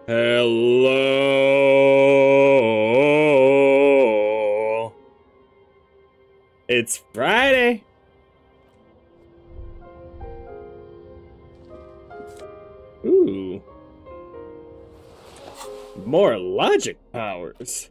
Hello. It's Friday. Ooh. More logic powers.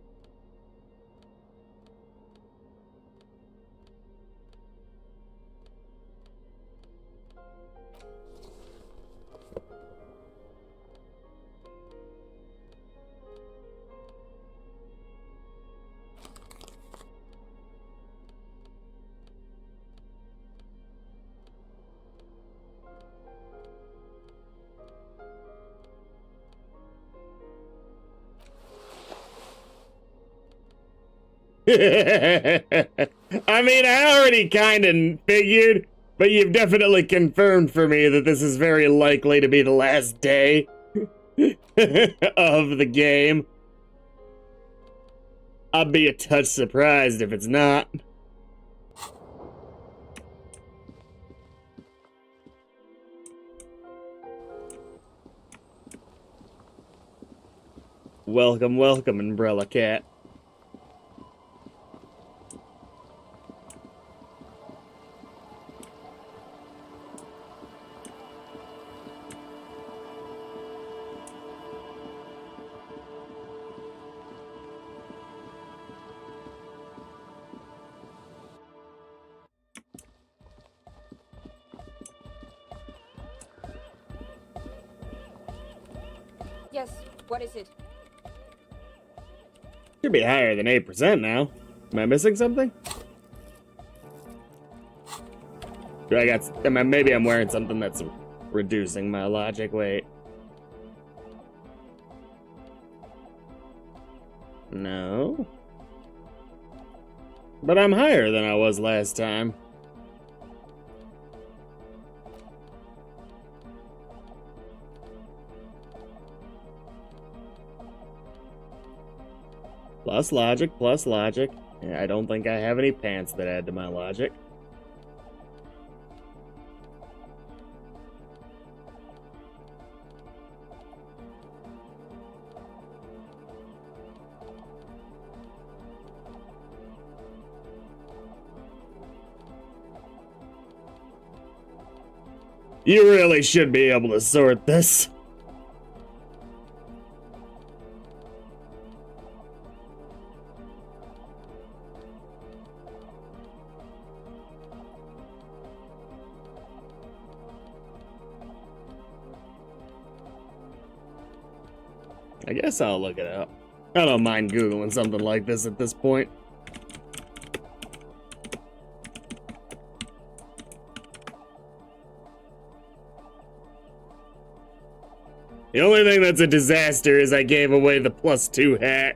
I mean, I already kind of figured, but you've definitely confirmed for me that this is very likely to be the last day of the game. I'd be a touch surprised if it's not. Welcome, welcome, Umbrella Cat. Yes, what is it? Should be higher than 8% now. Am I missing something? Maybe I'm wearing something that's reducing my logic. Wait. No. But I'm higher than I was last time. Plus logic, plus logic. Yeah, I don't think I have any pants that add to my logic. You really should be able to sort this. I guess I'll look it up. I don't mind Googling something like this at this point. The only thing that's a disaster is I gave away the +2 hat.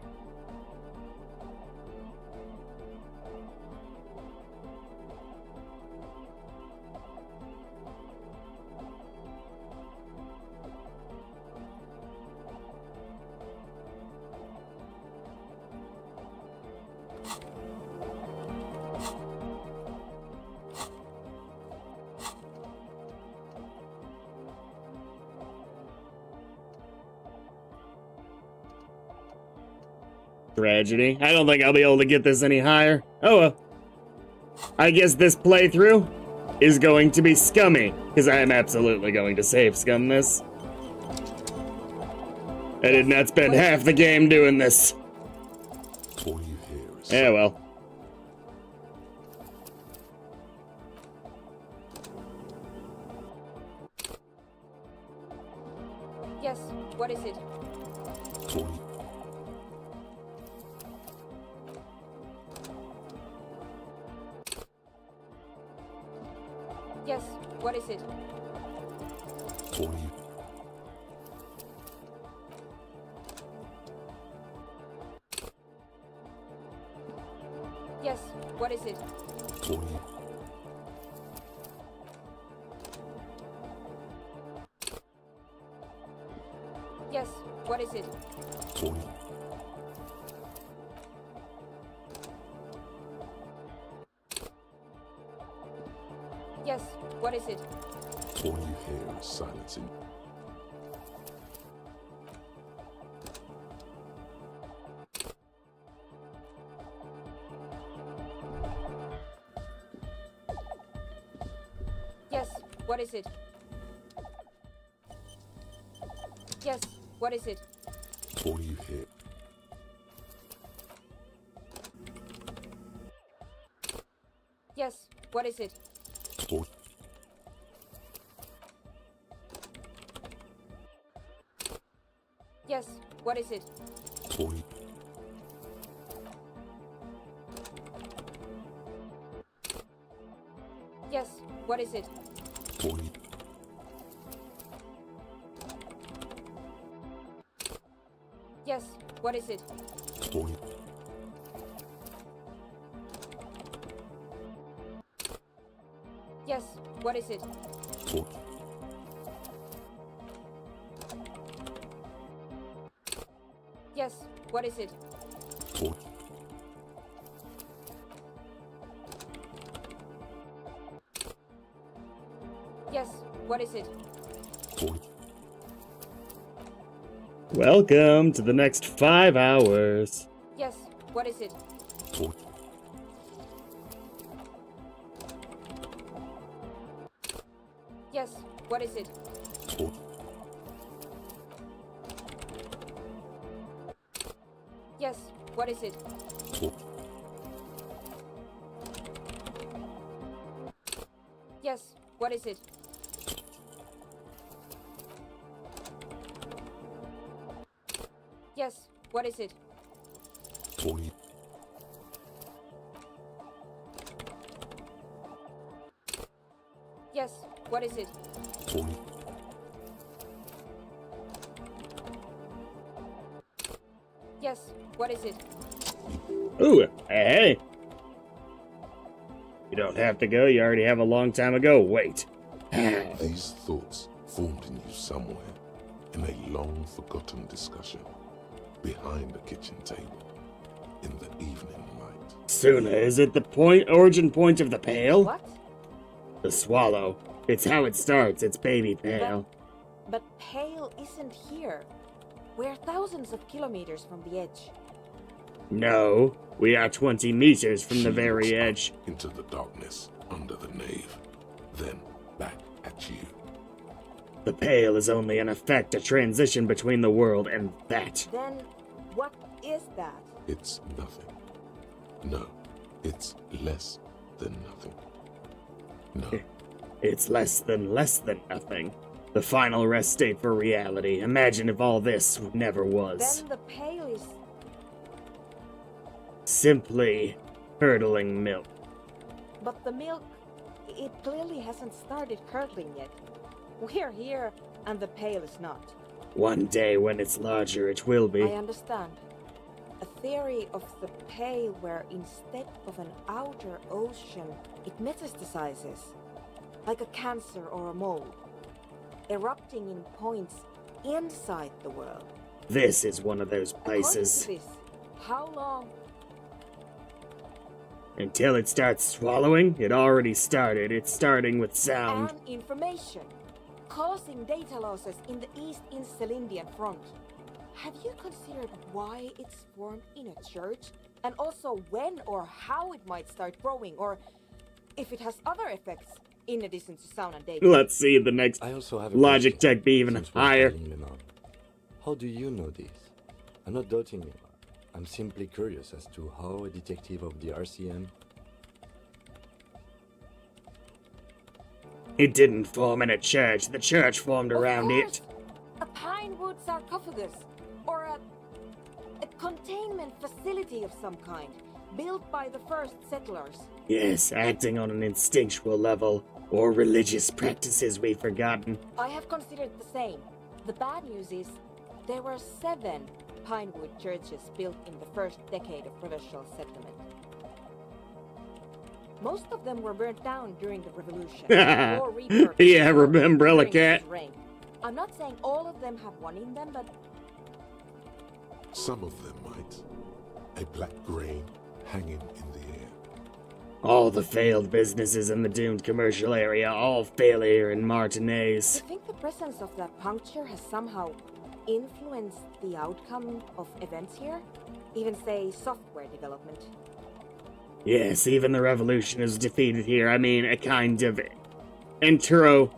Tragedy. I don't think I'll be able to get this any higher. Oh well. I guess this playthrough is going to be scummy, because I am absolutely going to save scum this. I did not spend half the game doing this. Yeah, well. Yes, what is it? Yes, what is it? Yes, what is it? Yes, what is it? Yes, what is it? All you hear is silencing. What is it? Yes, what is it? All you hear. Yes, what is it? All, Yes, what is it? all you, Yes, what is it? all you, Yes, what is it? all you, Yes, what is it? all, Yes, what is it? all, Yes, what is it? all, Welcome to the next 5 hours. Yes, what is it? all, Yes, what is it? all, Yes, what is it? all, Yes, what is it? Yes, what is it? all you, Yes, what is it? all you, Yes, what is it? Ooh, hey. You don't have to go, you already have a long time ago. Wait. These thoughts formed in you somewhere in a long forgotten discussion behind the kitchen table in the evening light. Suna, is it the origin point of the Pale? What? The swallow. It's how it starts, it's baby Pale. But Pale isn't here. We're thousands of kilometers from the edge. No, we are 20 meters from the She very looks up edge. into the darkness under the nave, then back at you. The Pale is only an effect, a transition between the world and that. Then, what is that? It's nothing. No, it's less than nothing. No, It's less than nothing. The final rest state for reality. Imagine if all this never was. Then the Pale is... Simply curdling milk. But the milk, it clearly hasn't started curdling yet. We're here, and the Pale is not. One day when it's larger, it will be. I understand. A theory of the Pale where instead of an outer ocean, it metastasizes. Like a cancer or a mole. Erupting in points inside the world. This is one of those places. According to this, how long? Until it starts swallowing, it already started. It's starting with sound. And information. Causing data losses in the East Insulindian front. Have you considered why it's formed in a church? And also when or how it might start growing, or if it has other effects in addition to sound and data? Let's see the next I also have a logic question, tech be even since we're higher. following them out. How do you know this? I'm not doubting you. I'm simply curious as to how a detective of the RCM... It didn't form in a church. The church formed around it. A pine wood sarcophagus, or a containment facility of some kind, built by the first settlers. Yes, acting on an instinctual level. Or religious practices we've forgotten. I have considered the same. The bad news is, there were 7 pinewood churches built in the first decade of provincial settlement. Most of them were burnt down during the revolution. Or repurposed Yeah, remember, Umbrella during Cat. his reign. I'm not saying all of them have one in them, but some of them might. A black grain hanging in the air. All the failed businesses in the doomed commercial area, all failure in Martinez. I think the presence of that puncture has somehow influenced the outcome of events here? Even say software development. Yes, even the revolution is defeated here. I mean, a kind of entero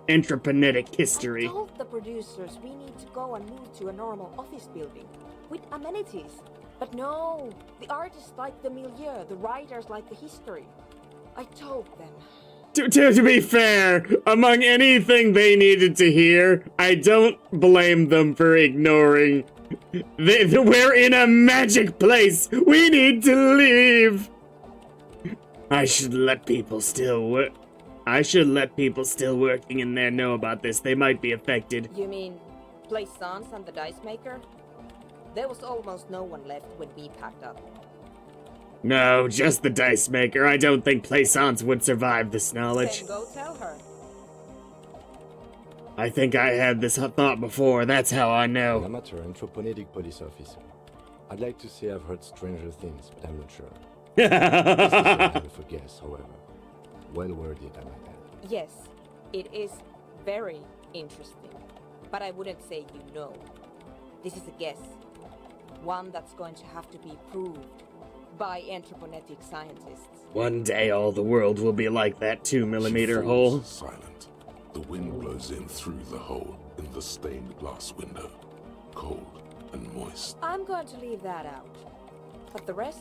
anthroponetic history. I told the producers we need to go and move to a normal office building with amenities. But no, the artists like the milieu, the writers like the history. I told them. To be fair, among anything they needed to hear, I don't blame them for ignoring. We're in a magic place. We need to leave. I should let people still working in there know about this. They might be affected. You mean Plaisance and the dice maker? There was almost no one left when we packed up. No, just the dice maker. I don't think Plaisance would survive this knowledge. Then go tell her. I think I had this thought before. That's how I An know. amateur anthropomedic police officer. I'd like to say I've heard stranger things, but I'm not sure. This is a bit of a guess, however. Well worded, I might add. Yes, it is very interesting. But I wouldn't say you know. This is a guess. One that's going to have to be proved by anthroponetic scientists. One day all the world will be like that 2mm She hole. falls silent. The wind blows in through the hole in the stained glass window, cold and moist. I'm going to leave that out. But the rest,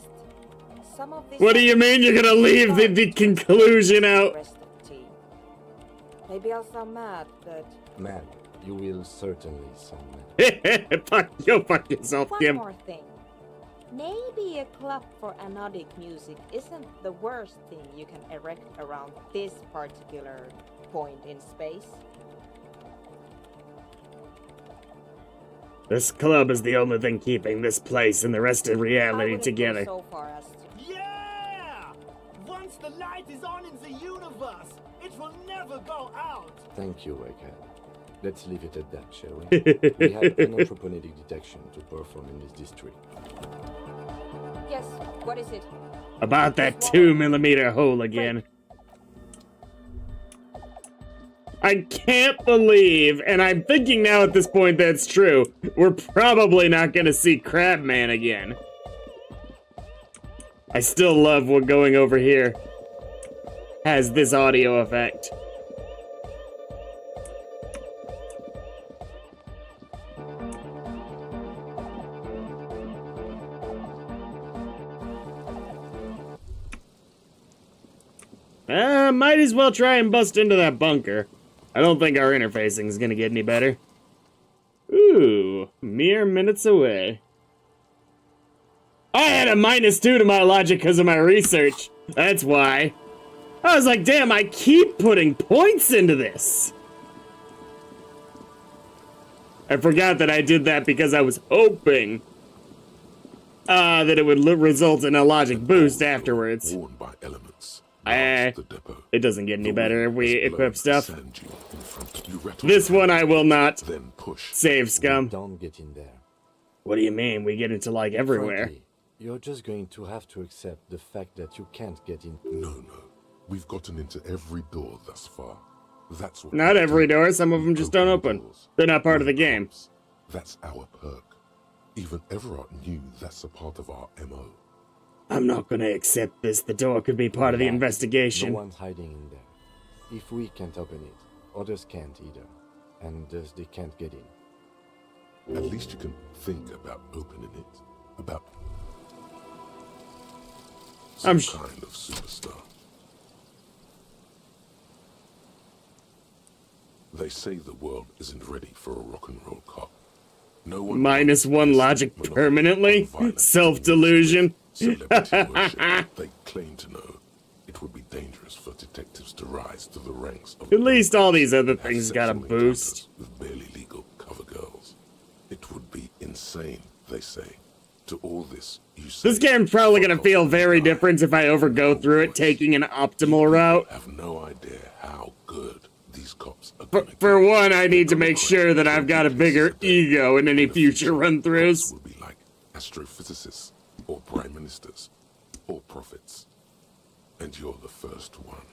some of this. What do you mean you're gonna leave the conclusion out? Rest of the tea. Maybe I'll sound mad, but Man, you will certainly sound mad. Fuck yourself, one Kim. more thing. Maybe a club for anodic music isn't the worst thing you can erect around this particular point in space. This club is the only thing keeping this place and the rest of I reality wouldn't together. go so far as to. Yeah! Once the light is on in the universe, it will never go out! Thank you, Wakehead. Let's leave it at that, shall we? We have an anthroponetic detection to perform in this district. Yes, what is it? About that 2mm hole again. I can't believe, and I'm thinking now at this point that's true, we're probably not gonna see Crabman again. I still love what going over here has this audio effect. Might as well try and bust into that bunker. I don't think our interfacing is gonna get any better. Ooh, mere minutes away. I had a -2 to my logic because of my research. That's why. I was like, damn, I keep putting points into this. I forgot that I did that because I was hoping that it would result in a logic boost afterwards. Worn by elements. Eh, The depot. it doesn't get any better if we The wind equip blows stuff. the sand dune in front. You rattle This the one I will not then push. save, We scum. don't get in there. What do you mean? We get into, like, everywhere. Frankly, you're just going to have to accept the fact that you can't get in. No. We've gotten into every door thus far. That's what Not we every do. door, some of them just don't open. doors. They're not part of the We're game. cops. That's our perk. Even Everard knew that's a part of our MO. I'm not gonna accept this. The door could be part of the No investigation. one's hiding in there. If we can't open it, others can't either. And thus they can't get in. At least you can think about opening it. About I'm some sh- kind of superstar. They say the world isn't ready for a rock and roll cop. No one -1 logic permanently? Self-delusion. Celebrity worship. They claim to know it would be dangerous for detectives to rise to the ranks of. At least all these other have things got a sexual boost. encounters with barely legal cover girls. It would be insane, they say. To all this, you say. This game's probably gonna fuck feel off very and die. different if I overgo through it taking an optimal route. Have no idea how good these cops are For, gonna for get. one, I need to They're make gonna sure that crack I've got a 20 bigger cases a day. ego in any In the future future, run-throughs. cops will be like astrophysicists, or prime ministers, or prophets. And you're the first one.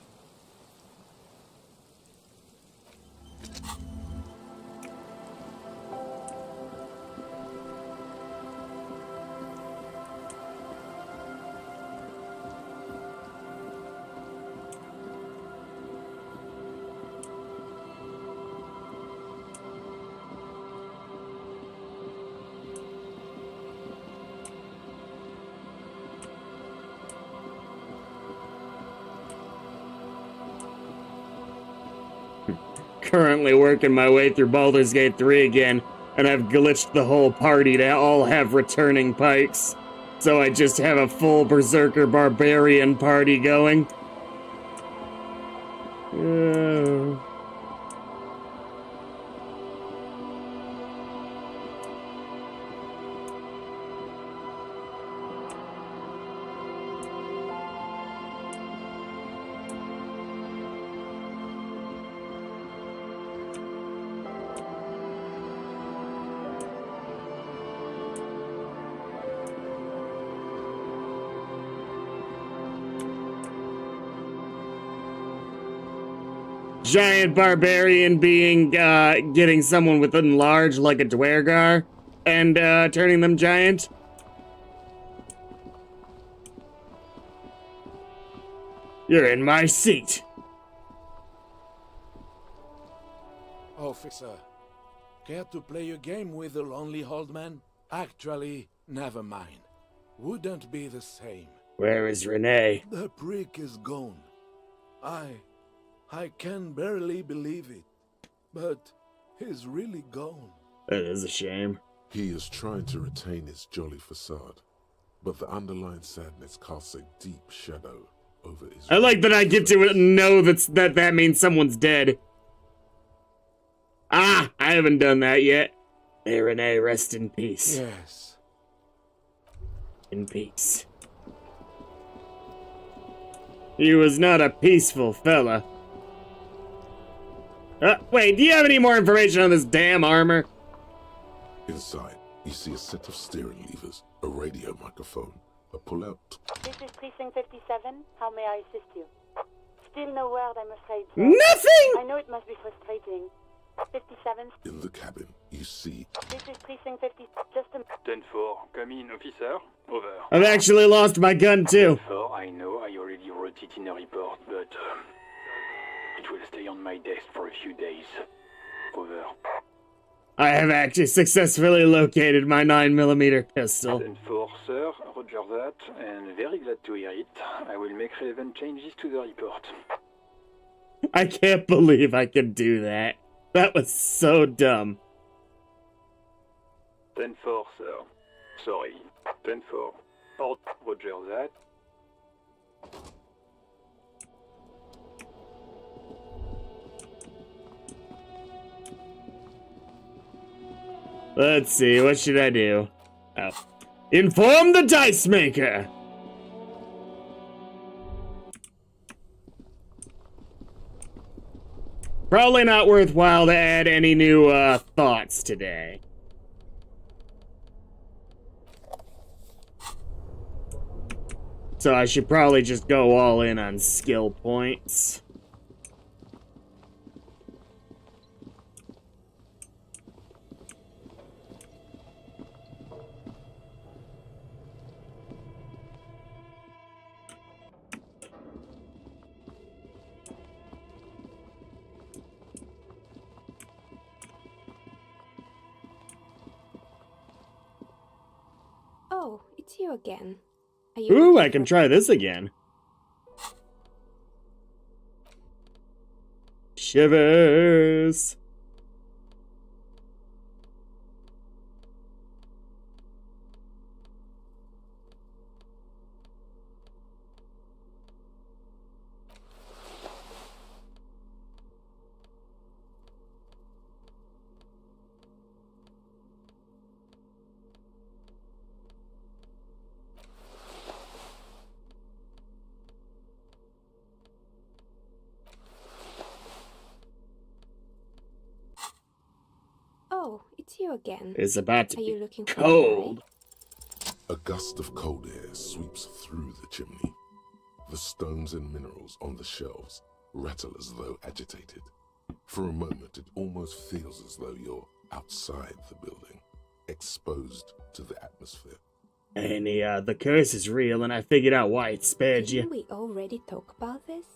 currently working my way through Baldur's Gate 3 again, and I've glitched the whole party to all have returning pikes. So I just have a full Berserker Barbarian party going. Giant barbarian being, getting someone with enlarged like a Dwergar and, turning them giant. You're in my seat. Officer, care to play a game with the lonely old man? Actually, never mind. Wouldn't be the same. Where is Renee? The prick is gone. I can barely believe it, but he's really gone. That is a shame. He is trying to retain his jolly facade, but the underlying sadness casts a deep shadow over his... I like that I get to know that means someone's dead. Ah, I haven't done that yet. May Renee rest in peace. Yes. In peace. He was not a peaceful fella. Wait, do you have any more information on this damn armor? Inside, you see a set of steering levers, a radio microphone, a pull-out... This is Precinct 57. How may I assist you? Still no word, I'm afraid, sir. Nothing! I know it must be frustrating. 57. In the cabin, you see... This is Precinct 50. Just a... 10-4, come in, officer. Over. I've actually lost my gun, too. 10-4, I know I already wrote it in a report, but... it will stay on my desk for a few days. Over. I have actually successfully located my 9mm pistol. 10-4, sir. Roger that, and very glad to hear it. I will make relevant changes to the report. I can't believe I could do that. That was so dumb. 10-4, sir. Sorry. 10-4. Oh, Roger that. Let's see, what should I do? Oh. Inform the dice maker! Probably not worthwhile to add any new thoughts today. So I should probably just go all in on skill points. Oh, it's you again. Are you Ooh, I can try this again. Shivers. Oh, it's you again. It's about to Are you be looking for cold. A gust of cold air sweeps through the chimney. The stones and minerals on the shelves rattle as though agitated. For a moment, it almost feels as though you're outside the building, exposed to the atmosphere. And the curse is real, and I figured out why it spared Didn't you. we already talk about this?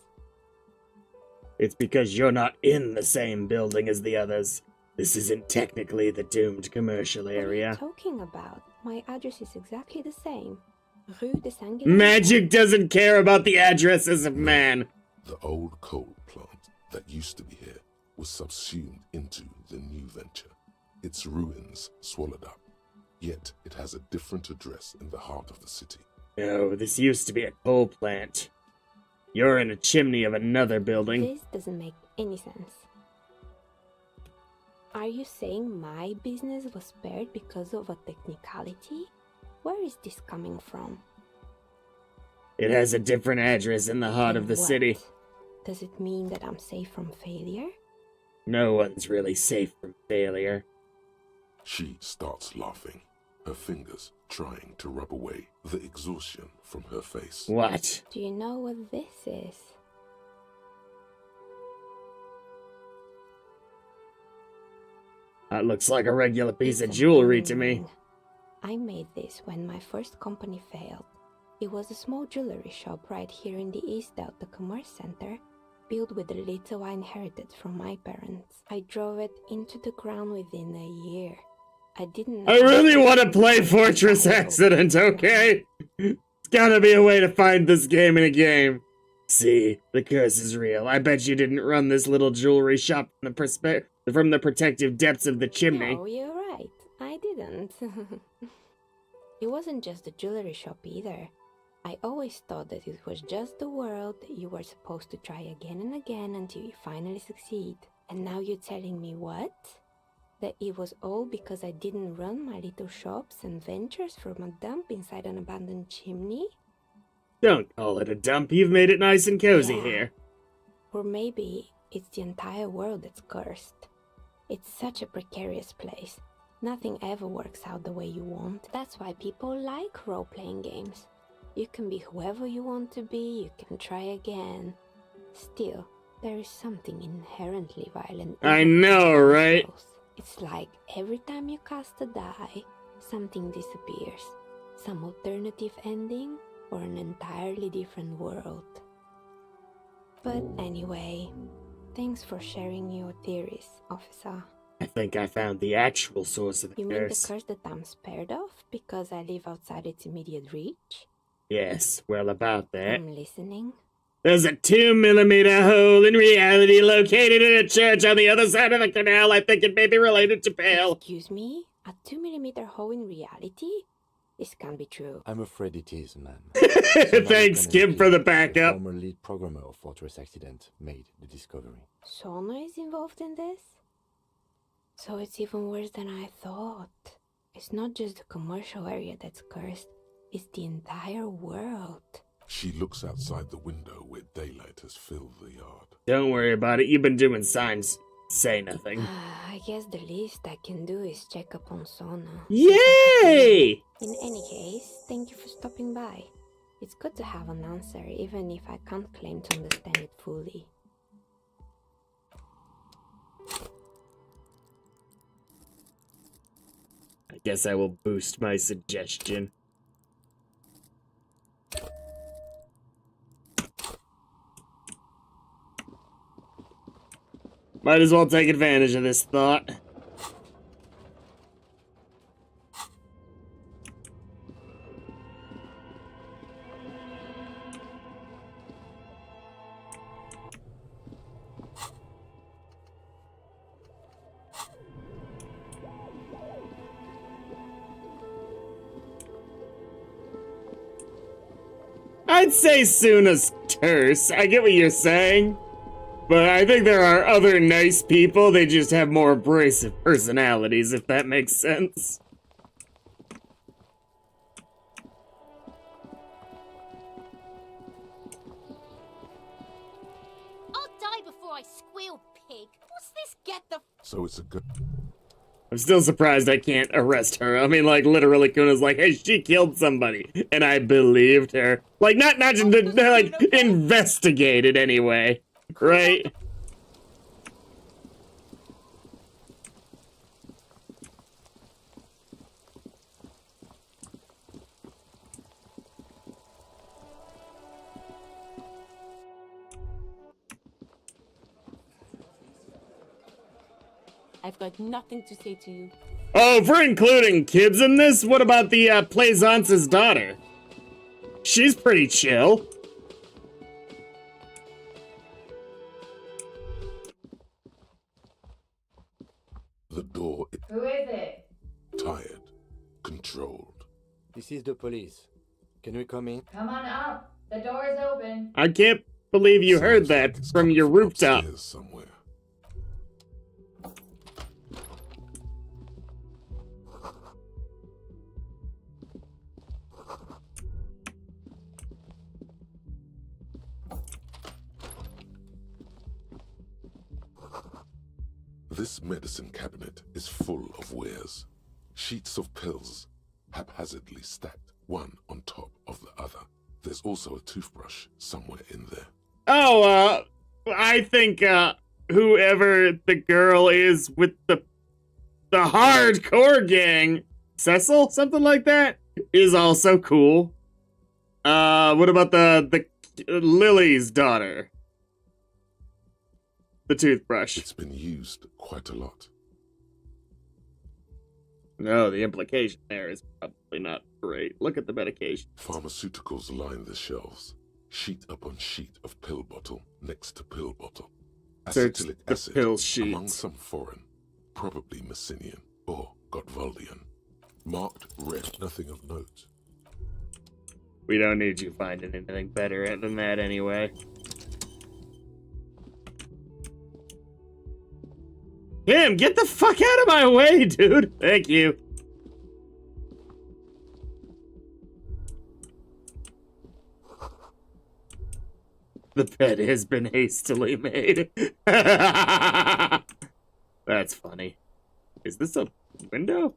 It's because you're not in the same building as the others. This isn't technically the doomed commercial What are you area. talking about? My address is exactly the same. Rue de Sanguinet. Magic doesn't care about the addresses of man. The old coal plant that used to be here was subsumed into the new venture, its ruins swallowed up. Yet it has a different address in the heart of the city. No, this used to be a coal plant. You're in a chimney of another building. This doesn't make any sense. Are you saying my business was spared because of a technicality? Where is this coming from? It has a different address in the heart of the What? city. Does it mean that I'm safe from failure? No one's really safe from failure. She starts laughing, her fingers trying to rub away the exhaustion from her face. What? Do you know what this is? That looks like a regular piece of It's a jewelry to diamond me. ring. I made this when my first company failed. It was a small jewelry shop right here in the East Delta Commerce Center, built with the little I inherited from my parents. I drove it into the ground within a year. I didn't know I really how want to play Fortress Accident, okay? There's gotta be a way to find this game in a game. See, the curse is real. I bet you didn't run this little jewelry shop from the protective depths of the chimney. No, you're right. I didn't. It wasn't just a jewelry shop either. I always thought that it was just the world that you were supposed to try again and again until you finally succeed. And now you're telling me what? That it was all because I didn't run my little shops and ventures from a dump inside an abandoned chimney? Don't call it a dump. You've made it nice and cozy Yeah. here. Or maybe it's the entire world that's cursed. It's such a precarious place. Nothing ever works out the way you want. That's why people like role-playing games. You can be whoever you want to be, you can try again. Still, there is something inherently violent. I know, right? It's like every time you cast a die, something disappears. Some alternative ending, or an entirely different world. But anyway, thanks for sharing your theories, officer. I think I found the actual source of the You mean the curse. curse that I'm spared of because I live outside its immediate reach? Yes, well about that. I'm listening. There's a 2mm hole in reality located in a church on the other side of the canal. I think it may be related to Pale. Excuse me? A 2mm hole in reality? This can't be true. I'm afraid it is, ma'am. Thanks, Kim, for the backup. The former lead programmer of Fortress Accident made the discovery. Sono is involved in this? So it's even worse than I thought. It's not just the commercial area that's cursed, it's the entire world. She looks outside the window where daylight has filled the yard. Don't worry about it. You've been doing signs. Say nothing. I guess the least I can do is check up on Sona. Yay! In any case, thank you for stopping by. It's good to have an answer, even if I can't claim to understand it fully. I guess I will boost my suggestion. Might as well take advantage of this thought. I'd say Suna's terse. I get what you're saying. But I think there are other nice people, they just have more abrasive personalities, if that makes sense. I'll die before I squeal, pig. What's this get the So it's a good... I'm still surprised I can't arrest her. I mean, like, literally, Kuna's like, hey, she killed somebody. And I believed her. Like, not just, like, investigated anyway. Right? I've got nothing to say to you. Oh, if we're including kids in this, what about the, Plaisance daughter? She's pretty chill. The door Who is it? tired, controlled. This is the police. Can we come in? Come on up. The door is open. I can't believe you heard Sounds that like it's from coming your rooftop. upstairs somewhere. This medicine cabinet is full of wares. Sheets of pills, haphazardly stacked, one on top of the other. There's also a toothbrush somewhere in there. Oh, I think, whoever the girl is with the hardcore gang, Cecil, something like that, is also cool. What about the Lily's daughter? The toothbrush. It's been used quite a lot. No, the implication there is probably not great. Look at the medication. Pharmaceuticals line the shelves, sheet upon sheet of pill bottle next to pill bottle. Search Acetylic the acid pill among sheets. some foreign, probably Messinian or Gottwaldian. Marked red, nothing of note. We don't need you finding anything better than that anyway. Him, get the fuck out of my way, dude! Thank you. The bed has been hastily made. That's funny. Is this a window?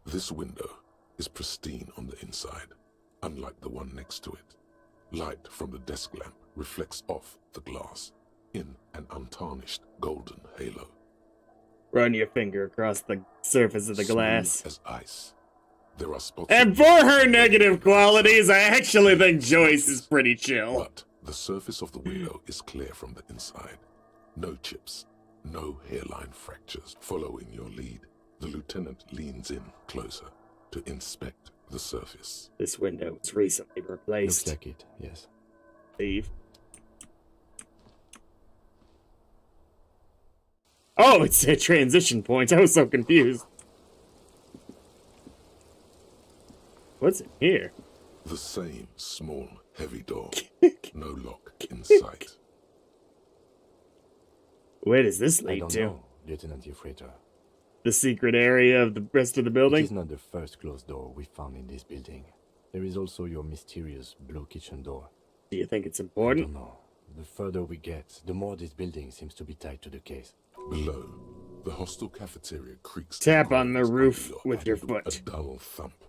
This window is pristine on the inside, unlike the one next to it. Light from the desk lamp reflects off the glass in an untarnished golden halo. Run your finger across the surface of the glass. Smooth as ice. There are spots. And for her negative qualities, I actually think Joyce is pretty chill. But the surface of the window is clear from the inside. No chips, no hairline fractures. Following your lead, the lieutenant leans in closer to inspect the surface. This window was recently replaced. Looks like it, yes. Leave. Oh, it's a transition point. I was so confused. What's in here? The same small, heavy door. No lock in sight. Where does this I lead don't to? know, Lieutenant Ufrater. The secret area of the rest of the It building? is not the first closed door we found in this building. There is also your mysterious blue kitchen door. Do you think it's I important? don't know. The further we get, the more this building seems to be tied to the case. Below, the hostel cafeteria creaks. Tap and on the groans roof under with your hand foot. A dull thump.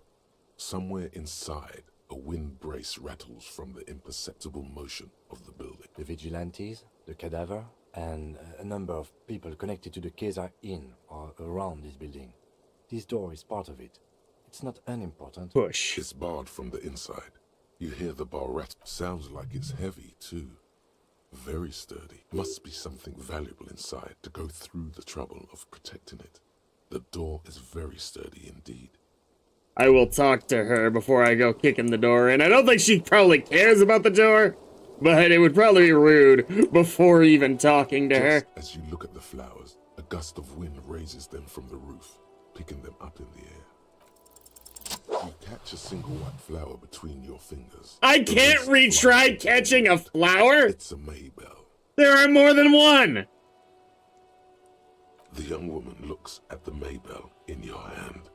Somewhere inside, a wind brace rattles from the imperceptible motion of the building. The vigilantes, the cadaver, and a number of people connected to the case are in or around this building. This door is part of it. It's not unimportant. Push. It's barred from the inside. You hear the bar rattle. Sounds like it's heavy, too. Very sturdy. Must be something valuable inside to go through the trouble of protecting it. The door is very sturdy indeed. I will talk to her before I go kicking the door in. I don't think she probably cares about the door, but it would probably be rude before even talking to her. Just as you look at the flowers, a gust of wind raises them from the roof, picking them up in the air. You catch a single white flower between your fingers. I The can't rest retry fly. catching a flower? It's a Maybell. There are more than one! The young woman looks at the Maybell in your hand.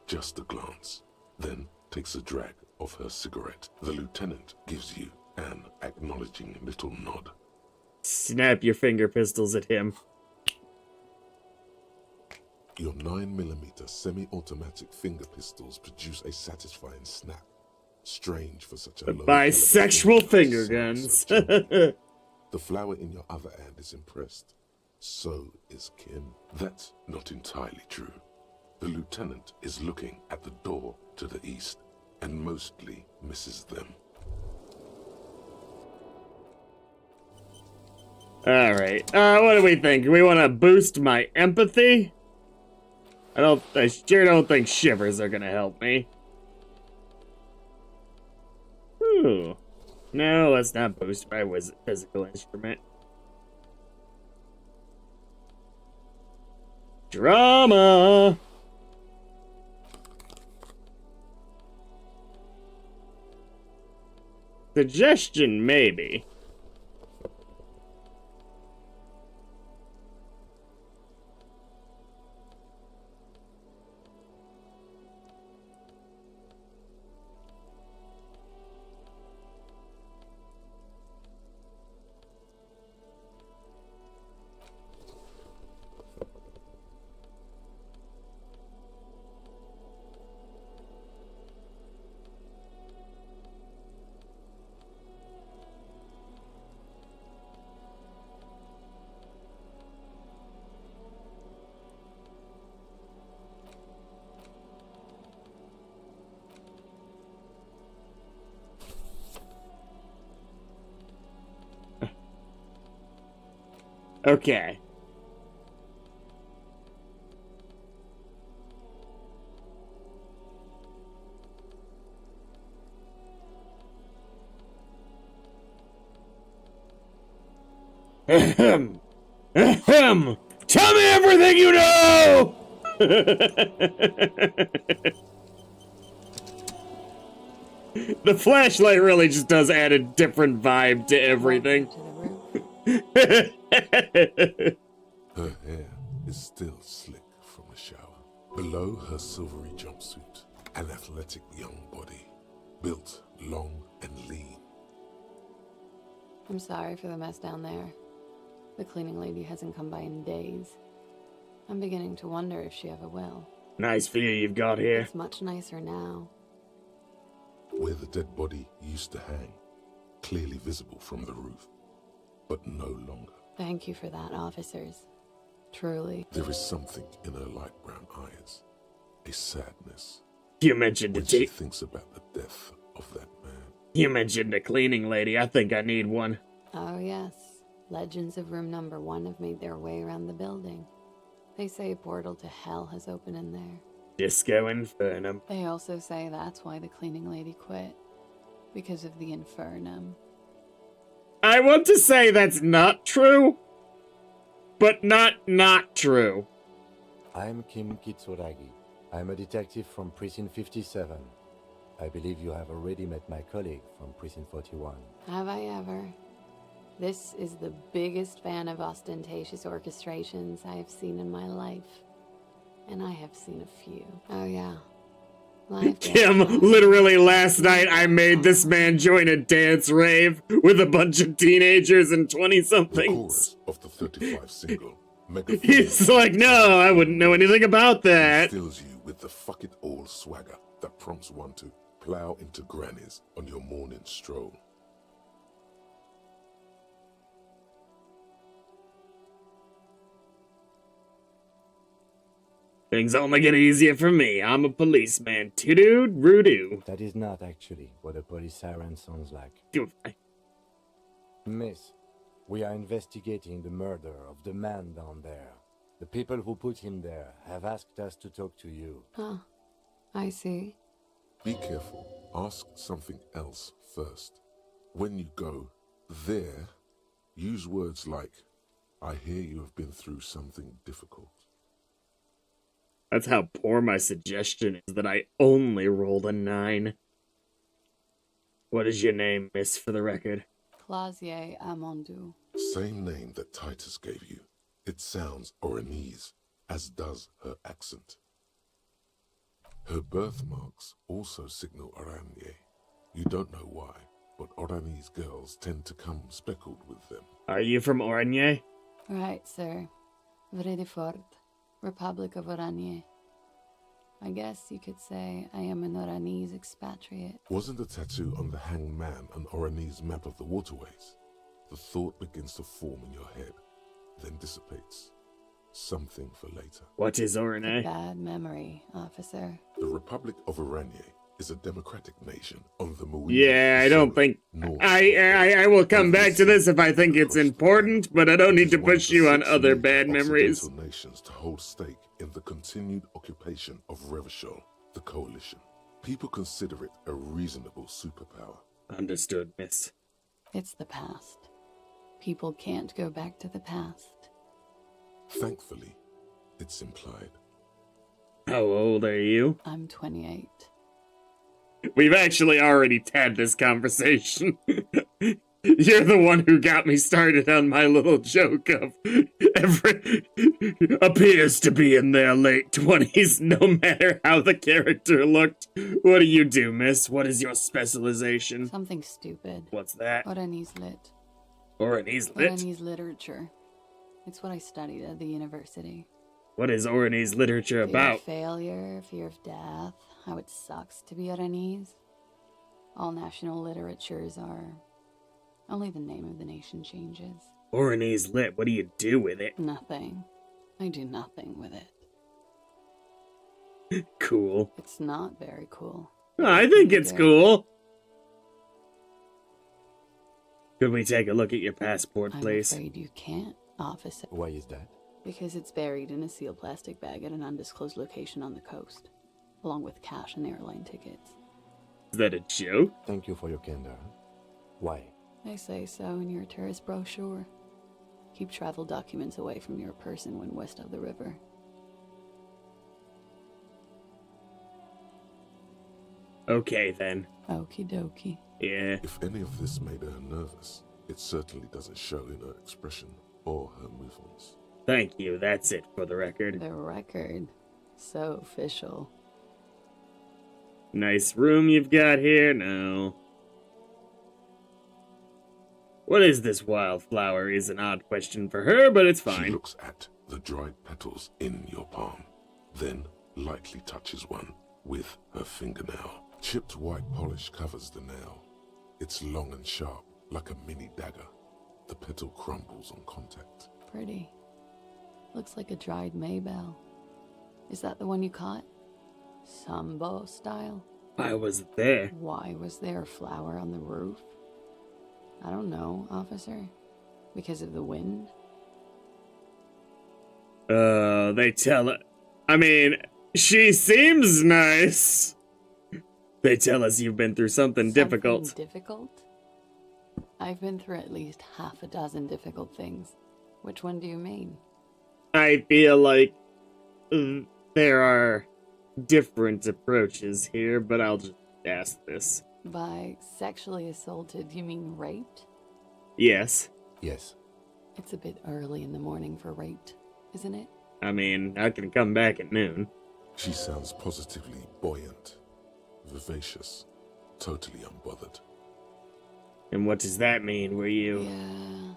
Just a glance, then takes a drag of her cigarette. The lieutenant gives you an acknowledging little nod. Snap your finger pistols at him. Your 9mm semi-automatic finger pistols produce a satisfying snap. Strange for such a low Bisexual finger caliber guns. so gentle. The flower in your other hand is impressed. So is Kim. That's not entirely true. The lieutenant is looking at the door to the east and mostly misses them. Alright, what do we think? Do we want to boost my empathy? I sure don't think shivers are gonna help me. Ooh. No, let's not boost my physical instrument. Drama! Suggestion, maybe. Okay. Ahem. Ahem. Tell me everything you know! The flashlight really just does add a different vibe to everything. Her hair is still slick from the shower. Below her silvery jumpsuit, an athletic young body, built long and lean. I'm sorry for the mess down there. The cleaning lady hasn't come by in days. I'm beginning to wonder if she ever will. Nice view you've got here. It's much nicer now. Where the dead body used to hang, clearly visible from the roof, but no longer. Thank you for that, officers. Truly. There is something in her light brown eyes, a sadness. You mentioned when it. She thinks about the death of that man. You mentioned a cleaning lady. I think I need one. Oh yes. Legends of room number 1 have made their way around the building. They say a portal to hell has opened in there. Disco Infernum. They also say that's why the cleaning lady quit. Because of the Infernum. I want to say that's not true, but not true. I'm Kim Kitsuragi. I'm a detective from Precinct 57. I believe you have already met my colleague from Precinct 41. Have I ever? This is the biggest fan of ostentatious orchestrations I have seen in my life. And I have seen a few. Oh yeah. Kim, literally last night I made this man join a dance rave with a bunch of teenagers and 20-somethings. Of the 35 single. He's like, no, I wouldn't know anything about that. Fills you with the fuck it all swagger that prompts one to plow into grannies on your morning stroll. Things only get easier for me. I'm a policeman. Toodoo, roo-doo. That is not actually what a police siren sounds like. Miss, we are investigating the murder of the man down there. The people who put him there have asked us to talk to you. Huh. I see. Be careful. Ask something else first. When you go there, use words like, I hear you have been through something difficult. That's how poor my suggestion is that I only rolled a 9. What is your name, miss, for the record? Clausier Amondou. Same name that Titus gave you. It sounds Oranese, as does her accent. Her birthmarks also signal Oranje. You don't know why, but Oranese girls tend to come speckled with them. Are you from Oranje? Right, sir. Vredefort, Republic of Oranje. I guess you could say I am an Oranese expatriate. Wasn't the tattoo on the hanged man an Oranese map of the waterways? The thought begins to form in your head, then dissipates. Something for later. What is Oranje? Bad memory, officer. The Republic of Oranje is a democratic nation on the Mawina. Yeah, I don't think... I will come back to this if I think it's important, but I don't need to push you on other bad memories. Nations to hold stake in the continued occupation of Revachol, the coalition. People consider it a reasonable superpower. Understood, miss. It's the past. People can't go back to the past. Thankfully, It's implied. How old are you? I'm 28. We've actually already had this conversation. You're the one who got me started on my little joke of every appears to be in their late 20s, no matter how the character looked. What do you do, miss? What is your specialization? Something stupid. What's that? Oranese lit. Oranese lit? Oranese literature. It's what I studied at the university. What is Oranese literature Fear about? of failure, fear of death, how it sucks to be Oranese. All national literatures are... Only the name of the nation changes. Oranese lit, what do you do with it? Nothing. I do nothing with it. Cool. It's not very cool. I think it's cool. Could we take a look at your passport, please? I'm afraid you can't, officer. Why is that? Because it's buried in a sealed plastic bag at an undisclosed location on the coast, along with cash and airline tickets. Is that a joke? Thank you for your candor. Why? They say so in your tourist brochure. Keep travel documents away from your person when west of the river. Okay, then. Okie dokie. Yeah. If any of this made her nervous, it certainly doesn't show in her expression or her movements. Thank you, that's it for the record. The record. So official. Nice room you've got here? No. What is this wildflower is an odd question for her, but it's fine. She looks at the dried petals in your palm, then lightly touches one with her fingernail. Chipped white polish covers the nail. It's long and sharp, like a mini dagger. The petal crumbles on contact. Pretty. Looks like a dried maybell. Is that the one you caught? Sambo style? I was there. Why was there a flower on the roof? I don't know, officer. Because of the wind? They tell it. I mean, she seems nice. They tell us you've been through something difficult. Difficult? I've been through at least half a dozen difficult things. Which one do you mean? I feel like there are different approaches here, but I'll just ask this. By sexually assaulted, you mean raped? Yes. Yes. It's a bit early in the morning for raped, isn't it? I mean, I can come back at noon. She sounds positively buoyant, vivacious, totally unbothered. And what does that mean? Were you... Yeah.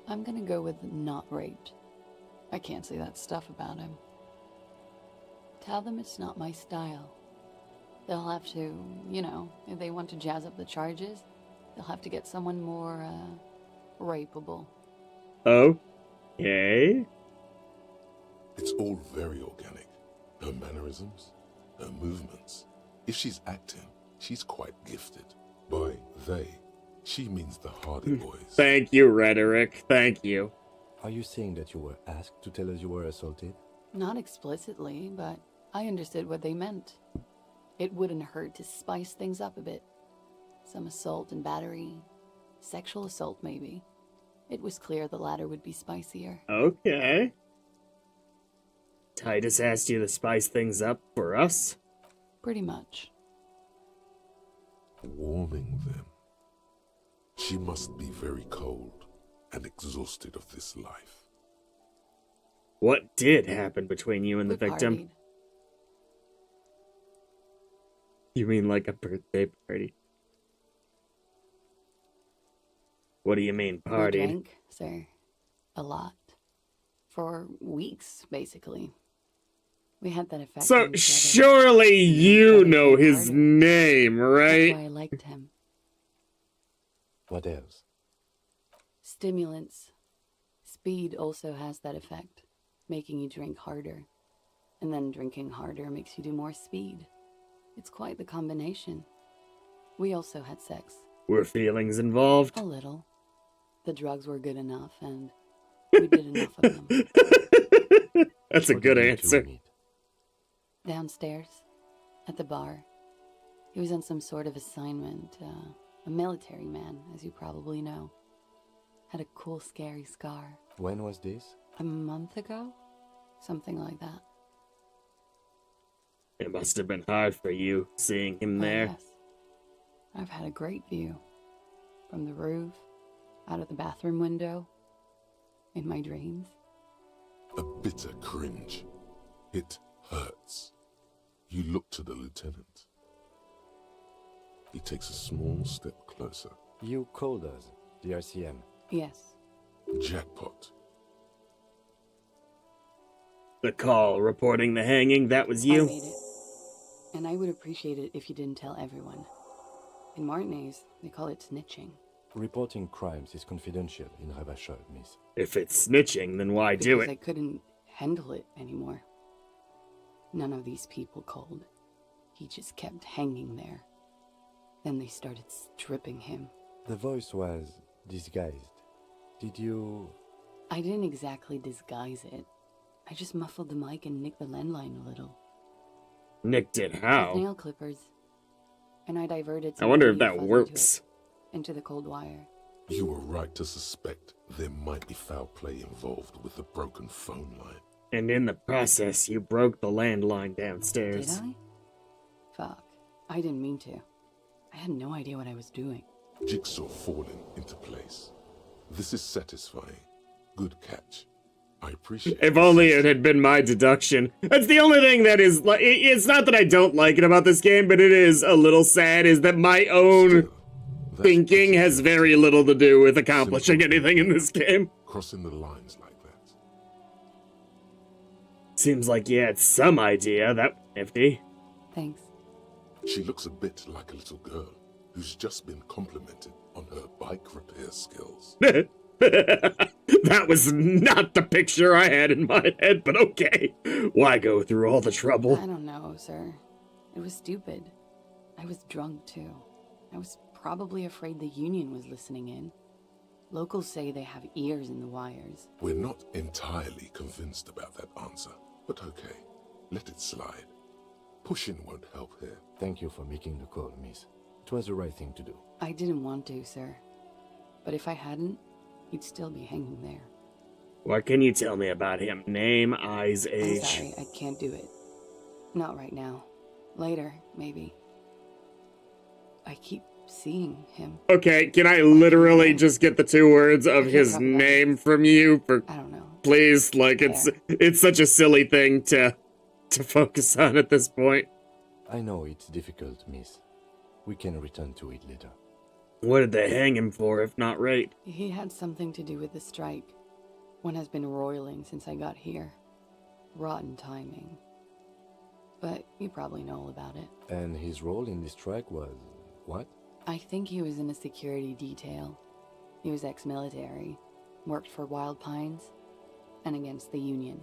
I'm gonna go with not raped. I can't say that stuff about him. Tell them it's not my style. They'll have to, you know, if they want to jazz up the charges, they'll have to get someone more, rapeable. Okay. It's all very organic. Her mannerisms, her movements. If she's acting, she's quite gifted. By they, she means the Hardy Boys. Thank you, Rhetoric. Thank you. Are you saying that you were asked to tell us you were assaulted? Not explicitly, but I understood what they meant. It wouldn't hurt to spice things up a bit. Some assault and battery. Sexual assault, maybe. It was clear the latter would be spicier. Okay. Titus asked you to spice things up for us? Pretty much. Warming them. She must be very cold and exhausted of this life. What did happen between you and the We victim? partied. You mean like a birthday party? What do you mean, We party? drank, sir. A lot. For weeks, basically. We had that effect So on each other. surely you know his name, That's right? why I liked him. What else? Stimulants. Speed also has that effect, making you drink harder. And then drinking harder makes you do more speed. It's quite the combination. We also had sex. Were feelings involved? A little. The drugs were good enough, and we did enough of them. That's a good answer. Downstairs, at the bar. He was on some sort of assignment. A military man, as you probably know. Had a cool, scary scar. When was this? A month ago? Something like that. It must have been hard for you, seeing him Oh, there. yes. I've had a great view. From the roof, out of the bathroom window, in my dreams. A bitter cringe. It hurts. You look to the lieutenant. He takes a small step closer. You called us, the RCM. Yes. Jackpot. The call reporting the hanging, that was I you? made it. And I would appreciate it if you didn't tell everyone. In Martinez, they call it snitching. Reporting crimes is confidential in Ravachol, miss. If it's snitching, then why do Because it? I couldn't handle it anymore. None of these people called. He just kept hanging there. Then they started stripping him. The voice was disguised. Did you... I didn't exactly disguise it. I just muffled the mic and nicked the landline a little. Nicked it With how? nail clippers. And I diverted I some wonder if radio that fuzz works. into the cold wire. You were right to suspect there might be foul play involved with the broken phone line. And in the process, you broke the landline Did downstairs. I? Fuck. I didn't mean to. I had no idea what I was doing. Jigsaw falling into place. This is satisfying. Good catch. I appreciate it. If only it had been my deduction. That's the only thing that is like. It's not that I don't like it about this game, but it is a little sad. Is that my own Still, that's thinking has very little to do with accomplishing anything in this game. crossing the lines like that. Seems like you had some idea. That nifty. Thanks. She looks a bit like a little girl who's just been complimented on her bike repair skills. That was not the picture I had in my head, but okay. Why go through all the trouble? I don't know, sir. It was stupid. I was drunk, too. I was probably afraid the union was listening in. Locals say they have ears in the wires. We're not entirely convinced about that answer, but okay, let it slide. Pushing won't help here. Thank you for making the call, miss. It was the right thing to do. I didn't want to, sir. But if I hadn't, he'd still be hanging there. What can you tell me about him? Name, eyes, I'm age. sorry, I can't do it. Not right now. Later, maybe. I keep seeing him. Okay, can I literally just get the 2 words of his name from you for I don't know. please? Like it's such a silly thing to focus on at this point. I know it's difficult, miss. We can return to it later. What did they hang him for if not rape? He had something to do with the strike. One has been roiling since I got here. Rotten timing. But you probably know all about it. And his role in this strike was... what? I think he was in a security detail. He was ex-military, worked for Wild Pines, and against the Union.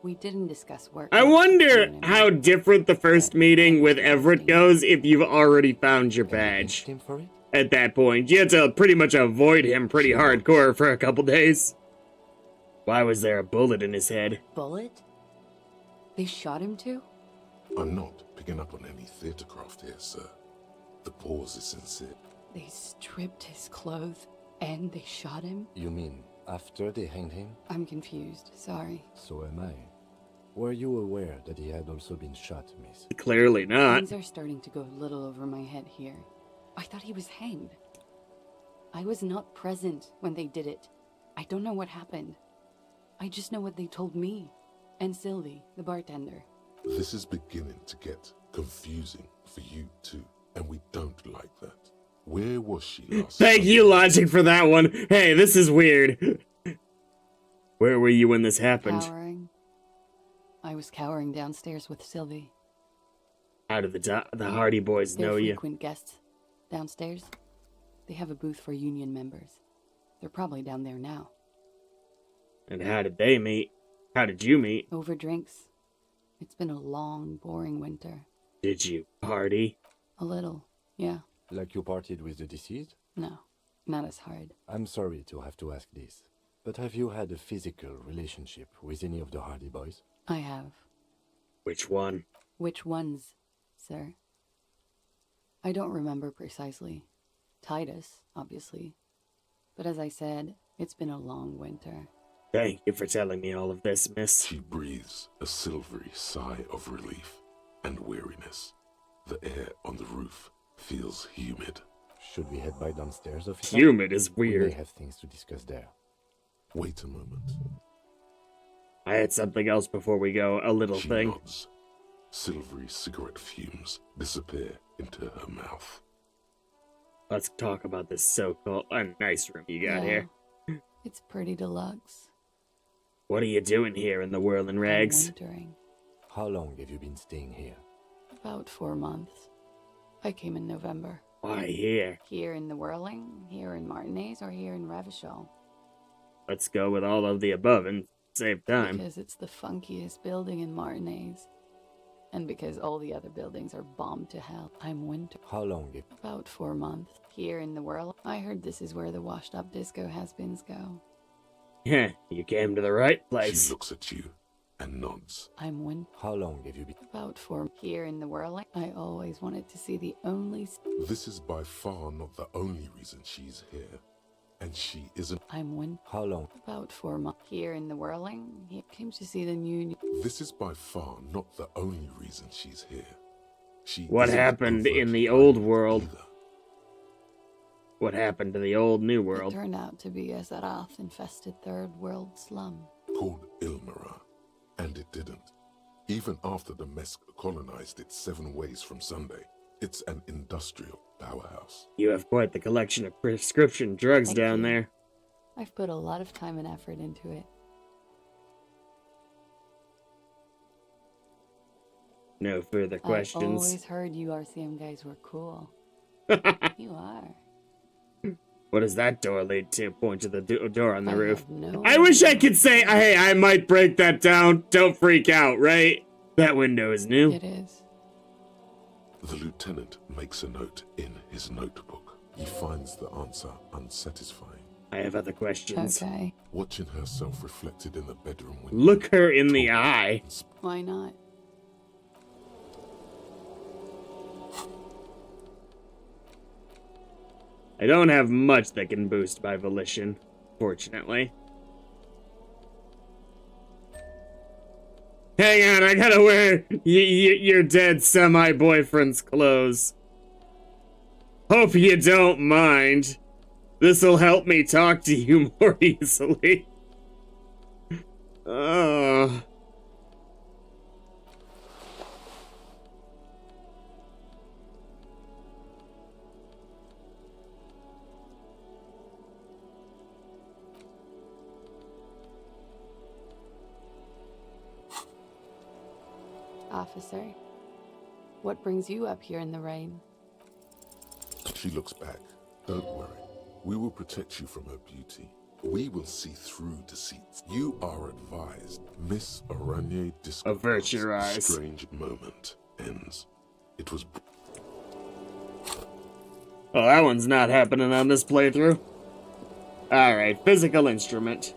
We didn't discuss work. I wonder how different the first meeting with Everett goes if you've already found your badge. Him for it? At that point, you had to pretty much avoid him pretty hardcore for a couple days. Why was there a bullet in his head? Bullet? They shot him too? I'm not picking up on any theatre craft here, sir. The pause is sincere. They stripped his clothes and they shot him? You mean after they hanged him? I'm confused, sorry. So am I. Were you aware that he had also been shot, miss? Clearly not. Things are starting to go a little over my head here. I thought he was hanged. I was not present when they did it. I don't know what happened. I just know what they told me. And Sylvie, the bartender. This is beginning to get confusing for you too, and we don't like that. Where was she last? Thank you, Logic, for that one. Hey, this is weird. Where were you when this happened? Cowering. I was cowering downstairs with Sylvie. How did the Hardy Boys They're know you? frequent guests downstairs. They have a booth for union members. They're probably down there now. And how did they meet? How did you meet? Over drinks. It's been a long, boring winter. Did you party? A little, yeah. Like you partied with the deceased? No, not as hard. I'm sorry to have to ask this, but have you had a physical relationship with any of the Hardy Boys? I have. Which one? Which ones, sir? I don't remember precisely. Titus, obviously. But as I said, it's been a long winter. Thank you for telling me all of this, miss. She breathes a silvery sigh of relief and weariness. The air on the roof feels humid. Should we head by downstairs, officer? Humid is We weird. may have things to discuss there. Wait a moment. I had something else before we go, a little She thing. nods. Silvery cigarette fumes disappear into her mouth. Let's talk about this so-called nice room you got here. It's pretty deluxe. What are you doing here in the whirling rags? I'm wintering. How long have you been staying here? About 4 months. I came in November. Why here? Here in the Whirling, here in Martinez, or here in Ravishall? Let's go with all of the above and save time. Because it's the funkiest building in Martinez. And because all the other buildings are bombed to hell. I'm winter. How long have... About 4 months. Here in the Whirl. I heard this is where the washed-up disco has-beens go. Yeah, you came to the right place. She looks at you and nods. I'm winter. How long have you been... About 4. Here in the Whirling. I always wanted to see the only... This is by far not the only reason she's here. And she isn't... I'm winter. How long? About 4 months. Here in the Whirling. He came to see the new... This is by far not the only reason she's here. She What isn't happened in the overtly old either. world? What happened to the old new world? It turned out to be a Zarath-infested third world slum. Called Ilmara. And it didn't. Even after the Mesk colonized it 7 ways from Sunday, it's an industrial powerhouse. You have quite the collection of prescription drugs Thank down you. there. I've put a lot of time and effort into it. No further I questions. always heard you RCM guys were cool. You are. What does that door lead to? Point to the door on the I roof. have no I wish I idea. could say, hey, I might break that down. Don't freak out, right? That window is new. It is. The lieutenant makes a note in his notebook. He finds the answer unsatisfying. I have other questions. Okay. Watching herself reflected in the bedroom window. Look her in the eye. Why not? I don't have much that can boost my volition, fortunately. Hang on, I gotta wear your dead semi-boyfriend's clothes. Hope you don't mind. This'll help me talk to you more easily. Officer, what brings you up here in the rain? She looks back. Don't worry. We will protect you from her beauty. We will see through deceits. You are advised. Miss Aranye Disco. Avert your eyes. Strange moment ends. It was... Oh, that one's not happening on this playthrough. Alright, physical instrument.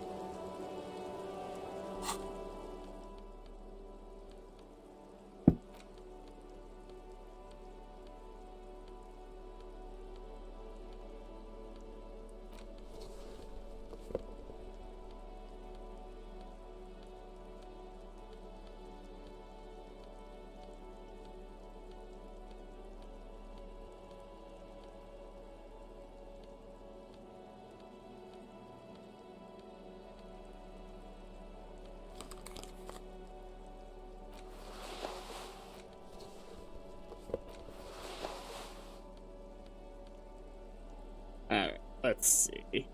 Alright, let's see.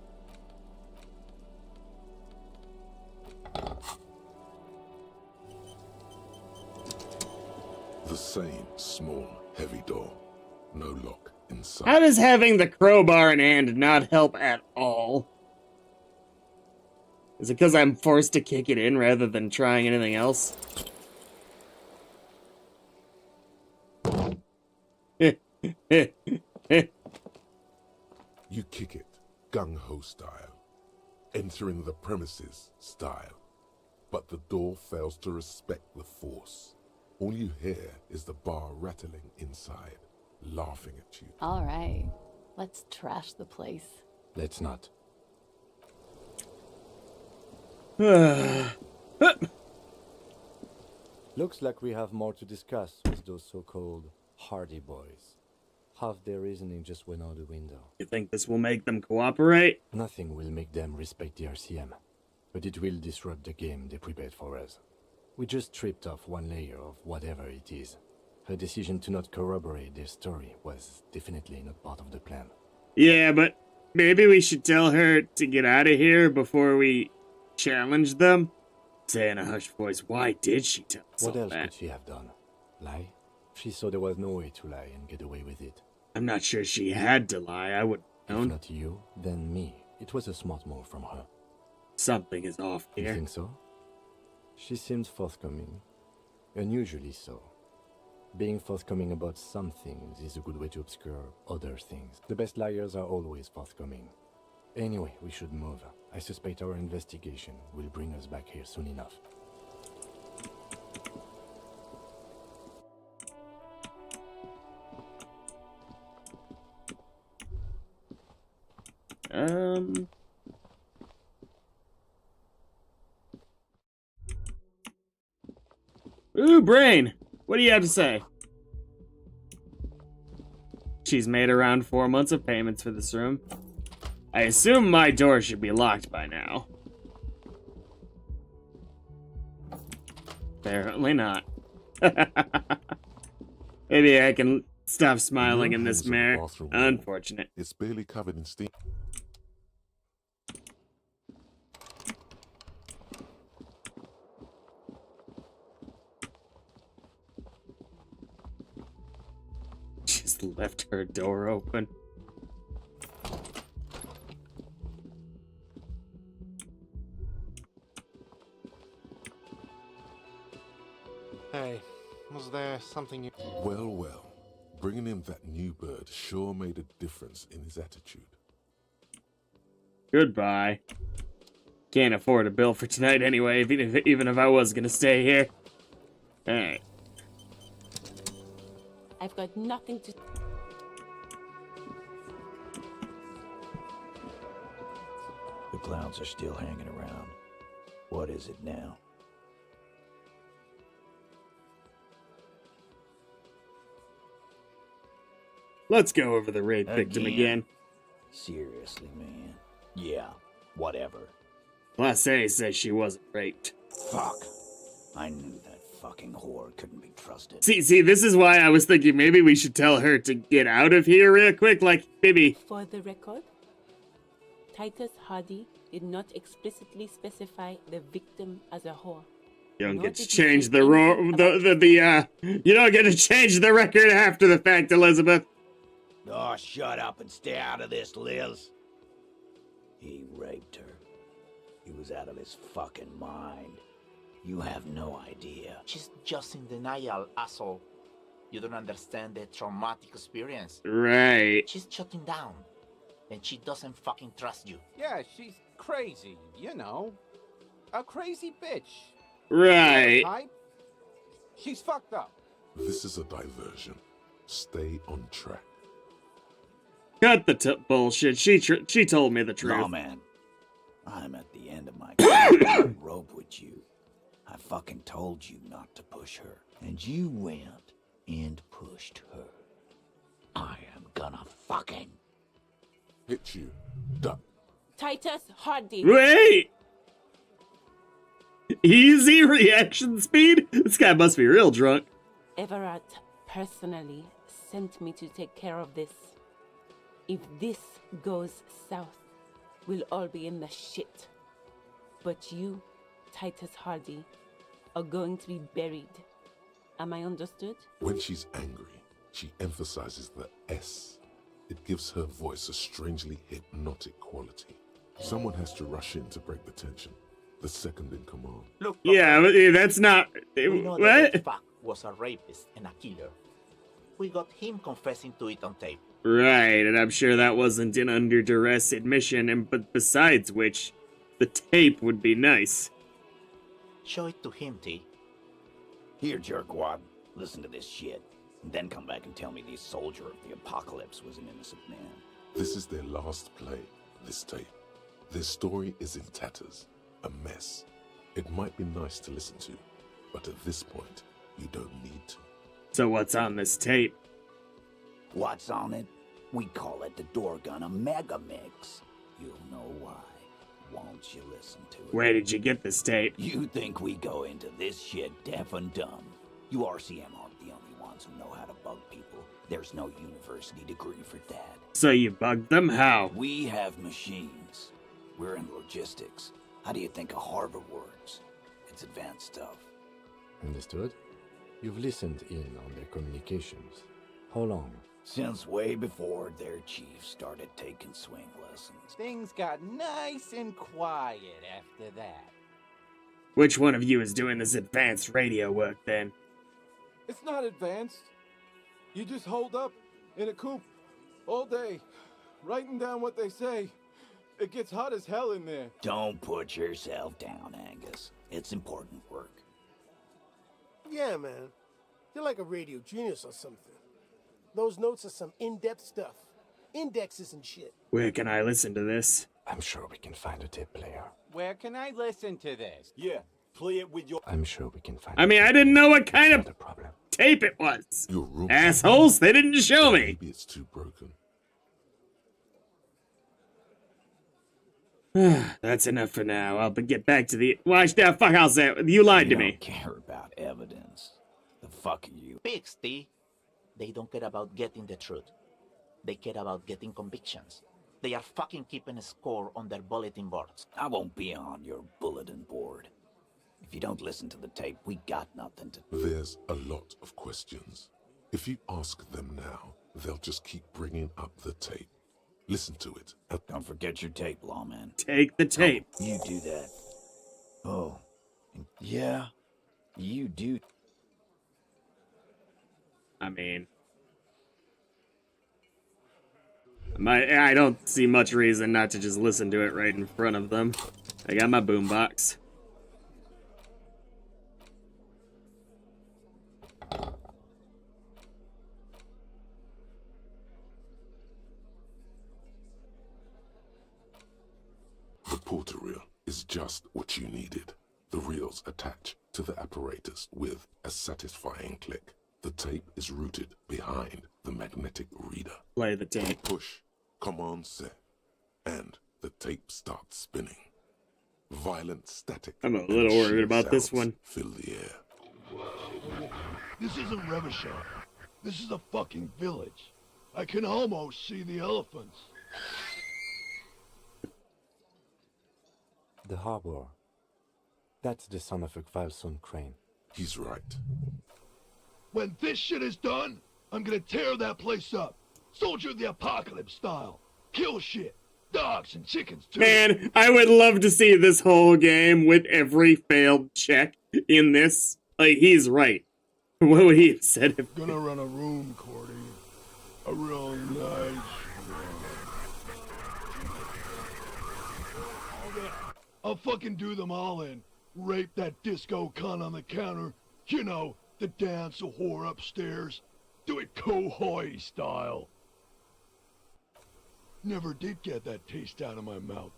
the same small, heavy door. No lock inside. How does having the crowbar in hand not help at all? Is it because I'm forced to kick it in rather than trying anything else? You kick it, gung-ho style, entering the premises style, but the door fails to respect the force. All you hear is the bar rattling inside, laughing at you. All right, let's trash the place. Let's not. Looks like we have more to discuss with those so-called Hardy boys. Half their reasoning just went out the window. You think this will make them cooperate? Nothing will make them respect the RCM, but it will disrupt the game they prepared for us. We just stripped off one layer of whatever it is. Her decision to not corroborate their story was definitely not part of the plan. Yeah, but maybe we should tell her to get out of here before we challenge them. Say in a hushed voice, why did she tell us What all else that? could she have done? Lie? She saw there was no way to lie and get away with it. I'm not sure she had to lie. I would have If known. not you, then me. It was a smart move from her. Something is off You here. think so? She seems forthcoming. Unusually so. Being forthcoming about some things is a good way to obscure other things. The best liars are always forthcoming. Anyway, we should move. I suspect our investigation will bring us back here soon enough. Ooh, Brain! What do you have to say? She's made around 4 months of payments for this room. I assume my door should be locked by now. Apparently not. Maybe I can stop smiling in this mirror. Unfortunate. It's barely covered in steam. Just left her door open. Hey, was there something you... Well, well. Bringing him that new bird sure made a difference in his attitude. Goodbye. Can't afford a bill for tonight anyway, even if I was gonna stay here. Alright. I've got nothing to... The clowns are still hanging around. What is it now? Let's go over the rape victim again. Seriously, man. Yeah, whatever. Class A says she wasn't raped. Fuck. I knew that fucking whore couldn't be trusted. See, this is why I was thinking maybe we should tell her to get out of here real quick, like, maybe. For the record, Titus Hardy did not explicitly specify the victim as a whore. You don't get to change you don't get to change the record after the fact, Elizabeth. Oh, shut up and stay out of this, Liz. He raped her. He was out of his fucking mind. You have no idea. She's just in denial, asshole. You don't understand the traumatic experience. Right. She's shutting down. And she doesn't fucking trust you. Yeah, she's crazy, you know. A crazy bitch. Right. She's fucked up. This is a diversion. Stay on track. Cut the bullshit. She told me the truth. No, man. I'm at the end of my rope with you. I fucking told you not to push her. And you went and pushed her. I am gonna fucking... Hit you. Duck. Titus Hardy. Wait! Easy reaction speed? This guy must be real drunk. Everett personally sent me to take care of this. If this goes south, we'll all be in the shit. But you, Titus Hardy, are going to be buried. Am I understood? When she's angry, she emphasizes the S. It gives her voice a strangely hypnotic quality. Someone has to rush in to break the tension. The second in command. Look, yeah, but that's not... We know what? that fuck was a rapist and a killer. We got him confessing to it on tape. Right, and I'm sure that wasn't an under duress admission, but besides which, the tape would be nice. Show it to him, T. Here, jerkwad. Listen to this shit. And then come back and tell me the soldier of the apocalypse was an innocent man. This is their last play, this tape. Their story is in tatters. a mess. It might be nice to listen to, but at this point, you don't need to. So what's on this tape? What's on it? We call it the Dorgun a Mega Mix. You'll know why. Won't you listen to it? Where did you get this tape? You think we go into this shit deaf and dumb? You RCM aren't the only ones who know how to bug people. There's no university degree for that. So you bugged them? How? We have machines. We're in logistics. How do you think a harbor works? It's advanced stuff. Understood? You've listened in on their communications. How long? Since way before their chief started taking swing lessons. Things got nice and quiet after that. Which one of you is doing this advanced radio work then? It's not advanced. You just hold up in a coop all day, writing down what they say. It gets hot as hell in there. Don't put yourself down, Angus. It's important work. Yeah, man. You're like a radio genius or something. Those notes are some in-depth stuff. Indexes and shit. Where can I listen to this? I'm sure we can find a tape player. Where can I listen to this? Yeah, play it with your... I'm sure we can find I mean, I didn't know what kind of tape it was. Your room. Assholes, they didn't show me. Maybe it's too broken. That's enough for now. I'll get back to the... Well, fuck, I'll say it. You lied to me. Don't care about evidence. The fuck are you? Pigs, T. They don't care about getting the truth. They care about getting convictions. They are fucking keeping a score on their bulletin boards. I won't be on your bulletin board. If you don't listen to the tape, we got nothing to... There's a lot of questions. If you ask them now, they'll just keep bringing up the tape. Listen to it. Don't forget your tape, lawman. Take the tape. Oh, you do that. Oh. Yeah, you do. I mean... I don't see much reason not to just listen to it right in front of them. I got my boombox. The porter reel is just what you needed. The reels attach to the apparatus with a satisfying click. The tape is routed behind the magnetic reader. Play the tape. Push, command set, and the tape starts spinning. Violent static. I'm a little worried about this one. Fill the air. This isn't Revachon. This is a fucking village. I can almost see the elephants. The harbor. That's the son of a Kvalson crane. He's right. When this shit is done, I'm gonna tear that place up. Soldier of the Apocalypse style. Kill shit. Dogs and chickens too. Man, I would love to see this whole game with every failed check in this. Like, he's right. What would he have said if... Gonna run a room, Cordy. A real nice one. I'll fucking do them all in. Rape that disco cunt on the counter. You know, the dance a whore upstairs. Do it Kohoi style. Never did get that taste out of my mouth.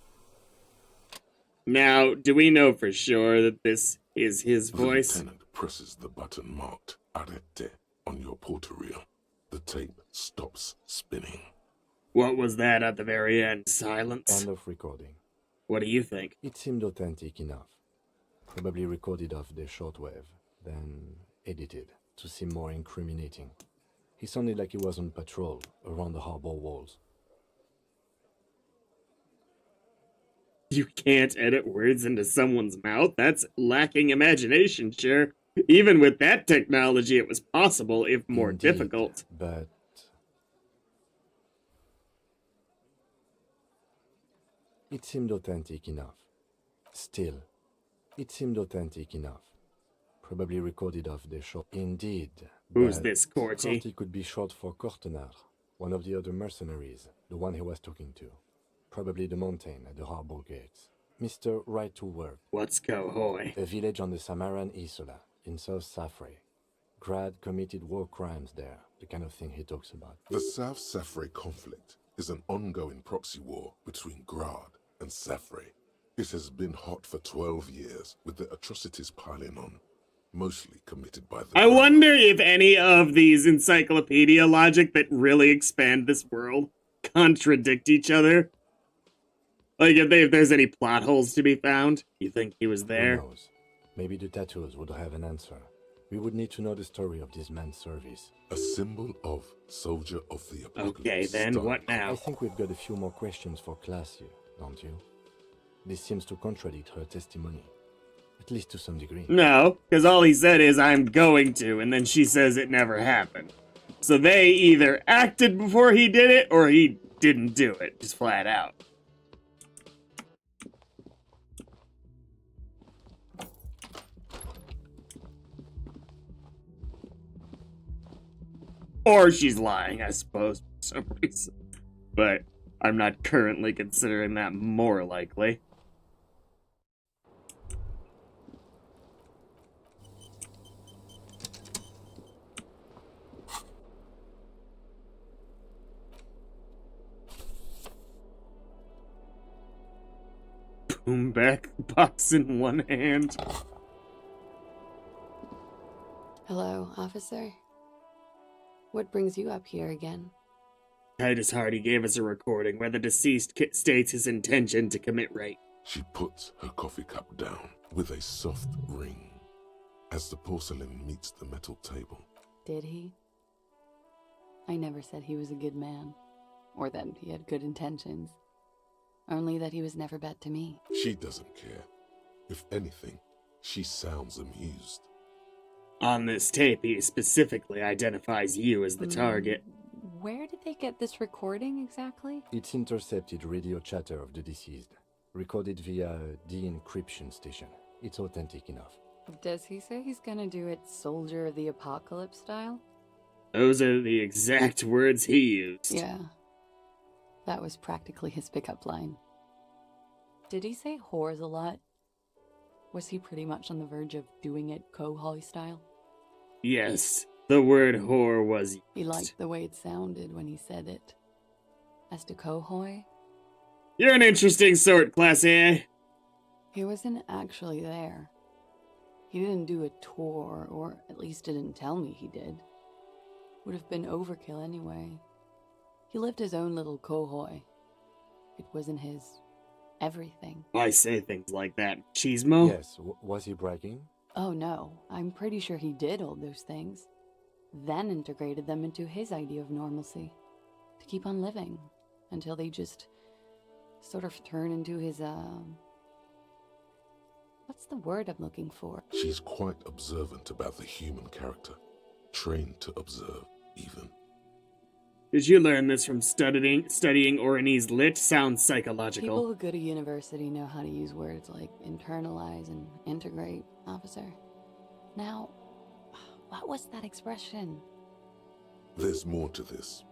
Now, do we know for sure that this is his voice? The lieutenant presses the button marked Arrête on your porter reel. The tape stops spinning. What was that at the very end? Silence? End of recording. What do you think? It seemed authentic enough. Probably recorded off the shortwave, then edited to seem more incriminating. He sounded like he was on patrol around the harbor walls. You can't edit words into someone's mouth? That's lacking imagination, sure. Even with that technology, it was possible, if more Indeed, difficult. But... it seemed authentic enough. Still, it seemed authentic enough. Probably recorded off the short. Indeed. Who's but this, Corty? Corty could be short for Cortenard, one of the other mercenaries, the one he was talking to. Probably the mountain at the harbor gates. Mr. Right to Work. What's Kohoi? A village on the Samaran Isola, in South Safre. Grad committed war crimes there, the kind of thing he talks about. The South Safre conflict is an ongoing proxy war between Grad and Safre. It has been hot for 12 years, with the atrocities piling on, mostly committed by the... I wonder if any of these encyclopedia logic that really expand this world contradict each other. Like, if there's any plot holes to be found, you think he was there? Who knows? Maybe the tattoos would have an answer. We would need to know the story of this man's service. A symbol of Soldier of the Apocalypse. Okay, then, what now? I think we've got a few more questions for class here, don't you? This seems to contradict her testimony. At least to some degree. No, because all he said is, I'm going to, and then she says it never happened. So they either acted before he did it, or he didn't do it, just flat out. Or she's lying, I suppose, for some reason. But I'm not currently considering that more likely. Boom back box in one hand. Hello, officer. What brings you up here again? Titus Hardy gave us a recording where the deceased states his intention to commit rape. She puts her coffee cup down with a soft ring as the porcelain meets the metal table. Did he? I never said he was a good man, or that he had good intentions. Only that he was never bad to me. She doesn't care. If anything, she sounds amused. On this tape, he specifically identifies you as the target. Where did they get this recording exactly? It's intercepted radio chatter of the deceased, recorded via a de-encryption station. It's authentic enough. Does he say he's gonna do it Soldier of the Apocalypse style? Those are the exact words he used. Yeah. That was practically his pickup line. Did he say whores a lot? Was he pretty much on the verge of doing it Kohoi style? Yes, the word whore was used. He liked the way it sounded when he said it. As to Kohoi? You're an interesting sort, Class A. He wasn't actually there. He didn't do a tour, or at least didn't tell me he did. Would have been overkill anyway. He lived his own little Kohoi. It wasn't his everything. I say things like that, Chismo. Yes, was he bragging? Oh no, I'm pretty sure he did all those things. Then integrated them into his idea of normalcy. To keep on living. Until they just sort of turn into his, what's the word I'm looking for? She's quite observant about the human character. Trained to observe, even. Did you learn this from studying Oranese Lit? Sounds psychological. People who go to university know how to use words like internalize and integrate, officer. Now, what was that expression? There's more to this.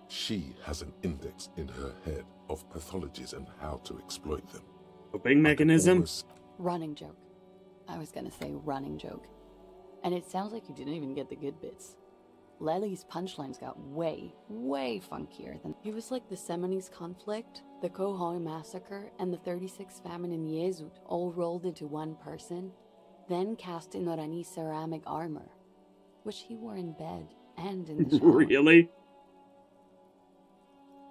She has an index in her head of pathologies and how to exploit them. Coping mechanism? Running joke. I was gonna say running joke. And it sounds like you didn't even get the good bits. Lely's punchlines got way, way funkier than... He was like the Seminoles conflict, the Kohoi massacre, and the 36 famine in Yezut all rolled into one person, then cast in Orani ceramic armor, which he wore in bed and in the shower. Really?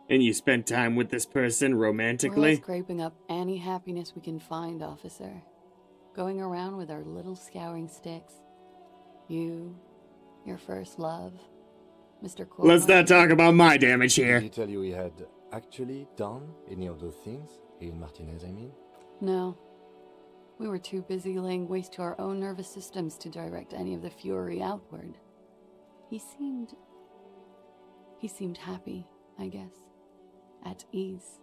And you spent time with this person romantically? We're all scraping up any happiness we can find, officer. Going around with our little scouring sticks. You... your first love, Mr. Kohoi. Let's not talk about my damage here. Did he tell you he had actually done any of those things? He and Martinez, I mean? No. We were too busy laying waste to our own nervous systems to direct any of the fury outward. He seemed happy, I guess. At ease.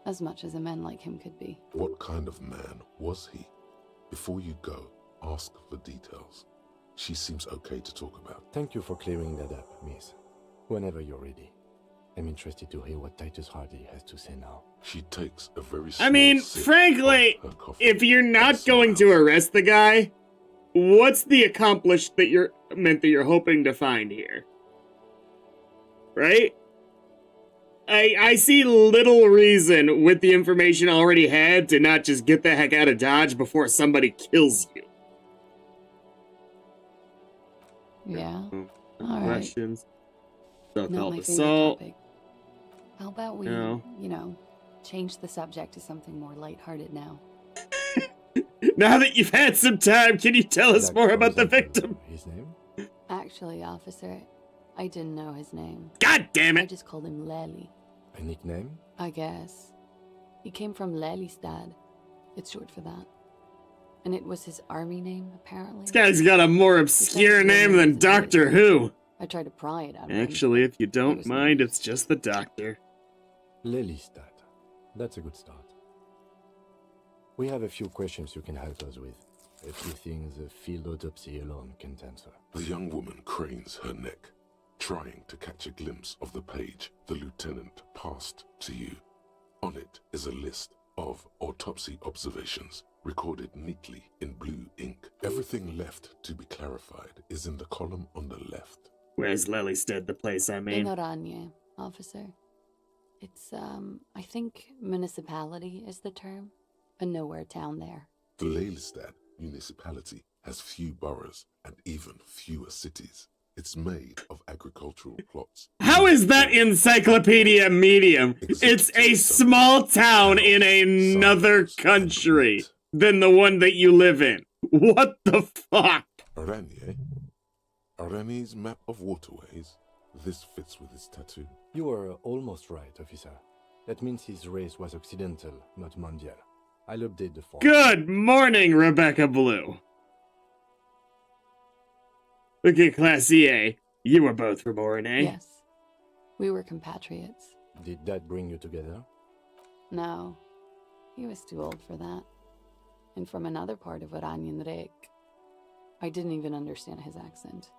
As much as a man like him could be. What kind of man was he? Before you go, ask for details. She seems okay to talk about. Thank you for clearing that up, miss. Whenever you're ready. I'm interested to hear what Titus Hardy has to say now. She takes a very small I mean, sip frankly, of her coffee if you're not going to arrest the guy, what's the accomplishment that you're hoping to find here? Right? I see little reason with the information I already had to not just get the heck out of Dodge before somebody kills you. Yeah. All right. Questions. Not So-called my favorite assault. topic. How about we, No. change the subject to something more lighthearted now? Now that you've had some time, can you tell us more about the victim? His name? Actually, officer, I didn't know his name. God damn it! I just called him Lely. A nickname? I guess. He came from Lelystad. It's short for that. And it was his army name, apparently. This guy's got a more obscure name than Doctor Who. I tried to pry it out of him. Actually, if you don't mind, it's just the Doctor. Lelystad. That's a good start. We have a few questions you can help us with. A few things a field autopsy alone can't answer. The young woman cranes her neck, trying to catch a glimpse of the page the lieutenant passed to you. On it is a list of autopsy observations, recorded neatly in blue ink. Everything left to be clarified is in the column on the left. Where's Lelystad, the place I mean? In Oranje, officer. It's, I think municipality is the term. A nowhere town there. The Lelystad municipality has few boroughs and even fewer cities. It's made of agricultural plots. How is that encyclopedia medium? It's a small town in another country than the one that you live in. What the fuck? Oranje? Oranje's map of waterways? This fits with his tattoo. You were almost right, officer. That means his race was occidental, not mondial. I'll update the form. Good morning, Rebecca Blue. Look at Class EA. You were both from Oranje. Yes. We were compatriots. Did that bring you together? No. He was too old for that. And from another part of Oranjenrek. I didn't even understand his accent.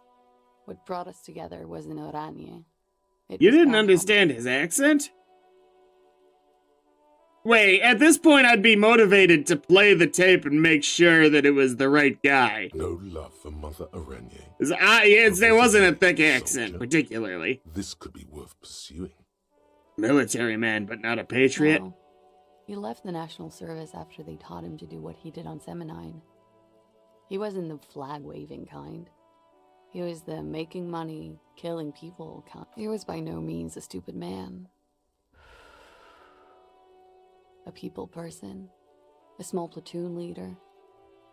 What brought us together was in Oranje. You didn't understand his accent? Wait, at this point I'd be motivated to play the tape and make sure that it was the right guy. No love for Mother Oranje. It wasn't a thick accent, particularly. This could be worth pursuing. Military man, but not a patriot? No. He left the national service after they taught him to do what he did on Seminine. He wasn't the flag-waving kind. He was the making money, killing people kind. He was by no means a stupid man. A people person, a small platoon leader,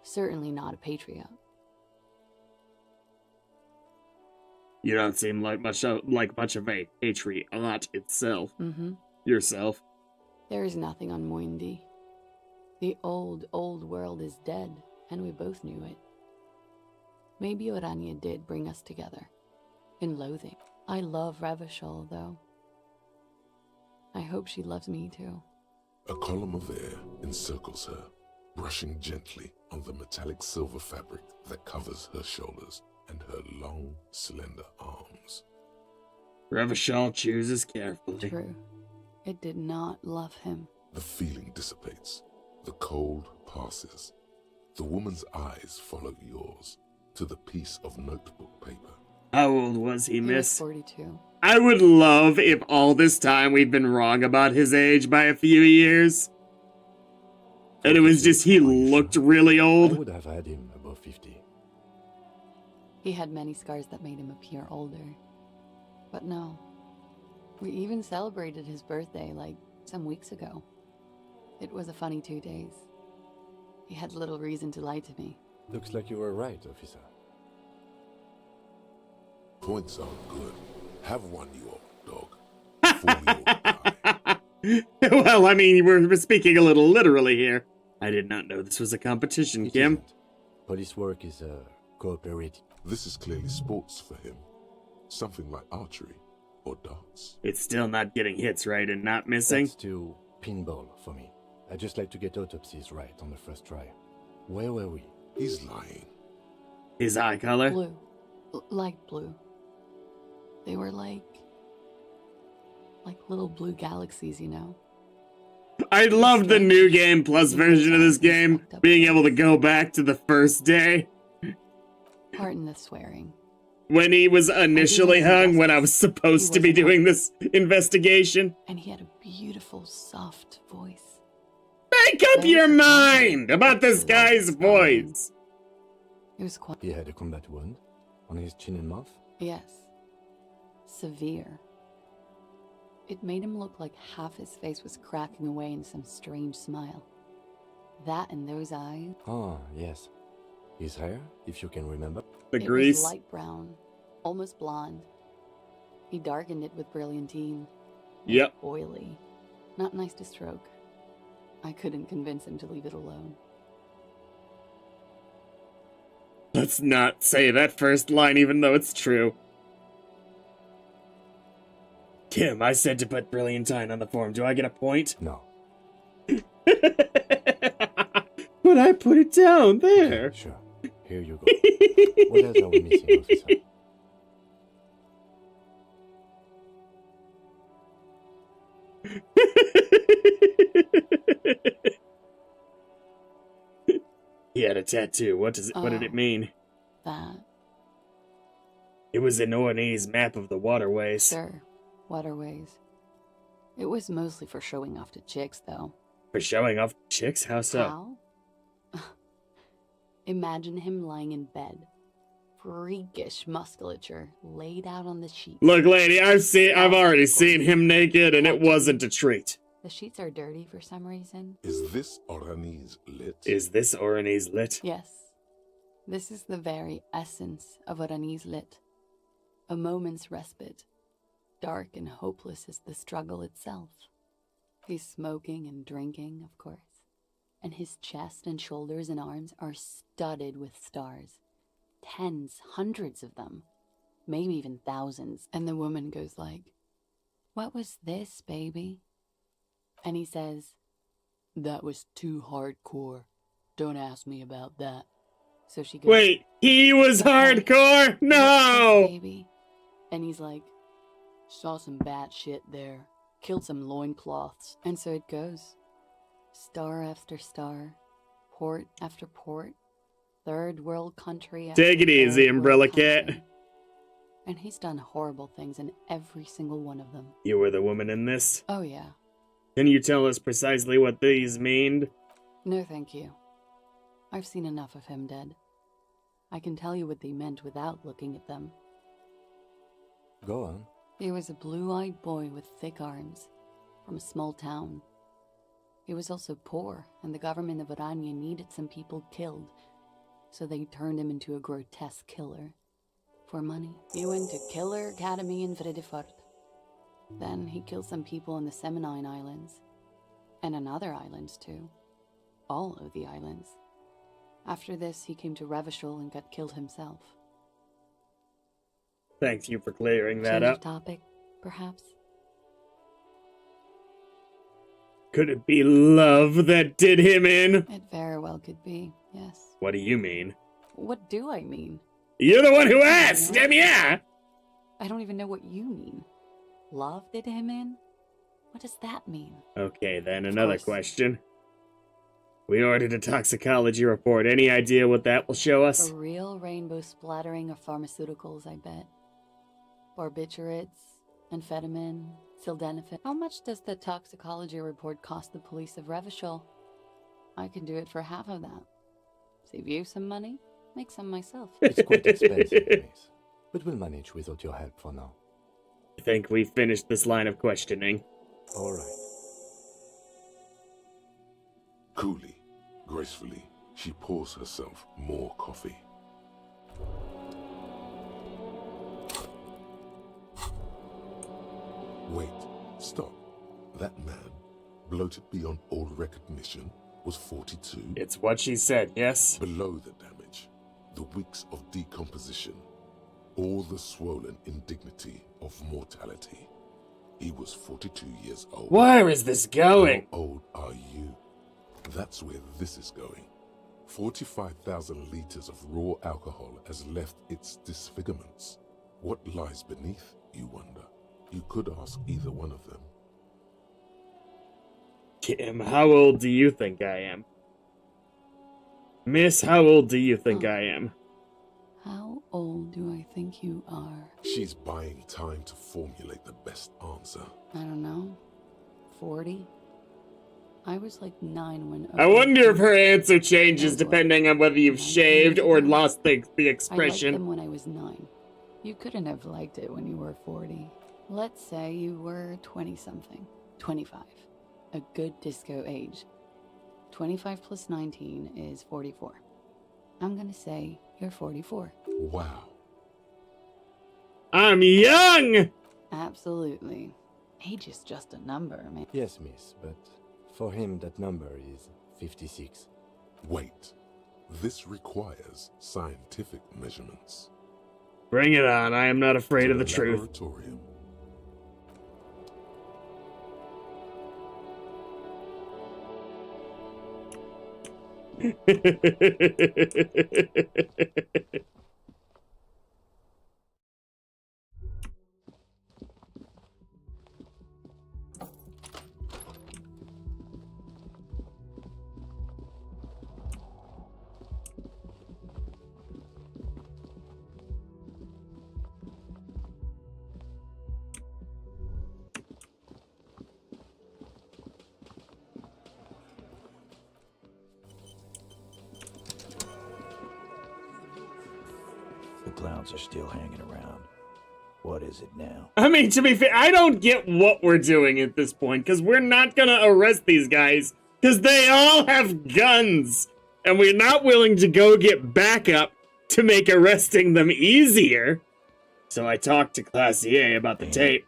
certainly not a patriot. You don't seem like much of a patriot itself. Mm-hmm. Yourself. There is nothing on Moindi. The old world is dead, and we both knew it. Maybe Oranje did bring us together. In loathing. I love Revachol, though. I hope she loves me, too. A column of air encircles her, brushing gently on the metallic silver fabric that covers her shoulders and her long, slender arms. Revachol chooses carefully. True. It did not love him. The feeling dissipates. The cold passes. The woman's eyes follow yours to the piece of notebook paper. How old was he, miss? He was 42. I would love if all this time we've been wrong about his age by a few years. And it was just he looked really old. I would have had him above 50. He had many scars that made him appear older. But no. We even celebrated his birthday like some weeks ago. It was a funny 2 days. He had little reason to lie to me. Looks like you were right, officer. Points are good. Have one, you old dog. Before we all die. Well, I mean, we're speaking a little literally here. I did not know this was a competition, Kim. Isn't. Police work is cooperative. This is clearly sports for him. Something like archery or darts. It's still not getting hits right and not missing. That's to pinball for me. I just like to get autopsies right on the first try. Where were we? He's lying. His eye color? Blue. Light blue. They were like little blue galaxies, you know? I love the new game plus version of this game, being able to go back to the first day. Pardon the swearing. when he was initially hung, when I was supposed to be doing this investigation. And he had a beautiful, soft voice. Make up your mind about this guy's voice. It was quite... He had a combat wound on his chin and mouth? Yes. Severe. It made him look like half his face was cracking away in some strange smile. That and those eyes... Ah, yes. His hair, if you can remember. The It grease. was light brown, almost blonde. He darkened it with brilliantine. Yep. Oily. Not nice to stroke. I couldn't convince him to leave it alone. Let's not say that first line even though it's true. Kim, I said to put brilliantine on the form. Do I get a point? No. But I put it down there. Okay, sure. Here you go. What else are we missing, officer? He had a tattoo. What did it mean? That. It was an Ornese map of the waterways. Sure. Waterways. It was mostly for showing off to chicks, though. For showing off chicks? How so? How? Imagine him lying in bed. Freakish musculature laid out on the sheet. Look, lady, I've already seen him naked, and it wasn't a treat. The sheets are dirty for some reason. Is this Oranese lit? Is this Oranese lit? Yes. This is the very essence of Oranese lit. A moment's respite. Dark and hopeless as the struggle itself. He's smoking and drinking, of course. And his chest and shoulders and arms are studded with stars. Tens, hundreds of them. Maybe even thousands. And the woman goes like, "What was this, baby?" And he says, "That was too hardcore. Don't ask me about that." So she goes, Wait, he was hardcore? No! Baby. And he's like, "Saw some bad shit there. Killed some loincloths." And so it goes. Star after star. Port after port. Third world country after Take it easy, third Umbrella world Cat. country. And he's done horrible things in every single one of them. You were the woman in this? Oh yeah. Can you tell us precisely what these mean? No thank you. I've seen enough of him dead. I can tell you what they meant without looking at them. Go on. He was a blue-eyed boy with thick arms, from a small town. He was also poor, and the government of Orania needed some people killed, so they turned him into a grotesque killer. For money. He went to Killer Academy in Vredefort. Then he killed some people in the Seminine Islands. And on other islands, too. All of the islands. After this, he came to Revachol and got killed himself. Thank you for clearing that Change up. of topic, perhaps? Could it be love that did him in? It very well could be, yes. What do you mean? What do I mean? You're the one who asked, yeah! I don't even know what you mean. Love did him in? What does that mean? Okay, then another question. We ordered a toxicology report. Any idea what that will show us? A real rainbow splattering of pharmaceuticals, I bet. Barbiturates, amphetamine, sildenafil. How much does the toxicology report cost the police of Revachol? I can do it for half of that. Save you some money, make some myself. It's quite expensive, miss. But we'll manage without your help for now. I think we finished this line of questioning. All right. Coolly, gracefully, she pours herself more coffee. Wait, stop. That man, bloated beyond all recognition, was 42. It's what she said, yes? Below the damage, the weeks of decomposition, all the swollen indignity of mortality. He was 42 years old. Where is this going? How old are you? That's where this is going. 45,000 liters of raw alcohol has left its disfigurements. What lies beneath, you wonder? You could ask either one of them. Kim, how old do you think I am? Miss, how old do you think I am? How old do I think you are? She's buying time to formulate the best answer. I don't know. 40? I was like 9 when... I wonder if her answer changes depending on whether you've shaved or lost the I liked expression. them when I was 9. You couldn't have liked it when you were 40. Let's say you were 20-something. 25. A good disco age. 25 plus 19 is 44. I'm gonna say you're 44. Wow. I'm young! Absolutely. Age is just a number, man. Yes, miss, but for him that number is 56. Wait. This requires scientific measurements. Bring it on, I am not afraid To of the truth. laboratorium. The clowns are still hanging around. What is it now? I mean, to be fair, I don't get what we're doing at this point, because we're not gonna arrest these guys, because they all have guns, and we're not willing to go get backup to make arresting them easier. So I talked to Classier about the tape.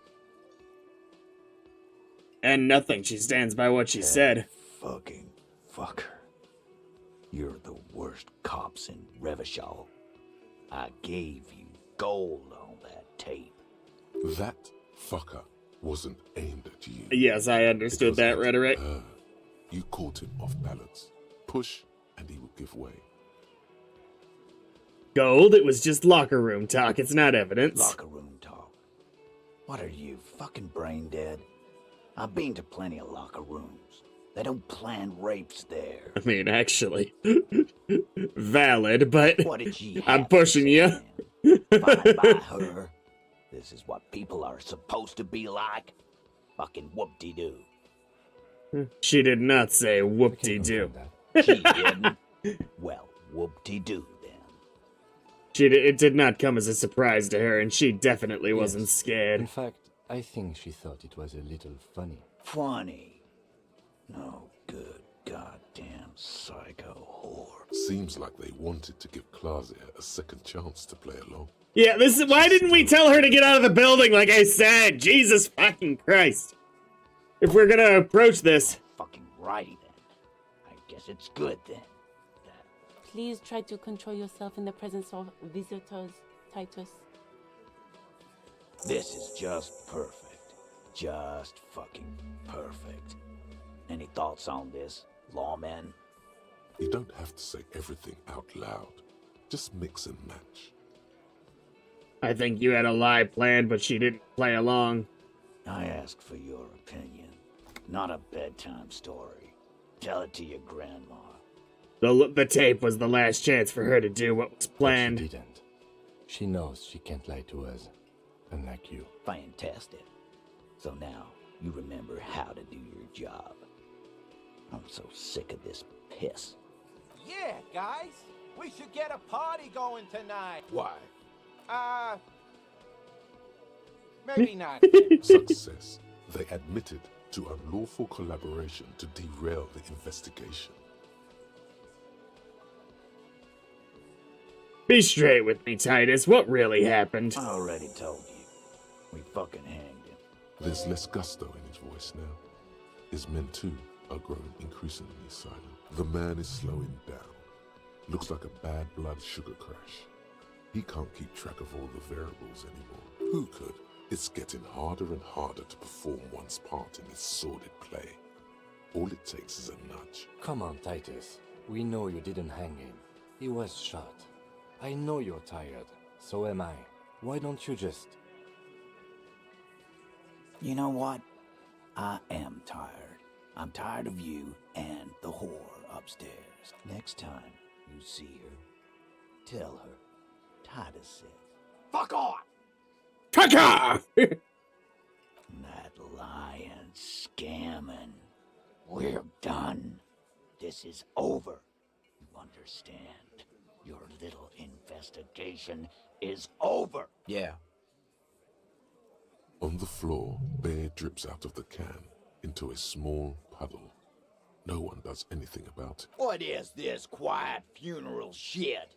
And nothing, she stands by what she said. Fucking fucker. You're the worst cops in Revachol. I gave you gold on that tape. That fucker wasn't aimed at you. Yes, I understood that rhetoric. You caught him off balance. Push, and he would give way. Gold, it was just locker room talk, it's not evidence. Locker room talk. What are you, fucking brain dead? I've been to plenty of locker rooms. They don't plan rapes there. I mean, actually, valid, but What did she I'm have pushing you. Fine by her. This is what people are supposed to be like? Fucking whoop-de-doo. She did not say whoop-de-doo. She didn't? Well, whoop-de-doo then. It did not come as a surprise to her, and she definitely wasn't In scared. fact, I think she thought it was a little funny. Funny? No good goddamn psycho whore. Seems like they wanted to give Claudia a second chance to play along. Yeah, this is why didn't we tell her to get out of the building like I said? Jesus fucking Christ. If we're gonna approach this. Fucking righty then. I guess it's good then. Please try to control yourself in the presence of visitors, Titus. This is just perfect. Just fucking perfect. Any thoughts on this, lawman? You don't have to say everything out loud. Just mix and match. I think you had a lie planned, but she didn't play along. I ask for your opinion, not a bedtime story. Tell it to your grandma. The tape was the last chance for her to do what was planned. But she didn't. She knows she can't lie to us, unlike you. Fantastic. So now you remember how to do your job. I'm so sick of this piss. Yeah, guys, we should get a party going tonight. Why? Maybe not. Success. They admitted to unlawful collaboration to derail the investigation. Be straight with me, Titus. What really happened? I already told you. We fucking hanged him. There's less gusto in his voice now. His men, too, are growing increasingly silent. The man is slowing down. Looks like a bad blood sugar crash. He can't keep track of all the variables anymore. Who could? It's getting harder and harder to perform one's part in this sordid play. All it takes is a nudge. Come on, Titus. We know you didn't hang him. He was shot. I know you're tired. So am I. Why don't you just... You know what? I am tired. I'm tired of you and the whore upstairs. Next time you see her, tell her Titus said. Fuck off! Fuck off! That lying, scamming. We're done. This is over. You understand? Your little investigation is over. Yeah. On the floor, beer drips out of the can into a small puddle. No one does anything about it. What is this quiet funeral shit?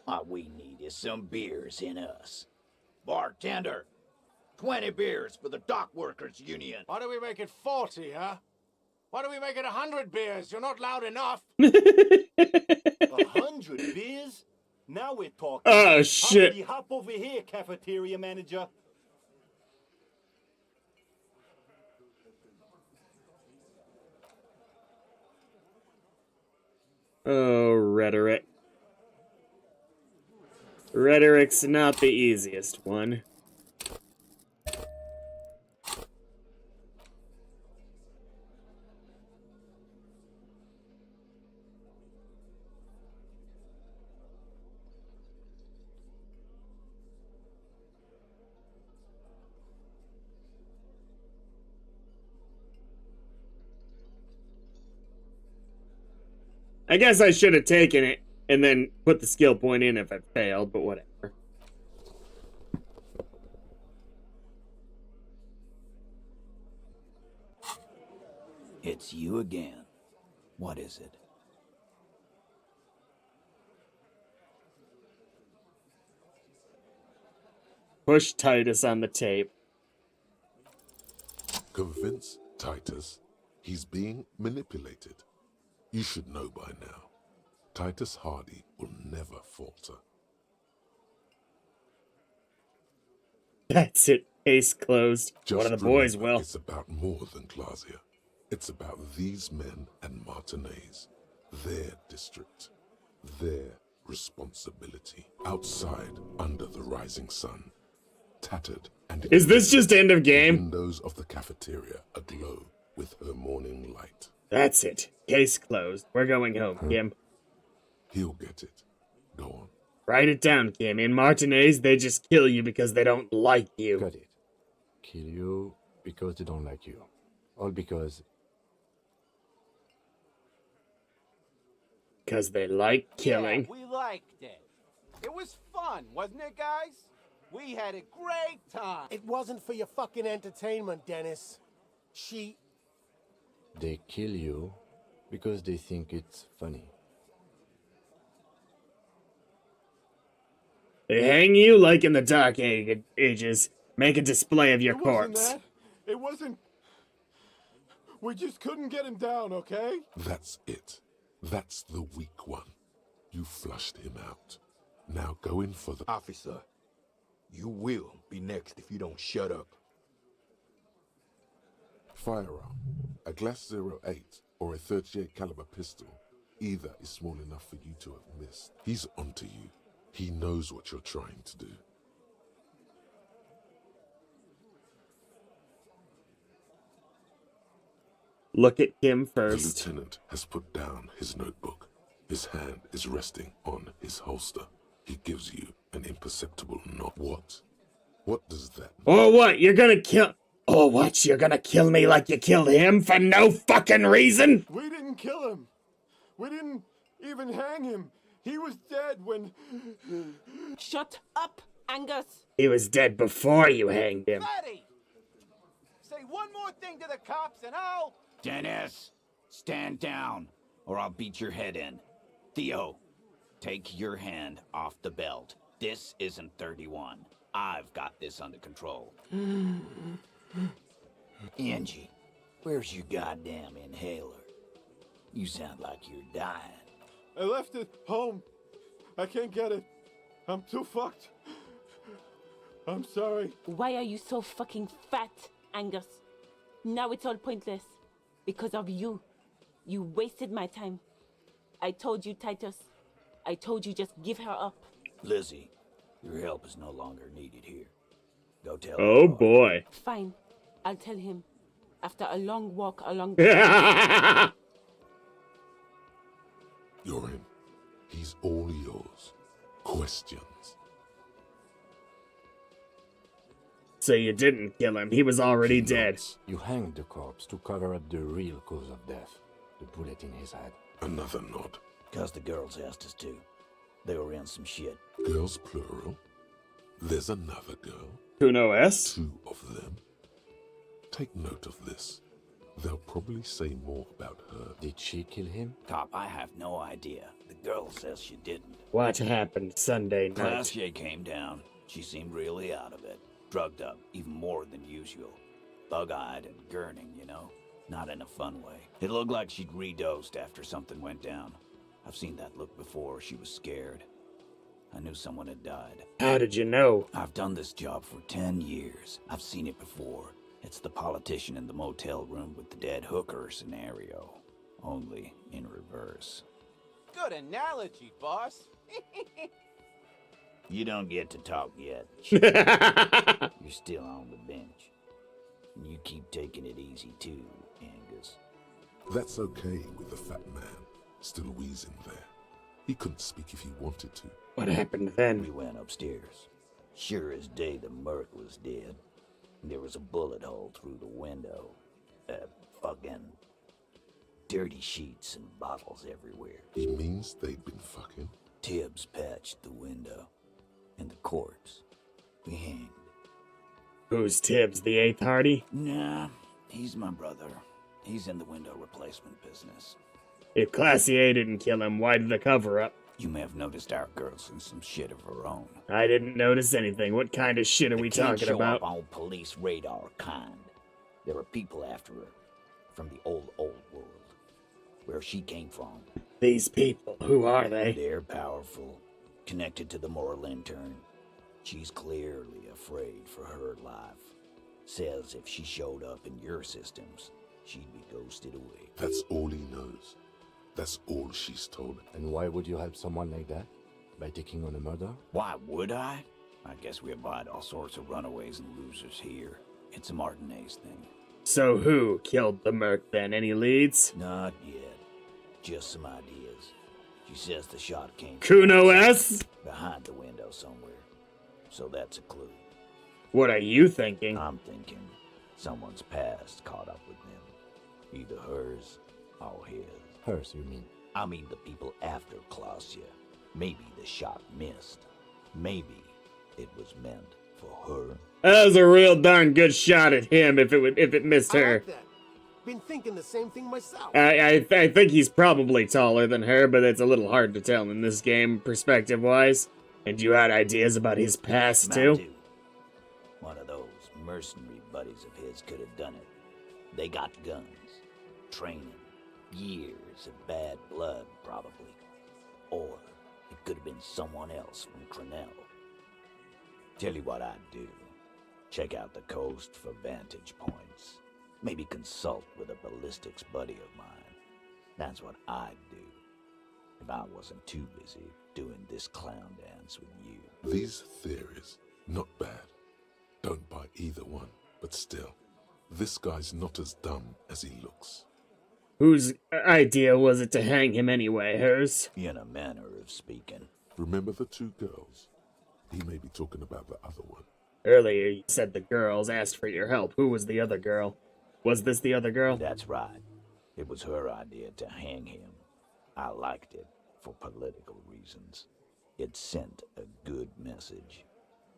All we need is some beers in us. Bartender, 20 beers for the Dock Workers Union. Why do we make it 40, huh? Why do we make it 100 beers? You're not loud enough. 100 beers? Now we're talking. Oh, shit. Hop over here, cafeteria manager. Oh, rhetoric. Rhetoric's not the easiest one. I guess I should have taken it and then put the skill point in if it failed, but whatever. It's you again. What is it? Push Titus on the tape. Convince Titus he's being manipulated. You should know by now. Titus Hardy will never falter. That's it. Case closed. One of the boys will. It's about more than Glasia. It's about these men and Martinez. Their district. Their responsibility. Outside, under the rising sun. Tattered and... Is this just end of game? The windows of the cafeteria aglow with her morning light. That's it. Case closed. We're going home, Kim. He'll get it. Go on. Write it down, Kim. In Martinez, they just kill you because they don't like you. Got it. Kill you because they don't like you. All because... Because they like killing. Yeah, we liked it. It was fun, wasn't it, guys? We had a great time. It wasn't for your fucking entertainment, Dennis. They kill you because they think it's funny. They hang you like in the Dark Ages. Make a display of your corpse. It wasn't... We just couldn't get him down, okay? That's it. That's the weak one. You flushed him out. Now go in for the... Officer, you will be next if you don't shut up. Firearm. A Glass 08 or a 38 caliber pistol. Either is small enough for you to have missed. He's onto you. He knows what you're trying to do. Look at Kim first. The lieutenant has put down his notebook. His hand is resting on his holster. He gives you an imperceptible nod. What? What does that mean? Oh, what? You're gonna kill... Oh, what? You're gonna kill me like you killed him for no fucking reason? We didn't kill him. We didn't even hang him. He was dead when... Shut up, Angus. He was dead before you hanged him. Fatty! Say one more thing to the cops and I'll... Dennis, stand down, or I'll beat your head in. Theo, take your hand off the belt. This isn't 31. I've got this under control. Angie, where's your goddamn inhaler? You sound like you're dying. I left it home. I can't get it. I'm too fucked. I'm sorry. Why are you so fucking fat, Angus? Now it's all pointless. Because of you. You wasted my time. I told you, Titus. I told you just give her up. Lizzie, your help is no longer needed here. Go tell Oh boy. Fine. I'll tell him. After a long walk along You're in. He's all yours. Questions. So you didn't kill him. He was already dead. You hanged the corpse to cover up the real cause of death. The bullet in his head. Another nod. Because the girls asked us to. They were in some shit. Girls plural. There's another girl. Kuno S? 2 of them. Take note of this. They'll probably say more about her. Did she kill him? Cop, I have no idea. The girl says she didn't. What happened Sunday night? Classier came down. She seemed really out of it. Drugged up, even more than usual. Bug-eyed and gurning, you know? Not in a fun way. It looked like she'd redosed after something went down. I've seen that look before. She was scared. I knew someone had died. How did you know? I've done this job for 10 years. I've seen it before. It's the politician in the motel room with the dead hooker scenario. Only in reverse. Good analogy, boss. You don't get to talk yet. You're still on the bench. And you keep taking it easy too, Angus. That's okay with the fat man still wheezing there. He couldn't speak if he wanted to. What happened then? We went upstairs. Sure as day the Merc was dead. There was a bullet hole through the window. Fucking dirty sheets and bottles everywhere. He means they'd been fucking? Tibbs patched the window. And the corpse. We hanged. Who's Tibbs, the 8th Hardy? Nah, he's my brother. He's in the window replacement business. If Classier didn't kill him, why did the cover-up? You may have noticed our girl's in some shit of her own. I didn't notice anything. What kind of shit are we talking about? Show up on police radar kind. There are people after her. From the old world. Where she came from. These people, who are they? They're powerful. Connected to the moral intern. She's clearly afraid for her life. Says if she showed up in your systems, she'd be ghosted away. That's all he knows. That's all she's told. And why would you help someone like that? By taking on a murder? Why would I? I guess we abide all sorts of runaways and losers here. It's a Martinez thing. So who killed the Merc then? Any leads? Not yet. Just some ideas. She says the shot came Kuno S? behind the window somewhere. So that's a clue. What are you thinking? I'm thinking someone's past caught up with them. Either hers or his. Hers, you mean? I mean the people after Clausia. Maybe the shot missed. Maybe it was meant for her. That was a real darn good shot at him if it missed her. I like that. Been thinking the same thing myself. I think he's probably taller than her, but it's a little hard to tell in this game, perspective-wise. And you had ideas about his past, too? One of those mercenary buddies of his could have done it. They got guns, training, years of bad blood, probably. Or it could have been someone else from Crenell. Tell you what I'd do. Check out the coast for vantage points. Maybe consult with a ballistics buddy of mine. That's what I'd do. If I wasn't too busy doing this clown dance with you. These theories, not bad. Don't buy either one, but still, this guy's not as dumb as he looks. Whose idea was it to hang him anyway? Hers? In a manner of speaking. Remember the 2 girls? He may be talking about the other one. Earlier you said the girls asked for your help. Who was the other girl? Was this the other girl? That's right. It was her idea to hang him. I liked it for political reasons. It sent a good message.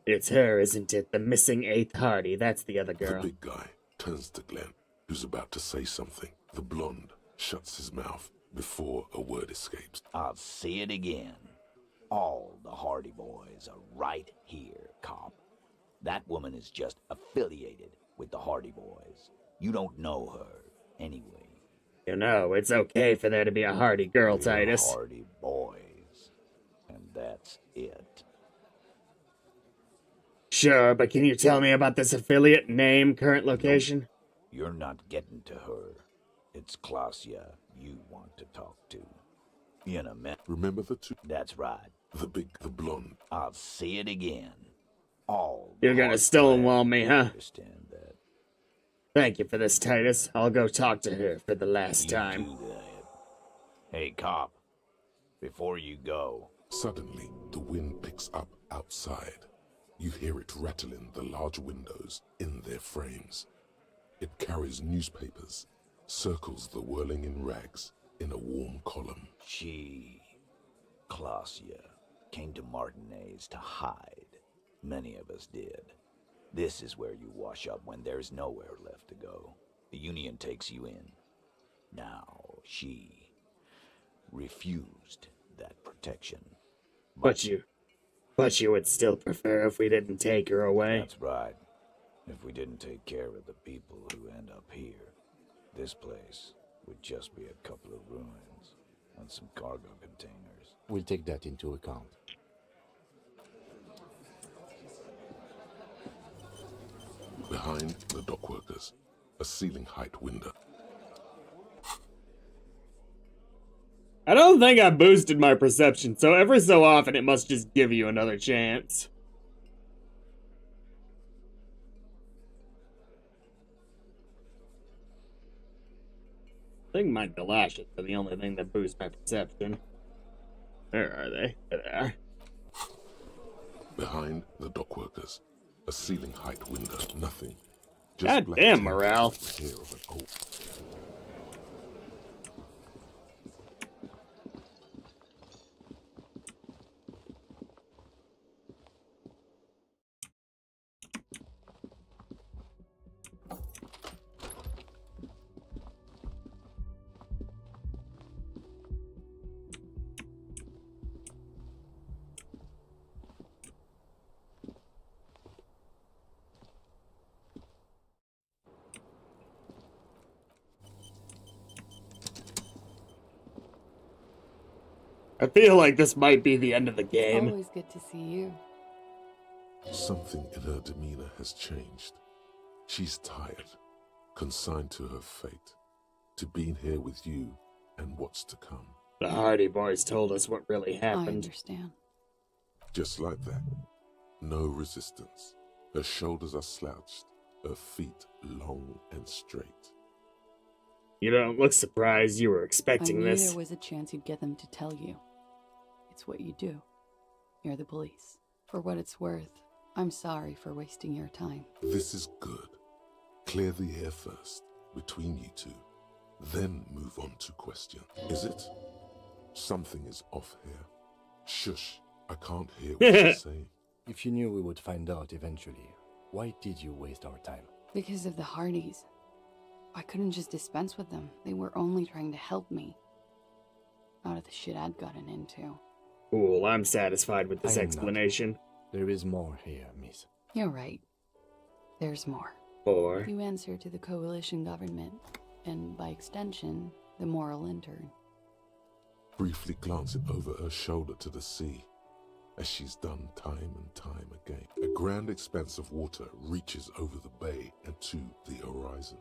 It's her, isn't it? The missing 8th Hardy. That's the other girl. The big guy turns to Glenn, who's about to say something. The blonde shuts his mouth before a word escapes. I'll say it again. All the Hardy boys are right here, cop. That woman is just affiliated with the Hardy boys. You don't know her, anyway. You know, it's okay for there to be a Hardy girl, Titus. Hardy boys. And that's it. Sure, but can you tell me about this affiliate? Name, current location? You're not getting to her. It's Clausia you want to talk to. In a minute. Remember the 2? That's right. The blonde. I'll say it again. All. You're gonna stonewall me, huh? Understand that. Thank you for this, Titus. I'll go talk to her for the last time. Do that. Hey, cop. Before you go. Suddenly, the wind picks up outside. You hear it rattling the large windows in their frames. It carries newspapers, circles the whirling in rags in a warm column. She, Clausia, came to Martinez to hide. Many of us did. This is where you wash up when there's nowhere left to go. The Union takes you in. Now, she refused that protection. But you would still prefer if we didn't take her away. That's right. If we didn't take care of the people who end up here, this place would just be a couple of ruins and some cargo containers. We'll take that into account. Behind the dockworkers, a ceiling-height window. I don't think I boosted my perception, so every so often it must just give you another chance. I think my galoshes are the only thing that boosts my perception. Where are they? There they are. Behind the dockworkers, a ceiling-height window. Nothing. Just God black damn, tape morale. with hair of an old. I feel like this might be the end of the game. Always good to see you. Something in her demeanor has changed. She's tired, consigned to her fate, to being here with you and what's to come. The Hardy Boys told us what really I happened. understand. Just like that. No resistance. Her shoulders are slouched, her feet long and straight. You don't look surprised. You were expecting I knew this. there was a chance you'd get them to tell you. It's what you do. You're the police. For what it's worth, I'm sorry for wasting your time. This is good. Clear the air first, between you two. Then move on to question. Is it? Something is off here. Shush, I can't hear what you're saying. If you knew we would find out eventually, why did you waste our time? Because of the Hardys. I couldn't just dispense with them. They were only trying to help me. Out of the shit I'd gotten into. Cool, I'm satisfied with this I am explanation. not. There is more here, miss. You're right. There's more. Or You answer to the coalition government, and by extension, the moral intern. Briefly glancing over her shoulder to the sea, as she's done time and time again. A grand expanse of water reaches over the bay and to the horizon.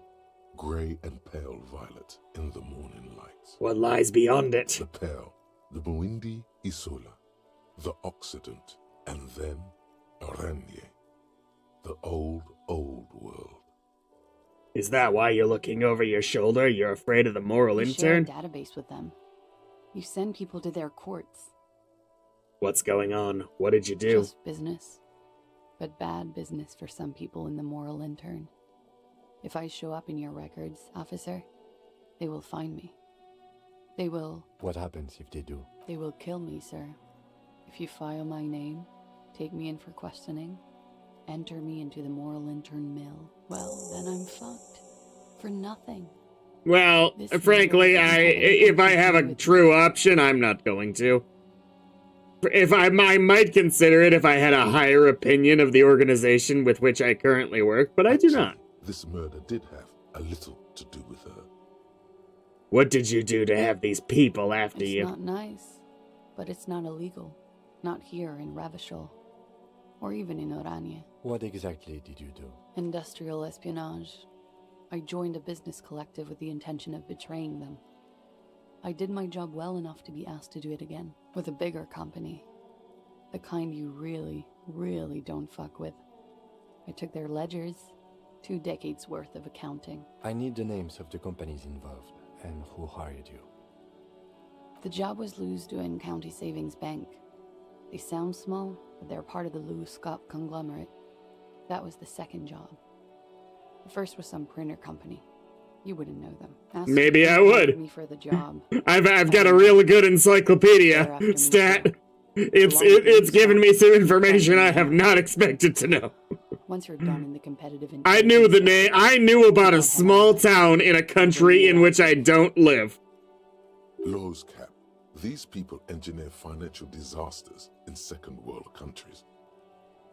Grey and pale violet in the morning light. what lies beyond it? The pale, the Muindi Isola, the Occident, and then Aranye, the old world. Is that why you're looking over your shoulder? You're afraid of the moral You share a intern? database with them. You send people to their courts. What's going on? What did you do? Just business. But bad business for some people in the moral intern. If I show up in your records, officer, they will find me. They will... What happens if they do? They will kill me, sir. If you file my name, take me in for questioning, enter me into the moral intern mill, well, then I'm fucked. For nothing. Well, frankly, if I have a true option, I'm not going to. I might consider it if I had a higher opinion of the organization with which I currently work, but I do not. This murder did have a little to do with her. What did you do to have these people after It's you? not nice, but it's not illegal. Not here in Ravishol, or even in Oranje. What exactly did you do? Industrial espionage. I joined a business collective with the intention of betraying them. I did my job well enough to be asked to do it again, with a bigger company. The kind you really, really don't fuck with. I took their ledgers, 2 decades worth of accounting. I need the names of the companies involved and who hired you. The job was Lewes doing County Savings Bank. They sound small, but they're part of the Louis Scott conglomerate. That was the second job. The first was some printer company. You wouldn't know them. Maybe I would. Me for the job. I've got a really good encyclopedia stat. It's given me some information I have not expected to know. Once you're done in the competitive I knew the name. I knew about a small town in a country in which I don't live. Laws cap. These people engineer financial disasters in second world countries.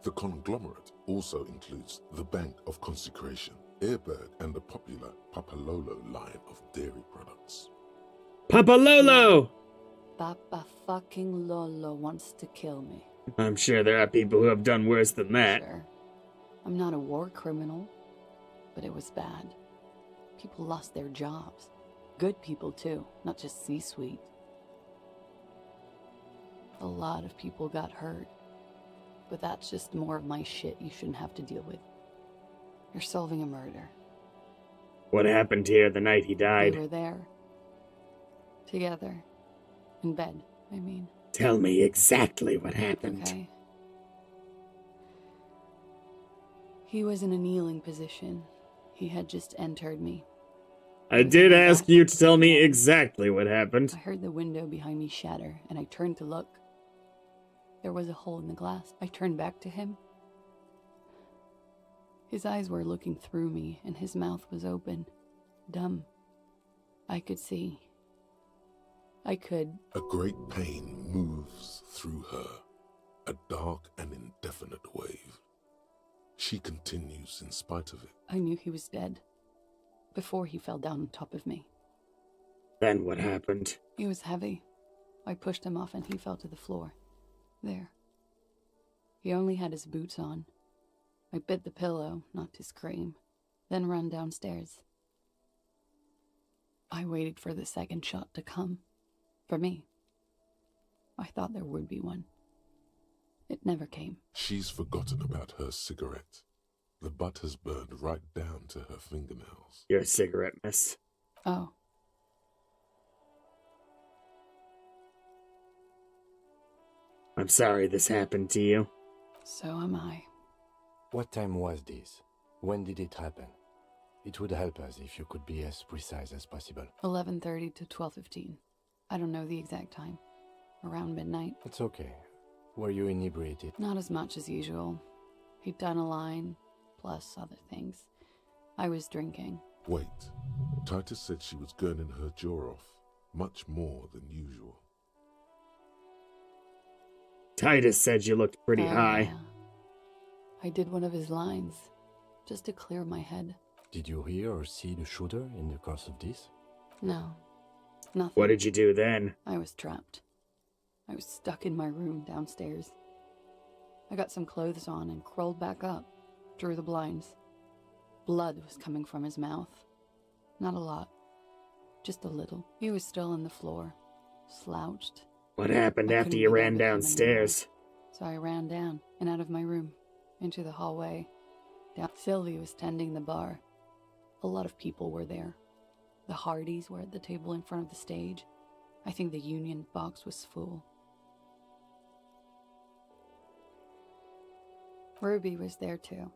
The conglomerate also includes the Bank of Consecration, Airbird, and the popular Papalolo line of dairy products. Papalolo! Papa fucking Lolo wants to kill me. I'm sure there are people who have done worse than that. Sure. I'm not a war criminal, but it was bad. People lost their jobs. Good people too, not just C-suite. A lot of people got hurt, but that's just more of my shit you shouldn't have to deal with. You're solving a murder. What happened here the night he died? We were there. Together. In bed, I mean. Tell me exactly what happened. Okay. He was in a kneeling position. He had just entered me. I did ask you to tell me exactly what happened. I heard the window behind me shatter, and I turned to look. There was a hole in the glass. I turned back to him. His eyes were looking through me, and his mouth was open. Dumb. I could see. I could. A great pain moves through her, a dark and indefinite wave. She continues in spite of it. I knew he was dead before he fell down on top of me. Then what happened? He was heavy. I pushed him off and he fell to the floor. There. He only had his boots on. I bit the pillow, not to scream, then ran downstairs. I waited for the second shot to come. For me. I thought there would be one. It never came. She's forgotten about her cigarette. The butt has burned right down to her fingernails. Your cigarette, miss. Oh. I'm sorry this happened to you. So am I. What time was this? When did it happen? It would help us if you could be as precise as possible. 11:30 to 12:15. I don't know the exact time. Around midnight. It's okay. Were you inebriated? Not as much as usual. He'd done a line, plus other things. I was drinking. Wait. Titus said she was gurning her jaw off, much more than usual. Titus said you looked pretty high. Yeah. I did one of his lines, just to clear my head. Did you hear or see the shooter in the course of this? No. Nothing. What did you do then? I was trapped. I was stuck in my room downstairs. I got some clothes on and crawled back up, drew the blinds. Blood was coming from his mouth. Not a lot. Just a little. He was still on the floor, slouched. What happened after you ran downstairs? So I ran down and out of my room, into the hallway. Down. Sylvie was tending the bar. A lot of people were there. The Hardys were at the table in front of the stage. I think the Union box was full. Ruby was there too.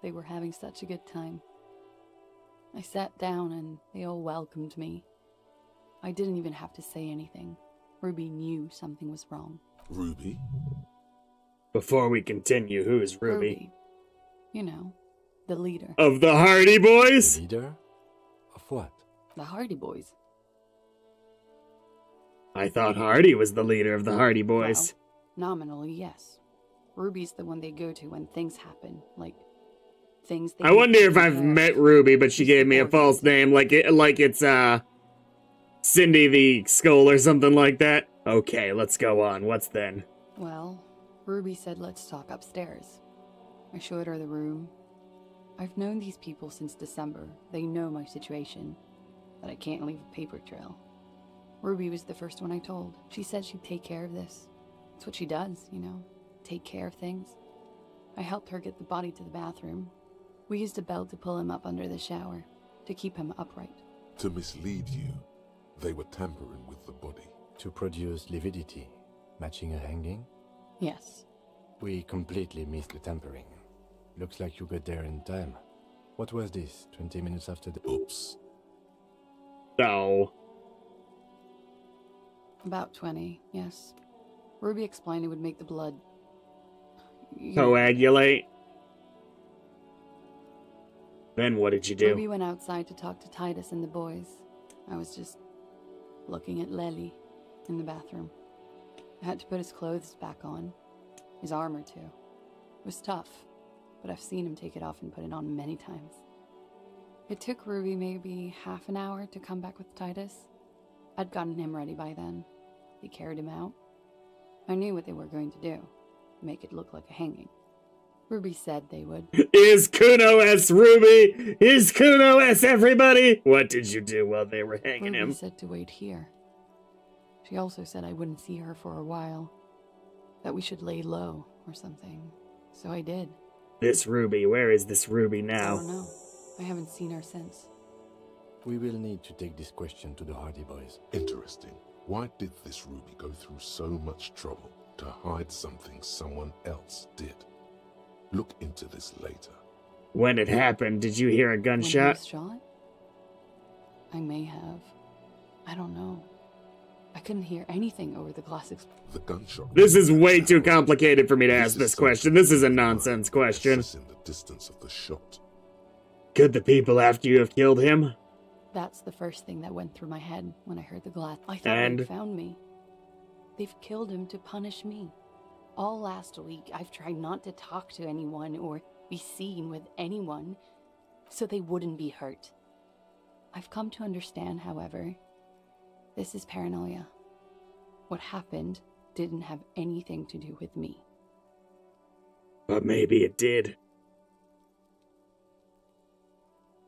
They were having such a good time. I sat down and they all welcomed me. I didn't even have to say anything. Ruby knew something was wrong. Ruby? Before we continue, who is Ruby? You know, the leader. Of the Hardy Boys? Leader? Of what? The Hardy Boys. I thought Hardy was the leader of the Hardy Boys. Well, nominally, yes. Ruby's the one they go to when things happen, like things they... I wonder if I've met Ruby, but she gave me a false name, like it's Cindy the Skull or something like that. Okay, let's go on. What's then? Well, Ruby said let's talk upstairs. I showed her the room. I've known these people since December. They know my situation, that I can't leave a paper trail. Ruby was the first one I told. She said she'd take care of this. It's what she does, you know, take care of things. I helped her get the body to the bathroom. We used a belt to pull him up under the shower, to keep him upright. To mislead you, they were tampering with the body. To produce lividity, matching a hanging? Yes. We completely missed the tampering. Looks like you got there in time. What was this, 20 minutes after the... Oops. No. About 20, yes. Ruby explained it would make the blood... Coagulate. Then what did you do? Ruby went outside to talk to Titus and the boys. I was just looking at Lely in the bathroom. I had to put his clothes back on. His armor, too. It was tough, but I've seen him take it off and put it on many times. It took Ruby maybe half an hour to come back with Titus. I'd gotten him ready by then. They carried him out. I knew what they were going to do. Make it look like a hanging. Ruby said they would. Is Kuno S Ruby? Is Kuno S everybody? What did you do while they were hanging Ruby him? said to wait here. She also said I wouldn't see her for a while. That we should lay low or something. So I did. This Ruby, where is this Ruby I now? don't know. I haven't seen her since. We will need to take this question to the Hardy Boys. Interesting. Why did this Ruby go through so much trouble to hide something someone else did? Look into this later. When it happened, did you hear a When he gunshot? was shot? I may have. I don't know. I couldn't hear anything over the glass explosion. The gunshot. This is way too complicated for me to ask this question. This is a nonsense question. In the distance of the shot. Could the people after you have killed him? That's the first thing that went through my head when I heard the glass. I thought And? they'd found me. They've killed him to punish me. All last week, I've tried not to talk to anyone or be seen with anyone so they wouldn't be hurt. I've come to understand, however, this is paranoia. What happened didn't have anything to do with me. But maybe it did.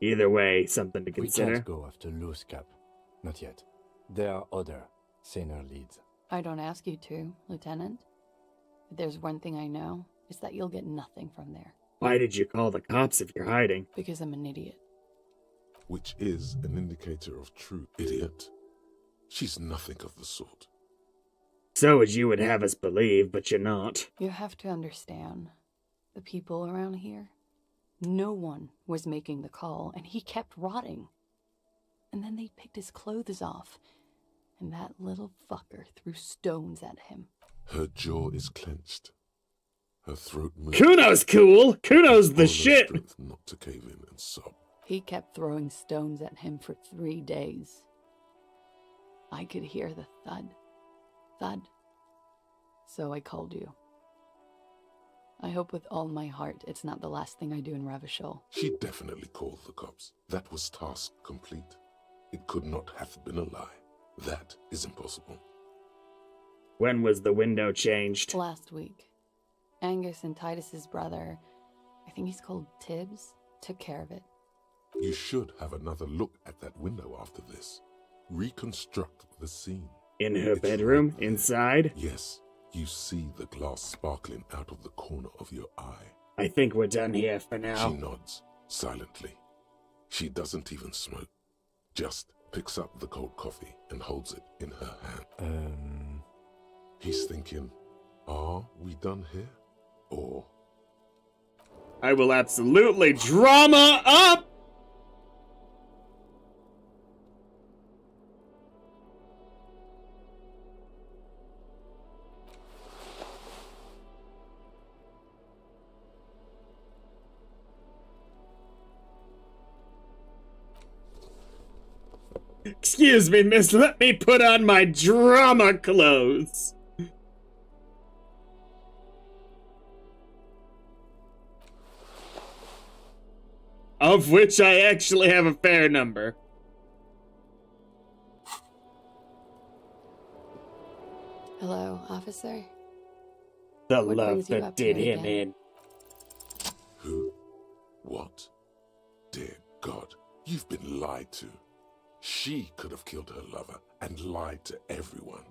Either way, something to We consider. can't go after Loose Cap. Not yet. There are other, saner leads. I don't ask you to, Lieutenant. If there's one thing I know, it's that you'll get nothing from there. Why did you call the cops if you're hiding? Because I'm an idiot. Which is an indicator of truth, idiot. She's nothing of the sort. So as you would have us believe, but you're not. You have to understand, the people around here, no one was making the call, and he kept rotting. And then they picked his clothes off, and that little fucker threw stones at him. Her jaw is clenched. Her throat moves. Kuno's cool! Kuno's the shit! Not to cave in and sob. He kept throwing stones at him for 3 days. I could hear the thud. Thud. So I called you. I hope with all my heart it's not the last thing I do in Ravishol. She definitely called the cops. That was task complete. It could not have been a lie. That is impossible. When was the window changed? Last week. Angus and Titus's brother, I think he's called Tibbs, took care of it. You should have another look at that window after this. Reconstruct the scene. In her bedroom? Inside? Yes. You see the glass sparkling out of the corner of your eye. I think we're done here for now. She nods, silently. She doesn't even smoke. Just picks up the cold coffee and holds it in her hand. He's thinking, are we done here? Or... I will absolutely drama up! Excuse me, miss, let me put on my drama clothes. Of which I actually have a fair number. Hello, officer? The What love brings you that up did here him again? in. Who? What? Dear God, you've been lied to. She could have killed her lover and lied to everyone.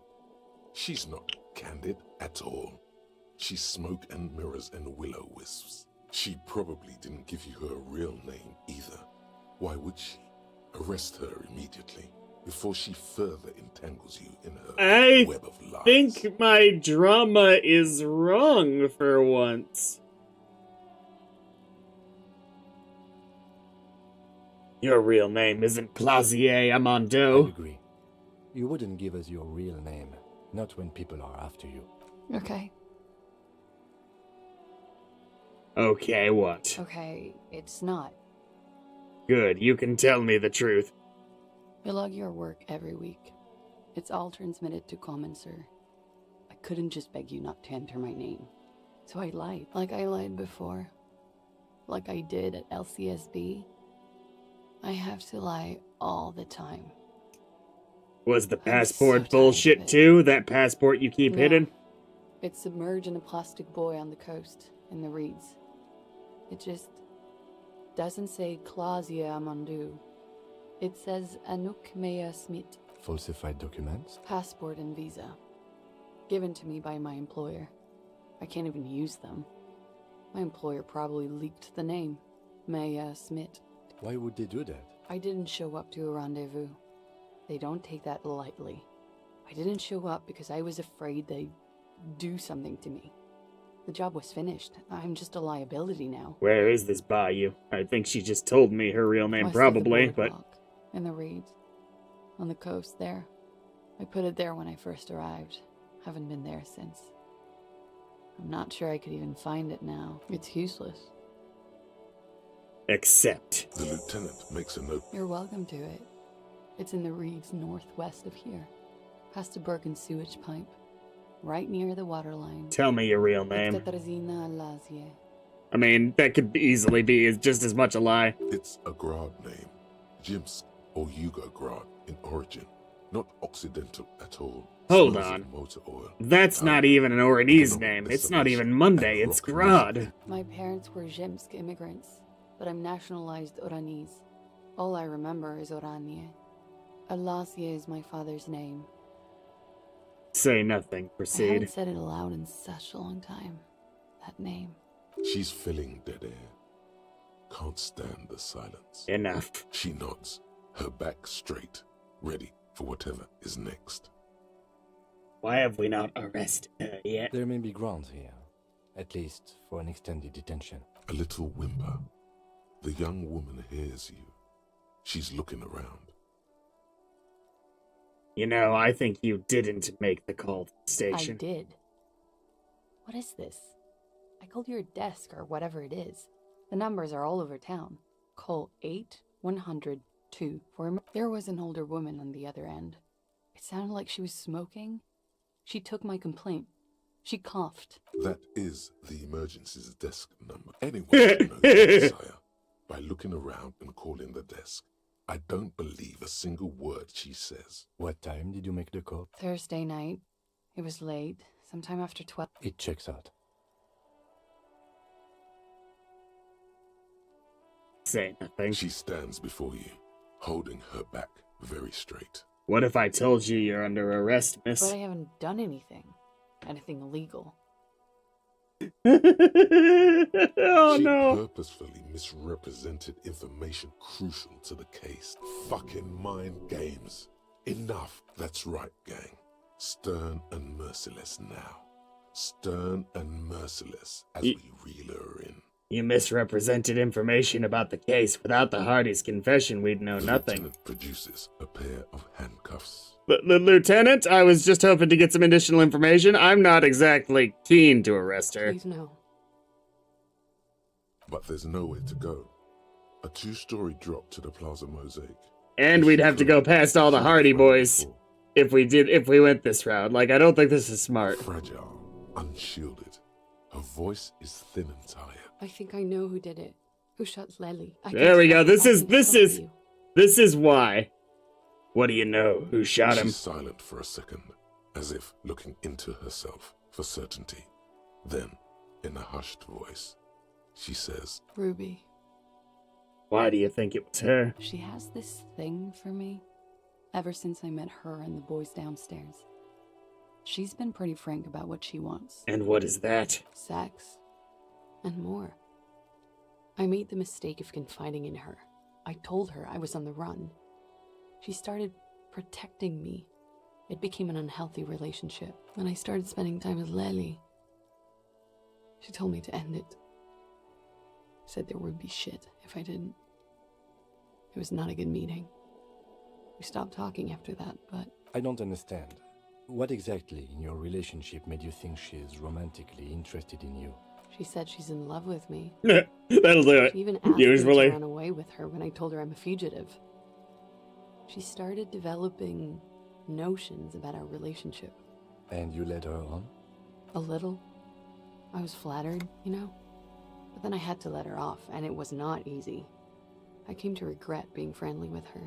She's not candid at all. She's smoke and mirrors and willow wisps. She probably didn't give you her real name either. Why would she? Arrest her immediately before she further entangles you in her web of lies. think my drama is wrong for once. Your real name isn't Clausier Amondo. I agree. You wouldn't give us your real name, not when people are after you. Okay. Okay, what? Okay, it's not. Good, you can tell me the truth. You log your work every week. It's all transmitted to Common, sir. I couldn't just beg you not to enter my name. So I lied. Like I lied before. Like I did at LCSB. I have to lie all the time. Was the I'm passport so bullshit tired too? That passport you keep No. hidden? It's submerged in a plastic buoy on the coast, in the reeds. It just doesn't say Clausia Amandu. It says Anouk Mea Smith. Falsified documents? Passport and visa. Given to me by my employer. I can't even use them. My employer probably leaked the name. Mea Smith. Why would they do that? I didn't show up to a rendezvous. They don't take that lightly. I didn't show up because I was afraid they'd do something to me. The job was finished. I'm just a liability now. Where is this bayou? I think she just told me her real name, West of the probably, but... boardwalk, in the reeds. On the coast there. I put it there when I first arrived. Haven't been there since. I'm not sure I could even find it now. It's useless. Accept. The lieutenant makes a note. You're welcome to it. It's in the reeds northwest of here. Past a broken sewage pipe. Right near the waterline. Tell me your real It's name. Katarzyna Lazie. I mean, that could easily be just as much a lie. It's a Grad name. Jimsk or Yugo-Grad in origin. Not Occidental at all. Hold Smells of on. motor oil. That's not even an Oranese name. It's not even Monday, it's Grad. My parents were Zemsk immigrants, but I'm nationalized Oranese. All I remember is Oranje. Alasie is my father's name. Say nothing. I Proceed. haven't said it aloud in such a long time. That name. She's filling dead air. Can't stand the silence. Enough. She nods, her back straight, ready for whatever is next. Why have we not arrested her yet? There may be grounds here, at least for an extended detention. A little whimper. The young woman hears you. She's looking around. You know, I think you didn't make the call to the station. I did. What is this? I called your desk or whatever it is. The numbers are all over town. Call 8-100-2 for... There was an older woman on the other end. It sounded like she was smoking. She took my complaint. She coughed. That is the emergencies desk number. Anyone should know that, sire. By looking around and calling the desk. I don't believe a single word she says. What time did you make the call? Thursday night. It was late. Sometime after 12. It checks out. Say nothing. She stands before you, holding her back very straight. What if I told you you're under arrest, miss? But I haven't done anything. Anything illegal. Oh she no. purposefully misrepresented information crucial to the case. Fucking mind games. Enough. That's right, gang. Stern and merciless now. Stern and merciless as we reel her in. You misrepresented information about the case. Without the Hardy's confession, we'd know nothing. Lieutenant produces a pair of handcuffs. The Lieutenant, I was just hoping to get some additional information. I'm not exactly keen to arrest her. Please no. But there's nowhere to go. A 2-story drop to the Plaza Mosaic. And we'd have to go past all the Hardy boys if we went this route. Like, I don't think this is smart. Fragile, unshielded. Her voice is thin and tired. I think I know who did it. Who shot Lely. There we go. This is why. What do you know? Who shot him? She's silent for a second, as if looking into herself for certainty. Then, in a hushed voice, she says, Ruby. Why do you think it was her? She has this thing for me. Ever since I met her and the boys downstairs. She's been pretty frank about what she wants. And what is that? Sex. And more. I made the mistake of confiding in her. I told her I was on the run. She started protecting me. It became an unhealthy relationship, and I started spending time with Lely. She told me to end it. Said there would be shit if I didn't. It was not a good meeting. We stopped talking after that, but... I don't understand. What exactly in your relationship made you think she is romantically interested in you? She said she's in love with me. That'll do it. She even asked me Usually. to run away with her when I told her I'm a fugitive. She started developing notions about our relationship. And you led her on? A little. I was flattered, you know? But then I had to let her off, and it was not easy. I came to regret being friendly with her.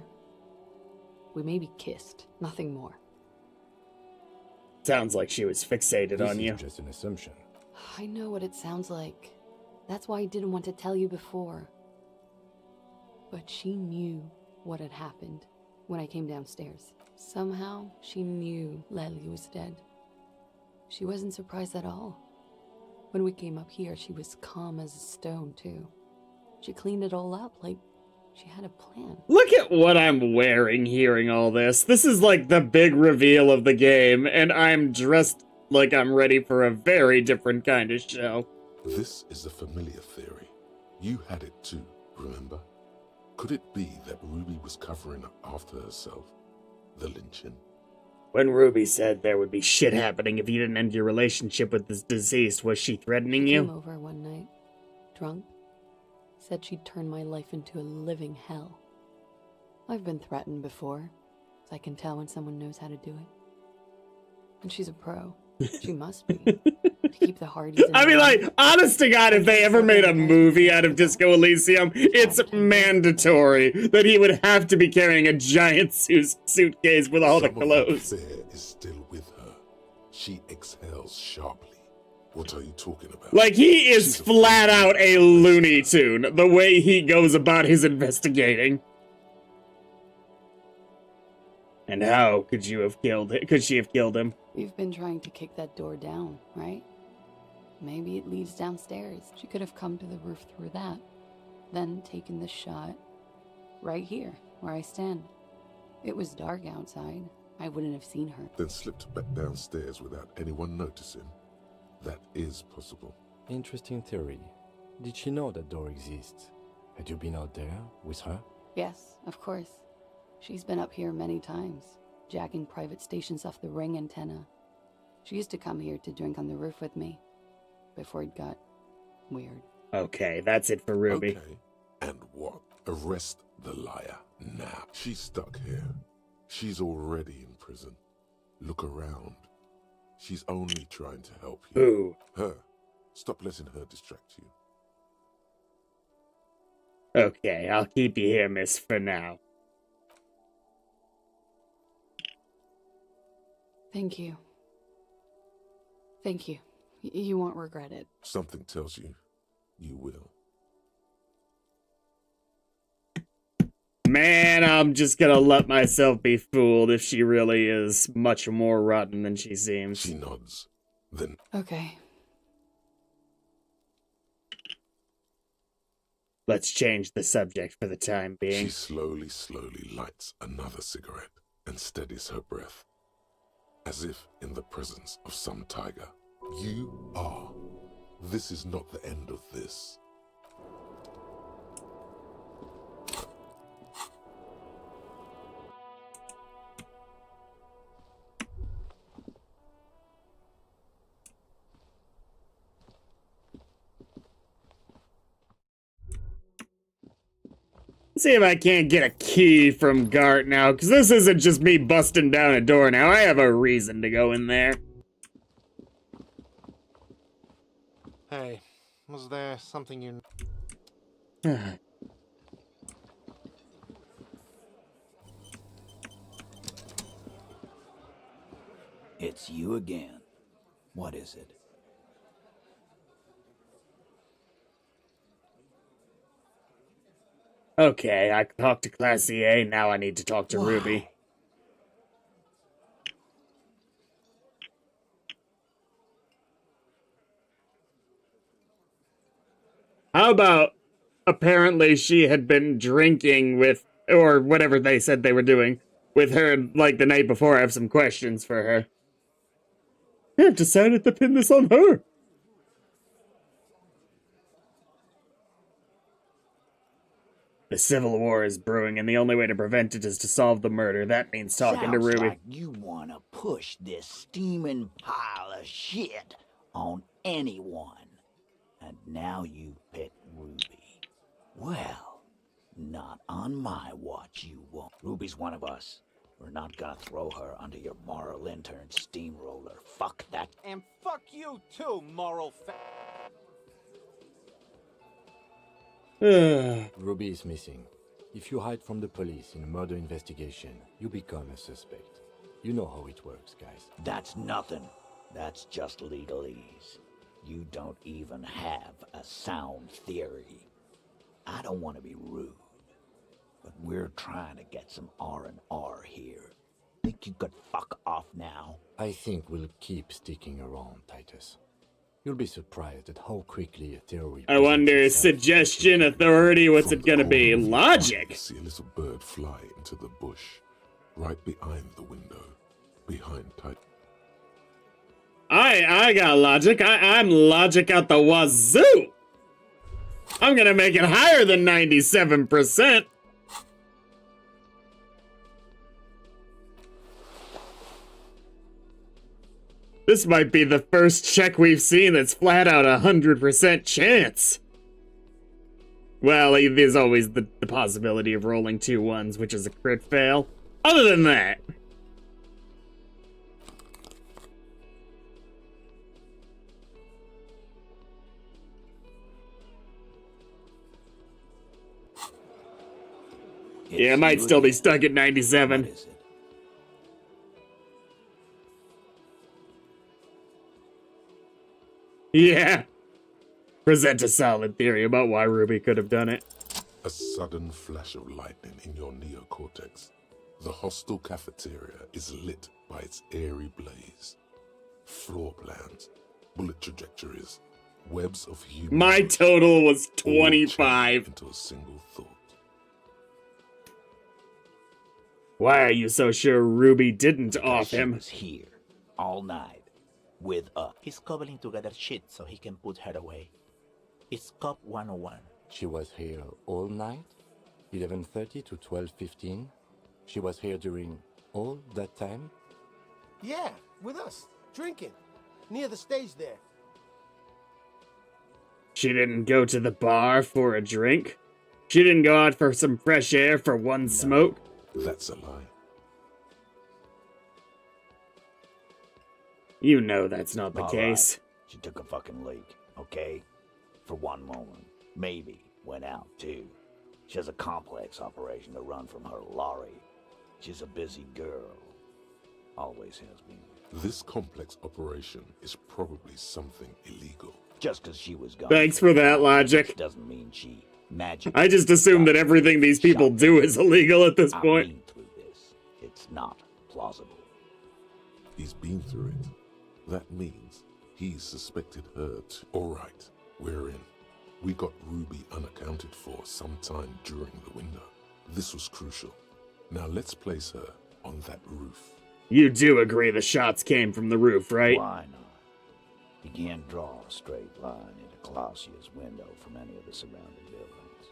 We maybe kissed, nothing more. Sounds like she was fixated on you. This is just an assumption. I know what it sounds like. That's why I didn't want to tell you before. But she knew what had happened when I came downstairs. Somehow, she knew Lely was dead. She wasn't surprised at all. When we came up here, she was calm as a stone, too. She cleaned it all up, like she had a plan. Look at what I'm wearing hearing all this. This is like the big reveal of the game, and I'm dressed like I'm ready for a very different kind of show. This is a familiar theory. You had it too, remember? Could it be that Ruby was covering up after herself? The lynching? When Ruby said there would be shit happening if you didn't end your relationship with this deceased, was she threatening She you? came over one night, drunk. Said she'd turn my life into a living hell. I've been threatened before, so I can tell when someone knows how to do it. And she's a pro. She must be. To keep the Hardys in I mean, line. like, honest to God, if they ever made a movie out of Disco Elysium, it's mandatory that he would have to be carrying a giant suitcase with all the clothes. Some of the fear is still with her. She exhales sharply. What are you talking about? Like, he is flat out a Looney Tune, the way he goes about his investigating. And how could you have killed him? Could she have killed him? We've been trying to kick that door down, right? Maybe it leads downstairs. She could have come to the roof through that, then taken the shot right here, where I stand. It was dark outside. I wouldn't have seen her. Then slipped back downstairs without anyone noticing. That is possible. Interesting theory. Did she know that door exists? Had you been out there with her? Yes, of course. She's been up here many times, jacking private stations off the ring antenna. She used to come here to drink on the roof with me, before it got weird. Okay, that's it for Ruby. Okay, and what? Arrest the liar now. She's stuck here. She's already in prison. Look around. She's only trying to help you. Who? Her. Stop letting her distract you. Okay, I'll keep you here, miss, for now. Thank you. Thank you. You won't regret it. Something tells you, you will. Man, I'm just gonna let myself be fooled if she really is much more rotten than she seems. She nods. Then... Okay. Let's change the subject for the time being. She slowly lights another cigarette and steadies her breath, as if in the presence of some tiger. You are. This is not the end of this. See if I can't get a key from Gart now, because this isn't just me busting down a door now. I have a reason to go in there. Hey, was there something you... It's you again. What is it? Okay, I talked to Classy A, now I need to talk to Ruby. How about, apparently she had been drinking with, or whatever they said they were doing, with her, like, the night before, I have some questions for her. I've decided to pin this on her. The Civil War is brewing, and the only way to prevent it is to solve the murder. That means talking to Sounds Ruby. like you want to push this steaming pile of shit on anyone. And now you pick Ruby. Well, not on my watch you won't. Ruby's one of us. We're not gonna throw her under your moral intern steamroller. Fuck that. And fuck you too, moral Ruby is missing. If you hide from the police in a murder investigation, you become a suspect. You know how it works, guys. That's nothing. That's just legalese. You don't even have a sound theory. I don't want to be rude, but we're trying to get some R&R here. Think you could fuck off now? I think we'll keep sticking around, Titus. You'll be surprised at how quickly a theory... I wonder, suggestion, authority, what's it gonna be? Logic? I see a little bird fly into the bush, right behind the window, behind Titus. I got logic. I'm logic out the wazoo. I'm gonna make it higher than 97%. This might be the first check we've seen that's flat out 100% chance. Well, there's always the possibility of rolling 2 ones, which is a crit fail. Other than that... yeah, it might still be stuck at 97. Yeah. Present a solid theory about why Ruby could have done it. A sudden flash of lightning in your neocortex. The hostel cafeteria is lit by its airy blaze. Floor plans, bullet trajectories, webs of human... My total was 25. Into a single thought. Why are you so sure Ruby didn't off him? She was here all night with us. He's cobbling together shit so he can put her away. It's Cop 101. She was here all night? 11:30 to 12:15? She was here during all that time? Yeah, with us, drinking, near the stage there. She didn't go to the bar for a drink? She didn't go out for some fresh air for one smoke? That's a lie. You know that's not the All case. Right. She took a fucking leak, okay? For one moment. Maybe went out, too. She has a complex operation to run from her lorry. She's a busy girl. Always has been. This complex operation is probably something illegal. Just because she was gone. Thanks for that logic. Doesn't mean she magically... I just assumed that everything these people do is illegal at this point. I've been through this. It's not plausible. He's been through it. That means he's suspected her too. Alright, we're in. We got Ruby unaccounted for sometime during the window. This was crucial. Now let's place her on that roof. You do agree the shots came from the roof, right? Why not? You can't draw a straight line into Clausia's window from any of the surrounding buildings.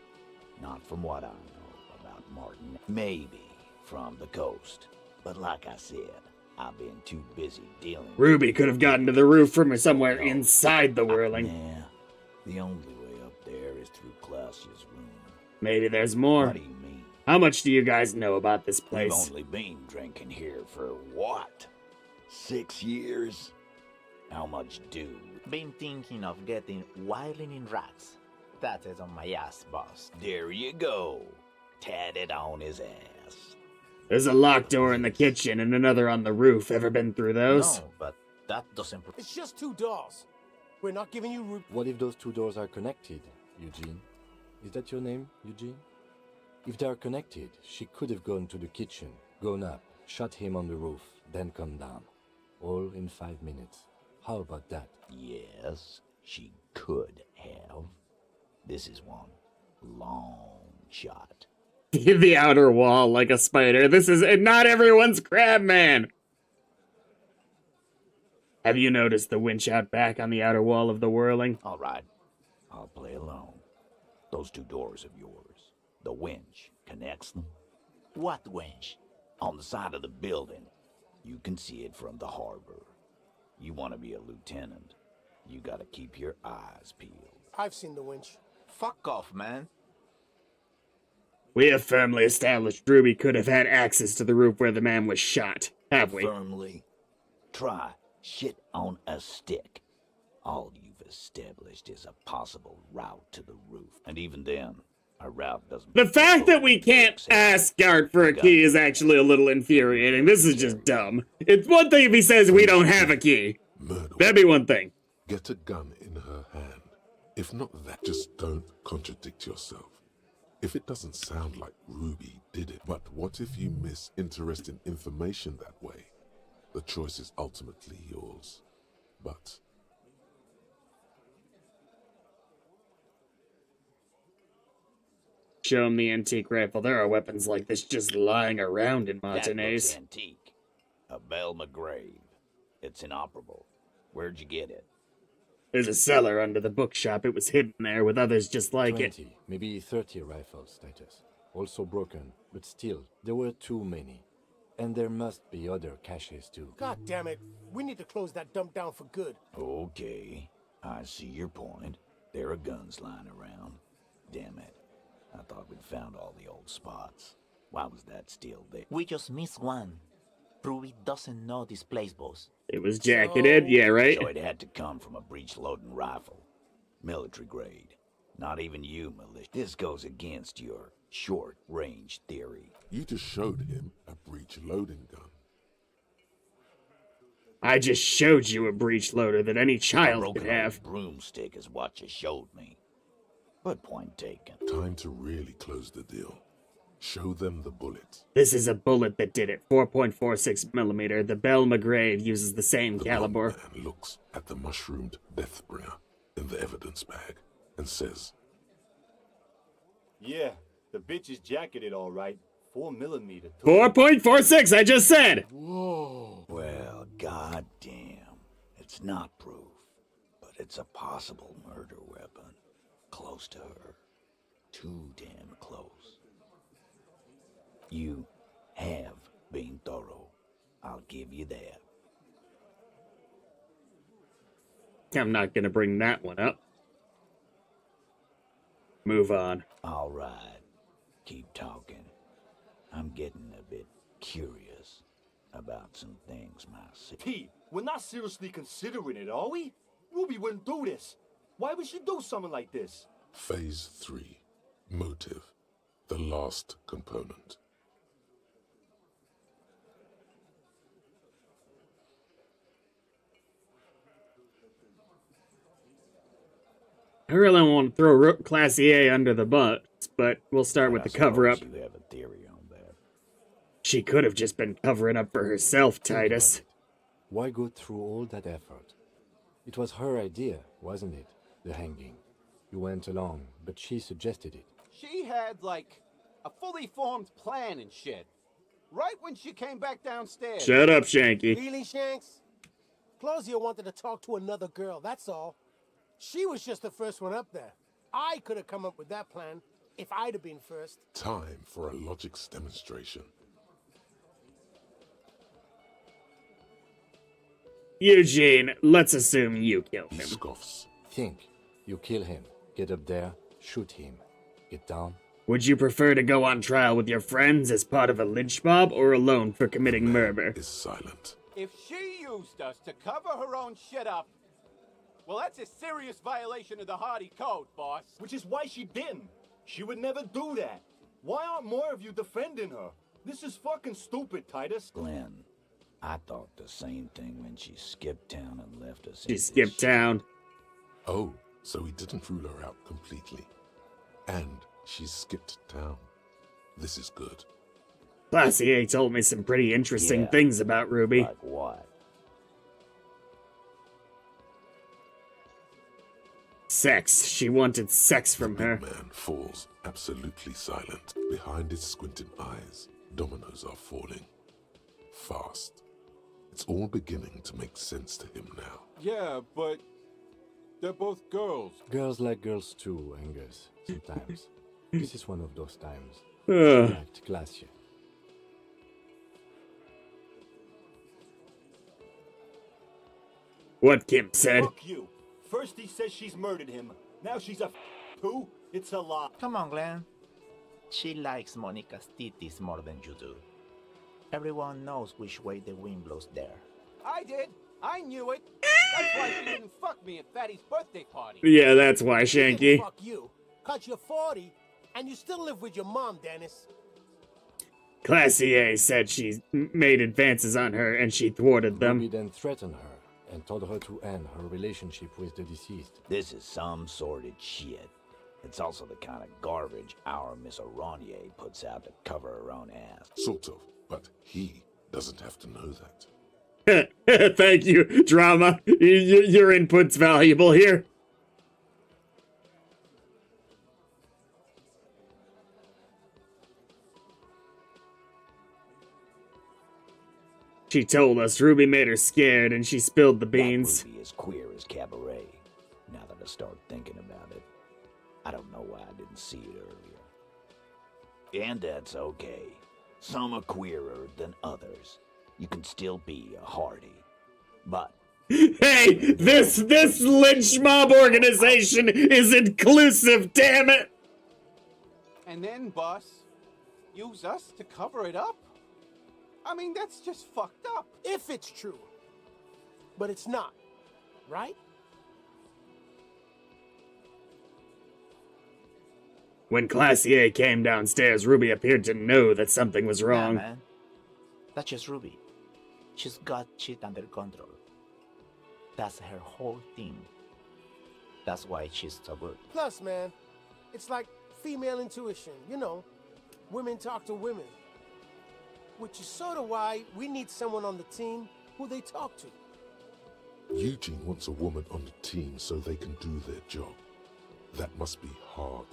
Not from what I know about Martin. Maybe from the coast. But like I said, I've been too busy dealing Ruby could have gotten to the roof from somewhere inside the whirling. Yeah, the only way up there is through Clausia's room. Maybe there's more. What do you mean? How much do you guys know about this place? You've only been drinking here for what? 6 years? How much do? Been thinking of getting wilding in rats. That is on my ass, boss. There you go. Tatted on his ass. There's a locked door in the kitchen and another on the roof. Ever been through those? No, but that doesn't... It's just 2 doors. We're not giving you... What if those 2 doors are connected, Eugene? Is that your name, Eugene? If they are connected, she could have gone to the kitchen, gone up, shot him on the roof, then come down. All in 5 minutes. How about that? Yes, she could have. This is one long shot. The outer wall like a spider. This is not everyone's crab man. Have you noticed the winch out back on the outer wall of the whirling? All right, I'll play along. Those two doors of yours, the winch connects them. What wench? On the side of the building, you can see it from the harbor. You want to be a lieutenant, you gotta keep your eyes peeled. I've seen the winch. Fuck off, man. We have firmly established Ruby could have had access to the roof where the man was shot, have we? Firmly. Try shit on a stick. All you've established is a possible route to the roof. And even then, a route doesn't... The fact that we can't ask Gart for a key is actually a little infuriating. This is just dumb. It's one thing if he says we don't have a key. That'd be one thing. Get a gun in her hand. If not that, just don't contradict yourself. If it doesn't sound like Ruby did it, but what if you miss interesting information that way? The choice is ultimately yours. But... Show him the antique rifle. There are weapons like this just lying around in That looks Martinez. antique. A Belle McGrave. It's inoperable. Where'd you get it? There's a cellar under the bookshop. It was hidden there with others just like 20, it. maybe 30 rifles, Titus. Also broken, but still, there were too many. And there must be other caches too. God damn it. We need to close that dump down for good. Okay, I see your point. There are guns lying around. Damn it. I thought we'd found all the old spots. Why was that still there? We just missed one. Ruby doesn't know this place, boss. It was jacketed, yeah, right? So it had to come from a breech-loading rifle. Military grade. Not even you, militia. This goes against your short-range theory. You just showed him a breech-loading gun. I just showed you a breech loader that any A child broken could have. old broomstick is what you showed me. But point taken. Time to really close the deal. Show them the bullet. This is a bullet that did it. 4.46 millimeter. The Belle McGrave uses the same caliber. The man looks at the mushroomed Deathbringer in the evidence bag and says, Yeah, the bitch is jacketed all right. 4 millimeter. 4.46, I just said! Whoa. Well, goddamn. It's not proof, but it's a possible murder weapon. Close to her. Too damn close. You have been thorough. I'll give you that. I'm not gonna bring that one up. Move on. All right. Keep talking. I'm getting a bit curious about some things myself. Pete, we're not seriously considering it, are we? Ruby wouldn't do this. Why would she do something like this? Phase 3. Motive. The last component. I really want to throw Classier under the bus, but we'll start with the cover-up. You have a theory on that. She could have just been covering up for herself, Titus. Why go through all that effort? It was her idea, wasn't it? The hanging. You went along, but she suggested it. She had, like, a fully formed plan and shit. Right when she came back downstairs. Shut up, Shanky. Really, Shanks? Claudia wanted to talk to another girl, that's all. She was just the first one up there. I could have come up with that plan if I'd have been first. Time for a logics demonstration. Eugene, let's assume you killed He him. scoffs. Think. You kill him. Get up there. Shoot him. Get down. Would you prefer to go on trial with your friends as part of a lynch mob or alone for committing murder? Is silent. If she used us to cover her own shit up, well, that's a serious violation of the Hardy Code, boss. Which is why she didn't. She would never do that. Why aren't more of you defending her? This is fucking stupid, Titus. Glenn, I thought the same thing when she skipped town and left us. She skipped town. Oh, so he didn't rule her out completely. And she skipped town. This is good. Classier told me some pretty interesting Yeah. things about Ruby. Like what? sex. She wanted sex from her. The man falls absolutely silent. Behind his squinting eyes, dominoes are falling. Fast. It's all beginning to make sense to him now. Yeah, but they're both girls. Girls like girls too, Angus, sometimes. This is one of those times. Ugh. Act classy. What Kim said. Fuck you. First he says she's murdered him. Now she's a who? It's a lie. Come on, Glenn. She likes Monica's titties more than you do. Everyone knows which way the wind blows there. I did. I knew it. That's why she didn't fuck me at Fatty's birthday party. Yeah, that's why, She didn't Shanky. fuck you. 'Cause you're 40 and you still live with your mom, Dennis. Classy A said she made advances on her and she thwarted them. Ruby then threatened her and told her to end her relationship with the deceased. This is some sordid shit. It's also the kind of garbage our Miss Aronier puts out to cover her own ass. Sort of, but he doesn't have to know that. Thank you, drama. Your input's valuable here. She told us Ruby made her scared and she spilled the beans. That Ruby is queer as cabaret. Now that I start thinking about it, I don't know why I didn't see it earlier. And that's okay. Some are queerer than others. You can still be a Hardy. But Hey, this lynch mob organization is inclusive, damn it! And then, boss, use us to cover it up? I mean, that's just fucked up. If it's true. But it's not. Right? When Classy A came downstairs, Ruby appeared to know that something was wrong. Nah, man. That's just Ruby. She's got shit under control. That's her whole thing. That's why she's so good. Plus, man, it's like female intuition. You know, women talk to women. Which is sort of why we need someone on the team who they talk to. Eugene wants a woman on the team so they can do their job. That must be hard.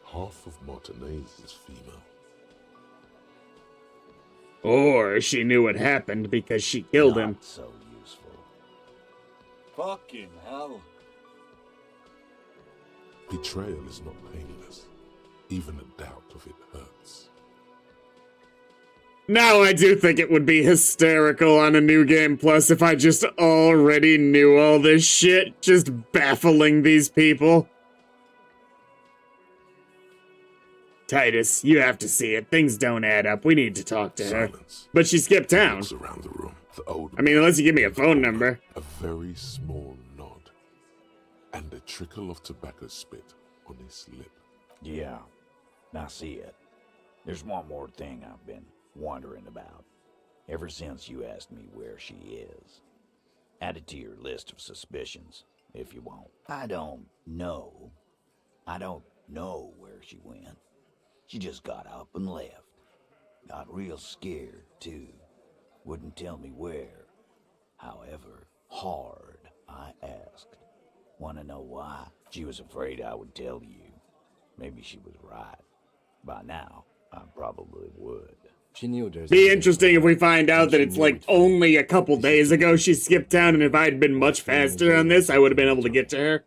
Half of Martinez is female. Or she knew what happened because she killed him. not so useful. Fucking hell. Betrayal is not painless. Even a doubt of it hurts. Now I do think it would be hysterical on a New Game Plus if I just already knew all this shit, just baffling these people. Titus, you have to see it. Things don't add up. We need to talk to her. But she skipped town. Looks around the room. The old I mean, unless you give me a phone number. A very small nod. And a trickle of tobacco spit on his lip. Yeah, I see it. There's one more thing I've been wondering about. Ever since you asked me where she is. Add it to your list of suspicions, if you want. I don't know where she went. She just got up and left. Got real scared, too. Wouldn't tell me where. However hard I asked. Wanna know why? She was afraid I would tell you. Maybe she was right. By now, I probably would. She knew there's... Be interesting if we find out that it's like only a couple days ago she skipped town, and if I'd been much faster on this, I would have been able to get to her.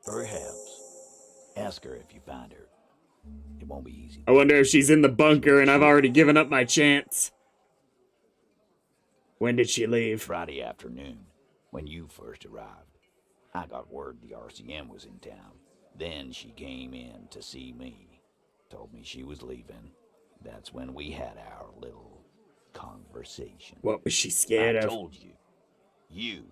Perhaps. Ask her if you find her. It won't be easy. I wonder if she's in the bunker and I've already given up my chance. When did she leave? Friday afternoon, when you first arrived. I got word the RCM was in town. Then she came in to see me. Told me she was leaving. That's when we had our little conversation. What was she scared of? I told you. You.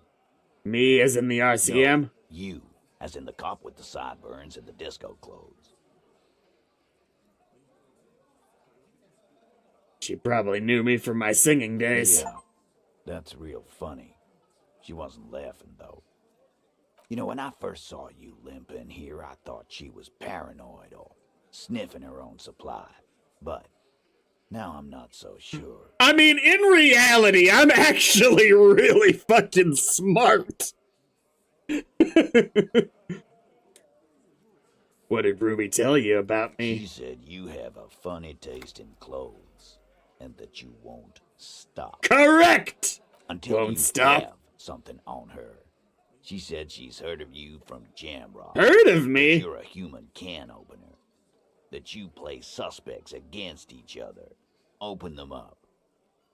Me as in the RCM? No, you, as in the cop with the sideburns and the disco clothes. She probably knew me from my singing days. Yeah, that's real funny. She wasn't laughing, though. You know, when I first saw you limp in here, I thought she was paranoid or sniffing her own supply. But now I'm not so sure. I mean, in reality, I'm actually really fucking smart. What did Ruby tell you about me? She said you have a funny taste in clothes, and that you won't stop. Correct! Until Won't you stop. have something on her. She said she's heard of you from Jamrock. Heard of me? That you're a human can opener. That you play suspects against each other. Open them up.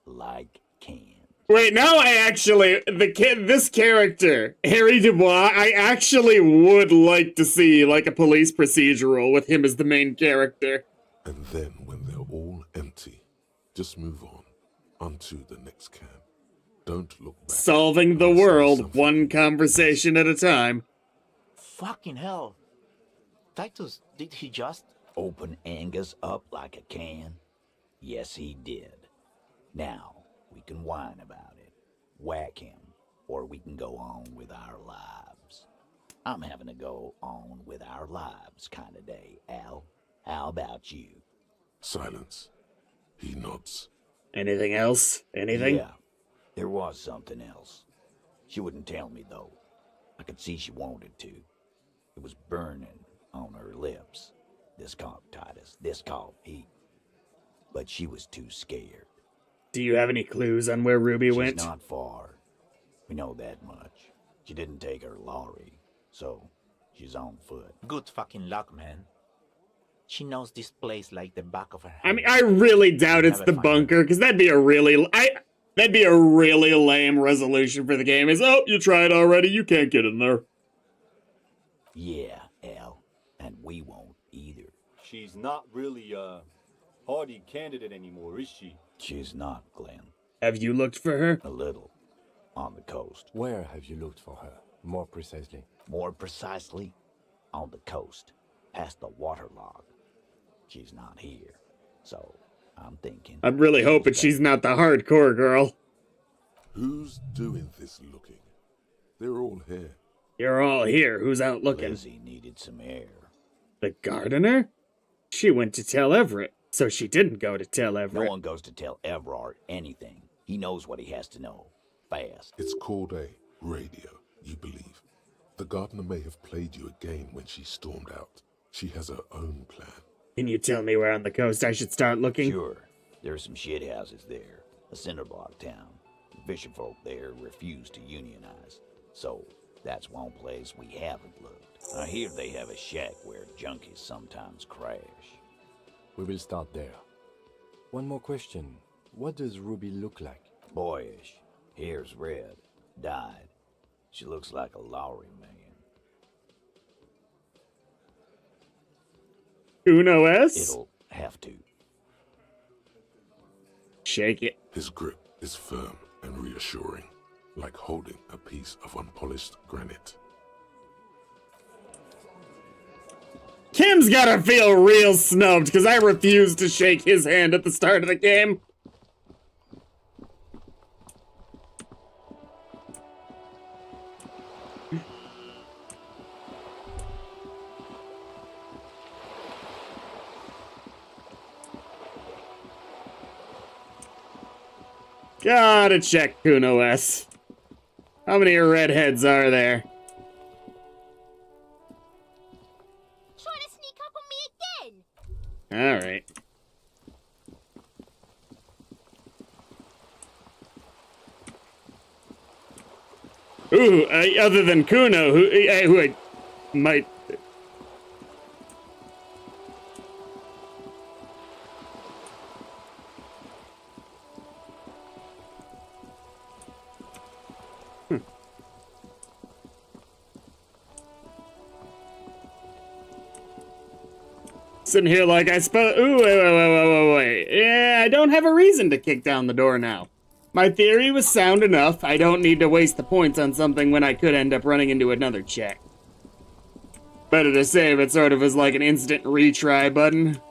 Like cans. Wait, now I actually, this character, Harry Dubois, I actually would like to see, like, a police procedural with him as the main character. And then, when they're all empty, just move on, onto the next camp. Don't look back. Solving the world, one conversation at a time. Fucking hell. Titus, did he just... Open Angus up like a can? Yes, he did. Now, we can whine about it, whack him, or we can go on with our lives. I'm having to go on with our lives kind of day, Al. How about you? Silence. He nods. Anything else? Anything? Yeah, there was something else. She wouldn't tell me, though. I could see she wanted to. It was burning on her lips. This caught Titus, this caught Pete. But she was too scared. Do you have any clues on where Ruby went? She's not far. We know that much. She didn't take her lorry, so she's on foot. Good fucking luck, man. She knows this place like the back of her hand. I mean, I really doubt it's the bunker, because that'd be a really lame resolution for the game. Is, oh, you tried already, you can't get in there. Yeah, Al, and we won't either. She's not really a hardy candidate anymore, is she? She's not, Glenn. Have you looked for her? A little. On the coast. Where have you looked for her? More precisely. More precisely, on the coast, past the waterlog. She's not here, so I'm thinking... I'm really hoping she's not the hardcore girl. Who's doing this looking? They're all here. You're all here. Who's out looking? Lizzie needed some air. The gardener? She went to tell Everett, so she didn't go to tell Everett. No one goes to tell Everard anything. He knows what he has to know. Fast. It's called a radio, you believe. The gardener may have played you a game when she stormed out. She has her own plan. Can you tell me where on the coast I should start looking? Sure. There's some shit houses there. A cinderblock town. The fisherfolk there refuse to unionize. So, that's one place we haven't looked. I hear they have a shack where junkies sometimes crash. We will start there. One more question. What does Ruby look like? Boyish. Hair's red. Dyed. She looks like a Lowry man. Uno S? It'll have to. Shake it. His grip is firm and reassuring, like holding a piece of unpolished granite. Kim's gotta feel real snubbed because I refused to shake his hand at the start of the game. Gotta check Kuno S. How many redheads are there? Trying to sneak up on me again? Alright. Ooh, other than Kuno, who I might... Sitting here like I suppose. Ooh, wait. Yeah, I don't have a reason to kick down the door now. My theory was sound enough. I don't need to waste the points on something when I could end up running into another check. Better to save it sort of as like an instant retry button.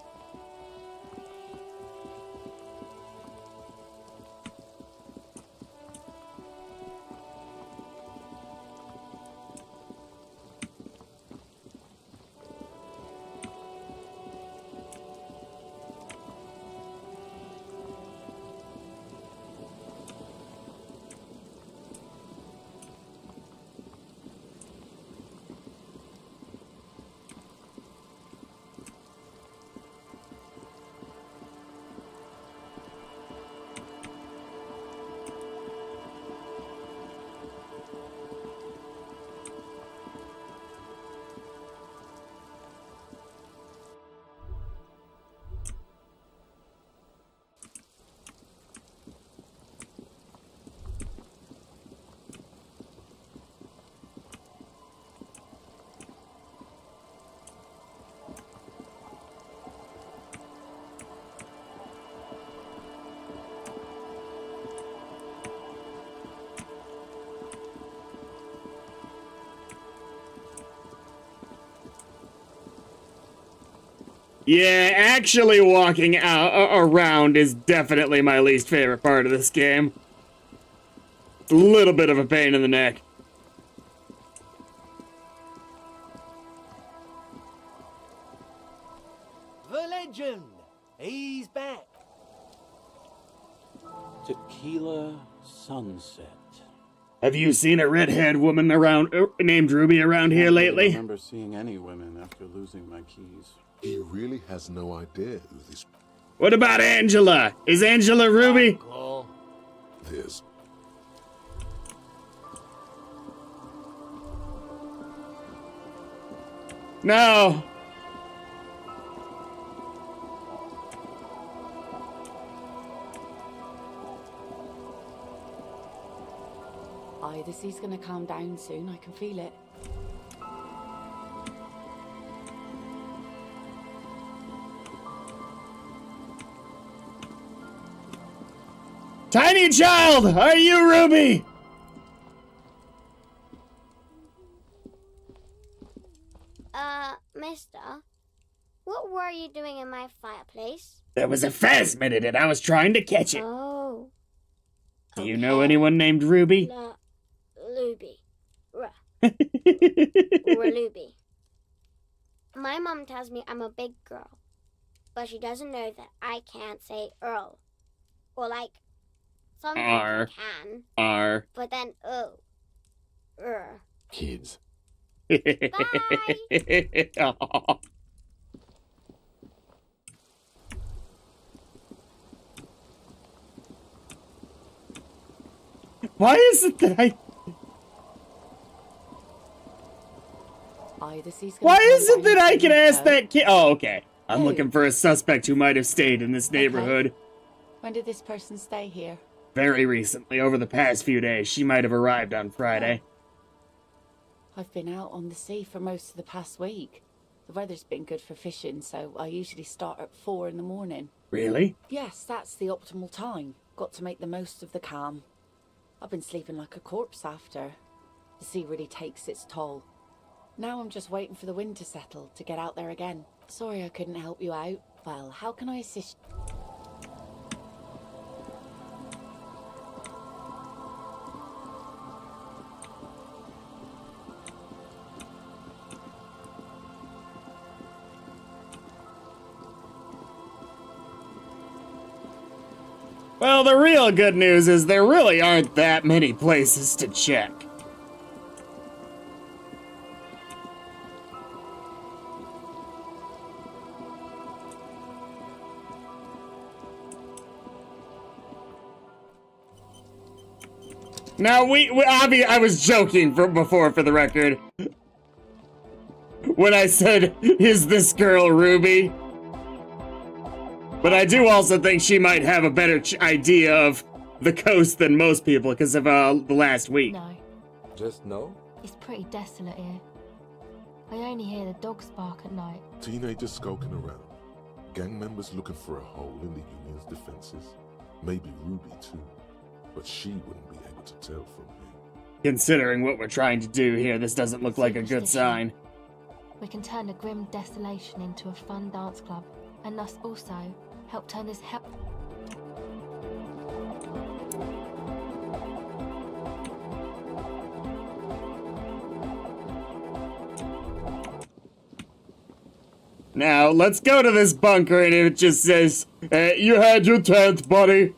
Yeah, actually walking around is definitely my least favorite part of this game. It's a little bit of a pain in the neck. The legend! He's back. Tequila sunset. Have you seen a redhead woman around named Ruby around here I don't lately? remember seeing any women after losing my keys. He really has no idea who this What about Angela? Is Angela Ruby? is. No. Aye, the sea's gonna calm down soon. I can feel it. Tiny child, are you Ruby? Mister, what were you doing in my fireplace? There was a phasmid in it. I was trying to catch it. Oh. Do you know anyone named Ruby? La Luby. Luby. My mom tells me I'm a big girl, but she doesn't know that I can't say Earl. Or like, sometimes I can. R. But then, Kids. Aw. Why is it that I... Aye, the sea's gonna Why calm is it down that I soon, can ask so- that kid? Oh, okay. I'm Hey. looking for a suspect who might have stayed in this neighborhood. When did this person stay here? Very recently, over the past few days. She might have arrived on Friday. I've been out on the sea for most of the past week. The weather's been good for fishing, so I usually start at 4 in the morning. Really? Yes, that's the optimal time. Got to make the most of the calm. I've been sleeping like a corpse after. The sea really takes its toll. Now I'm just waiting for the wind to settle to get out there again. Sorry I couldn't help you out. Well, how can I assist? Well, the real good news is there really aren't that many places to check. Now, I was joking before, for the record. When I said, is this girl Ruby? But I do also think she might have a better idea of the coast than most people because of the last week. No, Just no? it's pretty desolate here. I only hear the dogs bark at night. Teenagers skulking around. Gang members looking for a hole in the Union's defenses. Maybe Ruby too. But she wouldn't be able to tell from me. Considering what we're trying to do here, this doesn't look like a good sign. We can turn a grim desolation into a fun dance club, and thus also help turn this Now, let's go to this bunker and it just says, you had your tent, buddy.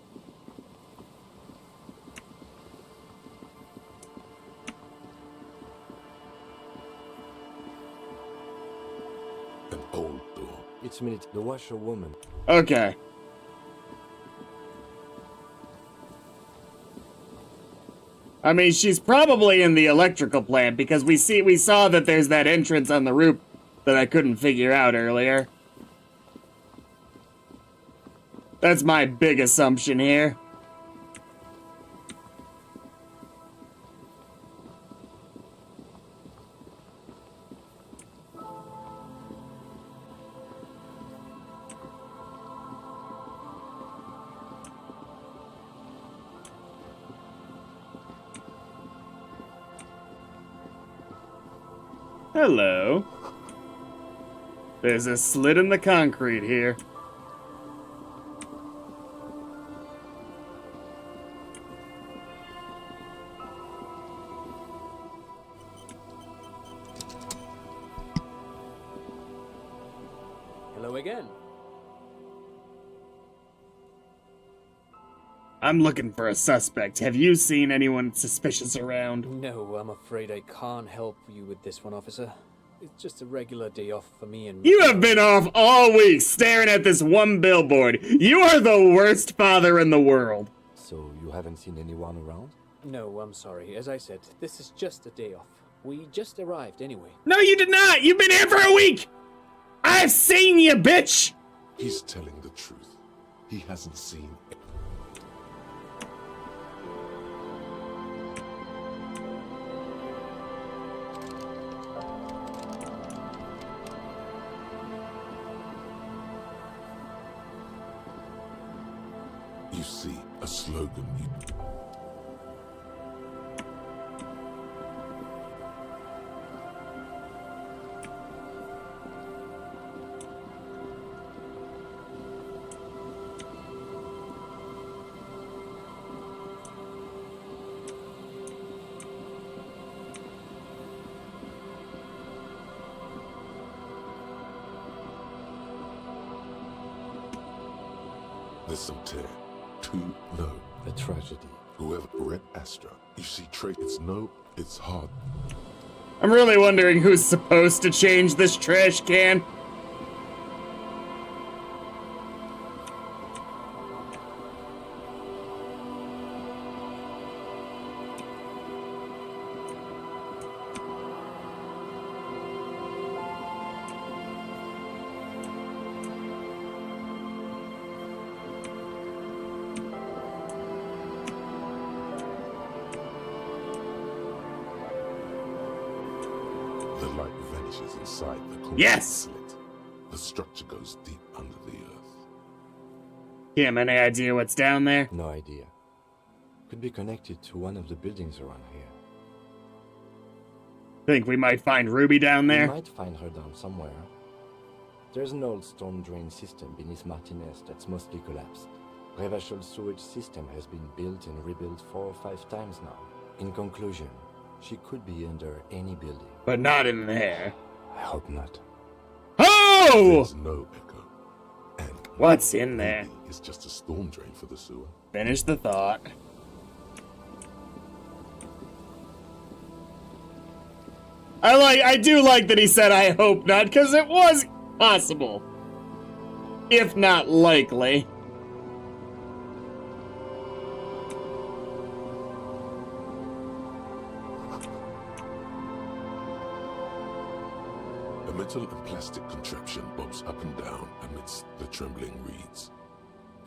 An old door. It's minute the washerwoman. Okay. I mean, she's probably in the electrical plant because we saw that there's that entrance on the roof that I couldn't figure out earlier. That's my big assumption here. Hello. There's a slit in the concrete here. Hello again. I'm looking for a suspect. Have you seen anyone suspicious around? No, I'm afraid I can't help you with this one, officer. It's just a regular day off for me and... You have been off all week staring at this one billboard. You are the worst father in the world. So you haven't seen anyone around? No, I'm sorry. As I said, this is just a day off. We just arrived anyway. No, you did not! You've been here for a week! I've seen you, bitch! He's telling the truth. He hasn't seen it. You see, a slogan you... There's some tear. No. A tragedy. Whoever read Astra, you see it's hard. I'm really wondering who's supposed to change this trash can. The light vanishes inside the concrete Yes! slit. The structure goes deep under the earth. Kim, any idea what's down there? No idea. Could be connected to one of the buildings around here. Think we might find Ruby down there? We might find her down somewhere. There's an old storm drain system beneath Martinez that's mostly collapsed. Revachol sewage system has been built and rebuilt 4 or 5 times now. In conclusion, she could be under any building. But not in there. I hope not. Oh! There's no echo. And what's in there? It's just a storm drain for the sewer. Finish the thought. I do like that he said I hope not, because it was possible. If not likely. A metal and plastic contraption bobs up and down amidst the trembling reeds.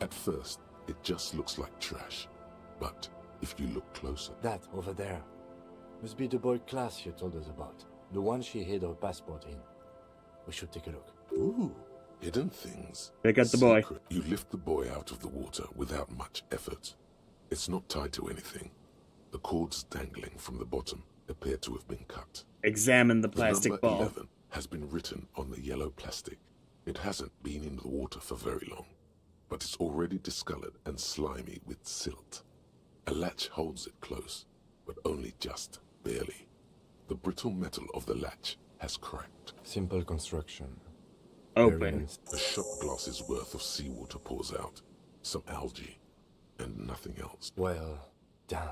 At first, it just looks like trash. But if you look closer... That over there must be the boy class you told us about. The one she hid her passport in. We should take a look. Ooh, hidden things. Pick up the boy. Secret. You lift the boy out of the water without much effort. It's not tied to anything. The cords dangling from the bottom appear to have been cut. Examine the plastic number ball. 11 has been written on the yellow plastic. It hasn't been in the water for very long, but it's already discolored and slimy with silt. A latch holds it close, but only just barely. The brittle metal of the latch has cracked. Simple construction. Open. A shot glass's worth of seawater pours out, some algae, and nothing else. Well, damn.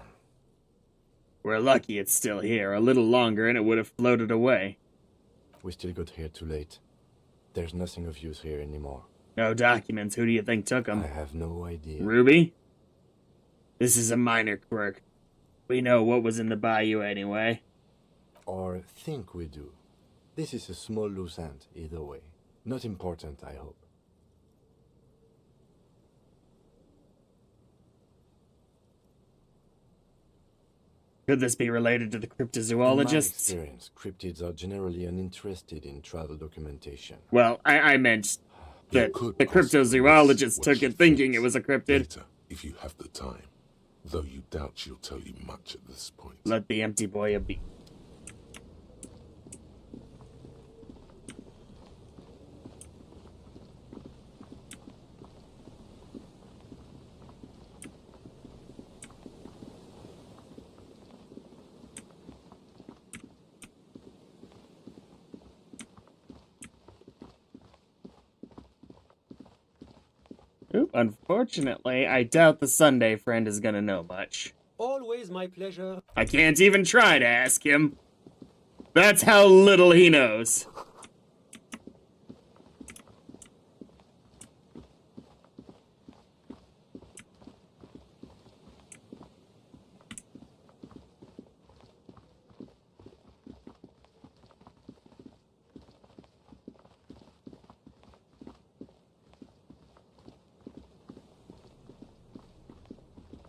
We're lucky it's still here. A little longer and it would have floated away. We still got here too late. There's nothing of use here anymore. No documents. Who do you think took them? I have no idea. Ruby? This is a minor quirk. We know what was in the bayou anyway. Or think we do. This is a small loose end, either way. Not important, I hope. Could this be related to the In my cryptozoologists? experience, cryptids are generally uninterested in travel documentation. Well, I meant that the cryptozoologists took it thinking it was a cryptid. Later, if you have the time, though you doubt she'll tell you much at this point. Let the empty boy be. Oop, unfortunately, I doubt the Sunday friend is gonna know much. Always my pleasure. I can't even try to ask him. That's how little he knows.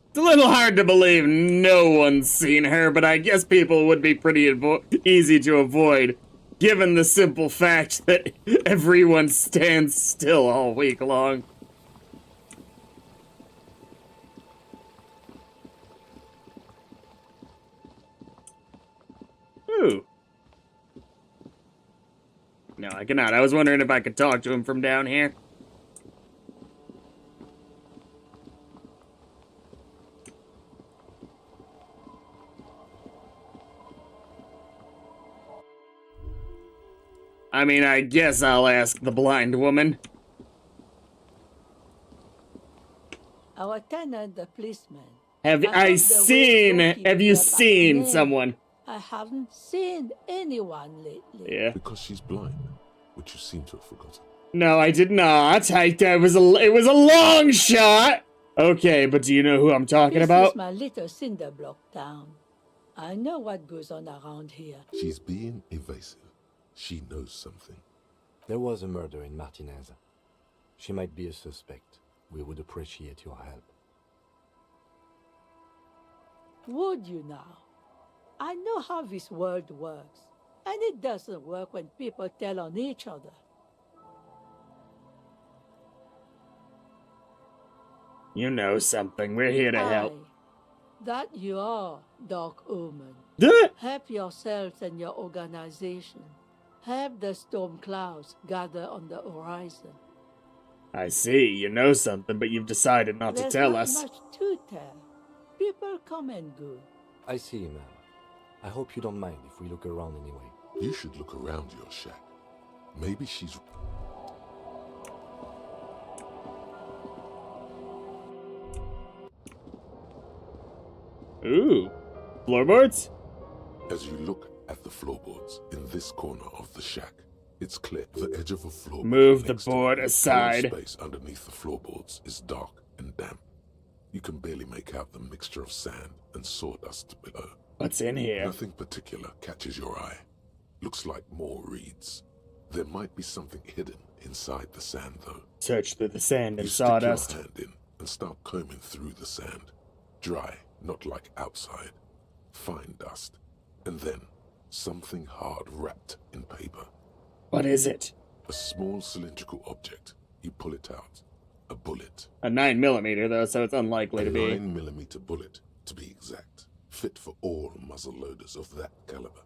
It's a little hard to believe no one's seen her, but I guess people would be pretty easy to avoid, given the simple fact that everyone stands still all week long. Ooh. No, I cannot. I was wondering if I could talk to him from down here. I mean, I guess I'll ask the blind woman. Our tenant, the policeman. Have you seen someone? I haven't seen anyone lately. Yeah. Because she's blind, which you seem to have forgotten. No, I did not. It was a long shot. Okay, but do you know who I'm talking about? This is my little cinder block town. I know what goes on around here. She's being evasive. She knows something. There was a murder in Martinez. She might be a suspect. We would appreciate your help. Would you now? I know how this world works, and it doesn't work when people tell on each other. You know something. We're here to help. That you are, Dark Omen. Help yourselves and your organization. Help the storm clouds gather on the horizon. I see. You know something, but you've decided not to tell us. There's not much to tell. People come and go. I see, ma'am. I hope you don't mind if we look around anyway. You should look around your shack. Maybe she's... Ooh. Floorboards? As you look at the floorboards in this corner of the shack, it's clear the edge of a floorboard. Move the board aside. The space underneath the floorboards is dark and damp. You can barely make out the mixture of sand and sawdust below. What's in here? Nothing particular catches your eye. Looks like more reeds. There might be something hidden inside the sand, though. Search through the sand and you sawdust. Stick your hand in and start combing through the sand. Dry, not like outside. Fine dust. And then something hard wrapped in paper. What is it? A small cylindrical object. You pull it out. A bullet. A 9mm, though, so it's unlikely to be. A 9mm bullet, to be exact. Fit for all muzzle loaders of that caliber.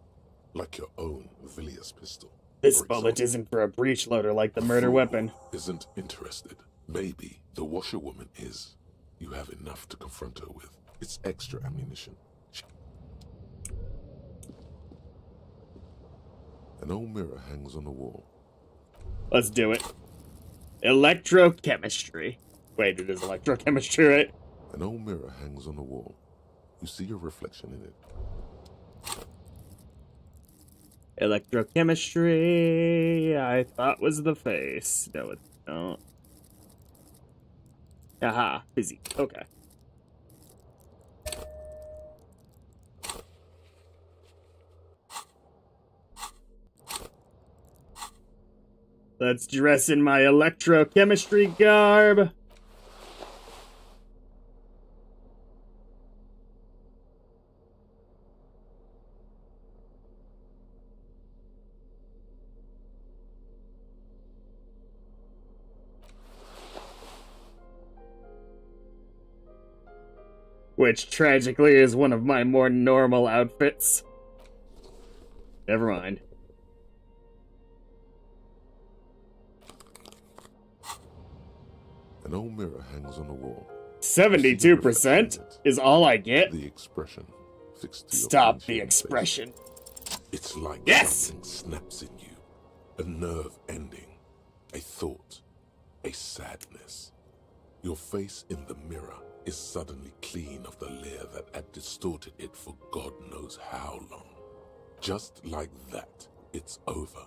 Like your own Villiers pistol. This bullet isn't for a breech loader like the murder weapon. Isn't interested. Maybe the washerwoman is. You have enough to confront her with. It's extra ammunition. An old mirror hangs on the wall. Let's do it. Electrochemistry. Wait, it is electrochemistry, right? An old mirror hangs on the wall. You see your reflection in it. Electrochemistry, I thought was the face. No, it's not. Aha, busy. Okay. Let's dress in my electrochemistry garb. Which, tragically, is one of my more normal outfits. Never mind. An old mirror hangs on the wall. 72% is all I get? The expression fixed to your Stop the expression. Face. It's like something snaps in you. A nerve ending. A thought. A sadness. Your face in the mirror is suddenly clean of the layer that had distorted it for God knows how long. Just like that, it's over.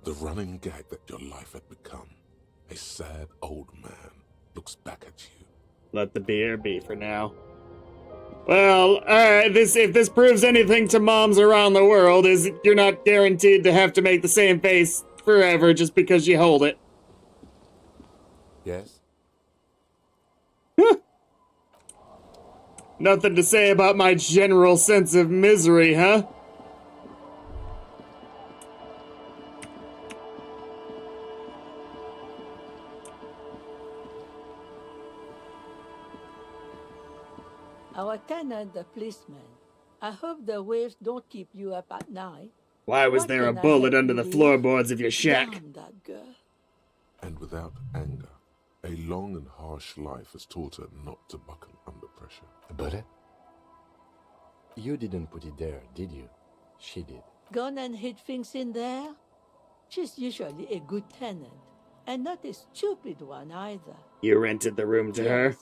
The running gag that your life had become. A sad old man looks back at you. Let the beer be for now. Well, alright, if this proves anything to moms around the world, is you're not guaranteed to have to make the same face forever just because you hold it. Yes? Nothing to say about my general sense of misery, huh? Our tenant, the policeman. I hope the waves don't keep you up at night. Why was What there a can I bullet help under you the with? floorboards of your shack? Damn that girl. And without anger, a long and harsh life has taught her not to buckle under pressure. But you didn't put it there, did you? She did. Gone and hid things in there? She's usually a good tenant, and not a stupid one either. You rented the room to her? Yes,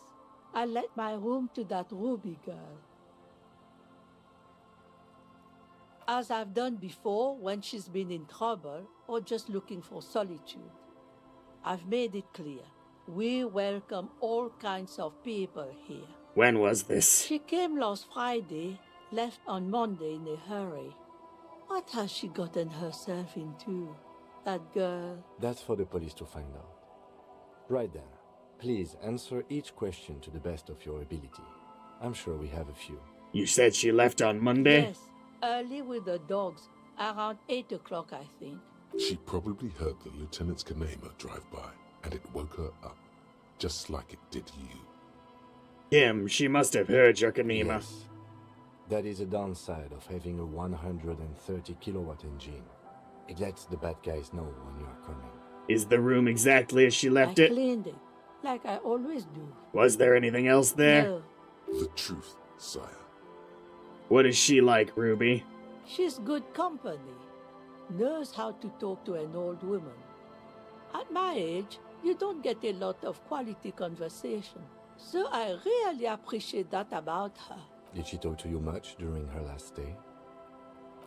I let my room to that Ruby girl. As I've done before when she's been in trouble or just looking for solitude. I've made it clear. We welcome all kinds of people here. When was this? She came last Friday, left on Monday in a hurry. What has she gotten herself into? That girl. That's for the police to find out. Right then, please answer each question to the best of your ability. I'm sure we have a few. You said she left on Monday? Yes, early with the dogs, around 8 o'clock, I think. She probably heard the Lieutenant's Kanema drive by, and it woke her up, just like it did you. Kim, she must have heard your Kanema. Yes. That is a downside of having a 130 kilowatt engine. It lets the bad guys know when you are coming. Is the room exactly as she left I it? cleaned it, like I always do. Was there anything else there? No, The truth, sire. What is she like, Ruby? she's good company. Knows how to talk to an old woman. At my age, you don't get a lot of quality conversation. So I really appreciate that about her. Did she talk to you much during her last stay?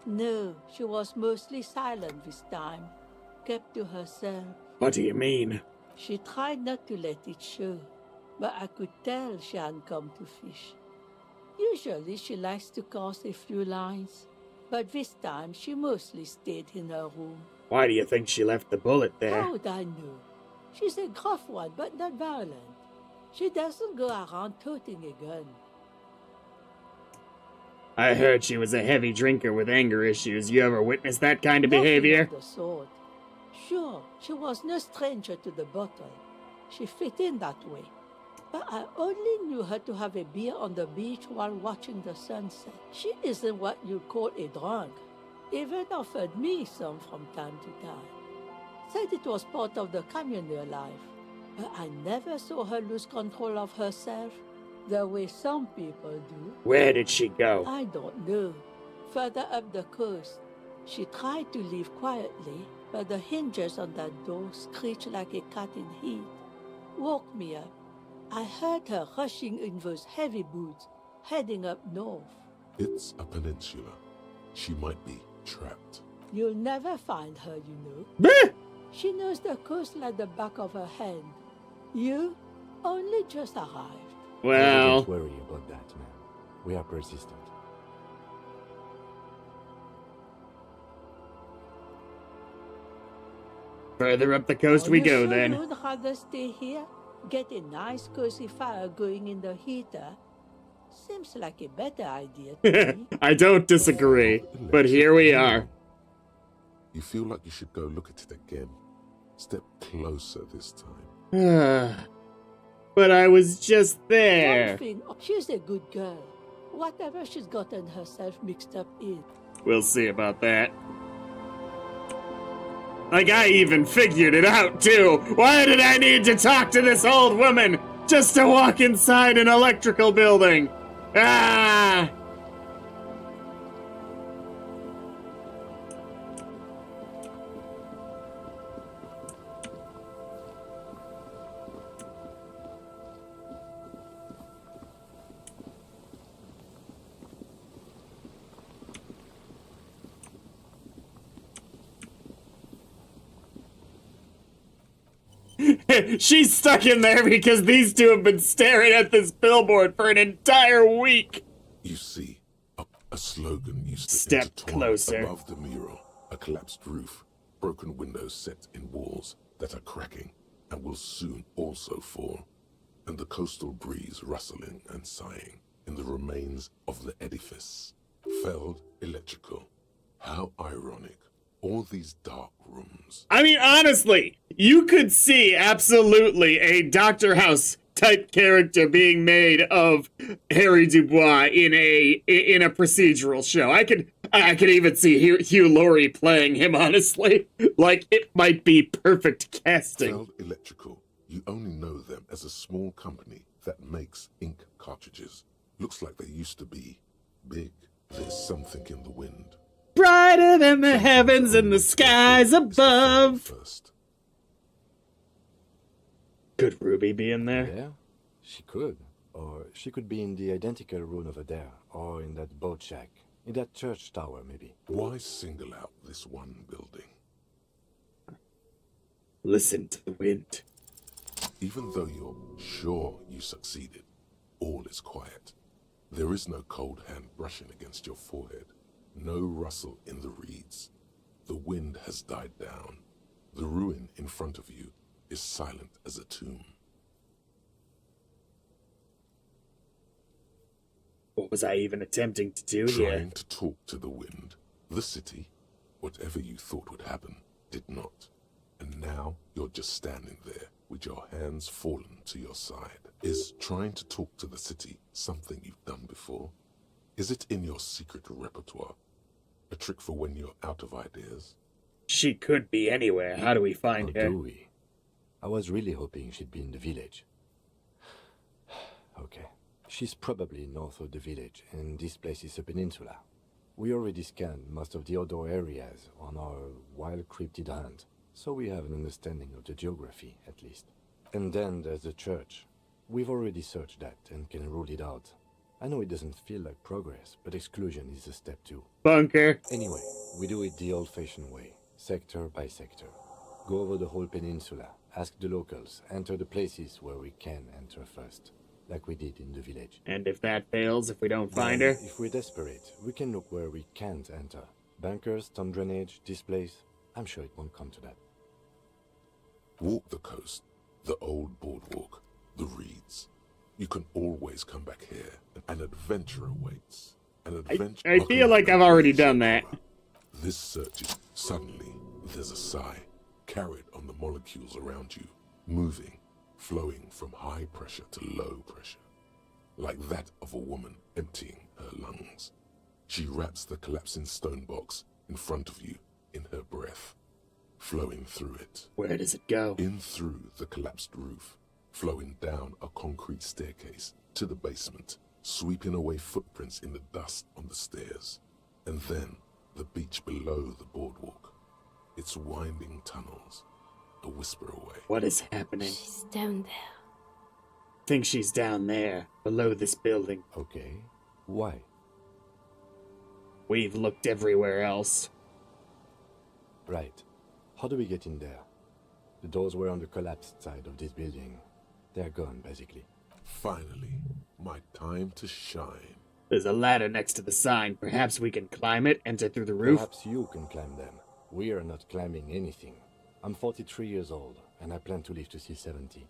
No, she was mostly silent this time. Kept to herself. What do you mean? She tried not to let it show, but I could tell she hadn't come to fish. Usually she likes to cast a few lines, but this time she mostly stayed in her room. Why do you think she left the bullet there? How would I know? She's a gruff one, but not violent. She doesn't go around toting a gun. I heard she was a heavy drinker with anger issues. You ever witnessed that kind of Nothing behavior? of the sort. Sure, she was no stranger to the bottle. She fit in that way. But I only knew her to have a beer on the beach while watching the sunset. She isn't what you call a drunk. Even offered me some from time to time. Said it was part of the communal life. But I never saw her lose control of herself the way some people do. Where did she go? I don't know. Further up the coast. She tried to leave quietly, but the hinges on that door screeched like a cat in heat. Woke me up. I heard her rushing in those heavy boots, heading up north. It's a peninsula. She might be trapped. You'll never find her, you know. Bleh! She knows the coast like the back of her hand. You only just arrived. Well, Don't worry about that, man. We are persistent. further up the coast we go then. You'd rather stay here? Get a nice cozy fire going in the heater? Seems like a better idea to me. I don't disagree, but here we are. You feel like you should go look at it again. Step closer this time. But I was just One there. thing, she's a good girl. Whatever she's gotten herself mixed up in. We'll see about that. Like, I even figured it out, too. Why did I need to talk to this old woman just to walk inside an electrical building? Ah! She's stuck in there because these two have been staring at this billboard for an entire week. You see, a slogan used to Step intertwine closer. above the mural, a collapsed roof, broken windows set in walls that are cracking and will soon also fall, and the coastal breeze rustling and sighing in the remains of the edifice. Felled electrical. How ironic. All these dark rooms. I mean, honestly, you could see absolutely a Dr. House type character being made of Harry Dubois in a procedural show. I could even see Hugh Laurie playing him, honestly. Like, it might be perfect casting. Felled electrical. You only know them as a small company that makes ink cartridges. Looks like they used to be big. There's something in the wind. Brighter than the heavens and the skies above. Could Ruby be in there? Yeah, she could. Or she could be in the identical room over there. Or in that boat shack. In that church tower, maybe. Why single out this one building? Listen to the wind. Even though you're sure you succeeded, all is quiet. There is no cold hand brushing against your forehead. No rustle in the reeds. The wind has died down. The ruin in front of you is silent as a tomb. What was I even attempting to do here? Trying to talk to the wind. The city, whatever you thought would happen, did not. And now you're just standing there with your hands fallen to your side. Is trying to talk to the city something you've done before? Is it in your secret repertoire? A trick for when you're out of ideas? She could be anywhere. How do we find her? Do we? I was really hoping she'd be in the village. Okay. She's probably north of the village, and this place is a peninsula. We already scanned most of the outdoor areas on our wild cryptid hunt, so we have an understanding of the geography, at least. And then there's the church. We've already searched that and can rule it out. I know it doesn't feel like progress, but exclusion is a step too. Bunker. Anyway, we do it the old-fashioned way, sector by sector. Go over the whole peninsula, ask the locals, enter the places where we can enter first, like we did in the village. And if that fails, if we don't find her? If we're desperate, we can look where we can't enter. Bunkers, storm drainage, this place. I'm sure it won't come to that. Walk the coast, the old boardwalk, the reeds. You can always come back here. An adventure awaits. An adventure. I feel like I've already done that. This searches. Suddenly, there's a sigh, carried on the molecules around you, moving, flowing from high pressure to low pressure, like that of a woman emptying her lungs. She wraps the collapsing stone box in front of you in her breath, flowing through it. Where does it go? In through the collapsed roof, flowing down a concrete staircase to the basement, sweeping away footprints in the dust on the stairs, and then the beach below the boardwalk, its winding tunnels, a whisper away. What is happening? She's down there. Think she's down there, below this building. Okay. Why? We've looked everywhere else. Right. How do we get in there? The doors were on the collapsed side of this building. They're gone, basically. Finally, my time to shine. There's a ladder next to the sign. Perhaps we can climb it, enter through the roof? Perhaps you can climb them. We are not climbing anything. I'm 43 years old, and I plan to live to see 70.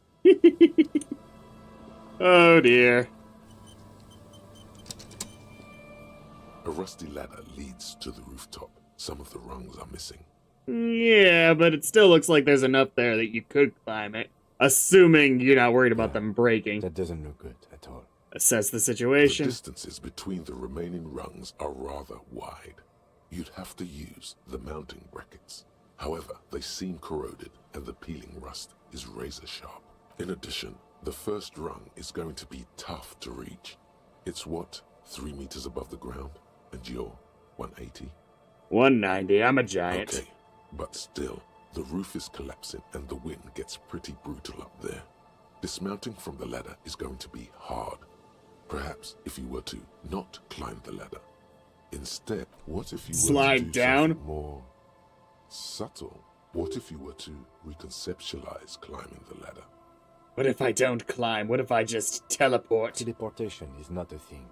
Oh dear. A rusty ladder leads to the rooftop. Some of the rungs are missing. Yeah, but it still looks like there's enough there that you could climb it. Assuming you're not worried about them breaking. That doesn't look good at all. Assess the situation. The distances between the remaining rungs are rather wide. You'd have to use the mounting brackets. However, they seem corroded and the peeling rust is razor sharp. In addition, the first rung is going to be tough to reach. It's what, 3 meters above the ground? And you're 180? 190, I'm a giant. Okay, but still, the roof is collapsing and the wind gets pretty brutal up there. Dismounting from the ladder is going to be hard. Perhaps if you were to not climb the ladder. Instead, what if you were slide to do down? something more subtle? What if you were to reconceptualize climbing the ladder? What if I don't climb? What if I just teleport? Teleportation is not a thing.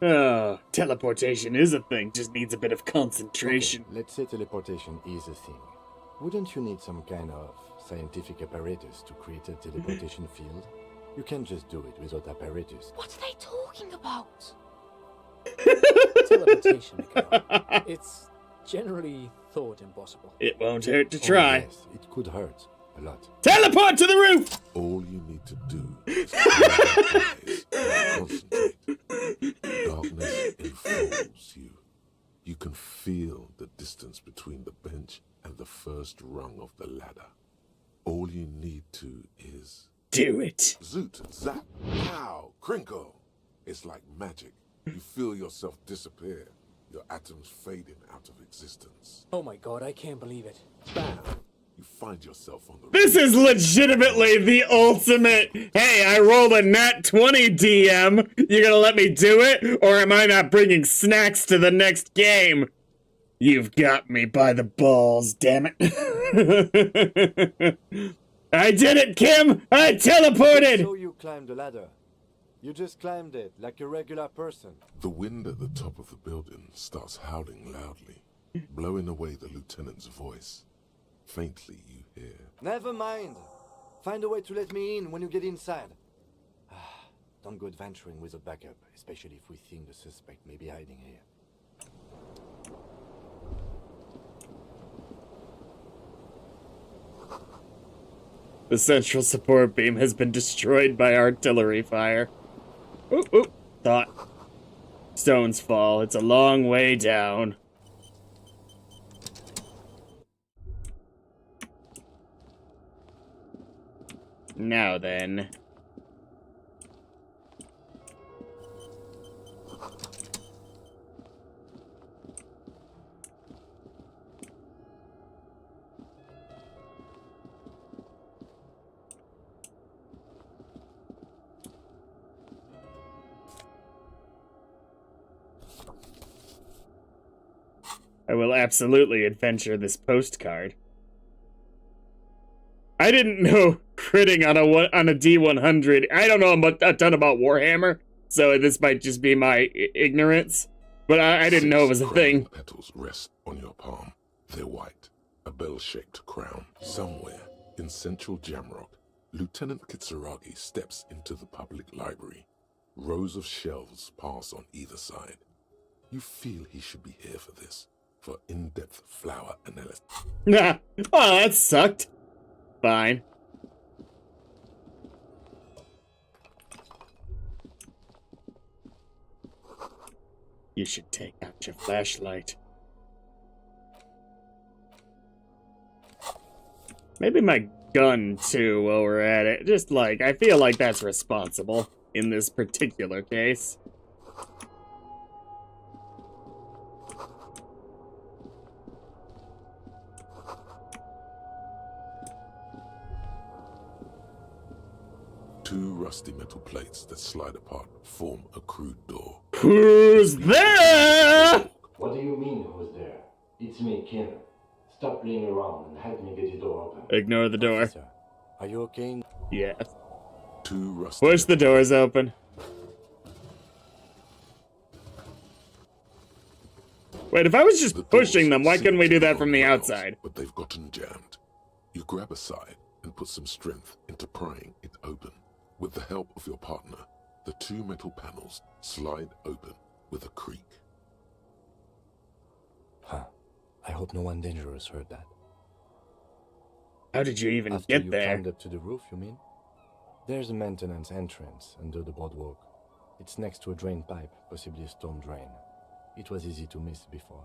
Oh, teleportation is a thing, just needs a bit of concentration. Okay, let's say teleportation is a thing. Wouldn't you need some kind of scientific apparatus to create a teleportation field? You can't just do it without apparatus. What are they talking about? Teleportation, Mikhail. It's generally thought impossible. It won't hurt to try. Oh, yes, it could hurt a lot. Teleport to the roof! All you need to do is close your eyes and concentrate. Darkness enfolds you. You can feel the distance between the bench and the first rung of the ladder. All you need to is... do it. Zoot, zap, pow, crinkle. It's like magic. You feel yourself disappear, your atoms fading out of existence. Oh my god, I can't believe it. Bam! You find yourself on the... This is legitimately the ultimate, hey, I rolled a nat 20 DM, you gonna let me do it? Or am I not bringing snacks to the next game? You've got me by the balls, damn it. I did it, Kim! I teleported! So you climbed the ladder. You just climbed it like a regular person. The wind at the top of the building starts howling loudly, blowing away the lieutenant's voice. Faintly you hear... Never mind. Find a way to let me in when you get inside. Don't go adventuring with a backup, especially if we think the suspect may be hiding here. The central support beam has been destroyed by artillery fire. Ooh, ooh, thought. Stones fall. It's a long way down. Now then. I will absolutely adventure this postcard. I didn't know critting on a D100. I don't know a ton about Warhammer, so this might just be my ignorance. But I didn't know it was a thing. Petals rest on your palm. They're white, a bell-shaped crown. Somewhere in central Jamrock, Lieutenant Kitsuragi steps into the public library. Rows of shelves pass on either side. You feel he should be here for this. For in-depth flower analysis. Nah. Oh, that sucked. Fine. You should take out your flashlight. Maybe my gun, too, while we're at it. Just like, I feel like that's responsible in this particular case. Two rusty metal plates that slide apart form a crude door. Who's there? What do you mean, who's there? It's me, Kim. Stop playing around and help me get the door open. Ignore the door. Officer, are you okay? Yes. Two rusty Push the doors open. Wait, if I was just pushing them, why couldn't we do that from the outside? But they've gotten jammed. You grab a side and put some strength into prying it open. With the help of your partner, the two metal panels slide open with a creak. Huh. I hope no one dangerous heard that. How did you even After get you there? climbed up to the roof, you mean? There's a maintenance entrance under the boardwalk. It's next to a drain pipe, possibly a storm drain. It was easy to miss before.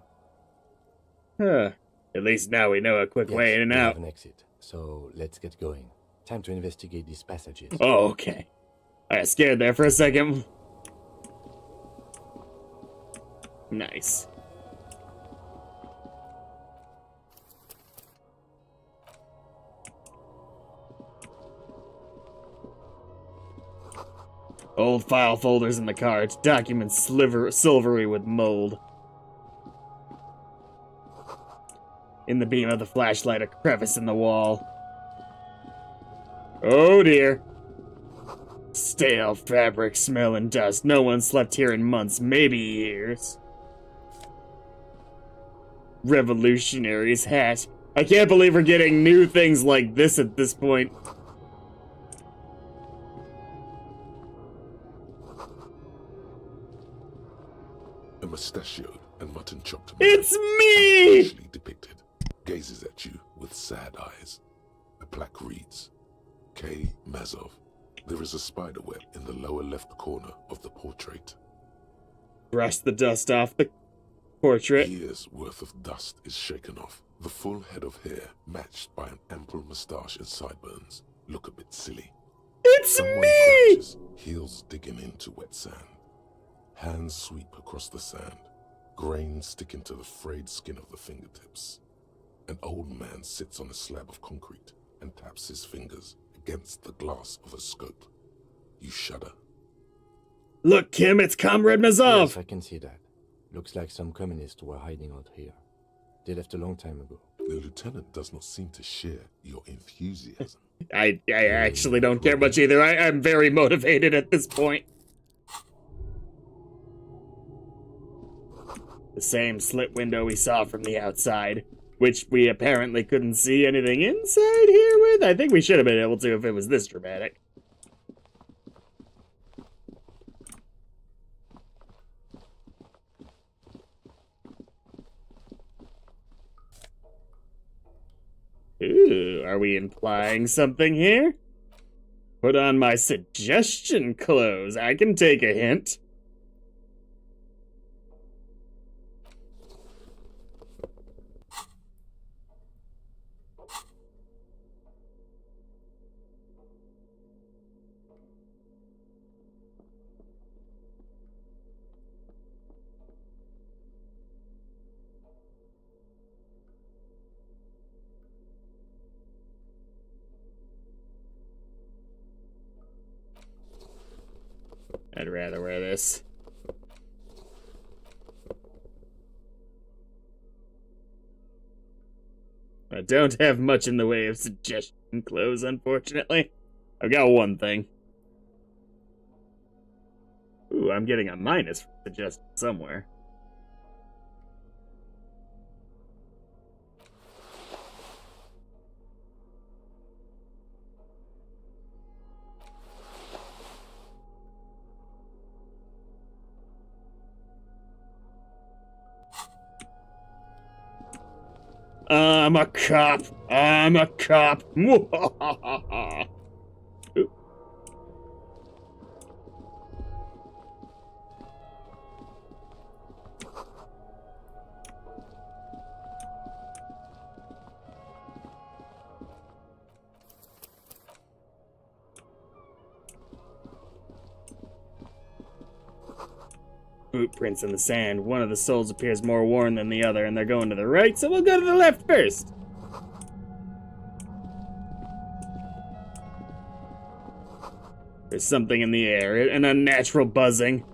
Huh. At least now we know a quick way in and we out. have an exit, so let's get going. Time to investigate these passages. Oh, okay. I got scared there for a second. Nice. Old file folders in the cart. Documents silvery with mold. In the beam of the flashlight, a crevice in the wall. Oh dear. Stale fabric, smell, and dust. No one slept here in months, maybe years. Revolutionary's hat. I can't believe we're getting new things like this at this point. A mustachioed and mutton-chopped man, it's me! Usually depicted, gazes at you with sad eyes. A plaque reads, K. Mazov. There is a spider web in the lower left corner of the portrait. Brush the dust off the portrait. Years' worth of dust is shaken off. The full head of hair, matched by an ample moustache and sideburns, look a bit silly. It's Someone me! crouches, heels digging into wet sand. Hands sweep across the sand. Grains stick into the frayed skin of the fingertips. An old man sits on a slab of concrete and taps his fingers against the glass of a scope. You shudder. Look, Kim, it's Comrade Mazov! Yes, I can see that. Looks like some communists were hiding out here. They left a long time ago. The lieutenant does not seem to share your enthusiasm. I actually don't care much either. I'm very motivated at this point. The same slit window we saw from the outside, which we apparently couldn't see anything inside here with. I think we should have been able to if it was this dramatic. Ooh, are we implying something here? Put on my suggestion clothes. I can take a hint. I'd rather wear this. I don't have much in the way of suggestion clothes, unfortunately. I've got one thing. Ooh, I'm getting a minus for suggestion somewhere. I'm a cop. I'm a cop. Ooh. Footprints in the sand. One of the souls appears more worn than the other, and they're going to the right, so we'll go to the left first. There's something in the air, an unnatural buzzing.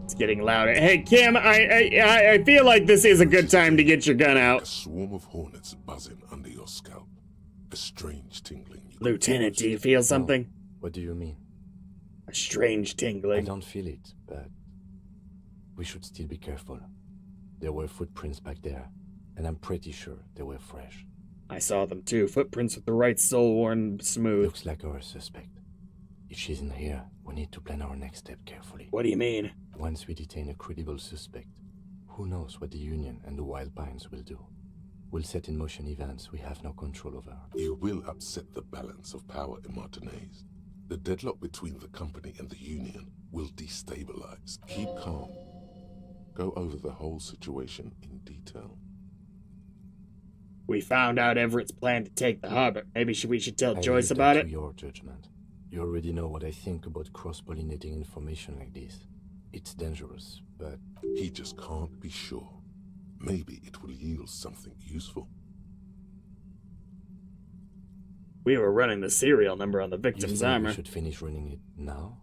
It's getting louder. Hey, Kim, I feel like this is a good time to get your gun out. A swarm of hornets buzzing under your scalp. A strange tingling. Lieutenant, do you feel something? No. What do you mean? A strange tingling. I don't feel it, but we should still be careful. There were footprints back there, and I'm pretty sure they were fresh. I saw them too. Footprints with the right sole worn smooth. Looks like our suspect. If she's in here, we need to plan our next step carefully. What do you mean? Once we detain a credible suspect, who knows what the Union and the Wild Pines will do? We'll set in motion events we have no control over. You will upset the balance of power in Martinez. The deadlock between the company and the Union will destabilize. Keep calm. Go over the whole situation in detail. We found out Everett's plan to take the harbor. Maybe we should tell Joyce about it? Your judgment. You already know what I think about cross-pollinating information like this. It's dangerous, but... He just can't be sure. Maybe it will yield something useful. We were running the serial number on the victim's armor. We should finish running it now?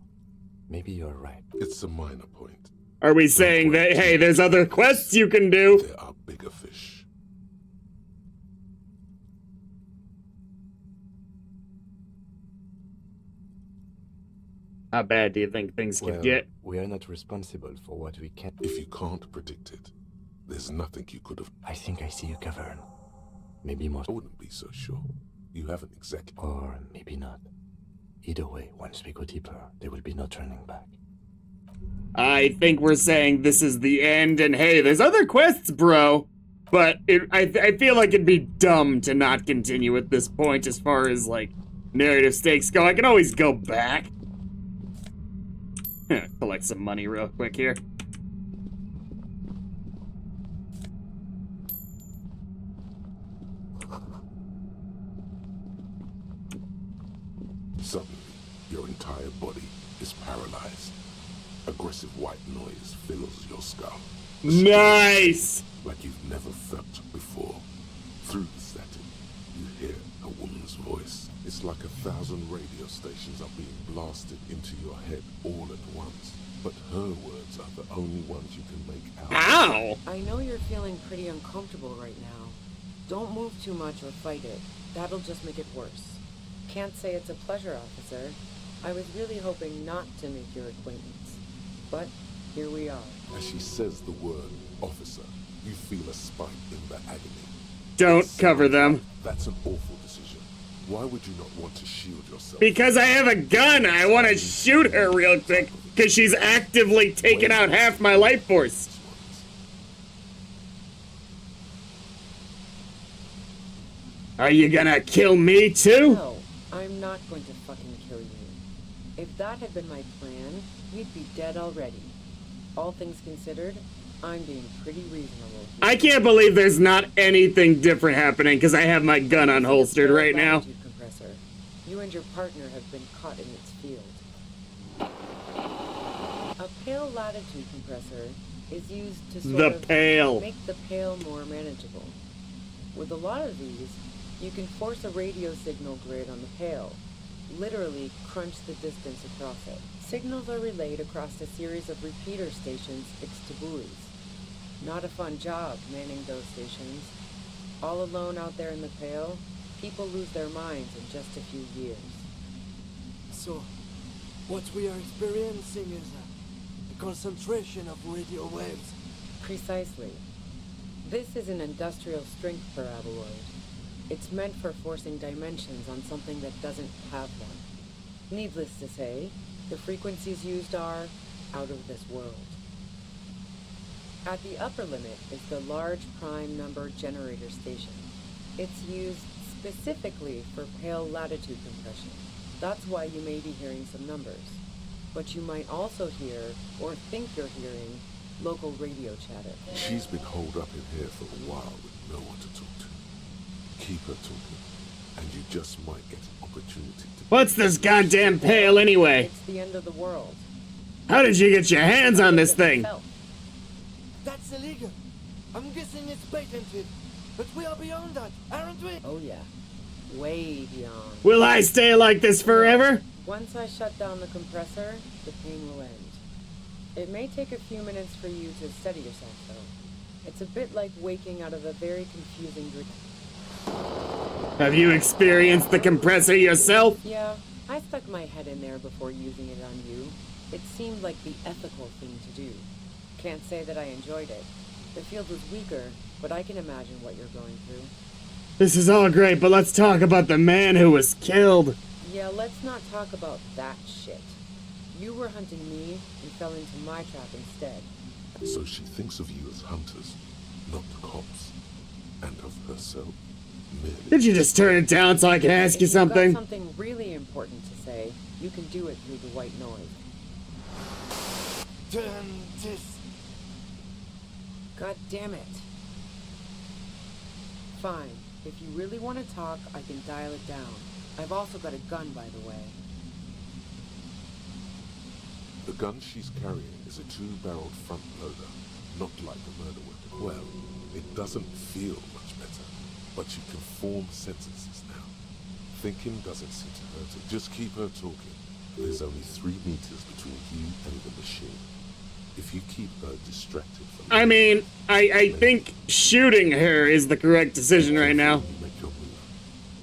Maybe you're right. It's a minor point. Are we saying that, hey, there's other quests you can do? There are bigger fish. How bad do you think things could Well, get? we are not responsible for what we can. If you can't predict it, there's nothing you could have. I think I see a cavern. Maybe more. I wouldn't be so sure. You haven't exactly. Or maybe not. Either way, once we go deeper, there will be no turning back. I think we're saying this is the end, and hey, there's other quests, bro. But I feel like it'd be dumb to not continue at this point as far as, like, narrative stakes go. I can always go back. Collect some money real quick here. Suddenly, your entire body is paralyzed. Aggressive white noise fills your skull. Nice! Like you've never felt before. Through the static, you hear a woman's voice. It's like 1,000 radio stations are being blasted into your head all at once. But her words are the only ones you can make out. Ow! I know you're feeling pretty uncomfortable right now. Don't move too much or fight it. That'll just make it worse. Can't say it's a pleasure, officer. I was really hoping not to make your acquaintance. But here we are. As she says the word officer, you feel a spike in the agony. Don't cover them. That's an awful decision. Why would you not want to shield yourself? Because I have a gun! I want to shoot her real quick, because she's actively taking out half my life force. Are you gonna kill me too? No, I'm not going to fucking kill you. If that had been my plan, we'd be dead already. All things considered, I'm being pretty reasonable. I can't believe there's not anything different happening because I have my gun unholstered right now. Compressor. You and your partner have been caught in its field. A pale latitude compressor is used to sort of make the pale more manageable. With a lot of these, you can force a radio signal grid on the pale, literally crunch the distance across it. Signals are relayed across a series of repeater stations fixed to buoys. Not a fun job manning those stations. All alone out there in the pale, people lose their minds in just a few years. So, what we are experiencing is a concentration of radio waves. Precisely. This is an industrial strength paraboloid. It's meant for forcing dimensions on something that doesn't have one. Needless to say, the frequencies used are out of this world. At the upper limit is the large prime number generator station. It's used specifically for pale latitude compression. That's why you may be hearing some numbers. But you might also hear, or think you're hearing, local radio chatter. She's been holed up in here for a while with no one to talk to. Keep her talking, and you just might get an opportunity to... What's this goddamn pale anyway? It's the end of the world. How did you get your hands on this thing? That's illegal. I'm guessing it's patented. But we are beyond that, aren't we? Oh yeah. Way beyond. Will I stay like this forever? Once I shut down the compressor, the pain will end. It may take a few minutes for you to steady yourself, though. It's a bit like waking out of a very confusing dream. Have you experienced the compressor yourself? Yeah, I stuck my head in there before using it on you. It seemed like the ethical thing to do. Can't say that I enjoyed it. The field was weaker, but I can imagine what you're going through. This is all great, but let's talk about the man who was killed. Yeah, let's not talk about that shit. You were hunting me and fell into my trap instead. So she thinks of you as hunters, not cops, and of herself merely... Did you just turn it down so I can ask you something? If you've got something really important to say, you can do it through the white noise. Turn this. God damn it. Fine. If you really want to talk, I can dial it down. I've also got a gun, by the way. The gun she's carrying is a 2-barreled front loader, not like the murder weapon. Well, it doesn't feel much better, but you can form sentences now. Thinking doesn't seem to hurt her. Just keep her talking. There's only 3 meters between you and the machine. If you keep distracted from I mean, I think shooting her is the correct decision right now.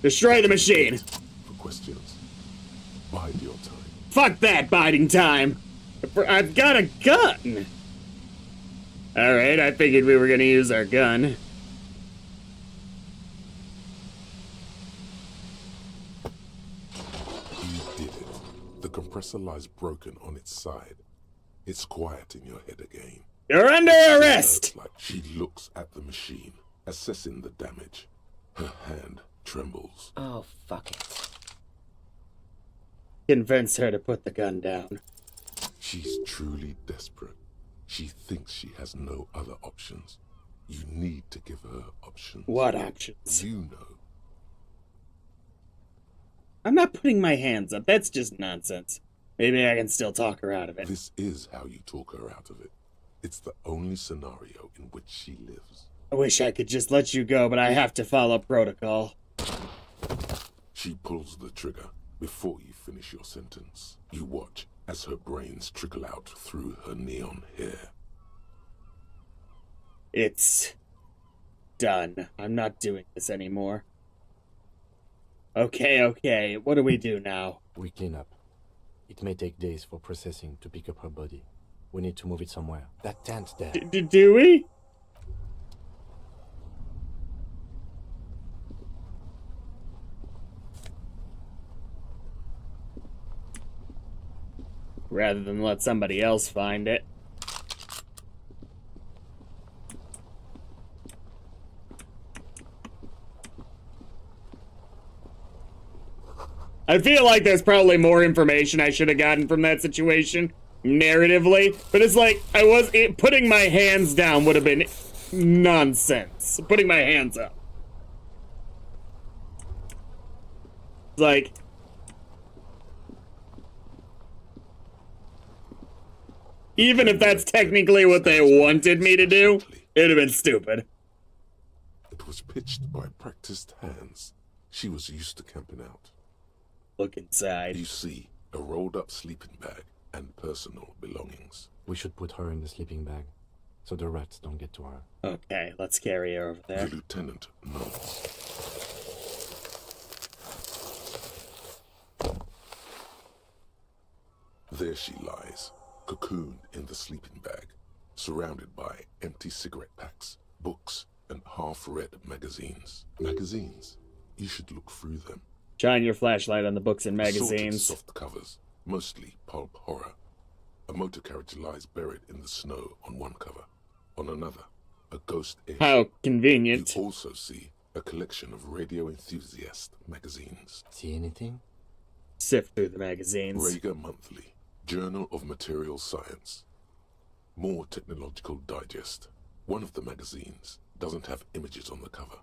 Destroy the machine. for questions. Bide your time. Fuck that biding time. I've got a gun. Alright, I figured we were gonna use our gun. You did it. The compressor lies broken on its side. It's quiet in your head again. You're under arrest! Like she looks at the machine, assessing the damage. Her hand trembles. Oh, fuck it. Convince her to put the gun down. She's truly desperate. She thinks she has no other options. You need to give her options. What options? You know. I'm not putting my hands up. That's just nonsense. Maybe I can still talk her out of it. This is how you talk her out of it. It's the only scenario in which she lives. I wish I could just let you go, but I have to follow protocol. She pulls the trigger before you finish your sentence. You watch as her brains trickle out through her neon hair. It's done. I'm not doing this anymore. Okay. What do we do now? We clean up. It may take days for processing to pick up her body. We need to move it somewhere. That tent's there. Do we? Rather than let somebody else find it. I feel like there's probably more information I should have gotten from that situation, narratively, but it's like, putting my hands down would have been nonsense. Putting my hands up. Like, even if that's technically what they wanted me to do, it'd have been stupid. It was pitched by practiced hands. She was used to camping out. Look inside. You see a rolled up sleeping bag and personal belongings. We should put her in the sleeping bag, so the rats don't get to her. Okay, let's carry her over there. The lieutenant nods. There she lies, cocooned in the sleeping bag, surrounded by empty cigarette packs, books, and half-read magazines. Magazines? You should look through them. Shine your flashlight on the books and magazines. Assorted soft covers, mostly pulp horror. A motor carriage lies buried in the snow on one cover. On another, a ghost airship. How convenient. You also see a collection of radio enthusiast magazines. See anything? Sift through the magazines. Rager Monthly, Journal of Material Science. More Technological Digest. One of the magazines doesn't have images on the cover.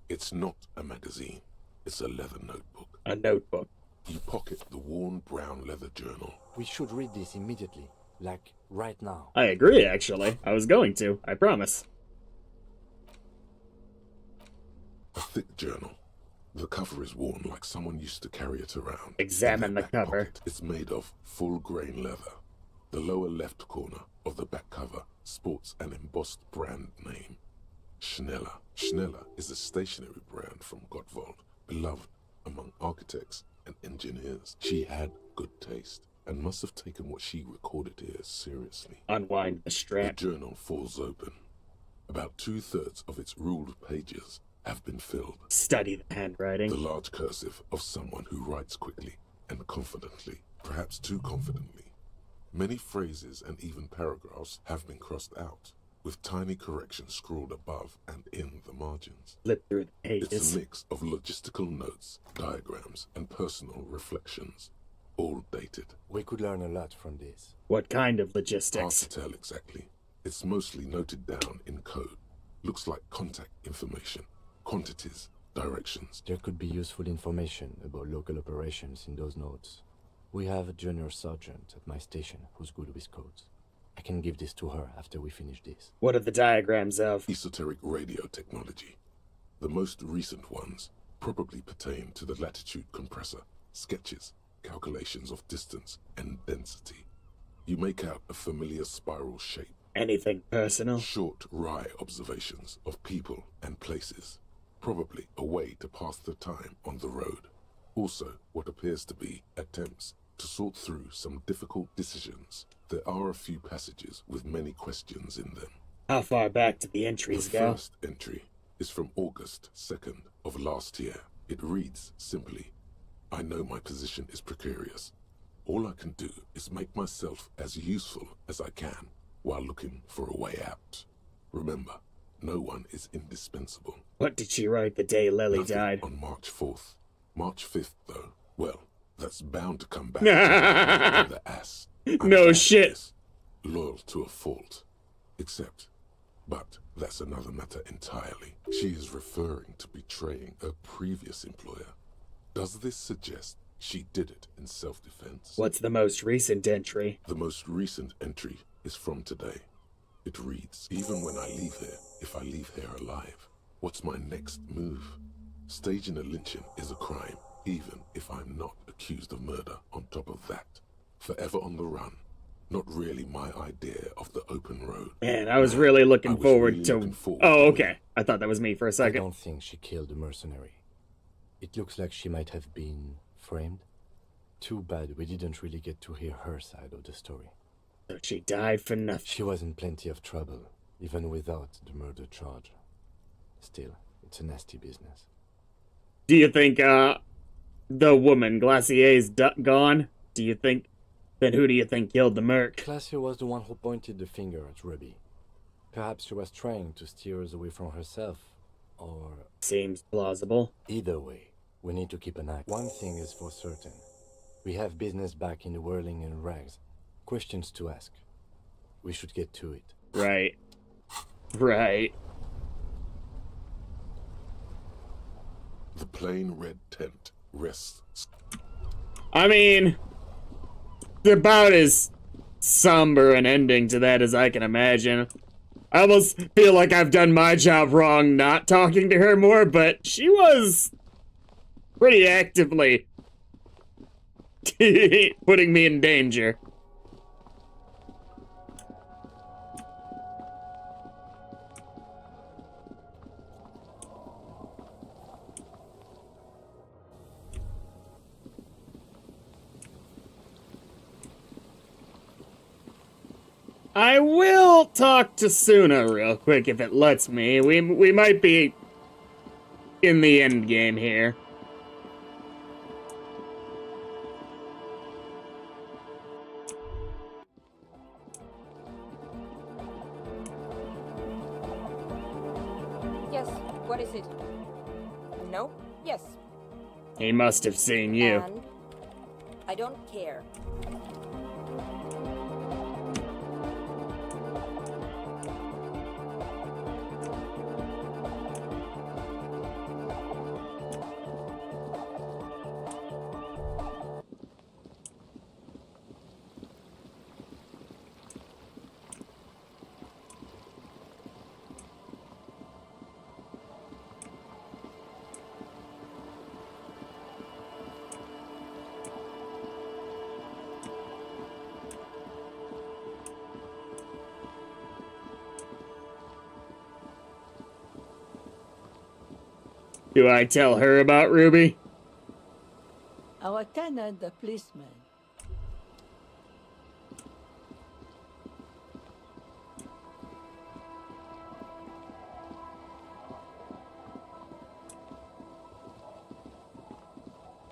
It's not a magazine. It's a leather notebook. A notebook. You pocket the worn brown leather journal. We should read this immediately. Like, right now. I agree, actually. I was going to. I promise. A thick journal. The cover is worn like someone used to carry it around. Examine the cover. Pocket, it's made of full-grain leather. The lower left corner of the back cover sports an embossed brand name. Schneller. Schneller is a stationery brand from Gottwald, beloved among architects and engineers. She had good taste and must have taken what she recorded here seriously. Unwind the strap. The journal falls open. About 2/3 of its ruled pages have been filled. Study the handwriting. The large cursive of someone who writes quickly and confidently, perhaps too confidently. Many phrases and even paragraphs have been crossed out, with tiny corrections scrawled above and in the margins. Flip through the pages. It's a mix of logistical notes, diagrams, and personal reflections, all dated. We could learn a lot from this. What kind of logistics? Hard to tell exactly. It's mostly noted down in code. Looks like contact information, quantities, directions. There could be useful information about local operations in those notes. We have a junior sergeant at my station who's good with codes. I can give this to her after we finish this. What are the diagrams of? Esoteric radio technology. The most recent ones probably pertain to the latitude compressor, sketches, calculations of distance and density. You make out a familiar spiral shape Anything personal? Short, wry observations of people and places. Probably a way to pass the time on the road. Also, what appears to be attempts to sort through some difficult decisions. There are a few passages with many questions in them. How far back do the entries The go? first entry is from August 2nd of last year. It reads simply, I know my position is precarious. All I can do is make myself as useful as I can while looking for a way out. Remember, no one is indispensable. What did she write the day Lily Nothing died? on March 4th. March 5th, though, well, that's bound to come back to the ass. No shit. Loyal to a fault. But that's another matter entirely. She is referring to betraying her previous employer. Does this suggest she did it in self-defense? What's the most recent entry? The most recent entry is from today. It reads, even when I leave here, if I leave here alive, what's my next move? Staging a lynching is a crime, even if I'm not accused of murder on top of that. Forever on the run. Not really my idea of the open road. Man, I was really looking forward to... Oh, okay. I thought that was me for a I second. don't think she killed the mercenary. It looks like she might have been framed. Too bad we didn't really get to hear her side of the story. So she died for nothing. She was in plenty of trouble, even without the murder charge. Still, it's a nasty business. Do you think, the woman, Glacier's gone? Do you think... Then who do you think killed the merc? Glacier was the one who pointed the finger at Ruby. Perhaps she was trying to steer us away from herself, or... Seems plausible. Either way, we need to keep an eye. One thing is for certain. We have business back in the whirling and rags. Questions to ask. We should get to it. Right. Right. The plain red tent rests. I mean... It's about as somber an ending to that as I can imagine. I almost feel like I've done my job wrong not talking to her more, but she was pretty actively putting me in danger. I will talk to Suna real quick if it lets me. We might be in the end game here. Yes, what is it? No? Yes. He must have seen you. And I don't care. Do I tell her about Ruby? Our tenant, the policeman.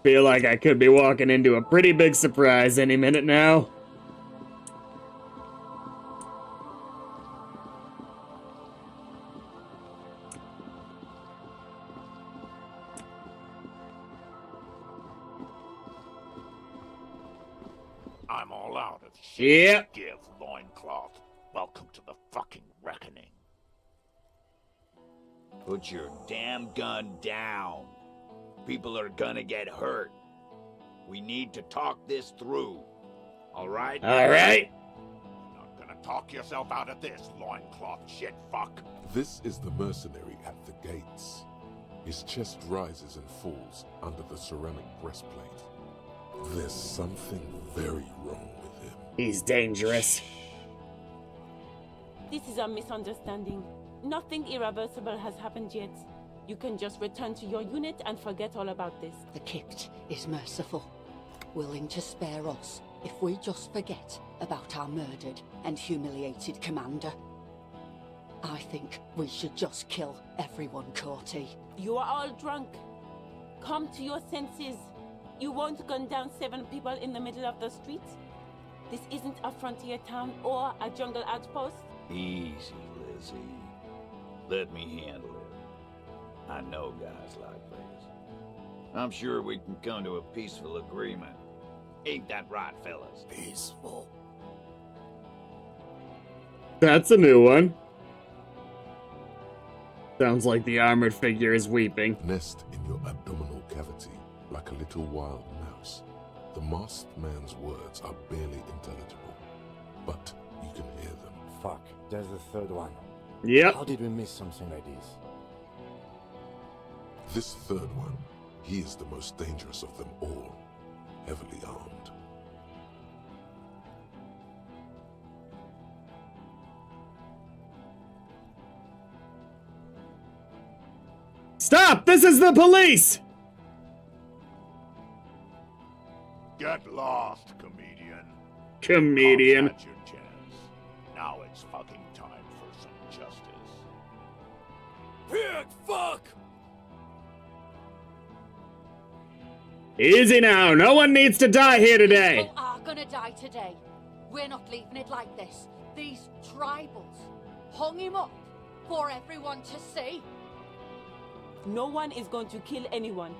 Feel like I could be walking into a pretty big surprise any minute now. I'm all out of shit Yep. to give, loincloth. Welcome to the fucking reckoning. Put your damn gun down. People are gonna get hurt. We need to talk this through. All right? All right. Not gonna talk yourself out of this, loincloth shit fuck. This is the mercenary at the gates. His chest rises and falls under the ceramic breastplate. There's something very wrong with him. He's dangerous. This is a misunderstanding. Nothing irreversible has happened yet. You can just return to your unit and forget all about this. The Kipt is merciful, willing to spare us if we just forget about our murdered and humiliated commander. I think we should just kill everyone, Corty. You are all drunk. Come to your senses. You won't gun down 7 people in the middle of the street. This isn't a frontier town or a jungle outpost. Easy, Lizzie. Let me handle it. I know guys like this. I'm sure we can come to a peaceful agreement. Ain't that right, fellas? Peaceful. That's a new one. Sounds like the armored figure is weeping. Nest in your abdominal cavity like a little wild mouse. The masked man's words are barely intelligible, but you can hear them. Fuck, there's the third one. Yep. How did we miss something like this? This third one, he is the most dangerous of them all, heavily armed. Stop! This is the police! Get lost, comedian. Comedian. Had your chance. Now it's fucking time for some justice. Pig fuck! Easy now, no one needs to die here today. People are gonna die today. We're not leaving it like this. These tribals hung him up for everyone to see. No one is going to kill anyone.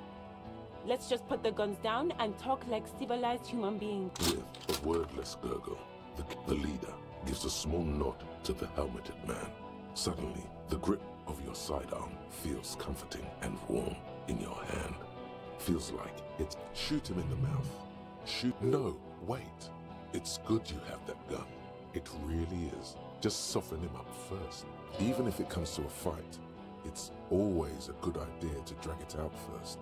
Let's just put the guns down and talk like civilized human beings. With a wordless gurgle, the leader gives a small nod to the helmeted man. Suddenly, the grip of your sidearm feels comforting and warm in your hand. Feels like it's shoot him in the mouth. Shoot. No, wait. It's good you have that gun. It really is. Just soften him up first. Even if it comes to a fight, it's always a good idea to drag it out first.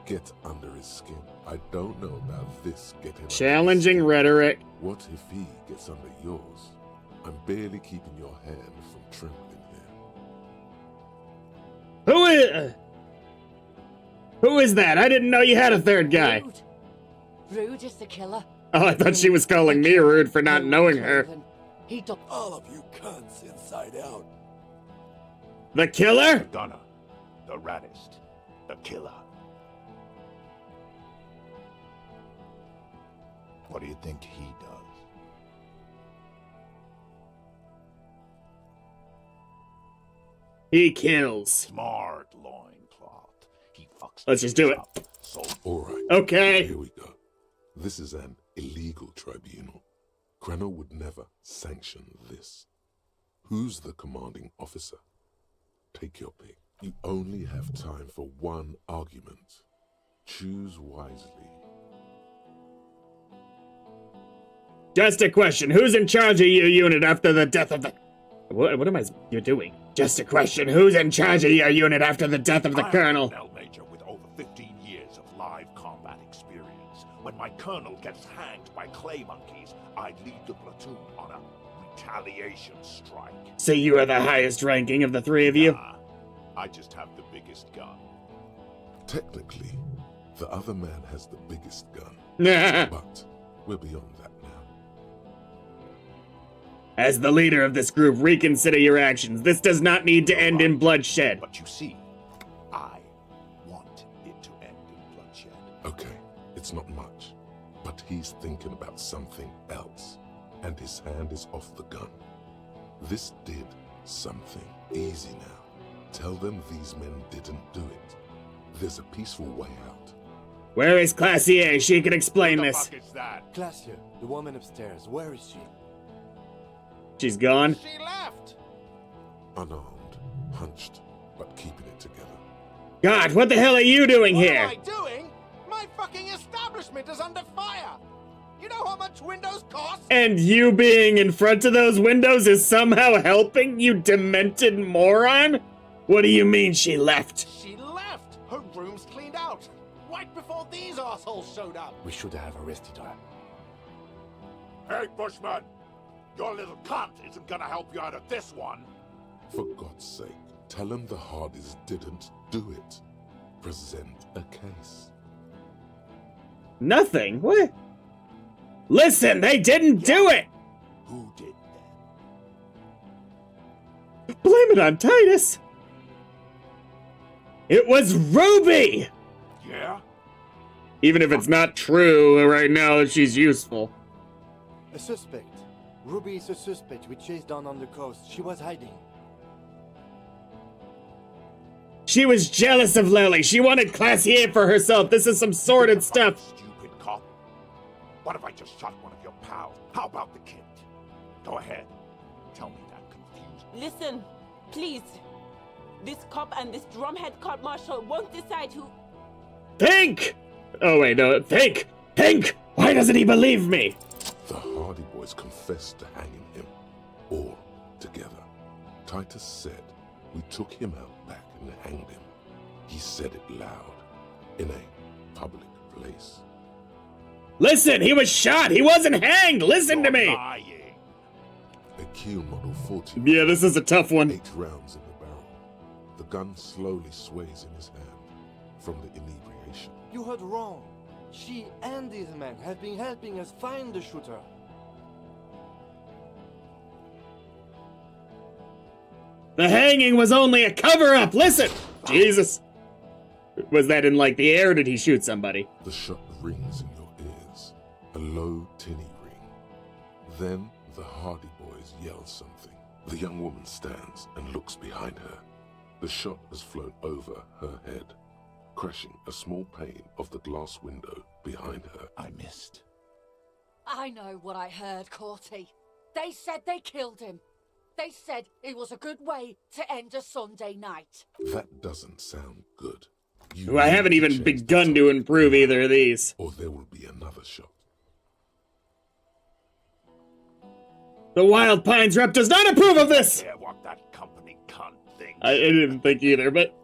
Get under his skin. I don't know about this getting challenging rhetoric. What if he gets under yours? I'm barely keeping your hand from trembling here. Who is that? I didn't know you had a third guy. Rude is the killer. Oh, I thought she was calling me rude for not knowing her. He took all of you cunts inside out. The killer? The gunner. The raddest. The killer. What do you think he does? He kills. Smart loincloth. He fucks. Let's just do it. So, all right. Okay. Here we go. This is an illegal tribunal. Krenner would never sanction this. Who's the commanding officer? Take your pick. You only have time for one argument. Choose wisely. Just a question. Who's in charge of your unit after the death of the... What am you doing? Just a question. Who's in charge of your unit after the death of the colonel? I'm a major with over 15 years of live combat experience. When my colonel gets hanged by clay monkeys, I lead the platoon on a retaliation strike. So you are the highest ranking of the three of you? Nah, I just have the biggest gun. Technically, the other man has the biggest gun. But we're beyond that now. As the leader of this group, reconsider your actions. This does not need to end in bloodshed. But you see, I want it to end in bloodshed. Okay, it's not much, but he's thinking about something else, and his hand is off the gun. This did something. Easy now. Tell them these men didn't do it. There's a peaceful way out. Where is Classier? She can explain Who the this. fuck is that? Classier, the woman upstairs. Where is she? She's gone. She left. Unarmed, hunched, but keeping it together. God, what the hell are you doing here? What am I doing? My fucking establishment is under fire. You know how much windows cost? And you being in front of those windows is somehow helping, you demented moron? What do you mean she left? She left. Her room's cleaned out. Right before these assholes showed up. We should have arrested her. Hey, Bushman! Your little cunt isn't gonna help you out of this one. For God's sake, tell him the Hardys didn't do it. Present a case. Nothing? What? Listen, they didn't do it! Who did Blame it on Titus! It was Ruby! Yeah? Even if it's not true right now, she's useful. A suspect. Ruby is a suspect we chased down on the coast. She was hiding. She was jealous of Lily. She wanted Classier for herself. This is some sordid stuff. Stupid cop. What if I just shot one of your pals? How about the kid? Go ahead. Tell me that confused. Listen, please. This cop and this drumhead cop marshal won't decide who... Think! Oh wait, no, think! Think! Why doesn't he believe me? The Hardy Boys confessed to hanging him. All together. Titus said we took him out back and hanged him. He said it loud. In a public place. Listen, he was shot! He wasn't hanged! Listen to me! A Kiel Model 40. Yeah, this is a tough one. 8 rounds in the barrel. The gun slowly sways in his hand from the inebriation. You heard wrong. She and these men have been helping us find the shooter. The hanging was only a cover-up! Listen! Jesus! Was that in, like, the air, or did he shoot somebody? The shot rings in your ears. A low, tinny ring. Then the Hardy Boys yell something. The young woman stands and looks behind her. The shot has flown over her head, crashing a small pane of the glass window behind her. I missed. I know what I heard, Corty. They said they killed him. They said it was a good way to end a Sunday night. That doesn't sound good. Ooh, I haven't even begun to improve either of these. Or there will be another shot. The Wild Pines rep does not approve of this! Yeah, what that company cunt thinks. I didn't think either, but...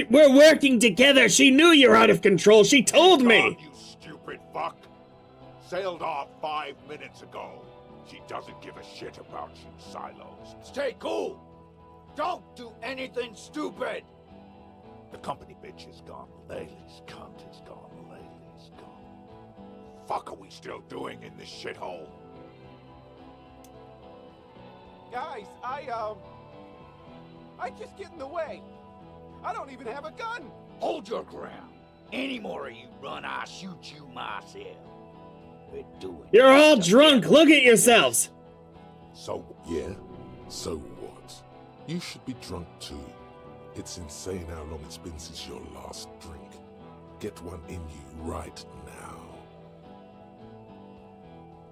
We're working together! She knew you're out of control! She told me! You stupid fuck! Sailed off 5 minutes ago. She doesn't give a shit about you, Silos. Stay cool! Don't do anything stupid! The company bitch is gone. Laylee's cunt is gone. Laylee's gone. Fuck are we still doing in this shithole? Guys, I just get in the way. I don't even have a gun. Hold your ground. Any more of you run, I'll shoot you myself. We're doing You're all drunk! Look at yourselves! So, yeah? So what? You should be drunk too. It's insane how long it's been since your last drink. Get one in you right now.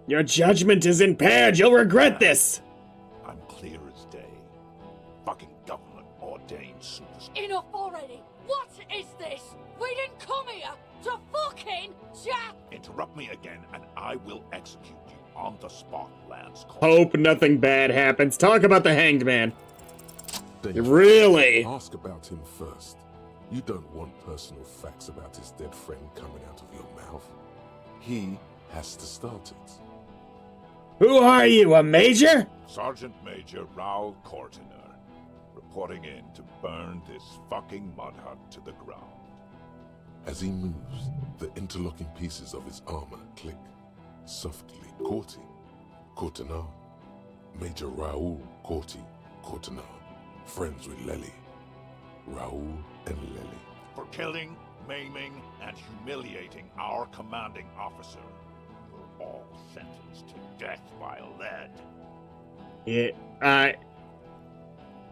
Your judgment is impaired! You'll regret this! I'm clear as day. Fucking government-ordained superstar. Enough already! What is this? We didn't come here to fucking chat! Interrupt me again, and I will execute you on the spot, Lance Cole. Hope nothing bad happens. Talk about the hanged man. Really? Ask about him first. You don't want personal facts about his dead friend coming out of your mouth. He has to start it. Who are you, a major? Sergeant Major Raoul Cortiner, reporting in to burn this fucking mud hut to the ground. As he moves, the interlocking pieces of his armor click. Softly, Cortiner. Major Raoul Cortiner. Friends with Lely. Raoul and Lely. For killing, maiming, and humiliating our commanding officer. We're all sentenced to death by lead.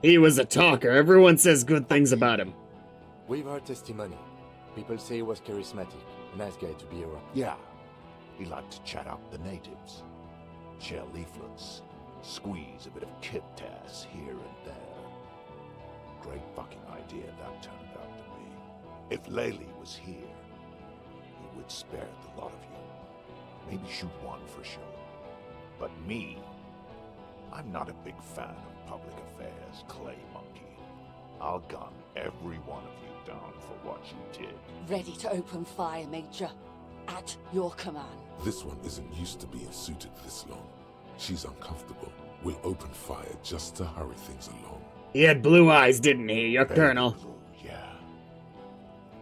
He was a talker. Everyone says good things about him. We've heard testimony. People say he was charismatic. A nice guy to be around. Yeah. He liked to chat up the natives. Share leaflets. Squeeze a bit of kit tass here and there. Great fucking idea that turned out to be. If Laylee was here, he would spare the lot of you. Maybe shoot one for sure. But me, I'm not a big fan of public affairs, Clay Monkey. I'll gun every one of you down for what you did. Ready to open fire, Major. At your command. This one isn't used to being suited this long. She's uncomfortable. We'll open fire just to hurry things along. He had blue eyes, didn't he, your colonel? Yeah.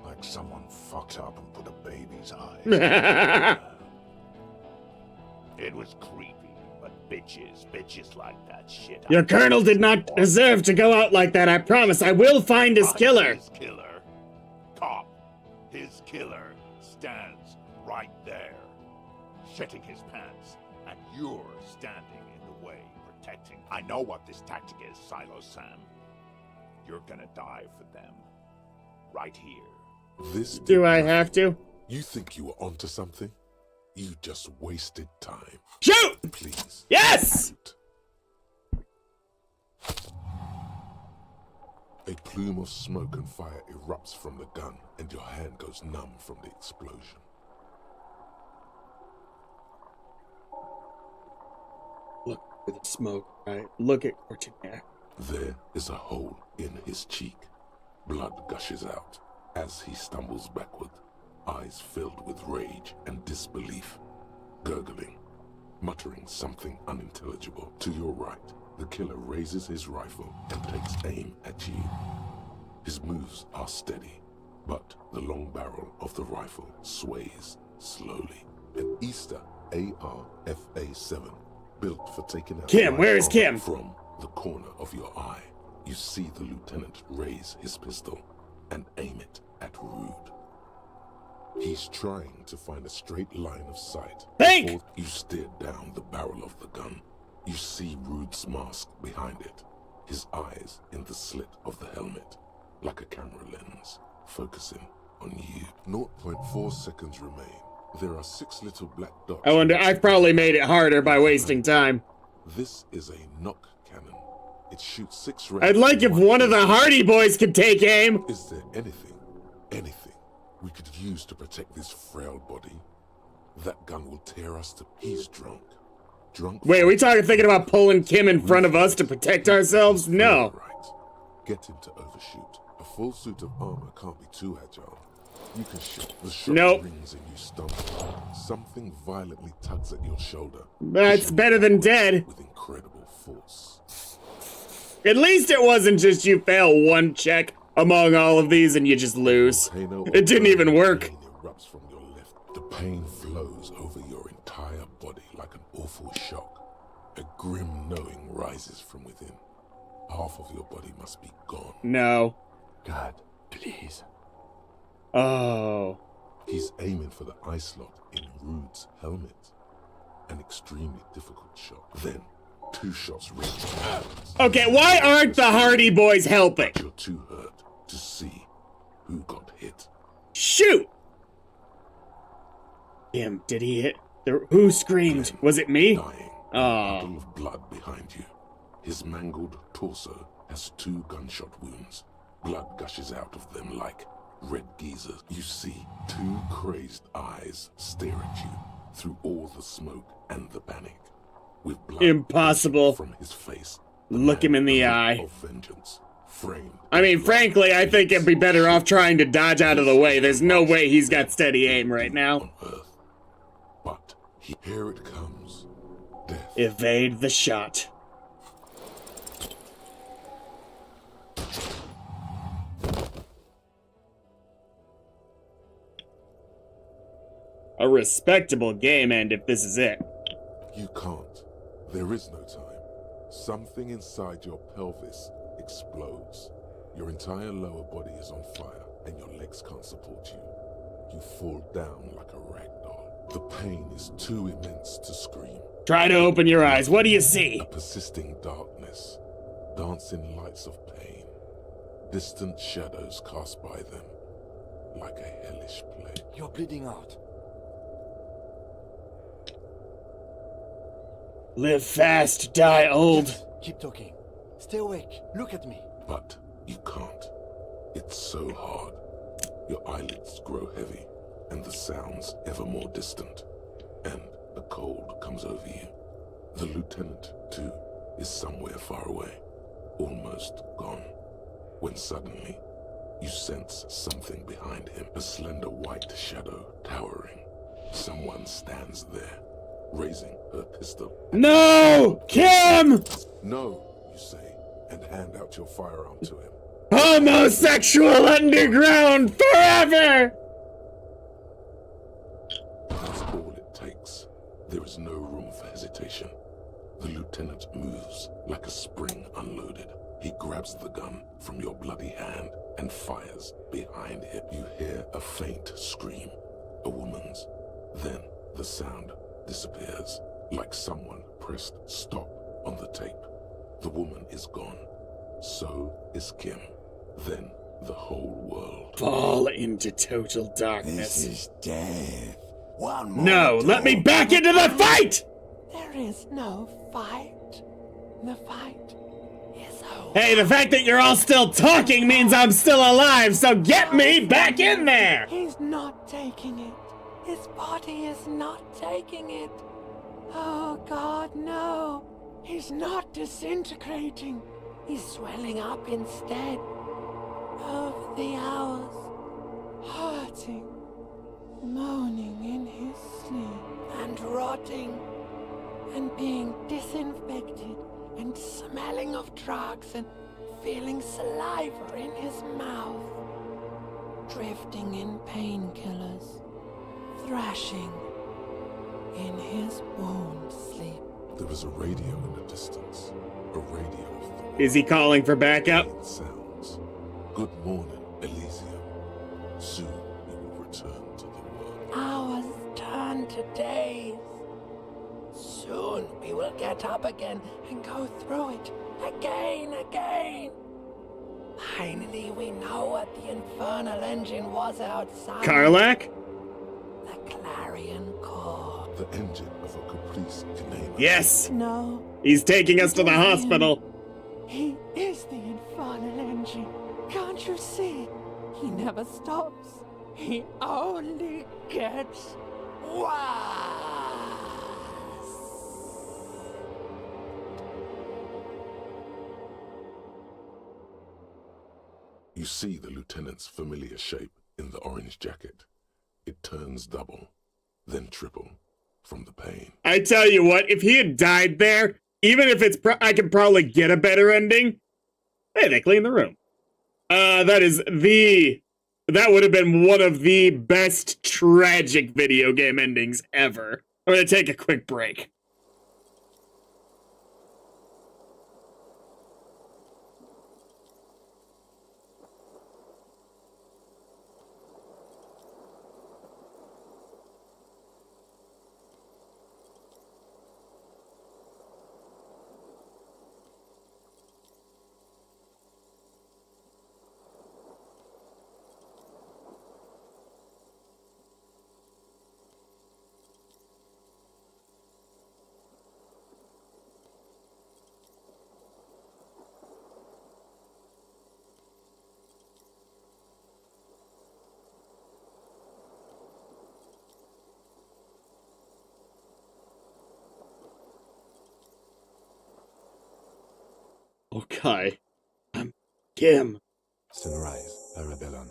Like someone fucked up and put a baby's eyes. It was creepy, but bitches like that shit. Your colonel did not deserve to go out like that, I promise. I will find his killer. His killer. Cop. His killer stands right there, shitting his pants, and you're standing in the way, protecting. I know what this tactic is, Silo Sam. You're gonna die for them. Right here. This Do I have to? You think you were onto something? You just wasted time. Shoot! Please. Yes! A plume of smoke and fire erupts from the gun, and your hand goes numb from the explosion. Look for the smoke, right? Look at Cortinac. There is a hole in his cheek. Blood gushes out as he stumbles backward, eyes filled with rage and disbelief, gurgling, muttering something unintelligible. To your right, the killer raises his rifle and takes aim at you. His moves are steady, but the long barrel of the rifle sways slowly. An Easter AR-FA7, built for taking out Kim, where is Kim? From the corner of your eye, you see the lieutenant raise his pistol and aim it at Rude. He's trying to find a straight line of sight. Think! Before you stare down the barrel of the gun, you see Rude's mask behind it, his eyes in the slit of the helmet, like a camera lens, focusing on you. 0.4 seconds remain. There are 6 little black dots. I wonder, I've probably made it harder by wasting time. This is a knock cannon. It shoots 6 rounds. I'd like if one of the Hardy Boys could take aim. Is there anything we could use to protect this frail body? That gun will tear us to... He's drunk. Wait, are we thinking about pulling Kim in front of us to protect ourselves? No. Right. Get him to overshoot. A full suit of armor can't be too agile. You can shoot. The shot rings and you stumble. Something violently tugs at your shoulder. That's better than dead. With incredible force. At least it wasn't just you fail one check among all of these and you just lose. It didn't even work. Erupts from your left. The pain flows over your entire body like an awful shock. A grim knowing rises from within. Half of your body must be gone. No. God, please. Oh. He's aiming for the eye slot in Rude's helmet. An extremely difficult shot. Then, 2 shots ring. Okay, why aren't the Hardy Boys helping? You're too hurt to see who got hit. Shoot! Damn, did he hit? Who screamed? Was it me? Dying. Oh. A puddle of blood behind you. His mangled torso has 2 gunshot wounds. Blood gushes out of them like red geysers. You see 2 crazed eyes stare at you through all the smoke and the panic. With blood impossible from his face. Look him in the eye. Of vengeance, framed. I mean, frankly, I think it'd be better off trying to dodge out of the way. There's no way he's got steady aim right now. On Earth. But here it comes. Death. Evade the shot. A respectable game end if this is it. You can't. There is no time. Something inside your pelvis explodes. Your entire lower body is on fire, and your legs can't support you. You fall down like a rag doll. The pain is too immense to scream. Try to open your eyes. What do you see? A persisting darkness, dancing lights of pain, distant shadows cast by them, like a hellish play. You're bleeding out. Live fast, die old. Just keep talking. Stay awake. Look at me. But you can't. It's so hard. Your eyelids grow heavy, and the sounds ever more distant. And a cold comes over you. The lieutenant, too, is somewhere far away, almost gone. when suddenly you sense something behind him, a slender white shadow towering. Someone stands there, raising her pistol. No! Kim! No, you say, and hand out your firearm to him. Homosexual underground forever! That's all it takes. There is no room for hesitation. The lieutenant moves like a spring unloaded. He grabs the gun from your bloody hand and fires behind him. You hear a faint scream, a woman's. Then the sound disappears, like someone pressed stop on the tape. The woman is gone. So is Kim. Then the whole world. Fall into total darkness. This is death. One more No, let me back into the fight! There is no fight. The fight is over. Hey, the fact that you're all still talking means I'm still alive, so get me back in there! He's not taking it. His body is not taking it. Oh God, no. He's not disintegrating. He's swelling up instead. Over the hours, hurting, moaning in his sleep, and rotting, and being disinfected, and smelling of drugs, and feeling saliva in his mouth, drifting in painkillers, thrashing in his wound sleep. There was a radio in the distance. A radio of Is he calling for backup? sounds. Good morning, Elysium. Soon you will return to the world. Hours turn to days. Soon we will get up again and go through it again. Finally, we know what the infernal engine was outside. Karlak? The clarion call. The engine of a caprice canine. Yes! No. He's taking us to the hospital. He is the infernal engine. Can't you see? He never stops. He only gets worse. You see the lieutenant's familiar shape in the orange jacket. It turns double, then triple, from the pain. I tell you what, if he had died there, even if it's I could probably get a better ending. Hey, they cleaned the room. That would have been one of the best tragic video game endings ever. I'm gonna take a quick break. Okay. I'm Kim. Sunrise, Arabellon.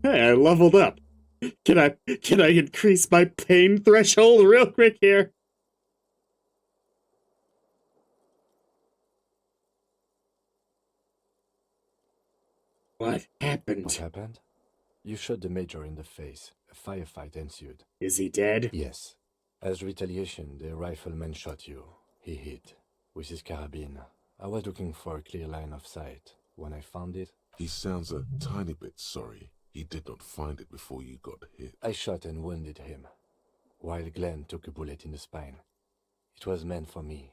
Hey, I leveled up. Can I increase my pain threshold real quick here? What happened? What happened? You shot the major in the face. A firefight ensued. Is he dead? Yes. As retaliation, the rifleman shot you. He hit with his carabine. I was looking for a clear line of sight. When I found it... He sounds a tiny bit sorry. He did not find it before you got hit. I shot and wounded him, while Glenn took a bullet in the spine. It was meant for me.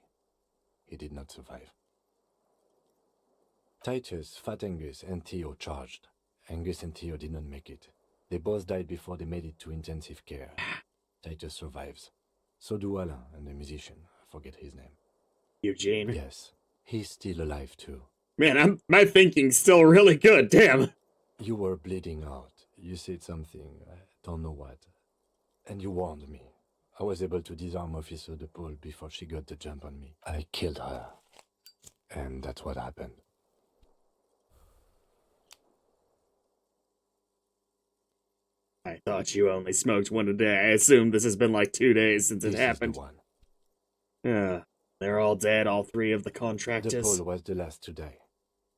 He did not survive. Titus, Fat Angus, and Theo charged. Angus and Theo did not make it. They both died before they made it to intensive care. Titus survives. So do Alain and the musician. I forget his name. Eugene? Yes. He's still alive too. Man, my thinking's still really good, damn. You were bleeding out. You said something, I don't know what. And you warned me. I was able to disarm Officer DePaul before she got the jump on me. I killed her. And that's what happened. I thought you only smoked one a day. I assume this has been like 2 days since it happened. Is the one. Yeah, they're all dead, all 3 of the contractors. The poll was the last today.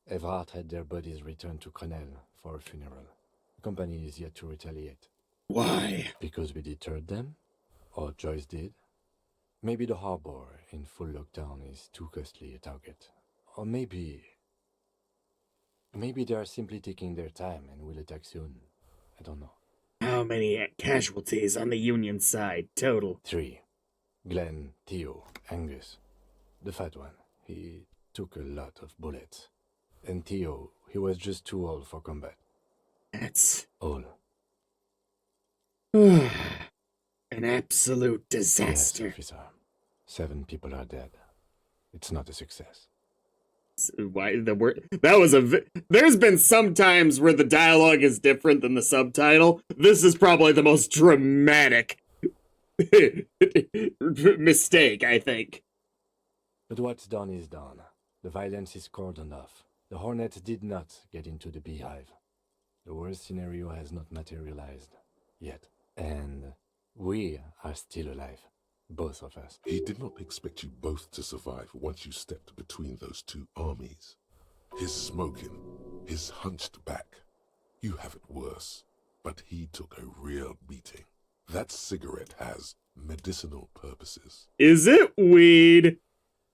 Everhart had their bodies returned to Crenel for a funeral. The company is yet to retaliate. Why? Because we deterred them? Or Joyce did? Maybe the harbor in full lockdown is too costly a target. Or maybe they are simply taking their time and will attack soon. I don't know. How many casualties on the Union side, total? 3. Glenn, Theo, Angus. The fat one. He took a lot of bullets. And Theo, he was just too old for combat. That's... all. An absolute disaster. Yes, officer. 7 people are dead. It's not a success. Why the word? That was there's been some times where the dialogue is different than the subtitle. This is probably the most dramatic mistake, I think. But what's done is done. The violence is cordoned off. The Hornets did not get into the beehive. The worst scenario has not materialized yet. And we are still alive. Both of us. He did not expect you both to survive once you stepped between those 2 armies. His smoking, his hunched back. You have it worse, but he took a real beating. That cigarette has medicinal purposes. Is it weed?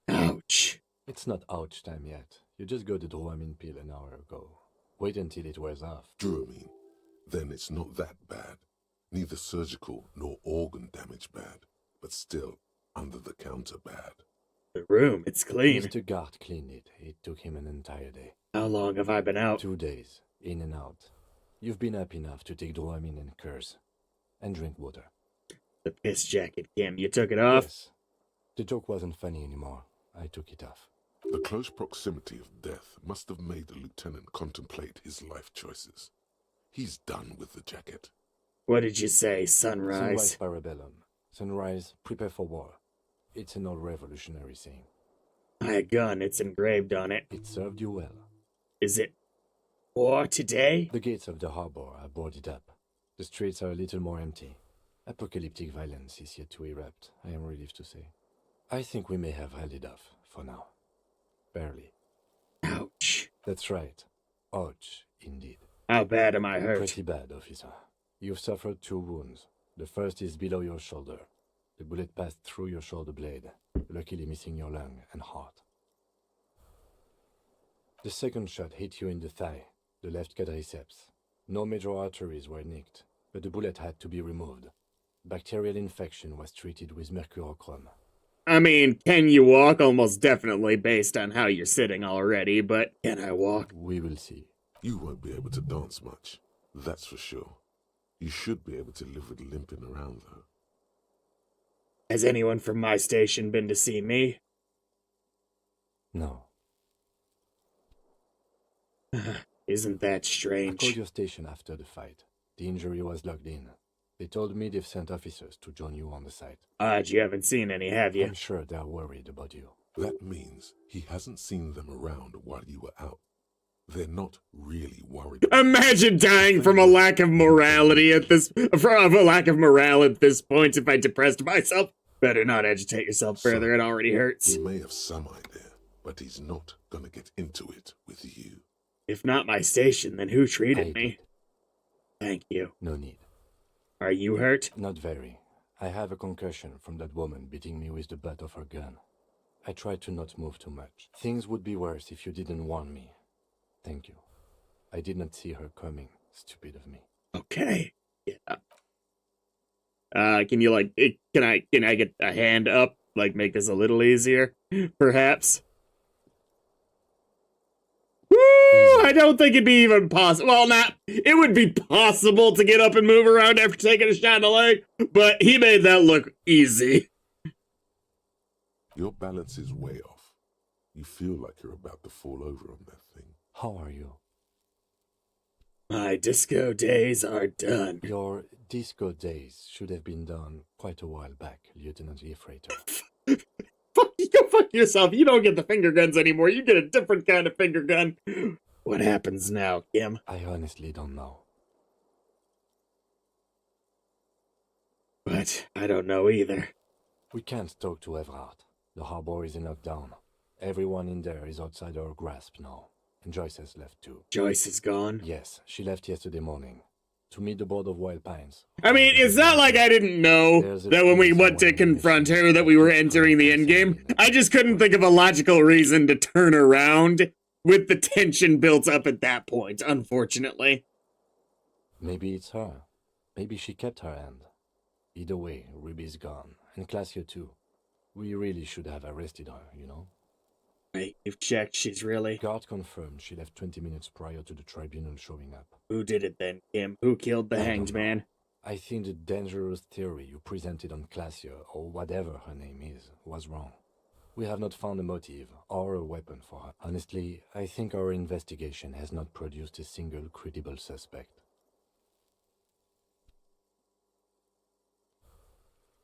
Ouch. It's not ouch time yet. You just got the Dramamine pill an hour ago. Wait until it wears off. Dramamine? Then it's not that bad. Neither surgical nor organ damage bad. But still, under the counter bad. The room, it's clean. Mr. Gart cleaned it. It took him an entire day. How long have I been out? 2 days, in and out. You've been up enough to take Dramamine and curse. And drink water. The piss jacket, Kim, you took it off? Yes. The joke wasn't funny anymore. I took it off. The close proximity of death must have made the lieutenant contemplate his life choices. He's done with the jacket. What did you say, sunrise? Sunrise parabellum. Sunrise, prepare for war. It's an old revolutionary saying. My gun, it's engraved on it. It served you well. Is it war today? The gates of the harbor are boarded up. The streets are a little more empty. Apocalyptic violence is yet to erupt, I am relieved to say. I think we may have held it off, for now. Barely. Ouch. That's right. Ouch, indeed. How bad am I hurt? Pretty bad, officer. You've suffered 2 wounds. The first is below your shoulder. The bullet passed through your shoulder blade, luckily missing your lung and heart. The second shot hit you in the thigh, the left quadriceps. No major arteries were nicked, but the bullet had to be removed. Bacterial infection was treated with mercurochrome. I mean, can you walk? Almost definitely based on how you're sitting already, but can I walk? We will see. You won't be able to dance much, that's for sure. You should be able to live with limping around, though. Has anyone from my station been to see me? No. Isn't that I strange? called your station after the fight. The injury was logged in. They told me they've sent officers to join you on the site. You haven't seen any, have you? I'm sure they're worried about you. That means he hasn't seen them around while you were out. They're not really worried. Imagine dying from a lack of morality at this, from a lack of morale at this point if I depressed myself. Better not agitate yourself further, it already hurts. He may have some idea, but he's not gonna get into it with you. If not my station, then who treated me? Thank you. No need. Are you hurt? Not very. I have a concussion from that woman beating me with the butt of her gun. I tried to not move too much. Things would be worse if you didn't warn me. Thank you. I did not see her coming. Stupid of me. Okay. Yeah. Can you can I get a hand up? Like make this a little easier, perhaps? Woo! I don't think it'd be even possible. Well, it would be possible to get up and move around after taking a shot in the leg, but he made that look easy. Your balance is way off. You feel like you're about to fall over on that thing. How are you? My disco days are done. Your disco days should have been done quite a while back, Lieutenant Liefreiter. Fuck you. Go fuck yourself. You don't get the finger guns anymore. You get a different kind of finger gun. What happens now, Kim? I honestly don't know. But I don't know either. We can't talk to Everard. The harbor is in lockdown. Everyone in there is outside our grasp now. And Joyce has left too. Joyce is gone? Yes, she left yesterday morning. To meet the board of Wild Pines. I mean, it's not like I didn't know that when we went to confront her that we were entering the endgame. I just couldn't think of a logical reason to turn around with the tension built up at that point, unfortunately. Maybe it's her. Maybe she kept her hand. Either way, Ruby's gone. And Claudia too. We really should have arrested her, you know? Wait, you've checked she's really... Guard confirmed she left 20 minutes prior to the tribunal showing up. Who did it then, Kim? Who killed the hanged man? I think the dangerous theory you presented on Claudia, or whatever her name is, was wrong. We have not found a motive or a weapon for her. Honestly, I think our investigation has not produced a single credible suspect.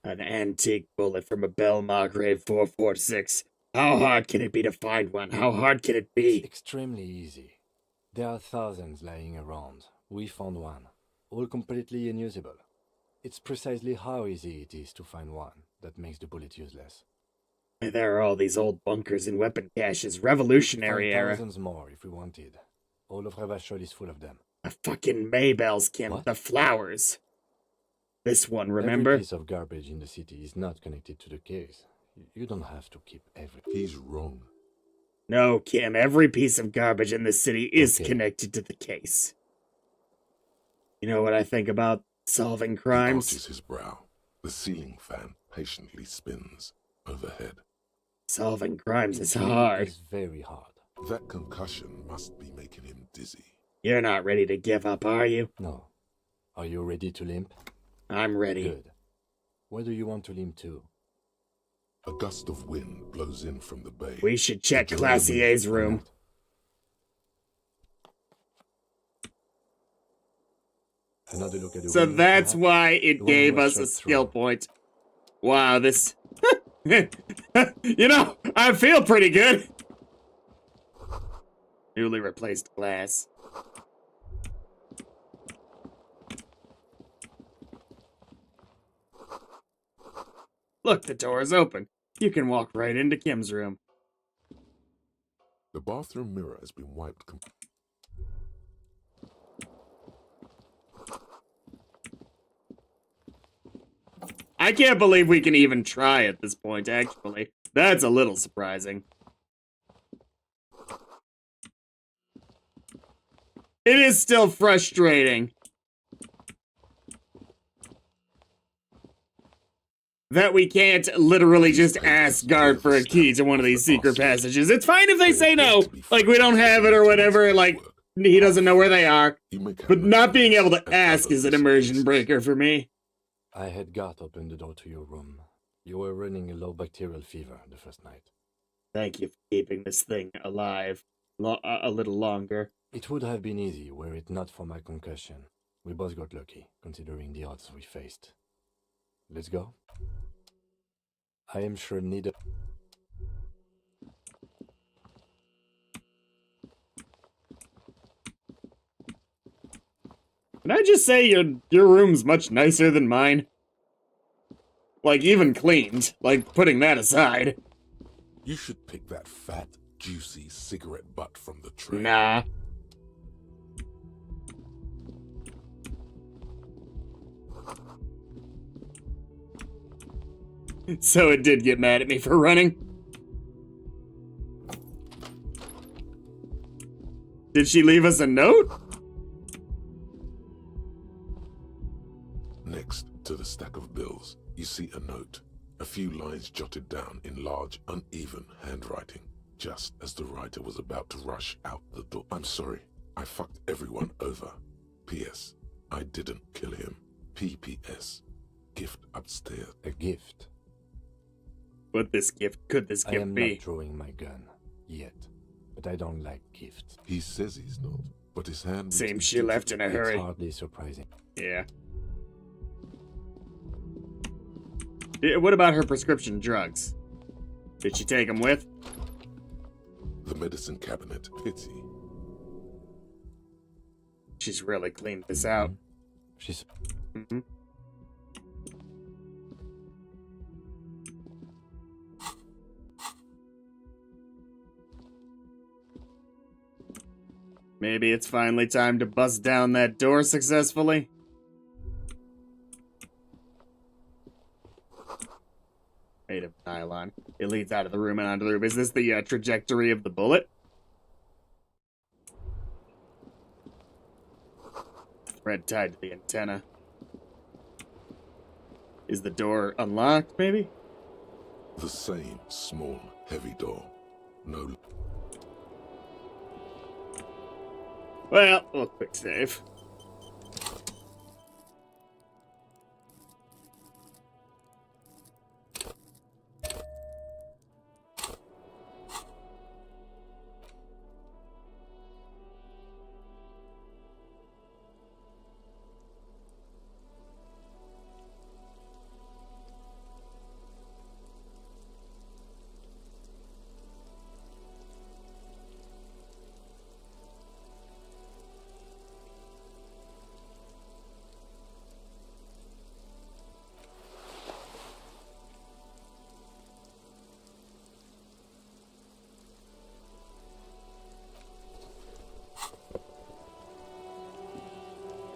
An antique bullet from a Bell Margrave 446. How hard can it be to find one? How hard can it be? It's extremely easy. There are thousands lying around. We found one. All completely unusable. It's precisely how easy it is to find one that makes the bullet useless. There are all these old bunkers and weapon caches, Revolutionary era. Thousands more if we wanted. All of Revachol is full of them. The fucking Maybells, Kim. What? The flowers. This one, remember? Every piece of garbage in the city is not connected to the case. You don't have to keep everything. He's wrong. No, Kim, every piece of garbage in this city is connected to the case. You know what I think about solving crimes? He arches his brow. The ceiling fan patiently spins overhead. Solving crimes is hard. It's very hard. That concussion must be making him dizzy. You're not ready to give up, are you? No. Are you ready to limp? I'm ready. Good. Where do you want to limp to? A gust of wind blows in from the bay. We should check Classier's room. Another look at the So window, that's perhaps? why it The gave one us who a was skill shot point. Wow, this... You know, I feel pretty good. Newly replaced glass. Look, the door is open. You can walk right into Kim's room. The bathroom mirror has been wiped completely. I can't believe we can even try at this point, actually. That's a little surprising. It is still frustrating that we can't literally just ask guard for a key to one of these secret passages. It's fine if they say no, like we don't have it or whatever, like he doesn't know where they are. But not being able to ask is an immersion breaker for me. I had Gart open the door to your room. You were running a low bacterial fever the first night. Thank you for keeping this thing alive a little longer. It would have been easy were it not for my concussion. We both got lucky, considering the odds we faced. Let's go. I am sure neither... Can I just say your room's much nicer than mine? Like, even cleaned. Like, putting that aside. You should pick that fat, juicy cigarette butt from the tray. Nah. So it did get mad at me for running. Did she leave us a note? Next to the stack of bills, you see a note. A few lines jotted down in large, uneven handwriting, just as the writer was about to rush out the door. I'm sorry, I fucked everyone over. P.S. I didn't kill him. P.P.S. Gift upstairs. A gift? What could this gift be? I am not drawing my gun, yet. But I don't like gifts. He says he's not, but his hand... Seems she left in a hurry. It's hardly surprising. Yeah. What about her prescription drugs? Did she take him with? The medicine cabinet. Pity. She's really cleaned this out. She's... Mm-hmm. Maybe it's finally time to bust down that door successfully? Made of nylon. It leads out of the room and onto the roof. Is this the trajectory of the bullet? Thread tied to the antenna. Is the door unlocked, maybe? The same small, heavy door. No. Well, we'll quick save.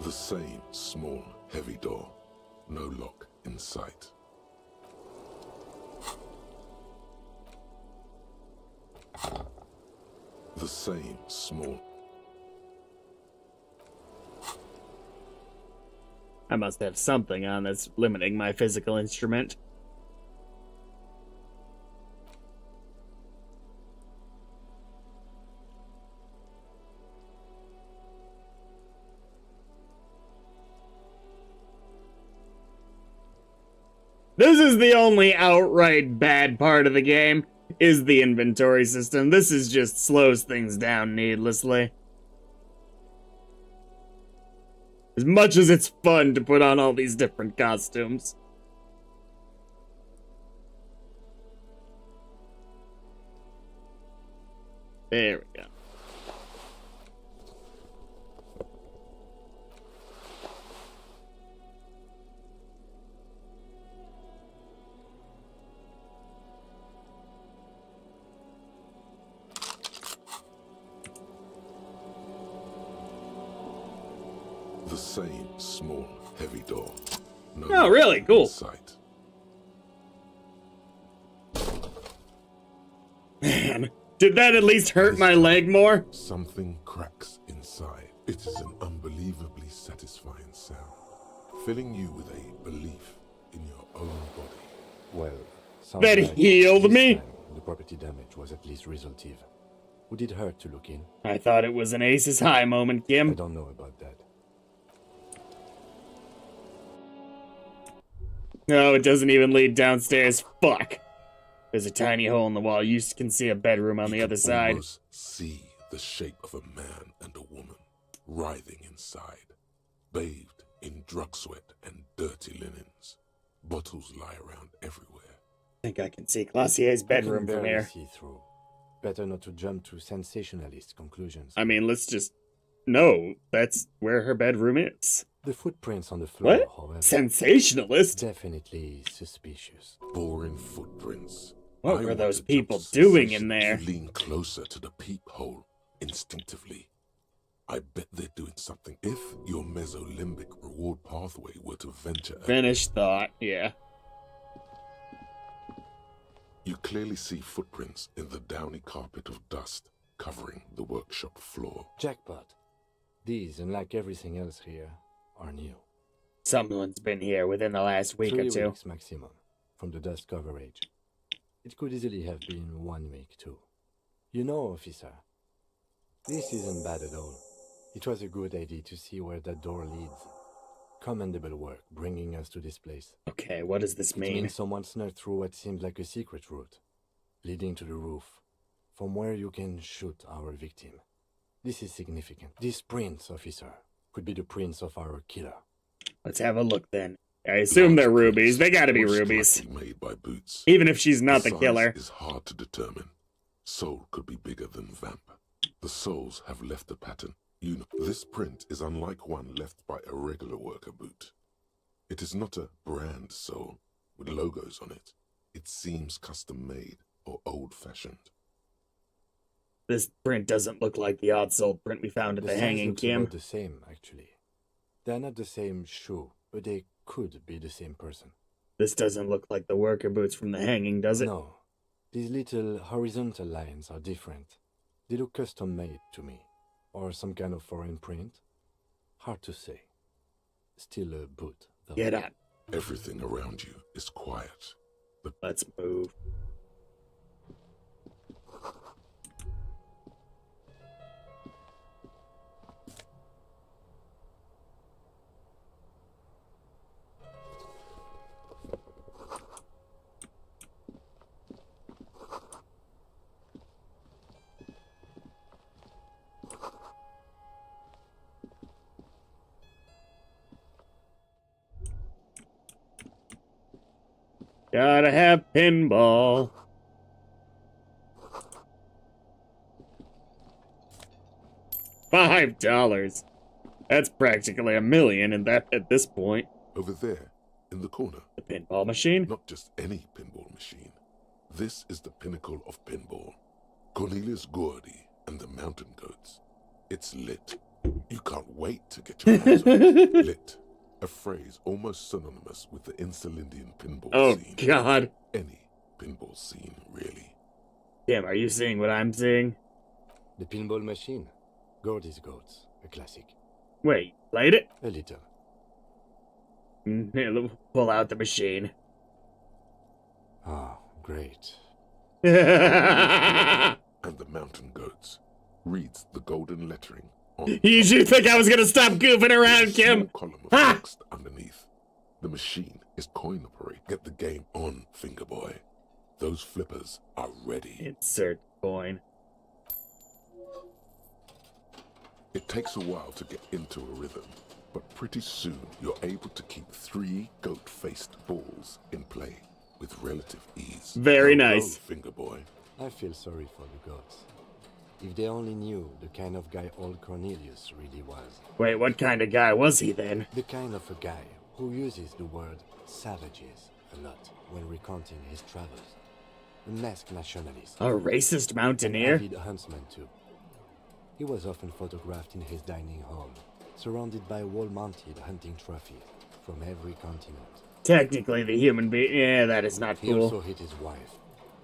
The same small, heavy door. No lock in sight. The same small... I must have something on that's limiting my physical instrument. This is the only outright bad part of the game, is the inventory system. This is just slows things down needlessly. As much as it's fun to put on all these different costumes. There we go. The same small, heavy door. No Oh, really? Cool. Sight. Man, did that at least hurt my leg more? Something cracks inside. It is an unbelievably satisfying sound, filling you with a belief in your own body. Well, that healed me? Time, the property damage was at least resultive. Would it hurt to look in? I thought it was an Aces High moment, Kim. I don't know about that. No, it doesn't even lead downstairs. Fuck. There's a tiny hole in the wall. You can see a bedroom on the other side. Almost see the shape of a man and a woman writhing inside, bathed in drug sweat and dirty linens. Bottles lie around everywhere. I think I can see Glossier's bedroom I can from barely here. see through. Better not to jump to sensationalist conclusions. I mean, let's just... No, that's where her bedroom is. The footprints on the floor, What? however... Sensationalist? Definitely suspicious. Boring footprints. What were those people doing in there? You lean closer to the peephole instinctively. I bet they're doing something. If your mesolimbic reward pathway were to venture... Finished thought, yeah. You clearly see footprints in the downy carpet of dust covering the workshop floor. Jackpot. These, unlike everything else here, are new. Someone's been here within the last week 3 or two. weeks maximum, from the dust coverage. It could easily have been 1 week too. You know, officer, this isn't bad at all. It was a good idea to see where that door leads. Commendable work bringing us to this place. Okay, what does this It mean? means someone snuck through what seemed like a secret route, leading to the roof, from where you can shoot our victim. This is significant. This prince, officer, could be the prince of our killer. Let's have a look then. I assume they're rubies. They gotta be rubies. Made by Boots. Even if she's not the size killer. Is hard to determine. Soul could be bigger than Vamp. The soles have left a pattern. You know, this print is unlike one left by a regular worker boot. It is not a brand soul with logos on it. It seems custom made or old-fashioned. This print doesn't look like the odd soul print we found at the hanging, Kim. The same, actually. They're not the same shoe, but they could be the same person. This doesn't look like the worker boots from the hanging, does it? No. These little horizontal lines are different. They look custom-made to me. Or some kind of foreign print. Hard to say. Still a boot, though. Get up. Everything around you is quiet. Let's move. Gotta have pinball. $5. That's practically $1 million at this point. Over there, in the corner. The pinball machine? Not just any pinball machine. This is the pinnacle of pinball. Cornelius Gordy and the Mountain Goats. It's lit. You can't wait to get your hands on it. Lit. A phrase almost synonymous with the Insulindian pinball scene. Oh, God. Any pinball scene, really. Damn, are you seeing what I'm seeing? The pinball machine. Gordy's Goats. A classic. Wait, played it? A little. Pull out the machine. Oh, great. And the Mountain Goats reads the golden lettering. You think I was gonna stop goofing around, Kim? Column of text underneath. The machine is coin operated. Get the game on, finger boy. Those flippers are ready. Insert coin. It takes a while to get into a rhythm, but pretty soon you're able to keep 3 goat-faced balls in play with relative ease. Very nice. Finger boy. I feel sorry for the goats. If they only knew the kind of guy old Cornelius really was. Wait, what kind of guy was he then? The kind of a guy who uses the word savages a lot when recounting his travels. A masked nationalist. A racist mountaineer? An avid huntsman too. He was often photographed in his dining hall, surrounded by wall-mounted hunting trophies from every continent. Technically the human being. Yeah, that is not He cool. also hit his wife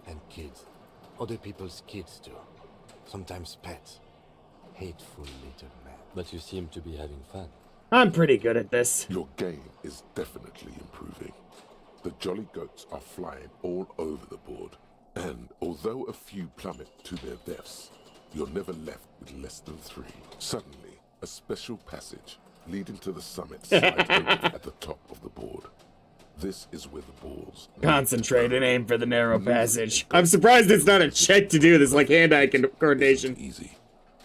and kids. Other people's kids too. Sometimes pets. Hateful little man. But you seem to be having fun. I'm pretty good at this. Your game is definitely improving. The Jolly Goats are flying all over the board. And although a few plummet to their deaths, you're never left with less than 3. Suddenly, a special passage leading to the summit slides open at the top of the board. This is where the balls... Concentrate and aim for the narrow passage. I'm surprised it's not a check to do this, like hand-eye coordination. Easy.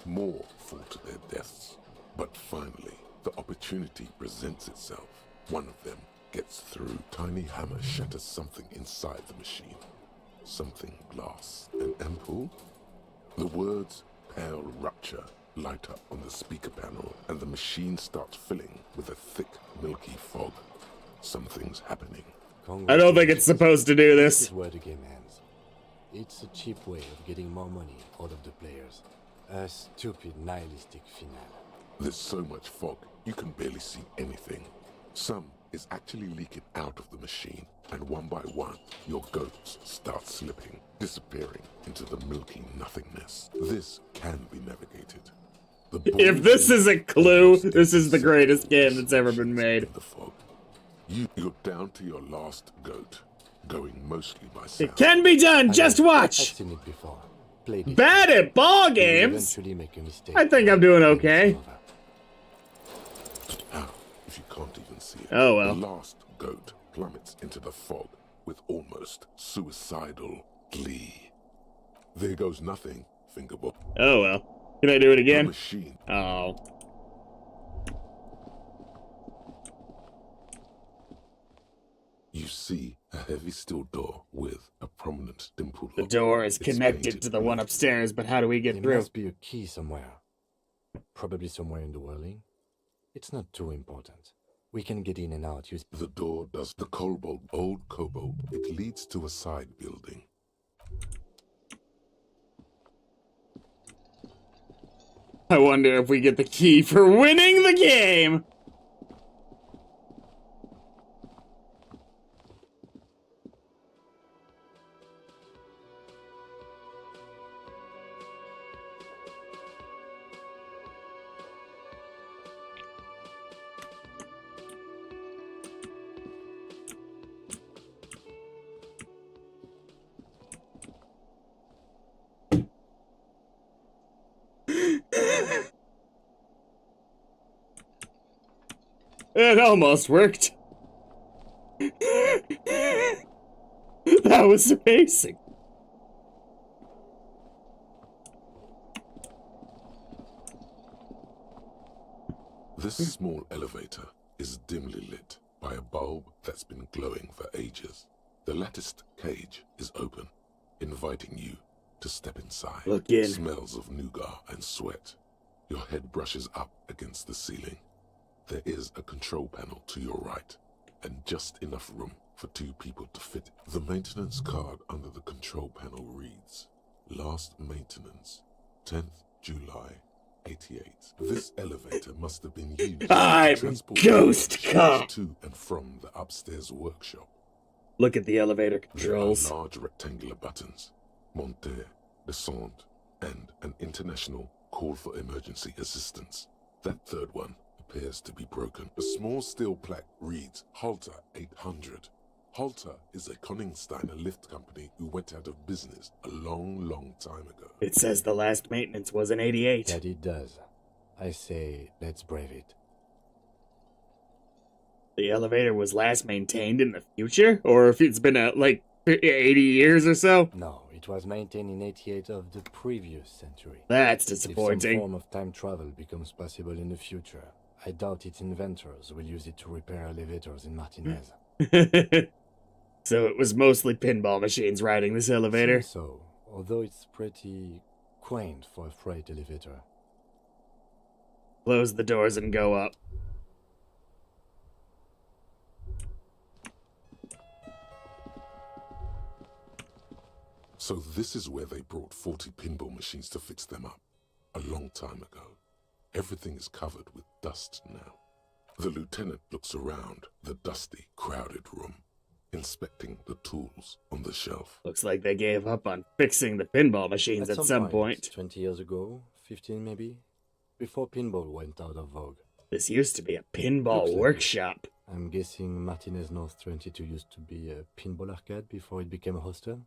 More fall to their deaths. But finally, the opportunity presents itself. One of them gets through. Tiny hammer shatters something inside the machine. Something glass. An ampoule? The words "pale rupture" light up on the speaker panel, and the machine starts filling with a thick, milky fog. Something's happening. I don't think it's supposed to do this. This is where the game ends. It's a cheap way of getting more money out of the players. A stupid, nihilistic finale. There's so much fog, you can barely see anything. Some is actually leaking out of the machine, and one by one, your goats start slipping, disappearing into the milky nothingness. This can be navigated. If this is a clue, this is the greatest game that's ever been made. The fog. You're down to your last goat, going mostly by sound. It can be done, just watch! I've seen it before. Played it. Bad at ball games? Eventually make a mistake. I think I'm doing okay. If you can't even see it. Oh well. The last goat plummets into the fog with almost suicidal glee. There goes nothing, fingerball. Oh well. Can I do it again? The machine. Oh. see a heavy steel door with a prominent dimple The lock. door is It's connected painted to the one black. upstairs, but how do we get There through? must be a key somewhere. Probably somewhere in the whirling. It's not too important. We can get in and out using... The door does the old cobalt. It leads to a side building. I wonder if we get the key for winning the game! It almost worked. That was amazing. This small elevator is dimly lit by a bulb that's been glowing for ages. The latticed cage is open, inviting you to step inside. Look in. Smells of nougat and sweat. Your head brushes up against the ceiling. There is a control panel to your right, and just enough room for 2 people to fit. The maintenance card under the control panel reads, Last maintenance, 10th July, 88. This elevator must have been used I'm to transport Ghost machines Cop. to and from the upstairs workshop. Look at the elevator There are controls. large rectangular buttons, monter, descend, and an international call for emergency assistance. That third one appears to be broken. A small steel plaque reads Halter 800. Halter is a Koningsteiner lift company who went out of business a long time ago. It says the last maintenance was in 88. That it does. I say, let's brave it. The elevator was last maintained in the future? Or if it's been, like, 80 years or so? No, it was maintained in 88 of the previous century. That's If some disappointing. form of time travel becomes possible in the future, I doubt its inventors will use it to repair elevators in Martinez. So it was mostly pinball machines riding this elevator? Seems so, although it's pretty quaint for a freight elevator. Close the doors and go up. So this is where they brought 40 pinball machines to fix them up, a long time ago. Everything is covered with dust now. The lieutenant looks around the dusty, crowded room, inspecting the tools on the shelf. Looks like they gave up on fixing the pinball machines at some point. 20 years ago, 15 maybe, before pinball went out of vogue. This used to be a pinball workshop. I'm guessing Martinez North 22 used to be a pinball arcade before it became a hostel.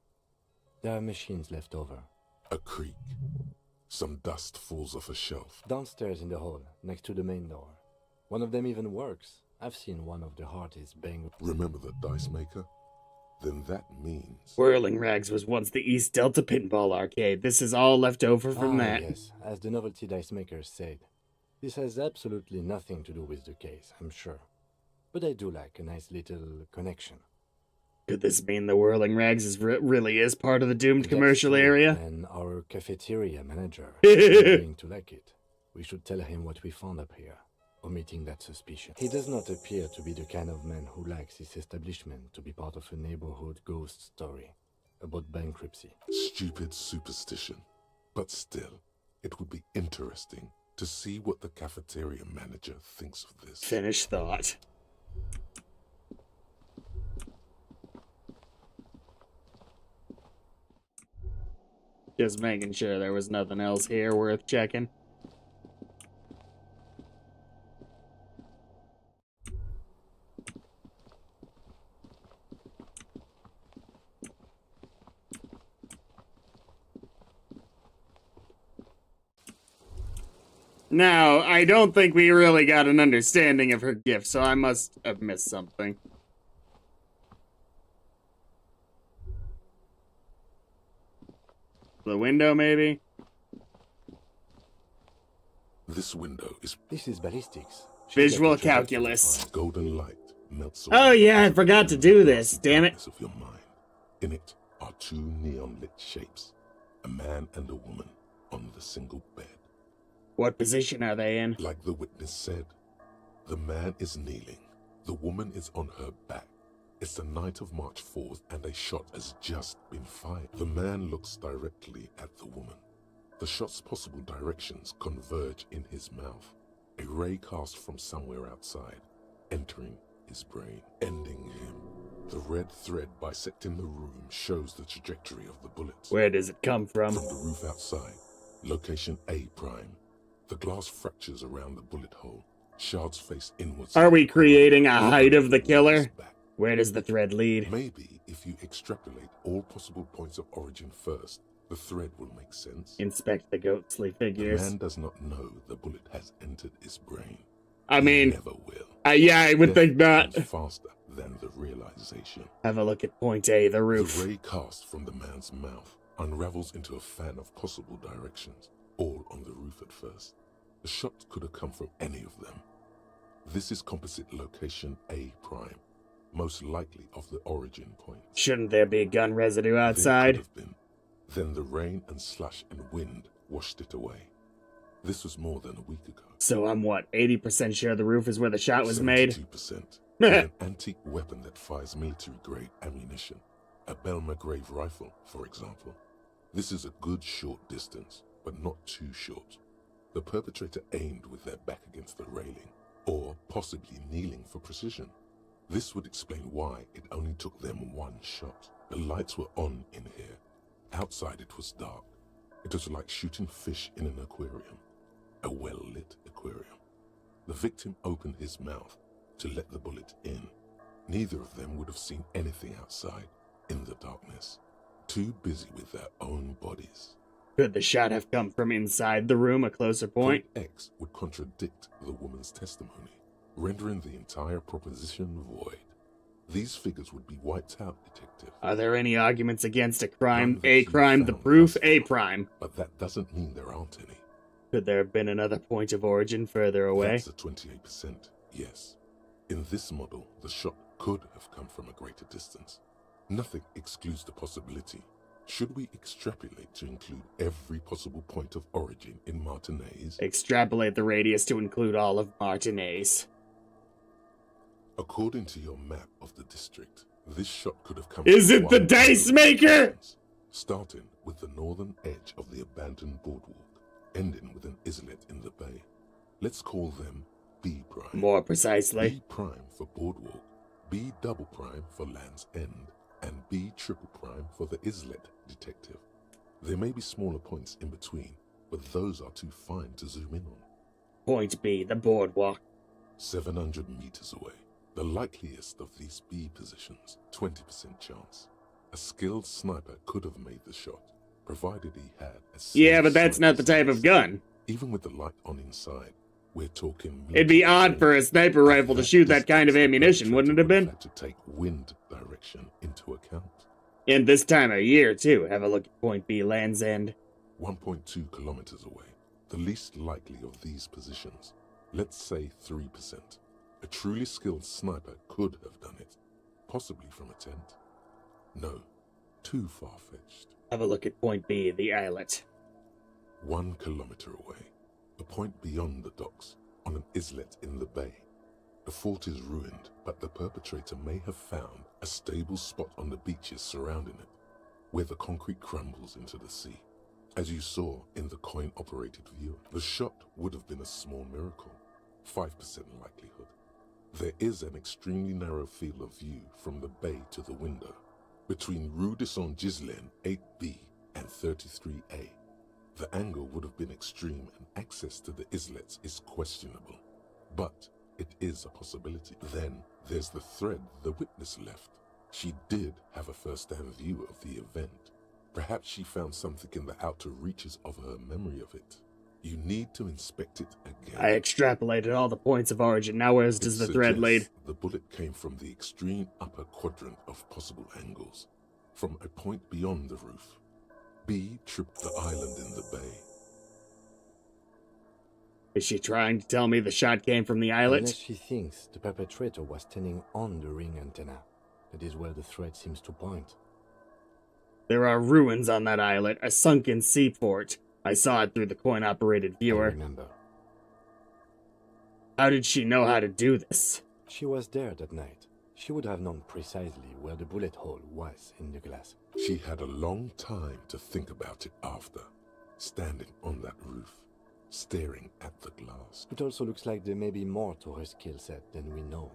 There are machines left over. A creak. Some dust falls off a shelf. Downstairs in the hall, next to the main door. One of them even works. I've seen one of the hardest bang. Remember the dice maker? Then that means... Whirling Rags was once the East Delta Pinball Arcade. This is all left over from that. Yes, as the novelty dice makers said. This has absolutely nothing to do with the case, I'm sure. But I do like a nice little connection. Could this mean the Whirling Rags really is part of the doomed commercial area? And our cafeteria manager is going to like it. We should tell him what we found up here, omitting that suspicion. He does not appear to be the kind of man who likes his establishment to be part of a neighborhood ghost story about bankruptcy. Stupid superstition. But still, it would be interesting to see what the cafeteria manager thinks of this. Finished thought. Just making sure there was nothing else here worth checking. Now, I don't think we really got an understanding of her gift, so I must have missed something. The window, maybe? This window is... This is ballistics. Visual calculus. Golden light melts away. Oh yeah, I forgot to do this, damn it. Of your mind. In it are two neon-lit shapes, a man and a woman on the single bed. What position are they in? Like the witness said, the man is kneeling, the woman is on her back. It's the night of March 4th and a shot has just been fired. The man looks directly at the woman. The shot's possible directions converge in his mouth. A ray cast from somewhere outside, entering his brain, ending him. The red thread bisecting the room shows the trajectory of the bullets. Where does it come from? From the roof outside, location A prime. The glass fractures around the bullet hole. Shards face inwards. Are we creating a height of the killer? Where does the thread lead? Maybe if you extrapolate all possible points of origin first, the thread will make sense. Inspect the ghostly figures. The man does not know the bullet has entered his brain. I mean, he never will. Yeah, I would think not. Faster than the realization. Have a look at point A, the roof. The ray cast from the man's mouth unravels into a fan of possible directions, all on the roof at first. The shot could have come from any of them. This is composite location A prime, most likely of the origin point. Shouldn't there be gun residue outside? There could have been. Then the rain and slush and wind washed it away. This was more than a week ago. So I'm what, 80% sure the roof is where the shot was made? 72%. An antique weapon that fires military-grade ammunition. A Belma-grave rifle, for example. This is a good short distance, but not too short. The perpetrator aimed with their back against the railing, or possibly kneeling for precision. This would explain why it only took them one shot. The lights were on in here. Outside it was dark. It was like shooting fish in an aquarium. A well-lit aquarium. The victim opened his mouth to let the bullet in. Neither of them would have seen anything outside in the darkness. Too busy with their own bodies. Could the shot have come from inside the room, a closer point? Point X would contradict the woman's testimony, rendering the entire proposition void. These figures would be wiped out, detective. Are there any arguments against a crime? A crime, the proof, A prime. But that doesn't mean there aren't any. Could there have been another point of origin further away? That's a 28%, yes. In this model, the shot could have come from a greater distance. Nothing excludes the possibility. Should we extrapolate to include every possible point of origin in Martinez? Extrapolate the radius to include all of Martinez. According to your map of the district, this shot could have come Is from it the dice maker? Starting with the northern edge of the abandoned boardwalk, ending with an islet in the bay. Let's call them B prime. More precisely. B prime for boardwalk, B double prime for Land's End, and B triple prime for the islet, detective. There may be smaller points in between, but those are too fine to zoom in on. Point B, the boardwalk. 700 meters away. The likeliest of these B positions, 20% chance. A skilled sniper could have made the shot, provided he had a... Yeah, but that's not the type of gun. Even with the light on inside, we're talking... It'd be odd for a sniper rifle to shoot that kind of ammunition, wouldn't it have been? ...to take wind direction into account. In this time of year, too. Have a look at point B, Land's End. 1.2 kilometers away. The least likely of these positions. Let's say 3%. A truly skilled sniper could have done it. Possibly from a tent. No. Too far-fetched. Have a look at point B, the islet. 1 kilometer away. A point beyond the docks, on an islet in the bay. The fort is ruined, but the perpetrator may have found a stable spot on the beaches surrounding it, where the concrete crumbles into the sea. As you saw in the coin-operated viewer, the shot would have been a small miracle. 5% likelihood. There is an extremely narrow field of view from the bay to the window, between Rue de Saint-Ghislain 8B and 33A. The angle would have been extreme and access to the islets is questionable, but it is a possibility. Then there's the thread the witness left. She did have a first-hand view of the event. Perhaps she found something in the outer reaches of her memory of it. You need to inspect it again. I extrapolated all the points of origin. Now where does the thread lead? The bullet came from the extreme upper quadrant of possible angles, from a point beyond the roof. B tripped the island in the bay. Is she trying to tell me the shot came from the islet? Unless she thinks the perpetrator was standing on the ring antenna. That is where the threat seems to point. There are ruins on that islet, a sunken seaport. I saw it through the coin-operated viewer. I remember. How did she know how to do this? She was there that night. She would have known precisely where the bullet hole was in the glass. She had a long time to think about it after, standing on that roof, staring at the glass. It also looks like there may be more to her skill set than we know.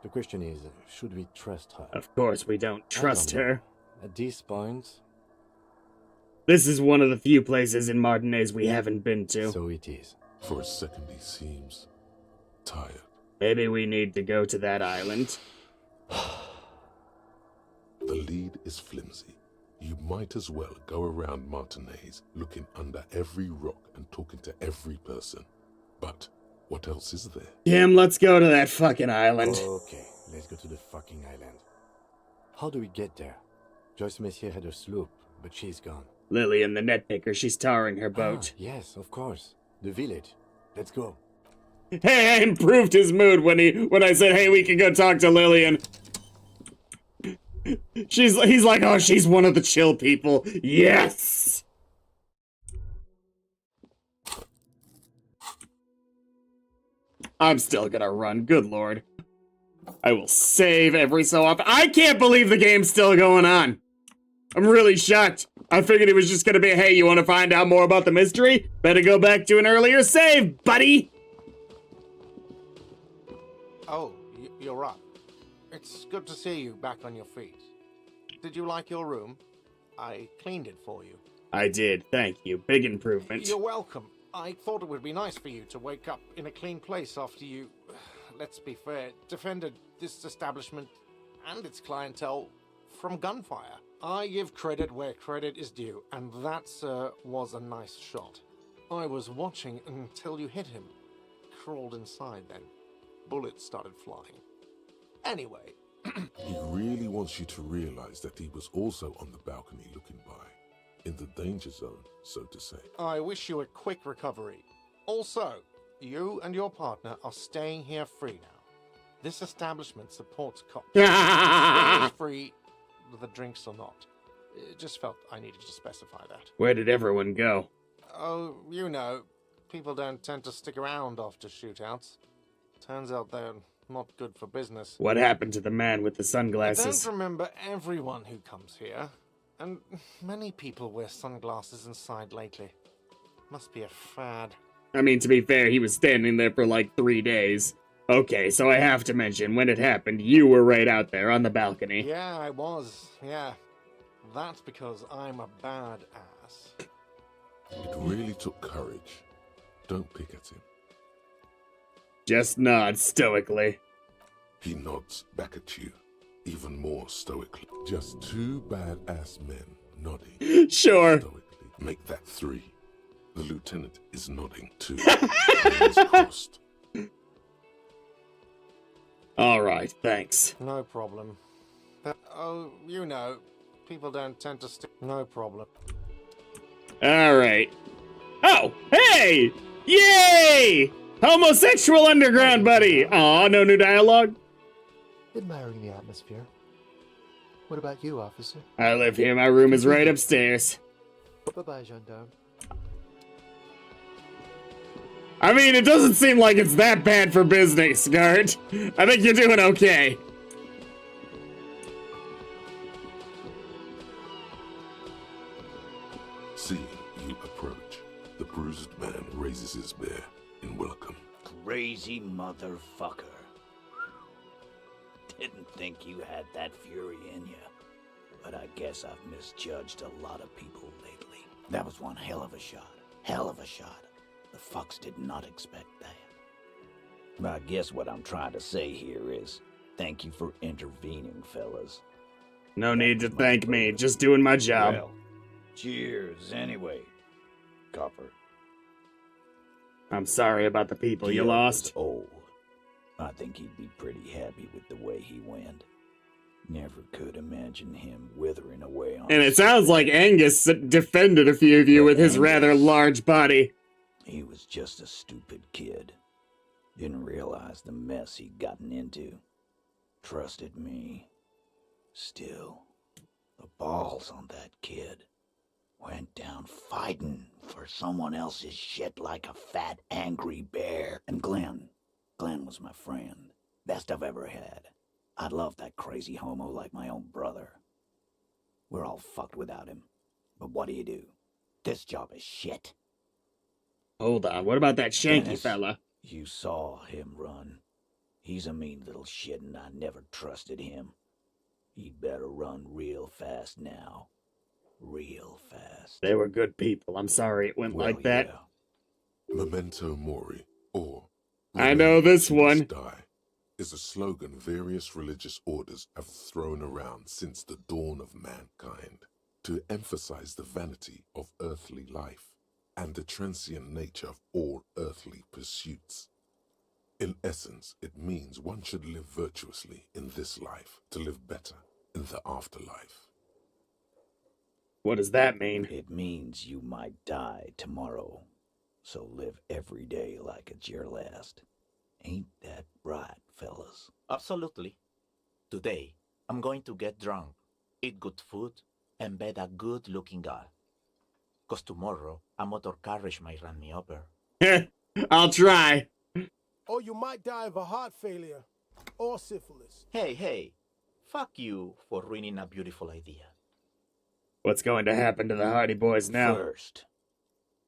The question is, should we trust her? Of course we don't trust her. At this point... This is one of the few places in Martinez we haven't been to. So it is. For a second he seems tired. Maybe we need to go to that island. The lead is flimsy. You might as well go around Martinez, looking under every rock and talking to every person. But what else is there? Damn, let's go to that fucking island. Okay, let's go to the fucking island. How do we get there? Joyce Messier had a sloop, but she's gone. Lillian, the netpicker, she's towing her boat. Yes, of course. The village. Let's go. Hey, I improved his mood when I said, hey, we can go talk to Lillian. He's like, oh, she's one of the chill people. Yes! I'm still gonna run, good lord. I will save every so often. I can't believe the game's still going on. I'm really shocked. I figured it was just gonna be, hey, you wanna find out more about the mystery? Better go back to an earlier save, buddy! Oh, you're right. It's good to see you back on your feet. Did you like your room? I cleaned it for you. I did, thank you. Big improvement. You're welcome. I thought it would be nice for you to wake up in a clean place after you, let's be fair, defended this establishment and its clientele from gunfire. I give credit where credit is due, and that, sir, was a nice shot. I was watching until you hit him. Crawled inside then. Bullets started flying. Anyway. He really wants you to realize that he was also on the balcony looking by. In the danger zone, so to say. I wish you a quick recovery. Also, you and your partner are staying here free now. This establishment supports cops. It's free, the drinks are not. It just felt I needed to specify that. Where did everyone go? Oh, you know, people don't tend to stick around after shootouts. Turns out they're not good for business. What happened to the man with the I sunglasses? don't remember everyone who comes here. And many people wear sunglasses inside lately. Must be a fad. I mean, to be fair, he was standing there for like 3 days. Okay, so I have to mention, when it happened, you were right out there on the balcony. Yeah, I was. Yeah. That's because I'm a bad ass. It really took courage. Don't pick at him. Just nod stoically. He nods back at you, even more stoically. Just two badass men nodding. Sure. Stoically. Make that 3. The lieutenant is nodding too. Hands crossed. Alright, thanks. No problem. Oh, you know, people don't tend to stick. No problem. Alright. Oh, hey! Yay! Homosexual underground buddy! Aw, no new dialogue? Admiring the atmosphere. What about you, officer? I live here, my room is right upstairs. Bye-bye, gendarme. I mean, it doesn't seem like it's that bad for business, Gart. I think you're doing okay. Seeing you approach, the bruised man raises his bear in welcome. Crazy motherfucker. Didn't think you had that fury in you. But I guess I've misjudged a lot of people lately. That was one hell of a shot. Hell of a shot. The fucks did not expect that. I guess what I'm trying to say here is, thank you for intervening, fellas. No need to thank me, just doing my job. Well, cheers anyway, Copper. I'm sorry about the people you Gil lost. was old. I think he'd be pretty happy with the way he went. Never could imagine him withering away on. And it sounds like Angus defended a few of you with his rather large body. He was just a stupid kid. Didn't realize the mess he'd gotten into. Trusted me. Still, the balls on that kid. Went down fighting for someone else's shit like a fat, angry bear. And Glenn was my friend. Best I've ever had. I'd love that crazy homo like my own brother. We're all fucked without him. But what do? This job is shit. Hold on, what about that Shanky Dennis, fella? You saw him run. He's a mean little shit and I never trusted him. He'd better run real fast now. Real fast. They were good people. I'm sorry it went like that. Yeah. Memento Mori, or I know this one. Die, is a slogan various religious orders have thrown around since the dawn of mankind to emphasize the vanity of earthly life and the transient nature of all earthly pursuits. In essence, it means one should live virtuously in this life to live better in the afterlife. What does that mean? It means you might die tomorrow, so live every day like it's your last. Ain't that right, fellas? Absolutely. Today, I'm going to get drunk, eat good food, and bed a good-looking girl. 'Cause tomorrow, a motor carriage might run me over. I'll try. Or you might die of a heart failure or syphilis. Hey, fuck you for ruining a beautiful idea. What's going to happen to the Hardy Boys now? First,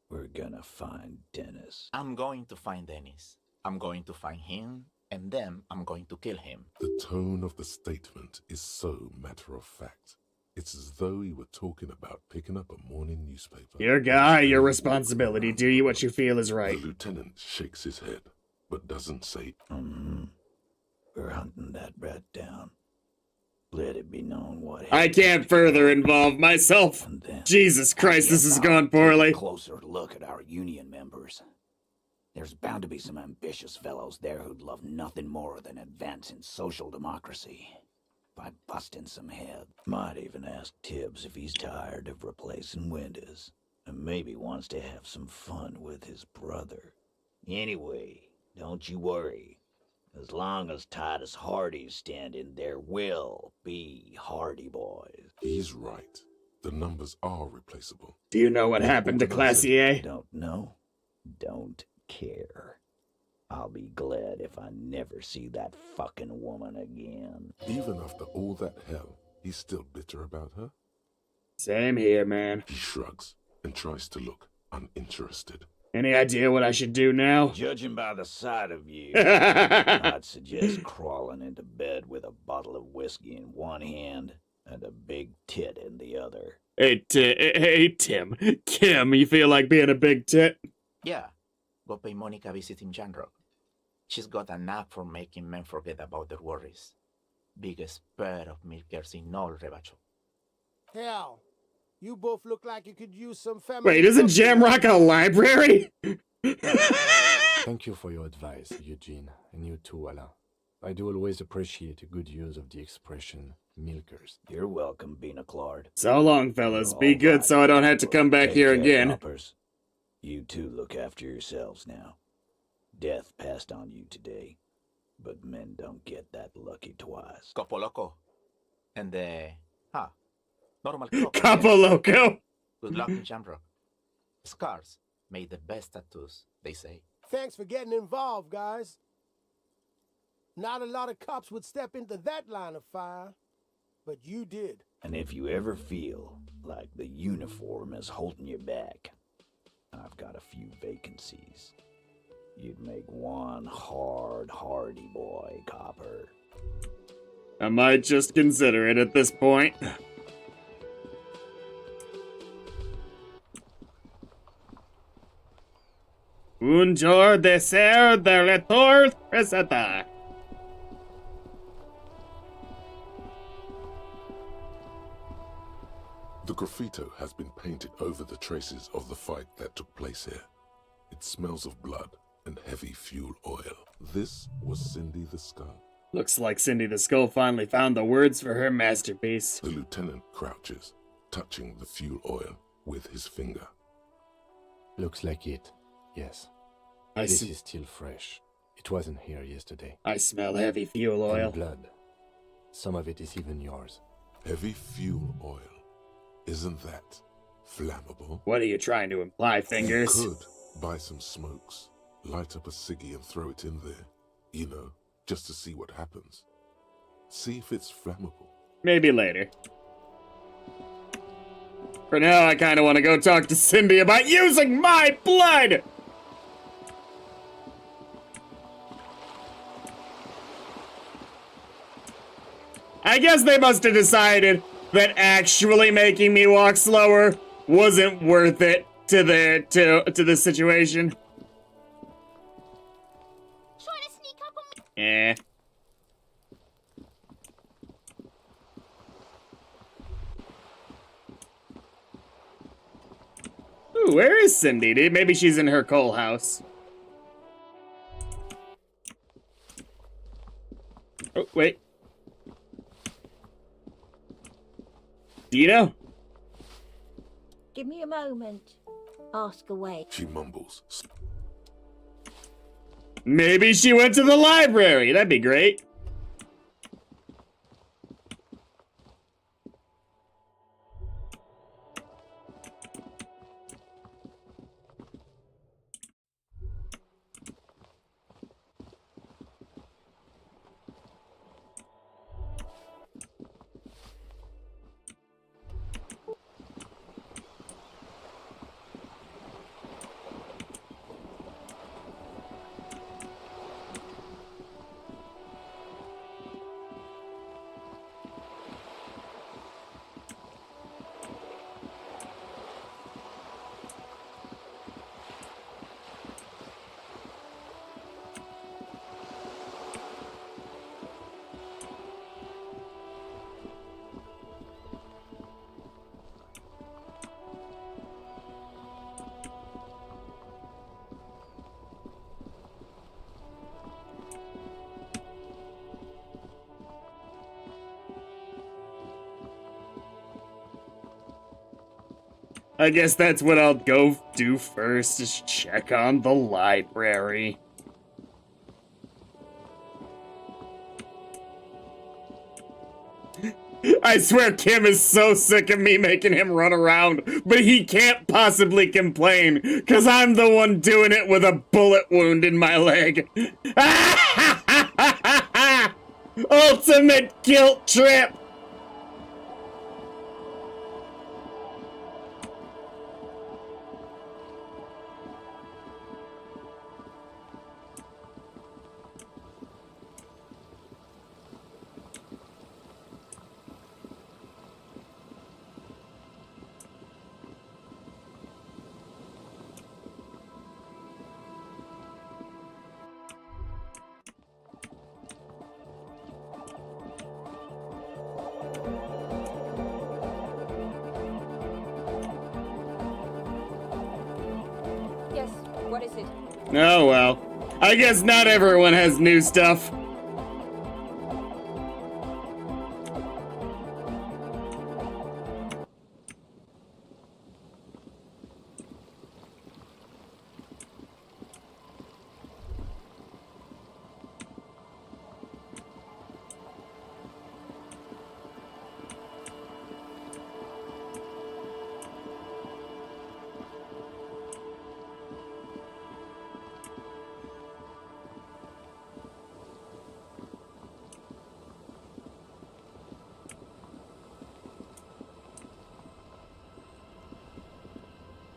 we're gonna find Dennis. I'm going to find Dennis. I'm going to find him, and then I'm going to kill him. The tone of the statement is so matter-of-fact. It's as though he were talking about picking up a morning newspaper. Your guy, your responsibility. Do you what you feel is right. The lieutenant shakes his head, but doesn't say. We're hunting that rat down. Let it be known what I can't further involve myself. Jesus Christ, this has gone poorly. Take a closer look at our union members. There's bound to be some ambitious fellows there who'd love nothing more than advancing social democracy by busting some head. Might even ask Tibbs if he's tired of replacing windows and maybe wants to have some fun with his brother. Anyway, don't you worry. As long as Titus Hardy's standing, there will be Hardy Boys. He's right. The numbers are replaceable. Do you know what happened to Classier? Don't know. Don't care. I'll be glad if I never see that fucking woman again. Even after all that hell, he's still bitter about her? Same here, man. He shrugs and tries to look uninterested. Any idea what I should do now? Judging by the sight of you, I'd suggest crawling into bed with a bottle of whiskey in one hand and a big tit in the other. Hey, Tim. Kim, you feel like being a big tit? Yeah, go pay Monica visiting Janrock. She's got a knack for making men forget about their worries. Biggest pair of milkers in all Rebacho. Hell, you both look like you could use some family. Wait, isn't Jamrock a library? Thank you for your advice, Eugene, and you too, Alain. I do always appreciate a good use of the expression milkers. You're welcome, Bina Claude. So long, fellas. Be good so I don't have to come back here again. Hoppers. You two look after yourselves now. Death passed on you today, but men don't get that lucky twice. Capo Loco. And normal Capo Loco. Good luck in Jamrock. Scars made the best tattoos, they say. Thanks for getting involved, guys. Not a lot of cops would step into that line of fire, but you did. And if you ever feel like the uniform is holding you back, I've got a few vacancies. You'd make one hardy boy, Copper. I might just consider it at this point. Un jour de ser de retour presenta. The graffito has been painted over the traces of the fight that took place here. It smells of blood and heavy fuel oil. This was Cindy the Skull. Looks like Cindy the Skull finally found the words for her masterpiece. The lieutenant crouches, touching the fuel oil with his finger. Looks like it. Yes. I This see. is still fresh. It wasn't here yesterday. I smell heavy fuel oil. And blood. Some of it is even yours. Heavy fuel oil. Isn't that flammable? What are you trying to imply, Fingers? You could buy some smokes, light up a ciggy and throw it in there. You know, just to see what happens. See if it's flammable. Maybe later. For now, I kind of want to go talk to Cindy about using my blood! I guess they must have decided that actually making me walk slower wasn't worth it to the situation. Eh. Ooh, where is Cindy, dude? Maybe she's in her coal house. Oh, wait. Do you know? Give me a moment. Ask away. She mumbles. Maybe she went to the library. That'd be great. I guess that's what I'll go do first, is check on the library. I swear Kim is so sick of me making him run around, but he can't possibly complain, because I'm the one doing it with a bullet wound in my leg. Ultimate guilt trip! Yes, what is it? Oh well. I guess not everyone has new stuff.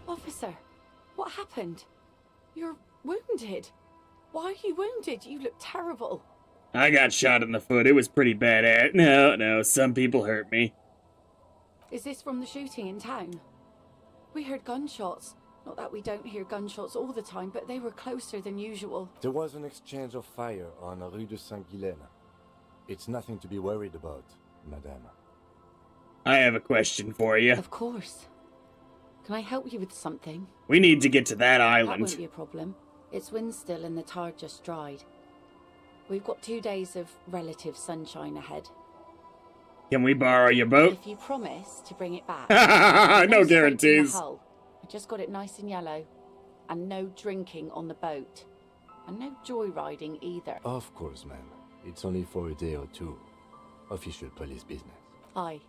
Officer, what happened? You're wounded. Why are you wounded? You look terrible. I got shot in the foot. It was pretty bad. No, some people hurt me. Is this from the shooting in town? We heard gunshots. Not that we don't hear gunshots all the time, but they were closer than usual. There was an exchange of fire on Rue de Saint-Guylaine. It's nothing to be worried about, madame. I have a question for you. Of course. Can I help you with something? We need to get to that That island. won't be a problem. It's wind still and the tar just dried. We've got 2 days of relative sunshine ahead. Can we borrow your boat? If you promise to bring it back. No straight in the guarantees. hull. I just got it nice and yellow. And no drinking on the boat. And no joyriding either. Of course, ma'am. It's only for a day or two. Official police business. Aye.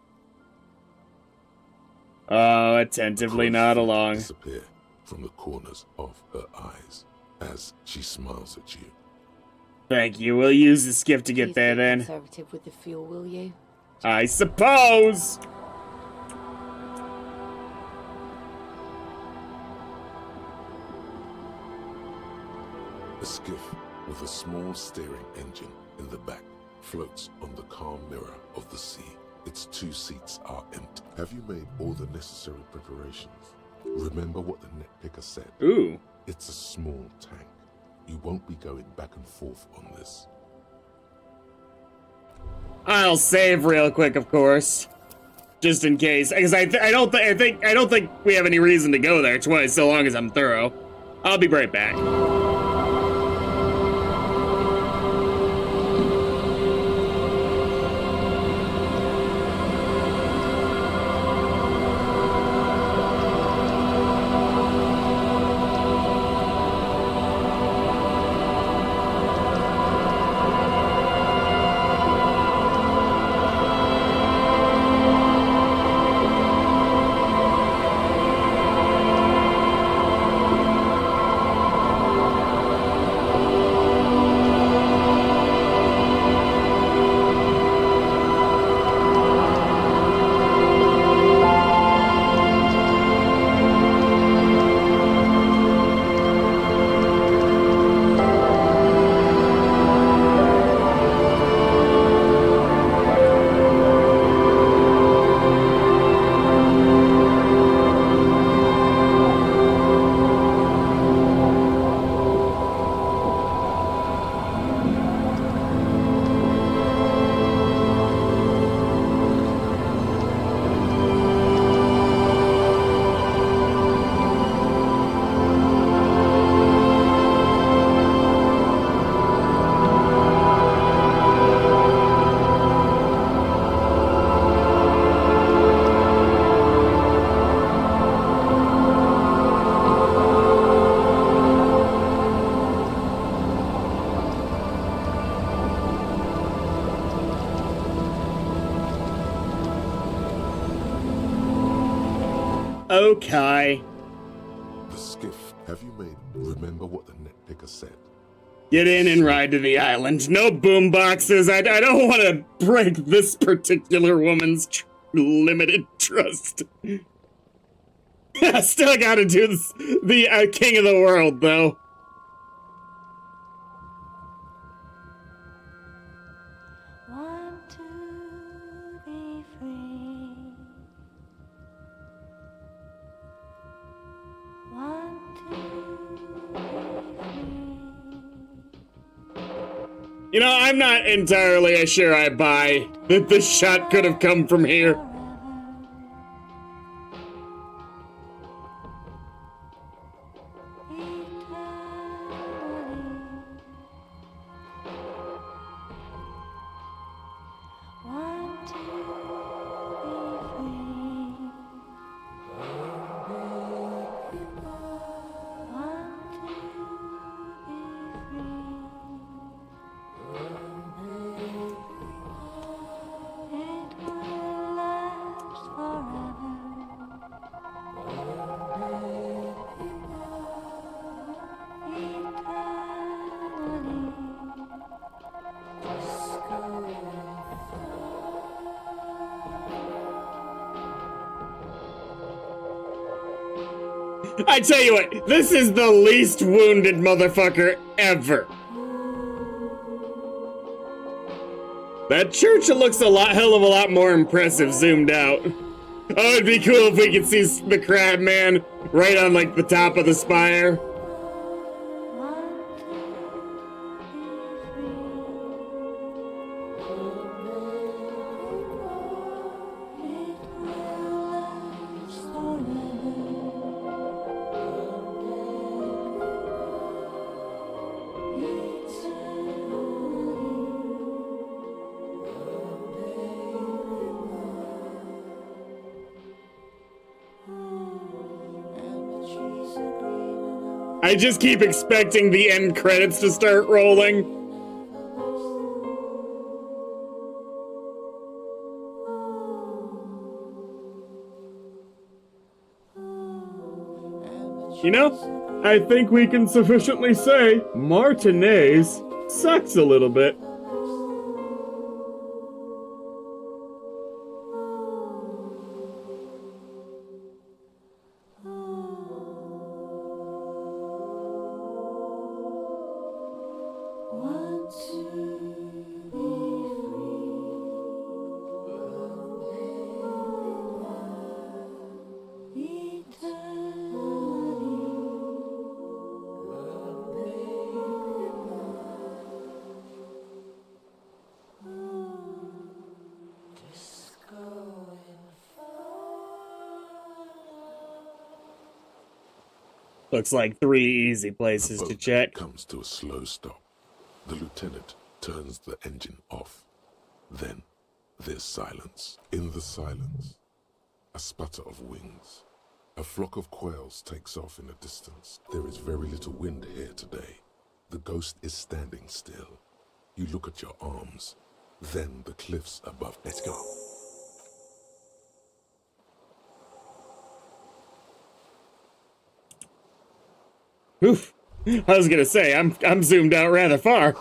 Oh, attentively nod along. Disappear from the corners of her eyes as she smiles at you. Thank you. We'll use the skiff to get Please there be then. conservative with the fuel, will you? I suppose. A skiff with a small steering engine in the back floats on the calm mirror of the sea. Its 2 seats are empty. Have you made all the necessary preparations? Remember what the netpicker said. Ooh. It's a small tank. You won't be going back and forth on this. I'll save real quick, of course, just in case, because I don't think we have any reason to go there twice. So long as I'm thorough, I'll be right back. Okay. The skiff. Have you made? Remember what the netpicker said. Get in and ride to the island. No boom boxes. I don't want to break this particular woman's limited trust. I still gotta do this, the king of the world, though. Want to be free. Want to be free. You know, I'm not entirely sure I buy that this shot could have come from here. I tell you what, this is the least wounded motherfucker ever. That church looks a hell of a lot more impressive zoomed out. Oh, it'd be cool if we could see the crab man right on like the top of the spire. I just keep expecting the end credits to start rolling. You know, I think we can sufficiently say Martinez sucks a little bit. Looks like 3 easy places to check. Comes to a slow stop. The lieutenant turns the engine off. Then there's silence. In the silence, a sputter of wings. A flock of quails takes off in the distance. There is very little wind here today. The ghost is standing still. You look at your arms. Then the cliffs above. Let's go. Oof. I was gonna say, I'm zoomed out rather far.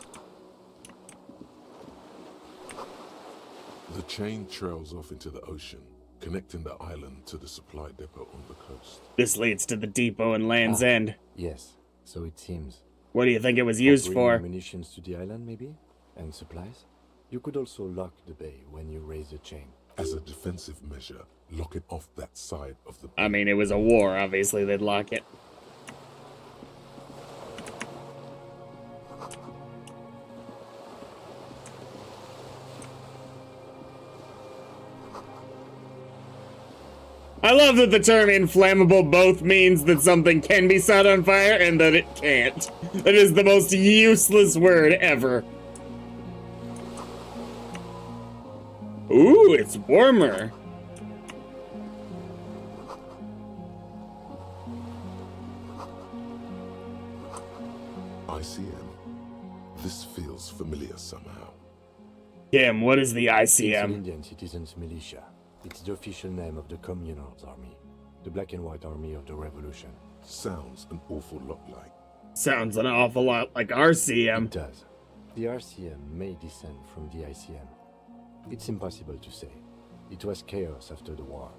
The chain trails off into the ocean, connecting the island to the supply depot on the coast. This leads to the depot in Land's End. Yes, so it seems. What do you think it was used for? Munitions to the island, maybe? And supplies? You could also lock the bay when you raise the chain. As a defensive measure, lock it off that side of the bay. I mean, it was a war, obviously they'd lock it. I love that the term inflammable both means that something can be set on fire and that it can't. That is the most useless word ever. Ooh, it's warmer. ICM. This feels familiar somehow. Kim, what is the ICM? It's an Indian Citizens Militia. It's the official name of the Communards Army, the black and white army of the Revolution. Sounds an awful lot like. Sounds an awful lot like RCM. It does. The RCM may descend from the ICM. It's impossible to say. It was chaos after the war.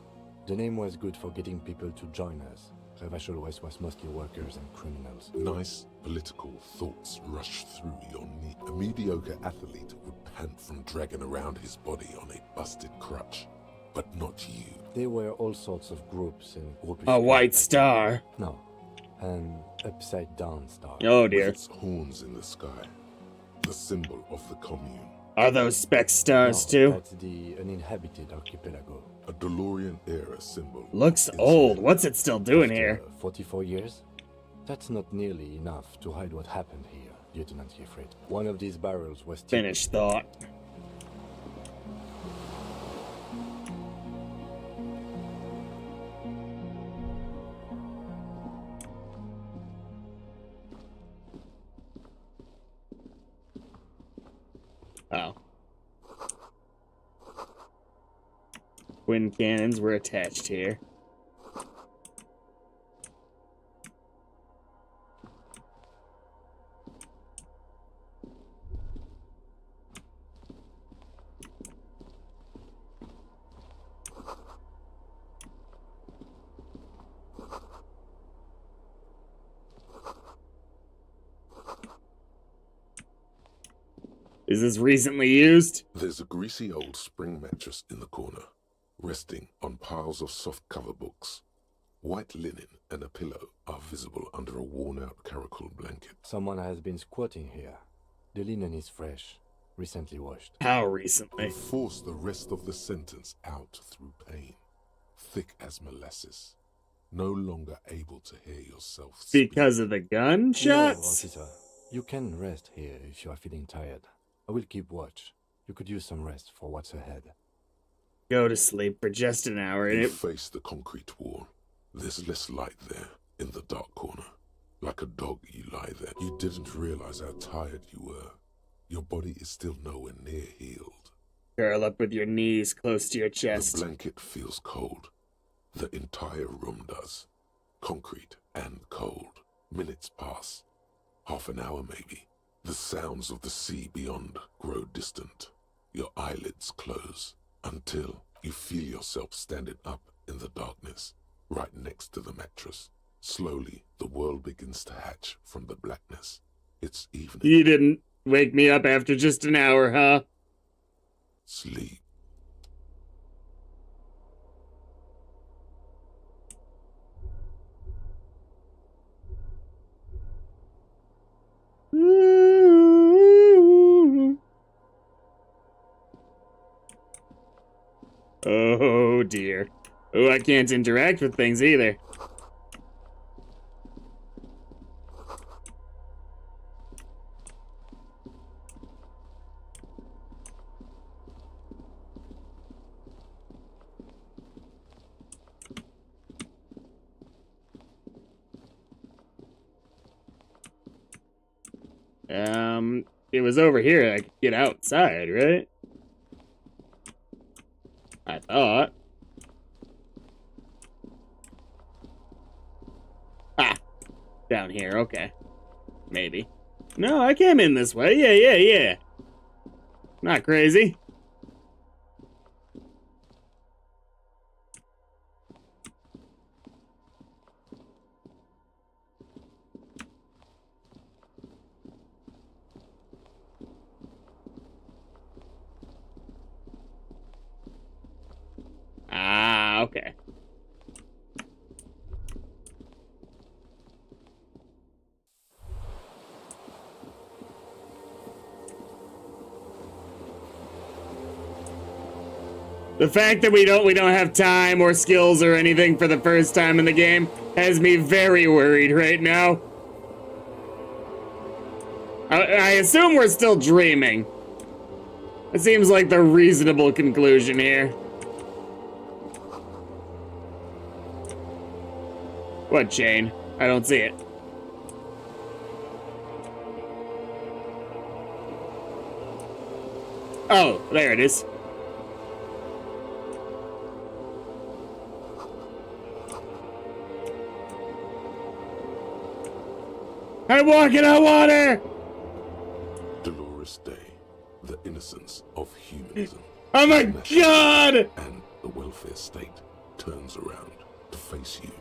The name was good for getting people to join us. Revachol West was mostly workers and criminals. Nice political thoughts rush through your knee. A mediocre athlete would pant from dragging around his body on a busted crutch. But not you. There were all sorts of groups and groups. A white star. No, an upside-down star. Oh dear. With its horns in the sky. The symbol of the commune. Are those speck stars No, too? That's the uninhabited archipelago. A DeLorean-era symbol. Looks old. What's it still doing here? 44 years? That's not nearly enough to hide what happened here, Lieutenant Jeffrey. One of these barrels was... Finished thought. Oh. Twin cannons were attached here. Is this recently used? There's a greasy old spring mattress in the corner, resting on piles of soft cover books. White linen and a pillow are visible under a worn-out caracol blanket. Someone has been squatting here. The linen is fresh, recently washed. How recently? You force the rest of the sentence out through pain, thick as molasses, no longer able to hear yourself speak. Because of the gunshots? No, officer. You can rest here if you are feeling tired. I will keep watch. You could use some rest for what's ahead. Go to sleep for just an hour. You face the concrete wall. There's less light there, in the dark corner. Like a dog, you lie there. You didn't realize how tired you were. Your body is still nowhere near healed. Curl up with your knees close to your chest. The blanket feels cold. The entire room does. Concrete and cold. Minutes pass. Half an hour maybe. The sounds of the sea beyond grow distant. Your eyelids close until you feel yourself standing up in the darkness, right next to the mattress. Slowly, the world begins to hatch from the blackness. It's evening. You didn't wake me up after just an hour, huh? Sleep. Oh dear. Oh, I can't interact with things either. It was over here I could get outside, right? I thought. Ah, down here, okay. Maybe. No, I came in this way, yeah. Not crazy. Ah, okay. The fact that we don't have time or skills or anything for the first time in the game has me very worried right now. I assume we're still dreaming. It seems like the reasonable conclusion here. What chain? I don't see it. Oh, there it is. I'm walking on water! Dolores Day, the innocence of humanism. Oh my god! And the welfare state turns around to face you.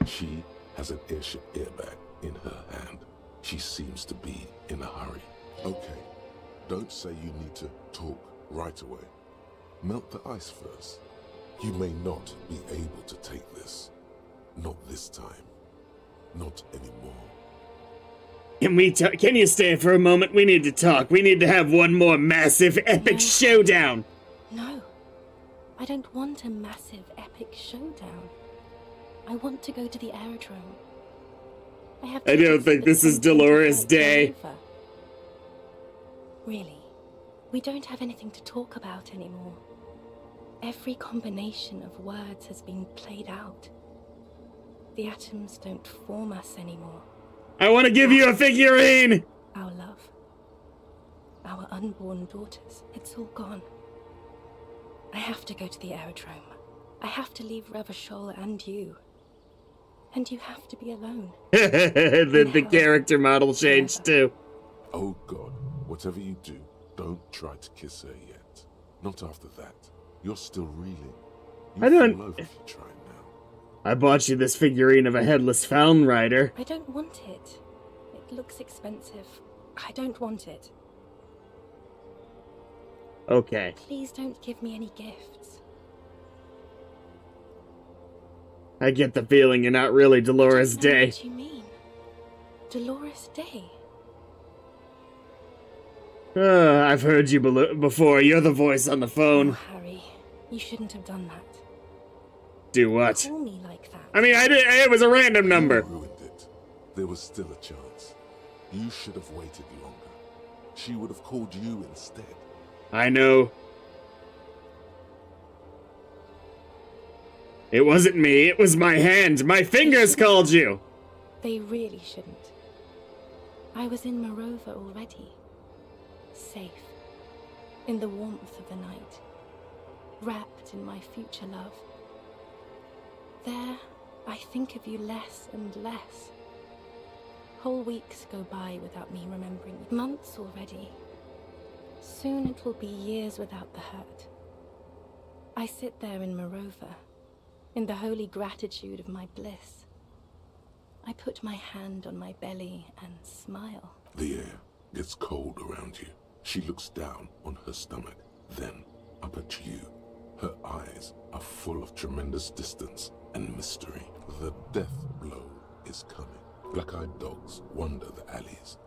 She has an airship airbag in her hand. She seems to be in a hurry. Okay, don't say you need to talk right away. Melt the ice first. You may not be able to take this. Not this time. Not anymore. Can you stay for a moment? We need to talk. We need to have one more massive epic showdown. No. I don't want a massive epic showdown. I want to go to the aerodrome. I don't think this is Dolores Day. Really, we don't have anything to talk about anymore. Every combination of words has been played out. The atoms don't form us anymore. I want to give you a figurine! Our love. Our unborn daughters. It's all gone. I have to go to the aerodrome. I have to leave Revachol and you. And you have to be alone. the character model changed too. Oh God, whatever you do, don't try to kiss her yet. Not after that. You're still reeling. I don't... fall over if you try now. I bought you this figurine of a headless Found Rider. I don't want it. It looks expensive. I don't want it. Okay. Please don't give me any gifts. I get the feeling you're not really Dolores Day. What do you mean? Dolores Day? I've heard you before. You're the voice on the phone. Oh, Harry, you shouldn't have done that. Do what? Call me like that. I mean, it was a random number. You ruined it. There was still a chance. You should have waited longer. She would have called you instead. I know. It wasn't me. It was my hand. My fingers called you. They really shouldn't. I was in Morova already. Safe. In the warmth of the night. Wrapped in my future love. There, I think of you less and less. Whole weeks go by without me remembering. Months already. Soon it will be years without the hurt. I sit there in Morova, in the holy gratitude of my bliss. I put my hand on my belly and smile. The air gets cold around you. She looks down on her stomach, then up at you. Her eyes are full of tremendous distance and mystery. The death blow is coming. Black-eyed dogs wander the alleys.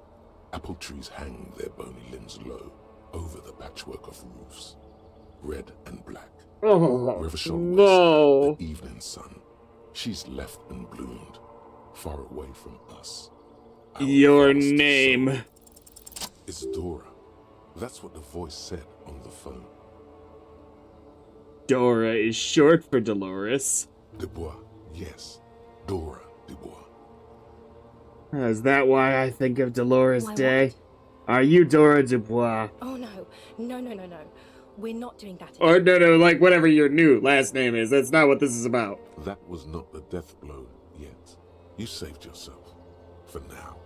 Apple trees hang their bony limbs low over the patchwork of roofs. Red and black. Oh, River Shore no. West, the evening sun. She's left and bloomed, far away from us. Your name. It's Dora. That's what the voice said on the phone. Dora is short for Dolores. Dubois, yes. Dora Dubois. Is that why I think of Dolores Why Day? Are you Dora Dubois? Oh no. No. We're not doing that Or again. no, like whatever your new last name is. That's not what this is about. That was not the death blow yet. You saved yourself. For now.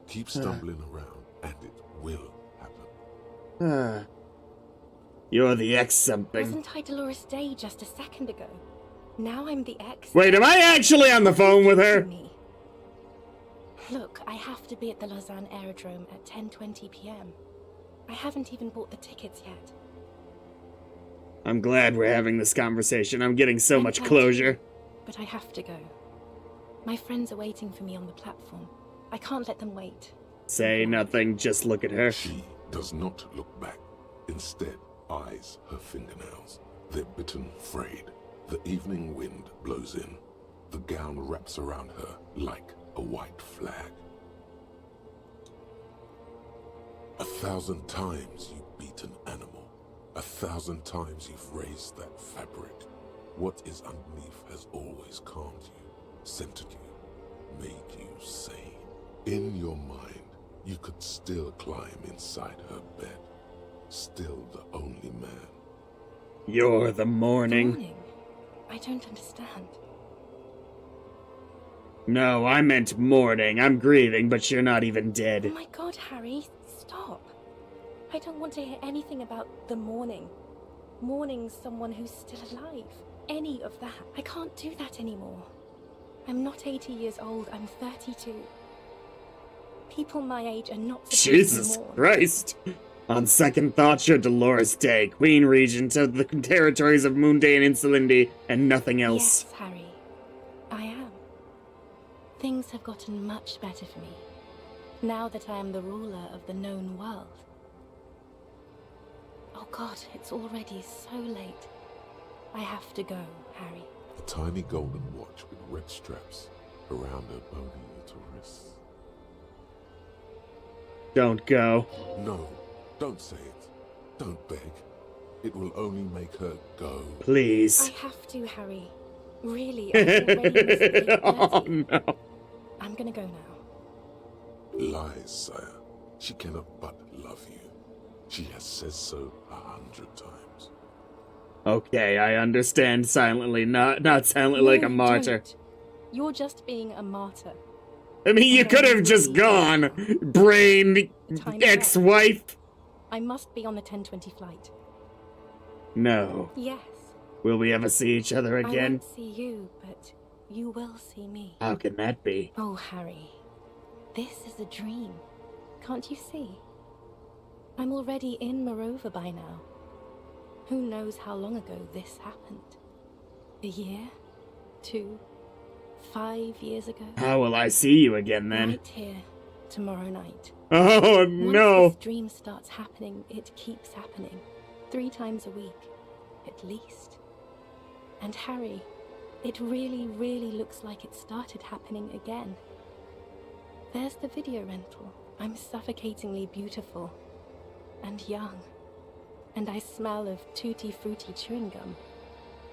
Keep stumbling around, and it will happen. You're the ex something. Wasn't I Dolores Day just a second ago? Now I'm the ex. Wait, am I actually on the phone with her? Look, I have to be at the Lausanne Aerodrome at 10:20 p.m. I haven't even bought the tickets yet. I'm glad we're having this conversation. I'm getting so much closure. But I have to go. My friends are waiting for me on the platform. I can't let them wait. Say nothing, just look at her. She does not look back. Instead, eyes her fingernails. They're bitten, frayed. The evening wind blows in. The gown wraps around her like a white flag. 1,000 times you beat an animal. 1,000 times you've raised that fabric. What is underneath has always calmed you, centered you, made you sane. In your mind, you could still climb inside her bed. Still the only man. You're the morning. I don't understand. No, I meant mourning. I'm grieving, but you're not even Oh dead. my god, Harry, stop. I don't want to hear anything about the mourning. Mourning someone who's still alive. Any of that. I can't do that anymore. I'm not 80 years old, I'm 32. People my age are not supposed Jesus to mourn. Christ. On second thoughts, you're Dolores Day, Queen Regent of the territories of Moonday and Insulindi, and nothing else. Yes, Harry. I am. Things have gotten much better for me, now that I am the ruler of the known world. Oh god, it's already so late. I have to go, Harry. A tiny golden watch with red straps around her bony little wrists. Don't go. No, don't say it. Don't beg. It will only make her go. Please. I have to, Harry. Really, I've already missed 8:30. Oh no. I'm gonna go now. Lies, sire. She cannot but love you. She has said so 100 times. Okay, I understand silently, not silently like a martyr. Don't. You're just being a martyr. I mean, you could have just gone, brain Time ex-wife. I must be on the 10:20 flight. No. Yes. Will we ever see each other I again? won't see you, but you will see me. How can that be? Oh, Harry. This is a dream. Can't you see? I'm already in Morova by now. Who knows how long ago this happened? A year? 2? 5 years ago? How will I see you again then? Right here, tomorrow night. Oh no! Once this dream starts happening, it keeps happening. 3 times a week, at least. And Harry, it really, really looks like it started happening again. There's the video rental. I'm suffocatingly beautiful. And young. And I smell of tutti frutti chewing gum.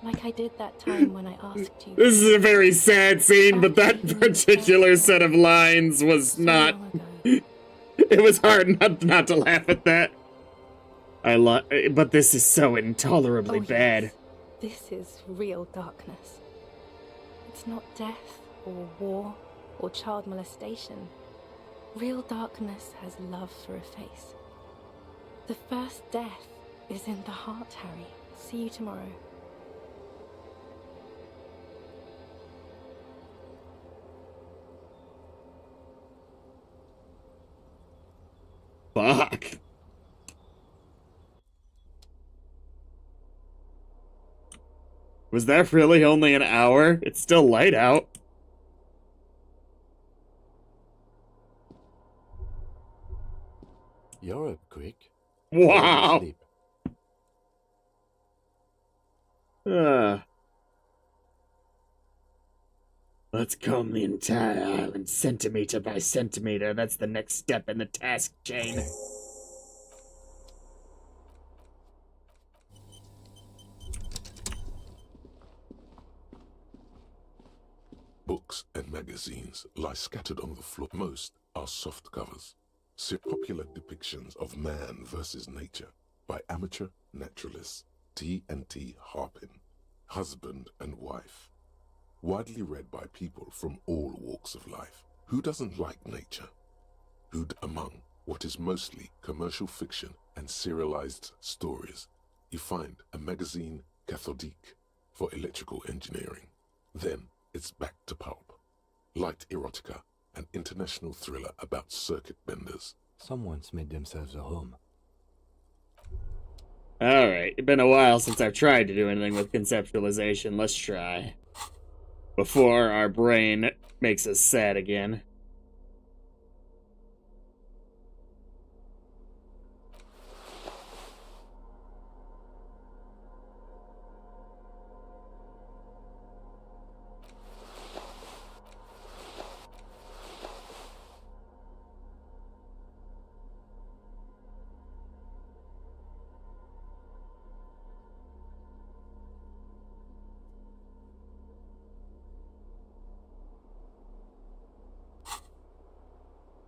Like I did that time when I asked you. This is a very sad scene, but that particular set of lines was not... It was hard not to laugh at that. But this is so intolerably bad. This is real darkness. It's not death or war or child molestation. Real darkness has love for a face. The first death is in the heart, Harry. See you tomorrow. Fuck. Was that really only an hour? It's still light out. You're up quick. Wow. Sleep. Let's comb the entire island centimeter by centimeter. That's the next step in the task chain. Books and magazines lie scattered on the floor. Most are soft covers. Popular depictions of man versus nature by amateur naturalists T&T Harpin, husband and wife. Widely read by people from all walks of life. Who doesn't like nature? Among what is mostly commercial fiction and serialized stories, you find a magazine cathodique for electrical engineering. Then it's back to pulp. Light erotica, an international thriller about circuit benders. Someone's made themselves a home. Alright, it's been a while since I've tried to do anything with conceptualization. Let's try. Before our brain makes us sad again.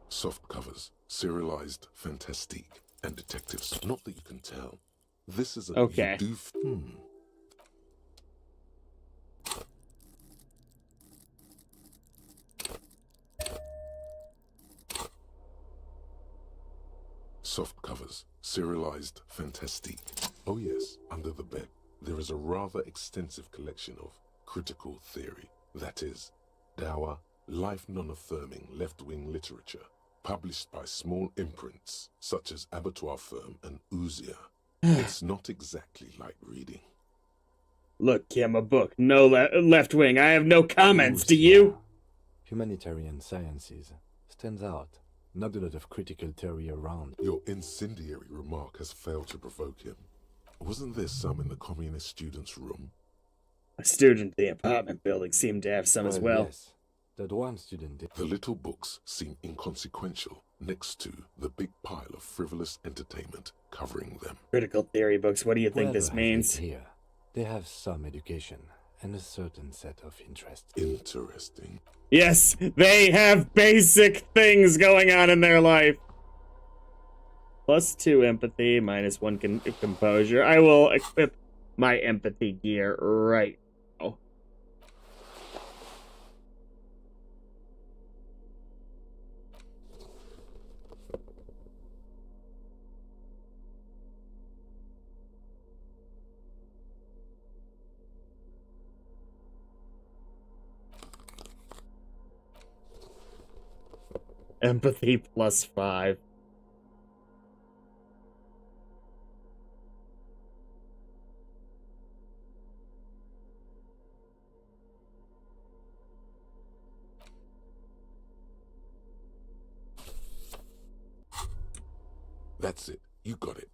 Soft covers, serialized fantastique, and detectives. Not that you can tell. This is a... Okay. Soft covers, serialized fantastique. Oh yes, under the bed, there is a rather extensive collection of critical theory. That is, dour, life non-affirming left-wing literature, published by small imprints such as Abattoir Firm and Ouzia. It's not exactly like reading. Look, Kim, a book. No left wing. I have no comments. Do you? Humanitarian sciences stands out. Not a lot of critical theory around. Your incendiary remark has failed to provoke him. Wasn't there some in the communist student's room? A student in the apartment building seemed to have some as well. Yes. That one student did. The little books seem inconsequential next to the big pile of frivolous entertainment covering them. Critical theory books, what do you think this means? Here, they have some education and a certain set of interests. Interesting. Yes, they have basic things going on in their life. +2 empathy, -1 composure. I will equip my empathy gear right now. Empathy +5. That's it. You got it.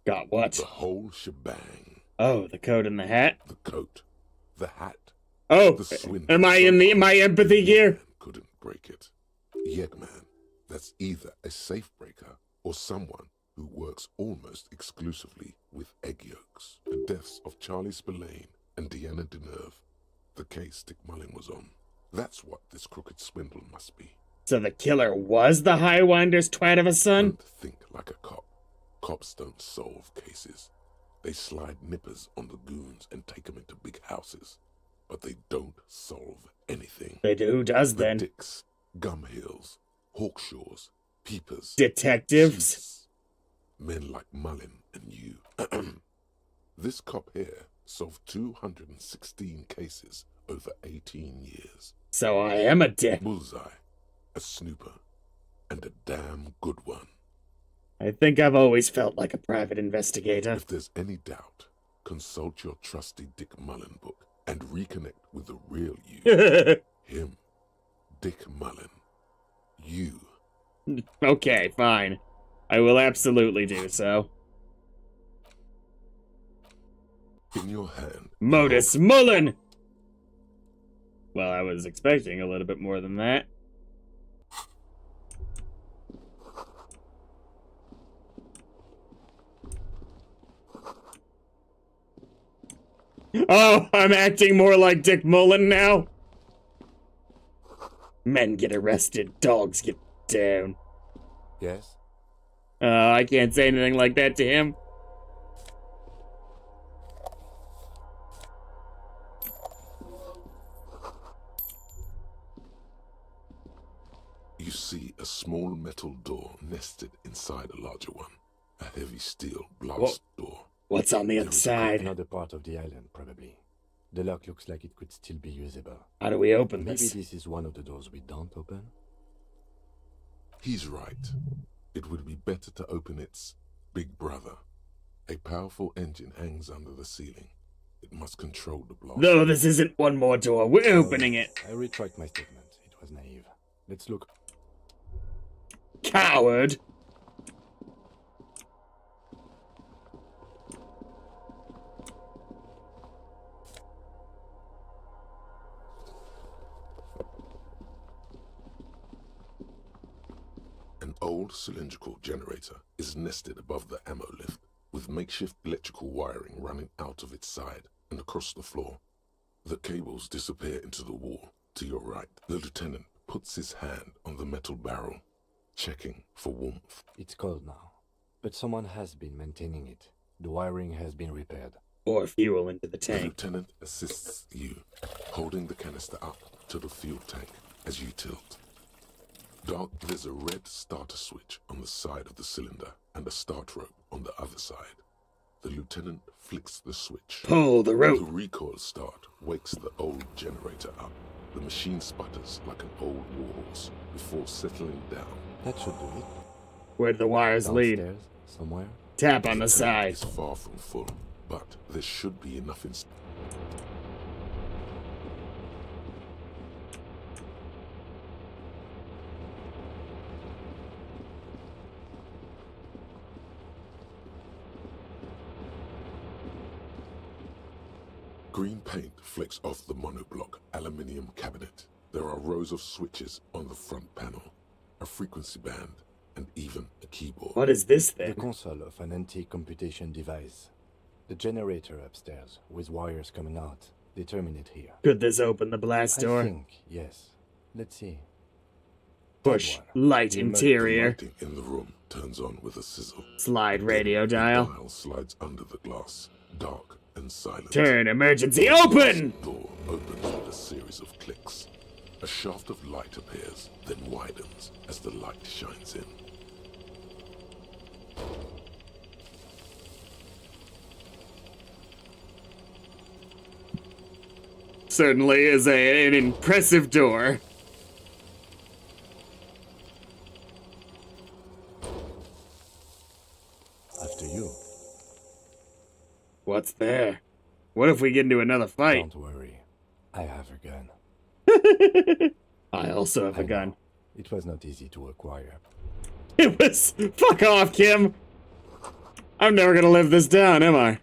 Got what? The whole shebang. Oh, the coat and the hat? The coat. The hat. Oh, the swindle. Am I in my empathy gear? Couldn't break it. Yegman. That's either a safe breaker or someone who works almost exclusively with egg yolks. The deaths of Charlie Spillane and Deanna Deneuve, the case Dick Mullen was on. That's what this crooked swindle must be. So the killer was the Highwinder's twat of a son? Don't think like a cop. Cops don't solve cases. They slide nippers on the goons and take them into big houses. But they don't solve anything. Who does then? Dicks, Gumhills, Hawkshaws, Peepers. Detectives? Sleuths, men like Mullen and you. This cop here solved 216 cases over 18 years. So I am a dick. Bullseye, a snooper, and a damn good one. I think I've always felt like a private investigator. If there's any doubt, consult your trusty Dick Mullen book and reconnect with the real you. Him, Dick Mullen. You. Okay, fine. I will absolutely do so. In your hand. Modus Mullen! Well, I was expecting a little bit more than that. Oh, I'm acting more like Dick Mullen now. Men get arrested, dogs get down. Yes? I can't say anything like that to him. You see a small metal door nested inside a larger one. A heavy steel blast door. What's on the other side? Another part of the island, probably. The lock looks like it could still be usable. How do we open Maybe this? this is one of the doors we don't open? He's right. It would be better to open its big brother. A powerful engine hangs under the ceiling. It must control the blast. No, this isn't one more door. We're opening it. I retract my statement. It was naive. Let's look. Coward! An old cylindrical generator is nested above the ammo lift, with makeshift electrical wiring running out of its side and across the floor. The cables disappear into the wall to your right. The lieutenant puts his hand on the metal barrel, checking for warmth. It's cold now, but someone has been maintaining it. The wiring has been repaired. Or fuel into the The tank. lieutenant assists you, holding the canister up to the fuel tank as you tilt. Doc, there's a red starter switch on the side of the cylinder and a start rope on the other side. The lieutenant flicks the switch. Pull the rope. The recoil start wakes the old generator up. The machine sputters like an old warhorse before settling down. That should do it. Where do the wires lead? Downstairs, somewhere. Tap on the tank side. is far from full, but there should be enough in. Green paint flecks off the monoblock aluminium cabinet. There are rows of switches on the front panel, a frequency band, and even a keyboard. What is this The thing? console of an anti-computation device. The generator upstairs, with wires coming out. They terminate here. Could this open the blast door? I think, yes. Let's see. Push light The interior. lighting in the room turns on with a sizzle. Slide radio The dial. dial slides under the glass, dark and silent. Turn emergency open! The door opens with a series of clicks. A shaft of light appears, then widens as the light shines in. Certainly is an impressive door. After you. What's there? What if we get into another fight? Don't worry. I have a gun. I also have a gun. It was not easy to acquire. It was... Fuck off, Kim! I'm never gonna live this down, am I?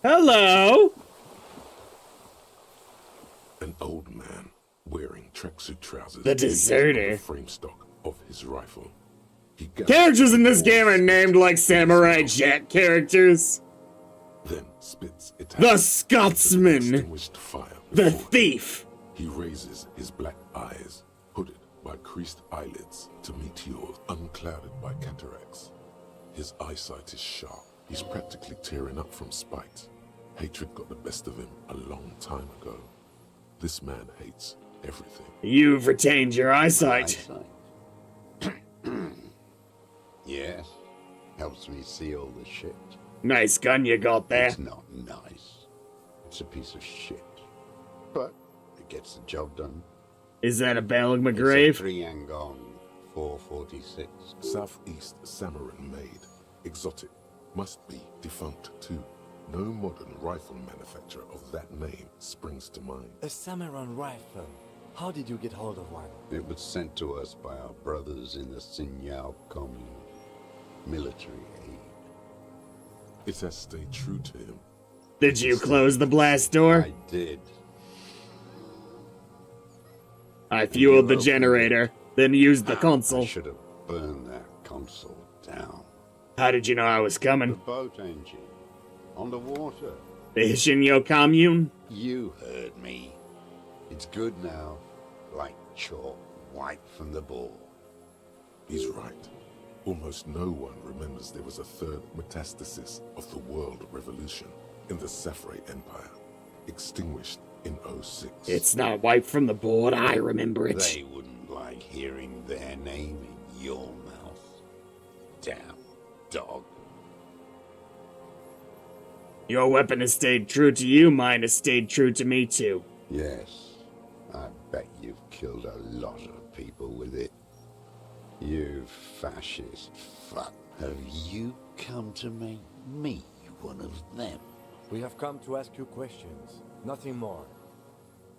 Hello! An old man wearing tracksuit trousers. The deserter. The frame stock of his rifle. Characters in this game are named like Samurai Jack characters. Then spits it out. The Scotsman. Extinguished fire. The thief. He raises his black eyes, hooded by creased eyelids, to meet yours, unclouded by cataracts. His eyesight is sharp. He's practically tearing up from spite. Hatred got the best of him a long time ago. This man hates everything. You've retained your eyesight. Yes. Helps me see all the shit. Nice gun you got there. It's not nice. It's a piece of shit. But it gets the job done. Is that a Bell McGrave? It's a Triangon 446. Southeast Samaran made. Exotic. Must be defunct too. No modern rifle manufacturer of that name springs to mind. A Samaran rifle. How did you get hold of one? It was sent to us by our brothers in the Sinyao commune. Military aid. It has stayed true to him. Did you close the blast door? I did. I fueled the generator, then used the console. I should have burned that console down. How did you know I was The coming? boat engine. On the water. The Shinyo commune? You heard me. It's good now. Like chalk wiped from the board. He's right. Almost no one remembers there was a third metastasis of the world revolution in the Safre Empire, extinguished in 06. It's not wiped from the board, I remember it. They wouldn't like hearing their name in your mouth. Damn dog. Your weapon has stayed true to you, mine has stayed true to me too. Yes, I bet you've killed a lot of people with it. You fascist fuck. Have you come to make me one of them? We have come to ask you questions, nothing more.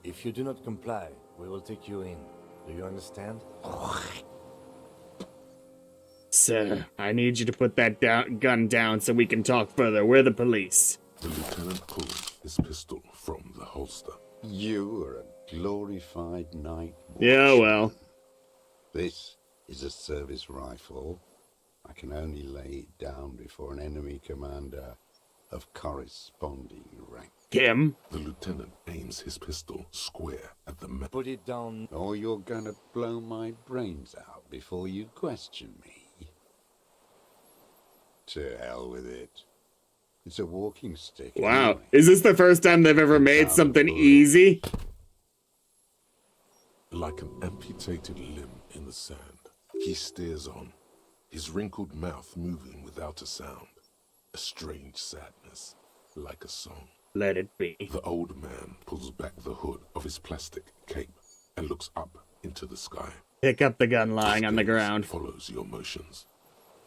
If you do not comply, we will take you in. Do you understand? Sir, I need you to put that gun down so we can talk further. We're the police. The lieutenant pulls his pistol from the holster. You are a glorified night watchman. Yeah, well. This is a service rifle. I can only lay it down before an enemy commander of corresponding rank. Kim? The lieutenant aims his pistol square at the metal. Put it down. Or you're gonna blow my brains out before you question me. To hell with it. It's a walking stick. Wow. Anyway. Is this the first time they've ever made something easy? Like an amputated limb in the sand, he stares on, his wrinkled mouth moving without a sound. A strange sadness, like a song. Let it be. The old man pulls back the hood of his plastic cape and looks up into the sky. Pick up the gun lying on the ground. Follows your motions.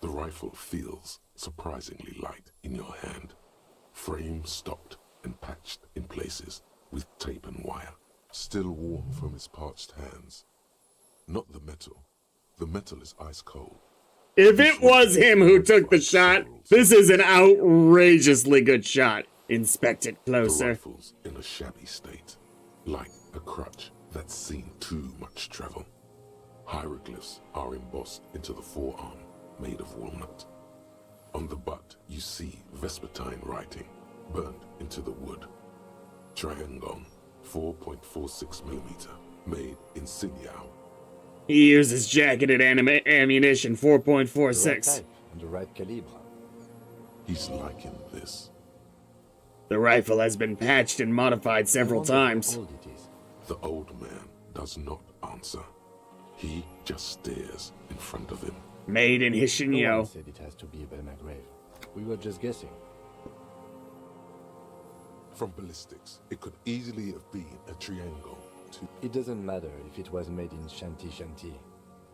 The rifle feels surprisingly light in your hand. Frame stopped and patched in places with tape and wire. Still warm from his parched hands. Not the metal. The metal is ice cold. If it was him who took the shot, this is an outrageously good shot. Inspect it The closer. rifle's in a shabby state, like a crutch that's seen too much travel. Hieroglyphs are embossed into the forearm, made of walnut. On the butt, you see Vespertine writing, burned into the wood. Triangon, 4.46mm, made in Sinyao. He uses jacketed ammunition The right 4.46. type and the right calibre. He's liking this. The rifle has been patched and modified several times. How old it is. The old man does not answer. He just stares in front of him. Made in No one Hishinyo. said it has to be a Belmagrave. We were just guessing. From ballistics, it could easily have been a triangle. It doesn't matter if it was made in Shanti Shanti.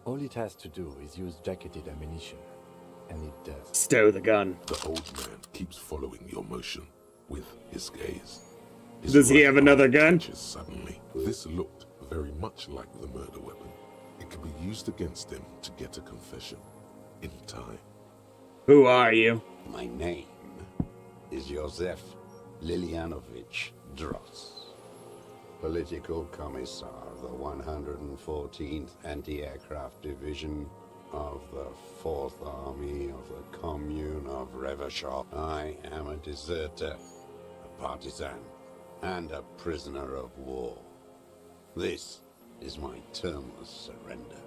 All it has to do is use jacketed ammunition. And it does. Stow the gun. The old man keeps following your motion with his gaze. Does he have another gun? Suddenly, this looked very much like the murder weapon. It could be used against him to get a confession anytime. Who are you? My name is Joseph Lilianovich Dross, Political Commissar of the 114th Anti-Aircraft Division of the 4th Army of the Commune of Revachol. I am a deserter, a partisan, and a prisoner of war. This is my termless surrender.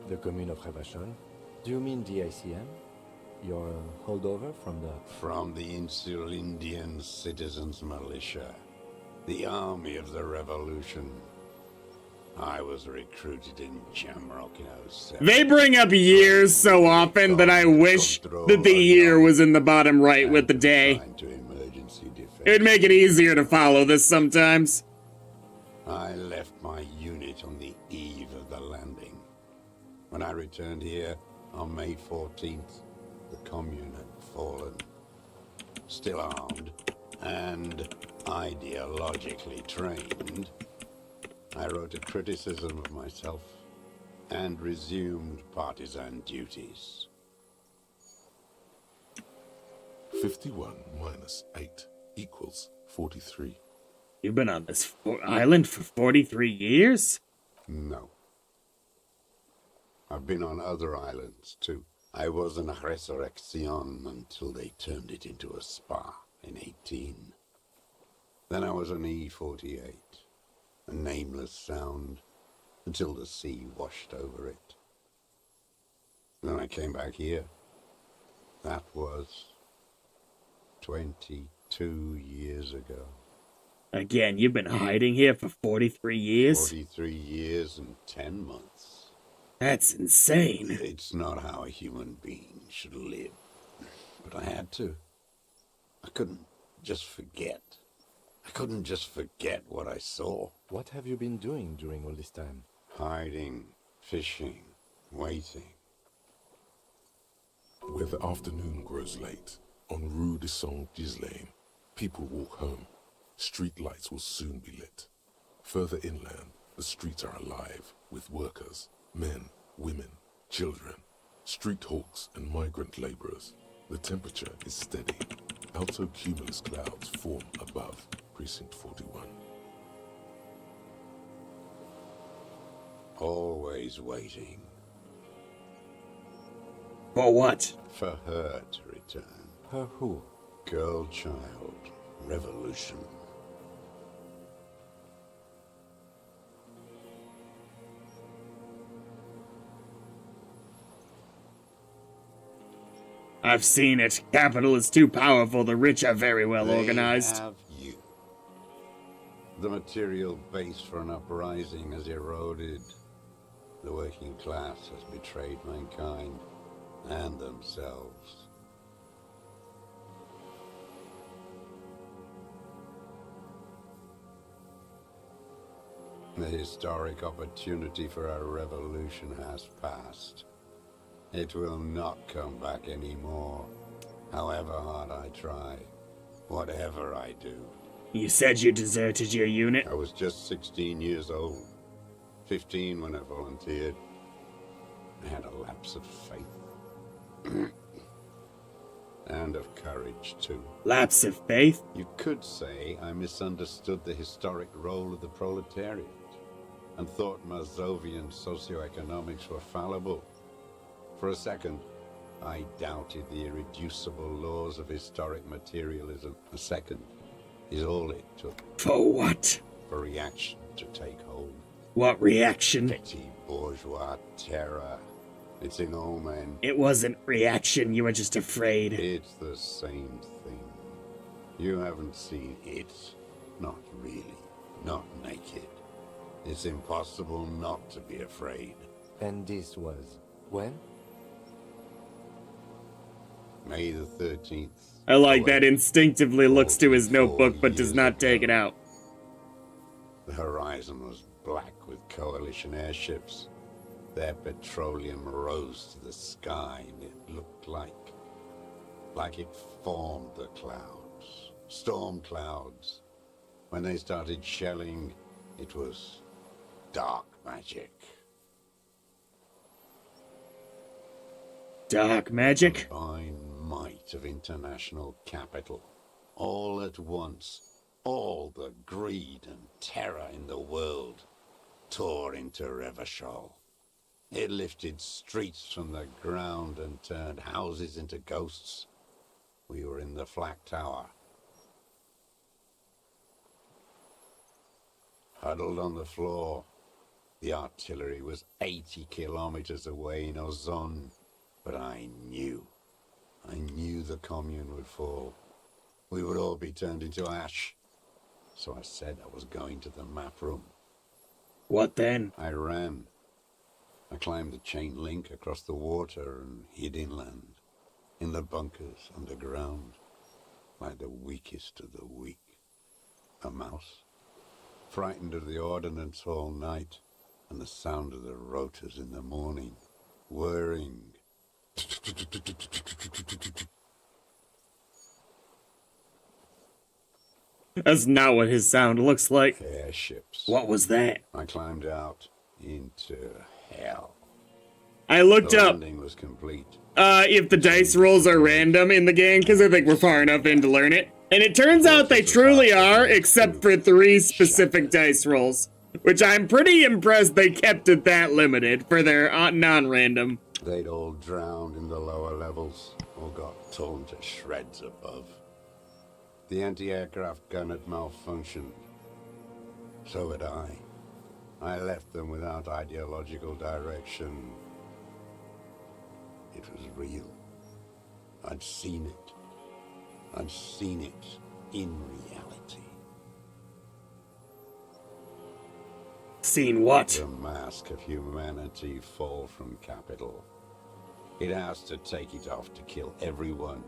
The Commune of Revachol? Do you mean the ICM? Your holdover from the... From the Insulindian Citizens Militia, the army of the revolution. I was recruited in Jamrock in 07. They bring up years so often that I wish that the year was in the bottom right with the day. It would make it easier to follow this sometimes. I left my unit on the eve of the landing. When I returned here on May 14th, the commune had fallen, still armed and ideologically trained. I wrote a criticism of myself and resumed partisan duties. 51 minus 8 equals 43. You've been on this island for 43 years? No. I've been on other islands, too. I was in Resurrection until they turned it into a spa in 18. Then I was on E48, a nameless sound, until the sea washed over it. Then I came back here. That was 22 years ago. Again, you've been hiding here for 43 years? 43 years and 10 months. That's insane. It's not how a human being should live. But I had to. I couldn't just forget. I couldn't just forget what I saw. What have you been doing during all this time? Hiding, fishing, waiting. Where the afternoon grows late, on Rue de Saint-Ghislain, people walk home. Street lights will soon be lit. Further inland, the streets are alive with workers, men, women, children, street hawks and migrant laborers. The temperature is steady. Alto cumulus clouds form above Precinct 41. Always waiting. For what? For her to return. Her who? Girl, child, revolution. I've seen it. Capital is too powerful. The rich are very well organized. They have you. The material base for an uprising has eroded. The working class has betrayed mankind and themselves. The historic opportunity for a revolution has passed. It will not come back anymore, however hard I try, whatever I do. You said you deserted your unit? I was just 16 years old, 15 when I volunteered. I had a lapse of faith. And of courage, too. Lapse of faith? You could say I misunderstood the historic role of the proletariat and thought Mazovian socioeconomics were fallible. For a second, I doubted the irreducible laws of historic materialism. A second is all it took. For what? For reaction to take hold. What reaction? Petty bourgeois terror. It's in all men. It wasn't reaction, you were just afraid. It's the same thing. You haven't seen it. Not really. Not naked. It's impossible not to be afraid. And this was when? May the 13th. I like that instinctively looks to his notebook but does not take it out. The horizon was black with coalition airships. Their petroleum rose to the sky and it looked like it formed the clouds. Storm clouds. When they started shelling, it was dark magic. Dark magic? Combined might of international capital. all at once, all the greed and terror in the world tore into Revachol. It lifted streets from the ground and turned houses into ghosts. We were in the Flak Tower, huddled on the floor. The artillery was 80 kilometers away in Ozon, but I knew the commune would fall. We would all be turned into ash. So I said I was going to the map room. What then? I ran. I climbed the chain link across the water and hid inland, in the bunkers underground, like the weakest of the weak. A mouse, frightened of the ordnance all night, and the sound of the rotors in the morning, whirring. That's not what his sound looks like. Airships. What was that? I climbed out into hell. I looked the up landing was complete. If the dice rolls are random in the game, because I think we're far enough in to learn it. And it turns out they truly are, except for 3 specific dice rolls. Which I'm pretty impressed they kept it that limited for their non-random. They'd all drowned in the lower levels, or got torn to shreds above. The anti-aircraft gun had malfunctioned. So had I. I left them without ideological direction. It was real. I'd seen it. I'd seen it in reality. Seen what? The mask of humanity fall from capital. It has to take it off to kill everyone,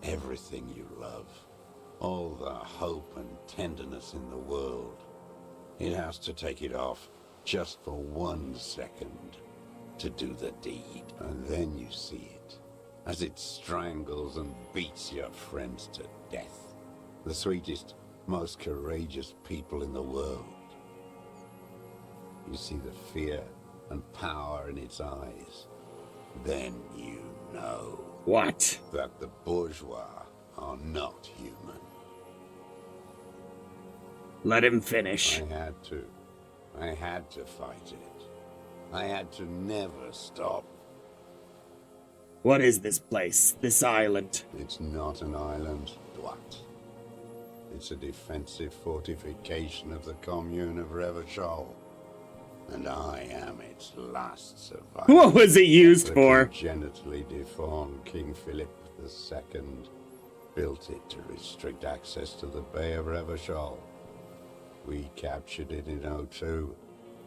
everything you love. All the hope and tenderness in the world. It has to take it off just for 1 second to do the deed. And then you see it, as it strangles and beats your friends to death. The sweetest, most courageous people in the world. You see the fear and power in its eyes. Then you know. What? That the bourgeois are not human. Let him finish. I had to fight it. I had to never stop. What is this place? This island? It's not an island, Dwight. It's a defensive fortification of the commune of Revachol. And I am its last survivor. What was it used for? The congenitally deformed King Philip II built it to restrict access to the Bay of Revachol. We captured it in '02,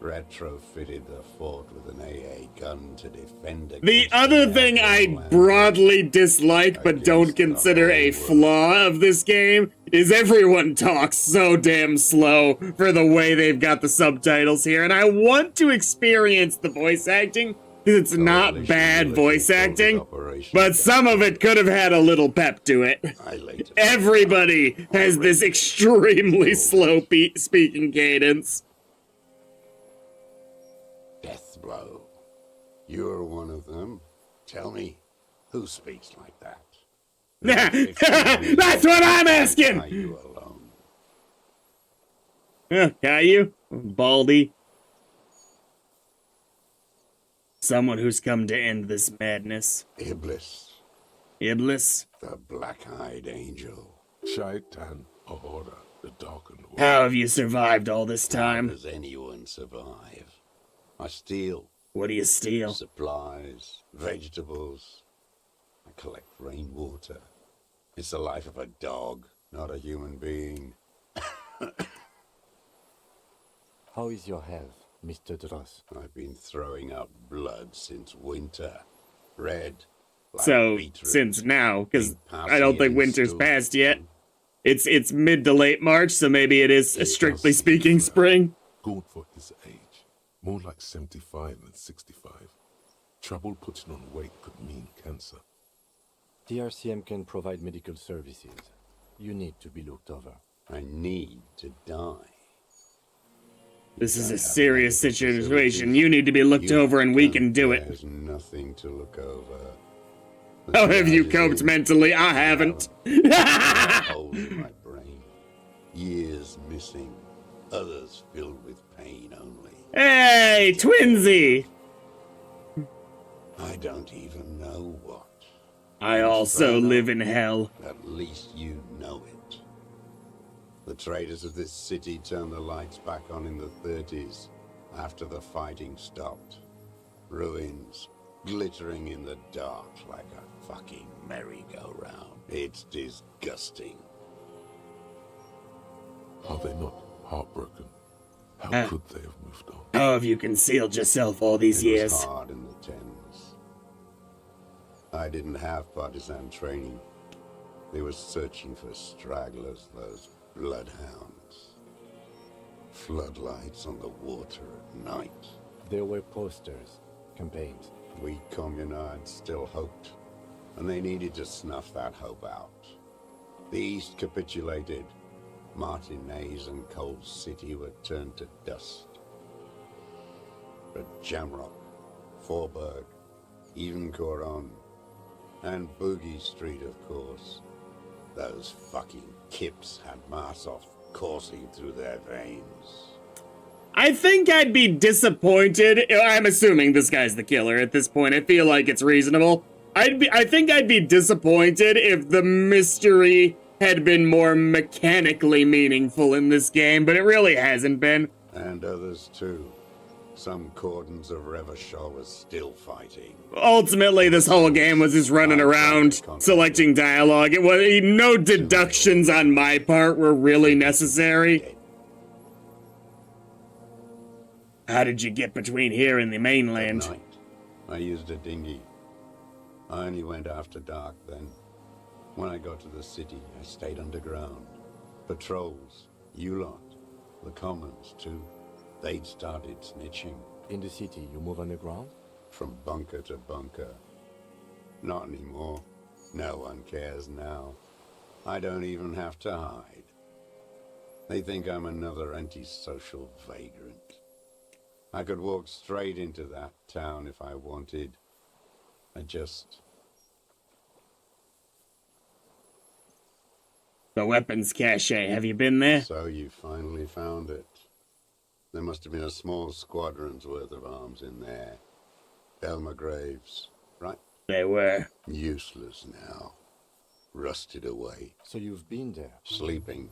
retrofitted the fort with an AA gun to defend against the other thing I broadly dislike but don't consider a flaw of this game is everyone talks so damn slow for the way they've got the subtitles here, and I want to experience the voice acting because it's not bad voice acting, but some of it could have had a little pep to it. Everybody has this extremely slow speaking cadence. Death blow. You're one of them. Tell me, who speaks like that? That's what I'm asking! You alone. Caillou? Baldy? Someone who's come to end this madness. Iblis. Iblis? The black-eyed angel. Shaitan Ahura, the darkened one. How have you survived all this time? How does anyone survive? I steal. What do you steal? Supplies, vegetables. I collect rainwater. It's the life of a dog, not a human being. How is your health, Mr. Dross? I've been throwing up blood since winter. Red. Like so, beetroot. Since now, because I don't think winter's passed yet. It's mid to late March, so maybe it is, strictly speaking, spring. Good for his age. More like 75 than 65. Trouble putting on weight could mean cancer. The RCM can provide medical services. You need to be looked over. I need to die. This is a serious situation. You need to be looked over and we can do it. There's nothing to look over. How have you coped mentally? I haven't. Holes in my brain. Years missing. Others filled with pain only. Hey, Twinsy! I don't even know what. I also live in hell. At least you know it. The traders of this city turned the lights back on in the 30s, after the fighting stopped. Ruins, glittering in the dark like a fucking merry-go-round. It's disgusting. Are they not heartbroken? How could they have moved on? How have you concealed yourself all these years? It was hard in the Thames. I didn't have partisan training. They were searching for stragglers, those bloodhounds. Floodlights on the water at night. There were posters, campaigns. We communards still hoped, and they needed to snuff that hope out. The East capitulated. Martinez and Cold City were turned to dust. But Jamrock, Forburg, even Coron, and Boogie Street, of course. Those fucking kips had Marsov coursing through their veins. I think I'd be disappointed. I'm assuming this guy's the killer at this point. I feel like it's reasonable. I think I'd be disappointed if the mystery had been more mechanically meaningful in this game, but it really hasn't been. And others too. Some cordons of Revachol was still fighting. Ultimately, this whole game was just running around, selecting dialogue. It was no deductions on my part were really necessary. How did you get between here and the mainland? At night, I used a dinghy. I only went after dark then. When I got to the city, I stayed underground. Patrols, you lot, the commons too. They'd started snitching. In the city, you move underground? From bunker to bunker. Not anymore. No one cares now. I don't even have to hide. They think I'm another antisocial vagrant. I could walk straight into that town if I wanted. The weapons cache, have you been there? So you finally found it. There must have been a small squadron's worth of arms in there. Elmer Graves, right? They were. Useless now. Rusted away. So you've been there? Sleeping.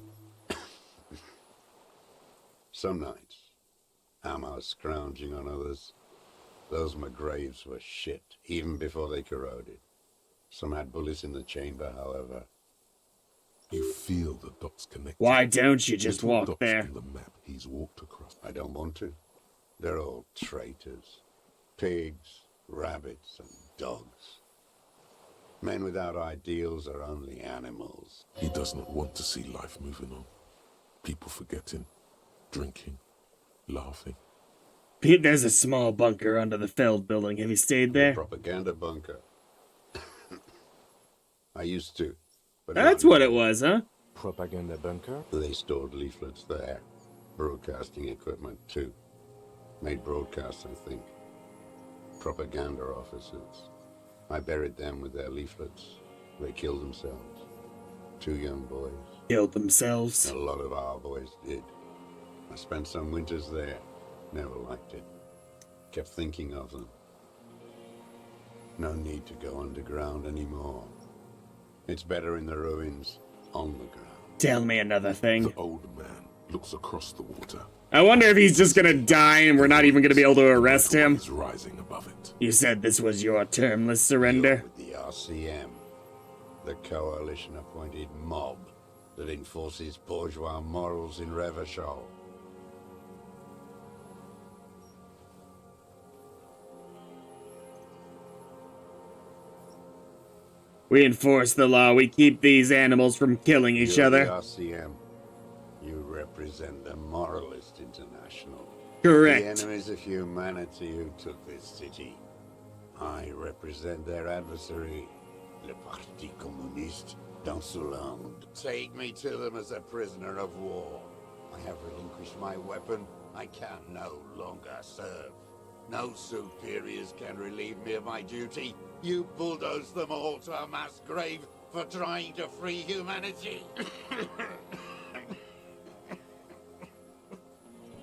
Some nights. Ammo scrounging on others. Those McGraves were shit, even before they corroded. Some had bullets in the chamber, however. You feel the dots connect. Why don't you just Little walk dots there? on the map he's walked across. I don't want to. They're all traitors. Pigs, rabbits, and dogs. Men without ideals are only animals. He does not want to see life moving on. People forgetting, drinking, laughing. Pete, there's a small bunker under the Feld building. Have you stayed there? Propaganda bunker. I used to. But That's what it was, huh? Propaganda bunker? They stored leaflets there. Broadcasting equipment, too. Made broadcasts, I think. Propaganda officers. I buried them with their leaflets. They killed themselves. 2 young boys. Killed themselves? A lot of our boys did. I spent some winters there. Never liked it. Kept thinking of them. No need to go underground anymore. It's better in the ruins, on the ground. Tell me another thing. The old man looks across the water. I wonder if he's just gonna die and we're not even gonna be able to arrest him. He's rising above it. You said this was your termless surrender? With the RCM, the coalition-appointed mob that enforces bourgeois morals in Revachol. We enforce the law. We keep these animals from killing each You're other. The RCM. You represent the Moralist International. Correct. The enemies of humanity who took this city. I represent their adversary, Le Parti Communiste d'Insolande. Take me to them as a prisoner of war. I have relinquished my weapon. I can no longer serve. No superiors can relieve me of my duty. You bulldoze them all to a mass grave for trying to free humanity.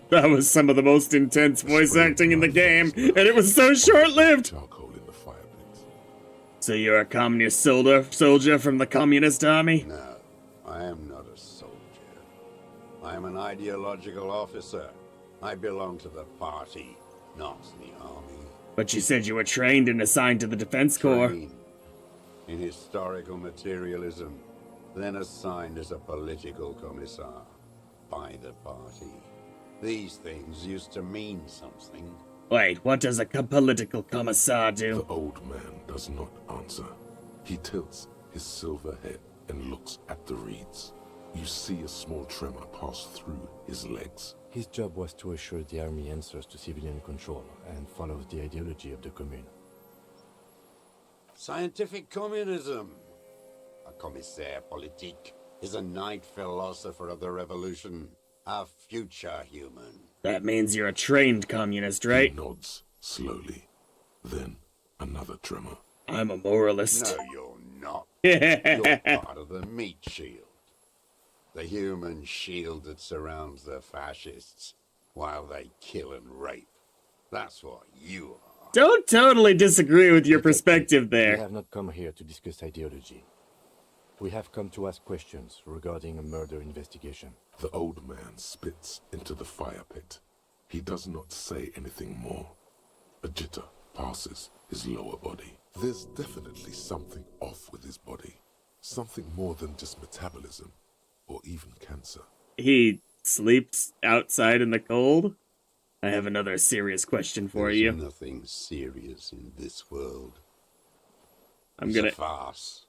That was some of the most intense voice acting in the game, and it was so short-lived! So you're a communist soldier from the communist army? No, I am not a soldier. I am an ideological officer. I belong to the party, not the army. But you said you were trained and assigned to the Defense Corps. Trained in historical materialism, then assigned as a political commissar by the party. These things used to mean something. Wait, what does a political commissar do? The old man does not answer. He tilts his silver head and looks at the reeds. You see a small tremor pass through his legs. His job was to assure the army answers to civilian control and follows the ideology of the Commune. Scientific communism. A commissaire politique is a knight philosopher of the revolution. A future human. That means you're a trained communist, right? He nods slowly. Then another tremor. I'm a moralist. No, you're not. You're part of the meat shield. The human shield that surrounds the fascists while they kill and rape. That's what you are. Don't totally disagree with your perspective there. We have not come here to discuss ideology. We have come to ask questions regarding a murder investigation. The old man spits into the fire pit. He does not say anything more. A jitter passes his lower body. There's definitely something off with his body. Something more than just metabolism, or even cancer. He sleeps outside in the cold? I have another serious question for you. There's nothing serious in this world. It's a farce.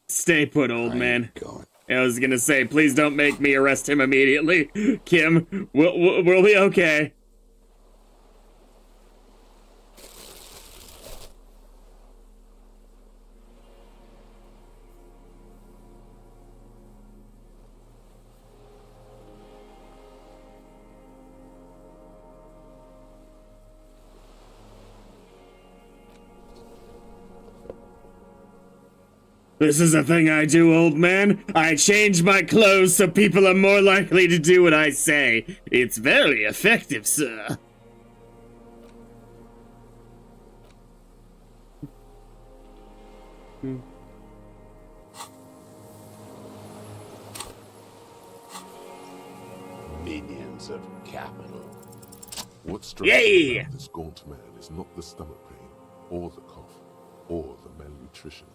Stay put, old man. I was gonna say, please don't make me arrest him immediately. Kim, we'll be okay. This is a thing I do, old man. I change my clothes so people are more likely to do what I say. It's very effective, sir. Minions of capital. What strikes me about this gaunt man is not the stomach pain, or the cough, or the malnutrition.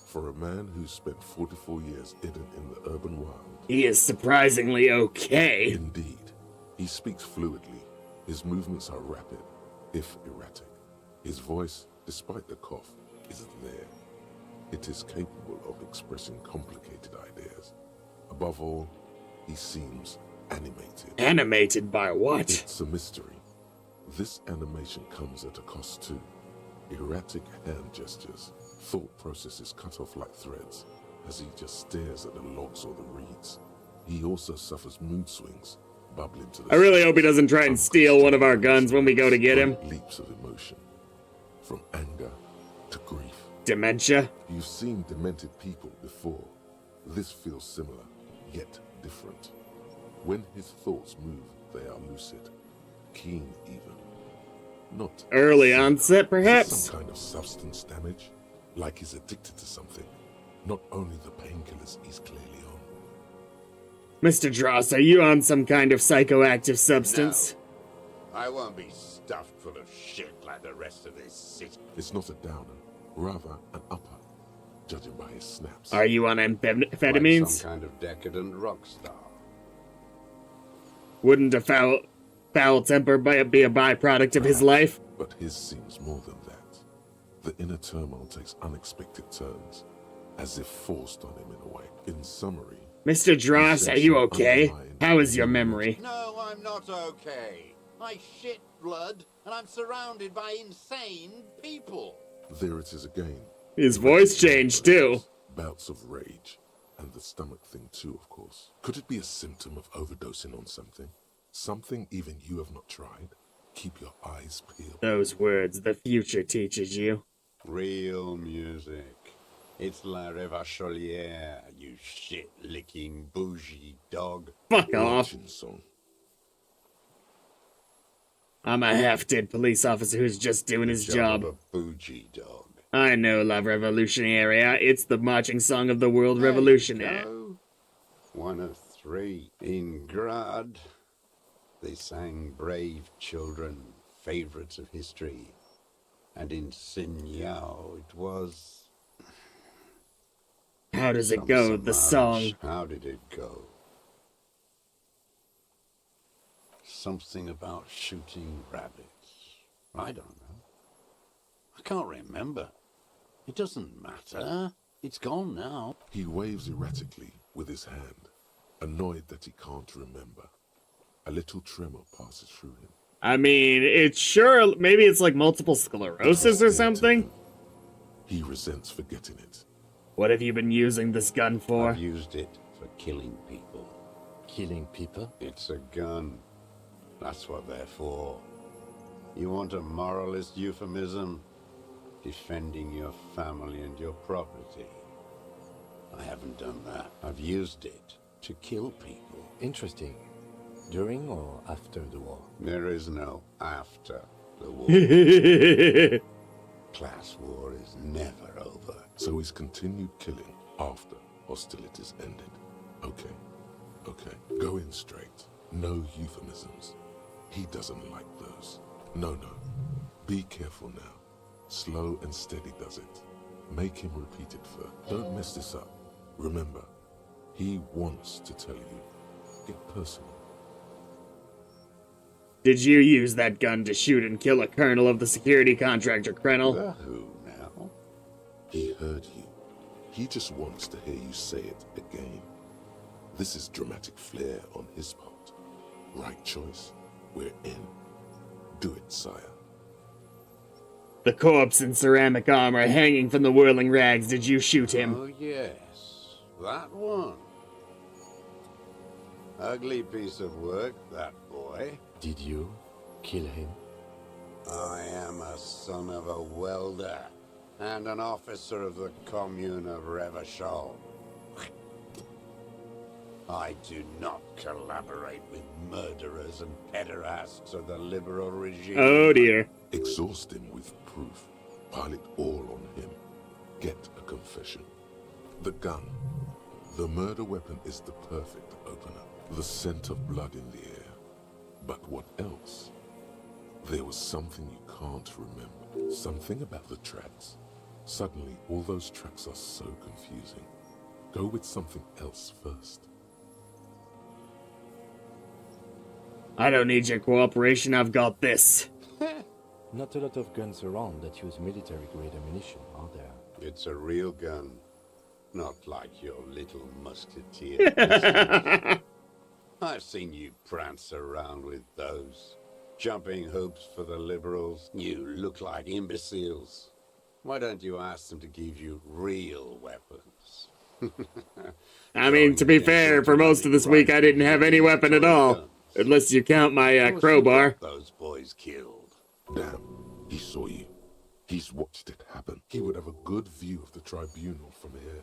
For a man who's spent 44 years in the urban wild, he is surprisingly okay. Indeed. He speaks fluidly. His movements are rapid, if erratic. His voice, despite the cough, is there. It is capable of expressing complicated ideas. Above all, he seems animated. Animated by what? It's a mystery. This animation comes at a cost too. Erratic hand gestures, thought processes cut off like threads, as he just stares at the logs or the reeds. He also suffers mood swings, bubbling to the I really hope he doesn't try and steal one of our guns when we go to get him. Leaps of emotion, from anger to grief. Dementia? You've seen demented people before. This feels similar, yet different. When his thoughts move, they are lucid, keen even. Not early onset, perhaps? Some kind of substance damage, like he's addicted to something. Not only the painkillers he's clearly on. Mr. Dross, are you on some kind of psychoactive substance? No. I won't be stuffed full of shit like the rest of this city. It's not a downer, rather an upper, judging by his snaps. Are you on amphetamines? Like some kind of decadent rock star. Wouldn't a foul temper be a byproduct of his life? But his seems more than that. The inner turmoil takes unexpected turns, as if forced on him in a way. In summary, Mr. Dross, are you okay? How is your memory? No, I'm not okay. I shit blood, and I'm surrounded by insane people. There it is again. His voice changed too. Bouts of rage. And the stomach thing too, of course. Could it be a symptom of overdosing on something? Something even you have not tried? Keep your eyes peeled. Those words the future teaches you. Real music. It's La Revacholière, you shit-licking bougie dog. Fuck off. Marching song. I'm a half-dead police officer who's just doing his job. Of a bougie dog. I know, La Revolutionaire. It's the marching song of the world revolutionary. 1 of 3. In Grad, they sang Brave Children, favorites of history. And in Signao, it was... How does it go, the song? How did it go? Something about shooting rabbits. I don't know. I can't remember. It doesn't matter. It's gone now. He waves erratically with his hand, annoyed that he can't remember. A little tremor passes through him. I mean, it's sure, maybe it's like multiple sclerosis or something? He resents forgetting it. What have you been using this gun for? I've used it for killing people. Killing people? It's a gun. That's what they're for. You want a moralist euphemism? Defending your family and your property. I haven't done that. I've used it to kill people. Interesting. During or after the war? There is no after the war. Class war is never over. So he's continued killing after hostilities ended. Okay. Go in straight. No euphemisms. He doesn't like those. No. Be careful now. Slow and steady does it. Make him repeat it first. Don't mess this up. Remember, he wants to tell you. Get personal. Did you use that gun to shoot and kill a colonel of the security contractor, Krenel? Who now? He heard you. He just wants to hear you say it again. This is dramatic flair on his part. Right choice. We're in. Do it, sire. The corpse in ceramic armor hanging from the whirling rags. Did you shoot him? Oh, yes. That one. Ugly piece of work, that boy. Did you kill him? I am a son of a welder and an officer of the Commune of Revachol. I do not collaborate with murderers and pederasts of the liberal regime. Oh dear. Exhaust him with proof. Pile it all on him. Get a confession. The gun. The murder weapon is the perfect opener. The scent of blood in the air. But what else? There was something you can't remember. Something about the tracks. Suddenly, all those tracks are so confusing. Go with something else first. I don't need your cooperation, I've got this. Not a lot of guns around that use military-grade ammunition, are there? It's a real gun. Not like your little musketeer. I've seen you prance around with those. Jumping hoops for the liberals. You look like imbeciles. Why don't you ask them to give you real weapons? I mean, to be fair, for most of this week I didn't have any weapon at all. Unless you count my crowbar. Those boys killed. Damn, he saw you. He's watched it happen. He would have a good view of the tribunal from here.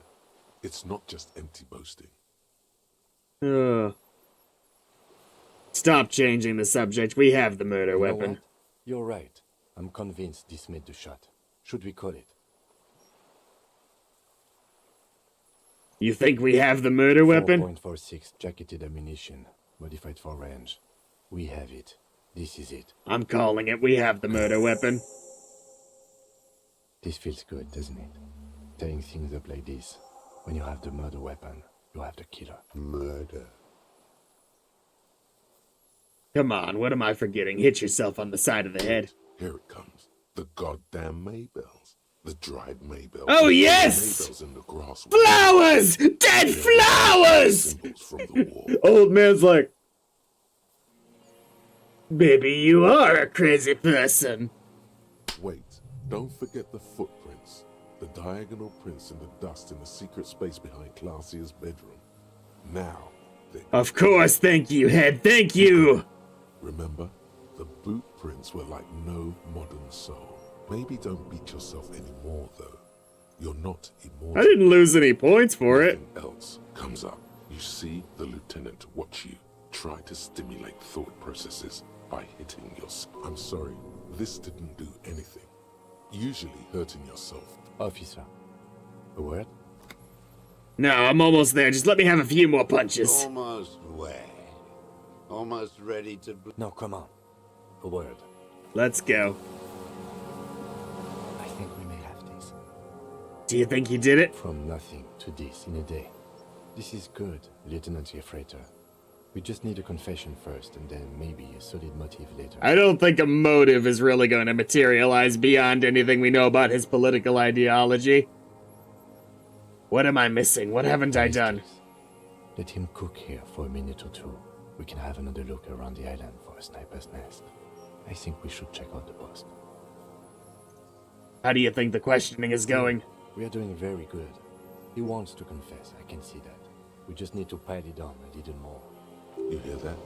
It's not just empty boasting. Stop changing the subject. We have the murder weapon. What? You're right. I'm convinced this made the shot. Should we call it? You think we have the murder weapon? 4.46 jacketed ammunition, modified for range. We have it. This is it. I'm calling it. We have the murder weapon. This feels good, doesn't it? Tying things up like this. When you have the murder weapon, you have the killer. Murder. Come on, what am I forgetting? Hit yourself on the side of the head. Here it comes. The goddamn Maybells. The dried Maybells. Oh, yes! Maybells in the grass. Flowers! Dead flowers! From the war. Old man's like, baby, you are a crazy person. Wait, don't forget the footprints. The diagonal prints in the dust in the secret space behind Clausia's bedroom. Now, of course, thank you, Head, thank you! Remember, the boot prints were like no modern soul. Maybe don't beat yourself anymore, though. You're not immortal. I didn't lose any points for it. Nothing else comes up. You see the lieutenant watch you, try to stimulate thought processes by hitting your... I'm sorry, this didn't do anything. Usually hurting yourself. Officer, a word? No, I'm almost there. Just let me have a few more punches. Almost where? Almost ready to... No, come on. A word. Let's go. I think we may have this. Do you think he did it? From nothing to this in a day. This is good, Lieutenant Freighter. We just need a confession first, and then maybe a solid motive later. I don't think a motive is really going to materialize beyond anything we know about his political ideology. What am I missing? What haven't I done? Let him cook here for a minute or two. We can have another look around the island for a sniper's nest. I think we should check out the post. How do you think the questioning is going? We are doing very good. He wants to confess, I can see that. We just need to pile it on a little more. You hear that?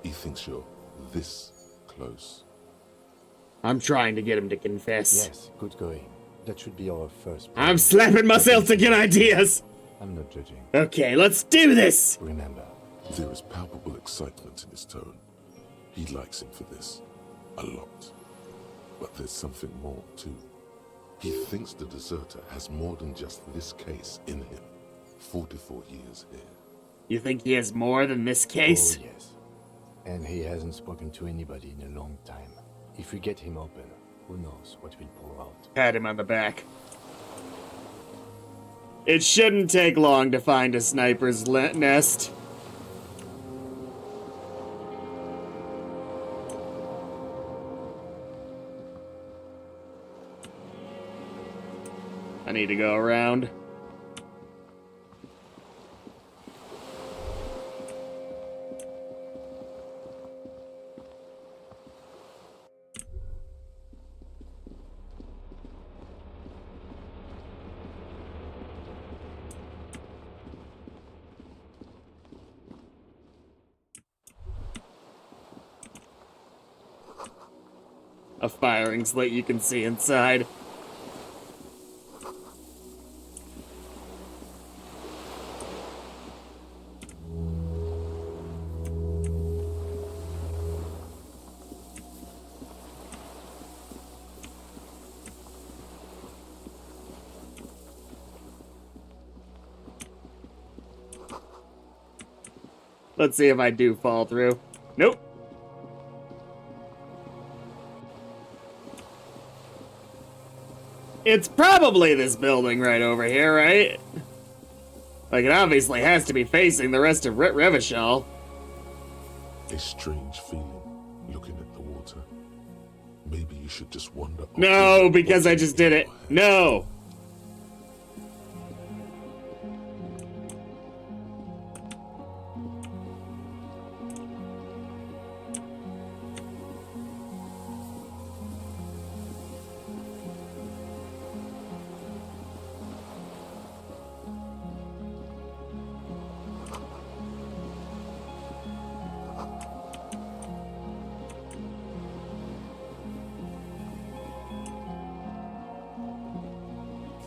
He thinks you're this close. I'm trying to get him to confess. Yes, good going. That should be our first... I'm slapping myself to get ideas! I'm not judging. Okay, let's do this! Remember, there is palpable excitement in his tone. He likes him for this. A lot. But there's something more, too. He thinks the deserter has more than just this case in him. 44 years here. You think he has more than this case? Oh, yes. And he hasn't spoken to anybody in a long time. If we get him open, who knows what will pour out. Pat him on the back. It shouldn't take long to find a sniper's nest. I need to go around. A firing slate you can see inside. Let's see if I do fall through. Nope. It's probably this building right over here, right? Like, it obviously has to be facing the rest of Revachol. A strange feeling, looking at the water. Maybe you should just wander... No, because I just did it. No!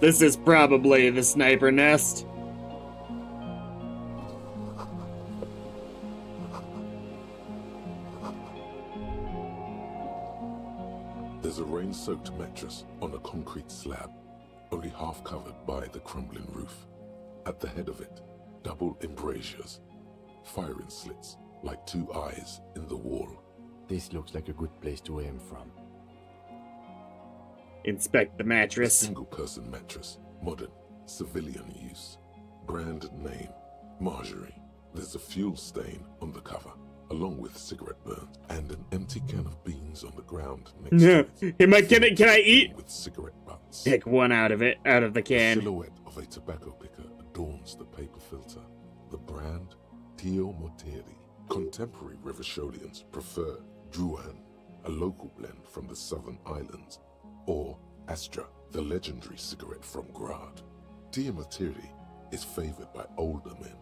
This is probably the sniper nest. There's a rain-soaked mattress on a concrete slab, only half covered by the crumbling roof. At the head of it, double embrasures, firing slits like two eyes in the wall. This looks like a good place to aim from. Inspect the mattress. A single-person mattress, modern, civilian use. Brand name, Marjorie. There's a fuel stain on the cover, along with cigarette burns, and an empty can of beans on the ground next to it. Can I eat? With cigarette butts. Pick one out of the can. The silhouette of a tobacco picker adorns the paper filter. The brand, Tio Mortieri. Contemporary Revacholians prefer Druan, a local blend from the southern islands, or Astra, the legendary cigarette from Grad. Tio Mortieri is favored by older men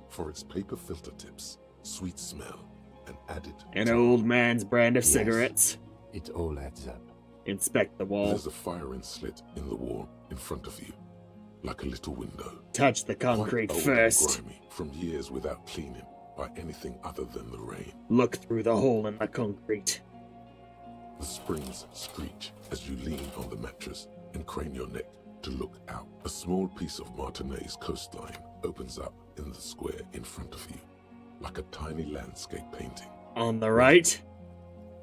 for its paper filter tips, sweet smell, and added... An old man's brand of cigarettes. It all adds up. Inspect the wall. There's a firing slit in the wall in front of you, like a little window. Touch the concrete Quite old and first. grimy, from years without cleaning by anything other than the rain. Look through the hole in the concrete. The springs screech as you lean on the mattress and crane your neck to look out. A small piece of Martinez coastline opens up in the square in front of you, like a tiny landscape painting. On the right?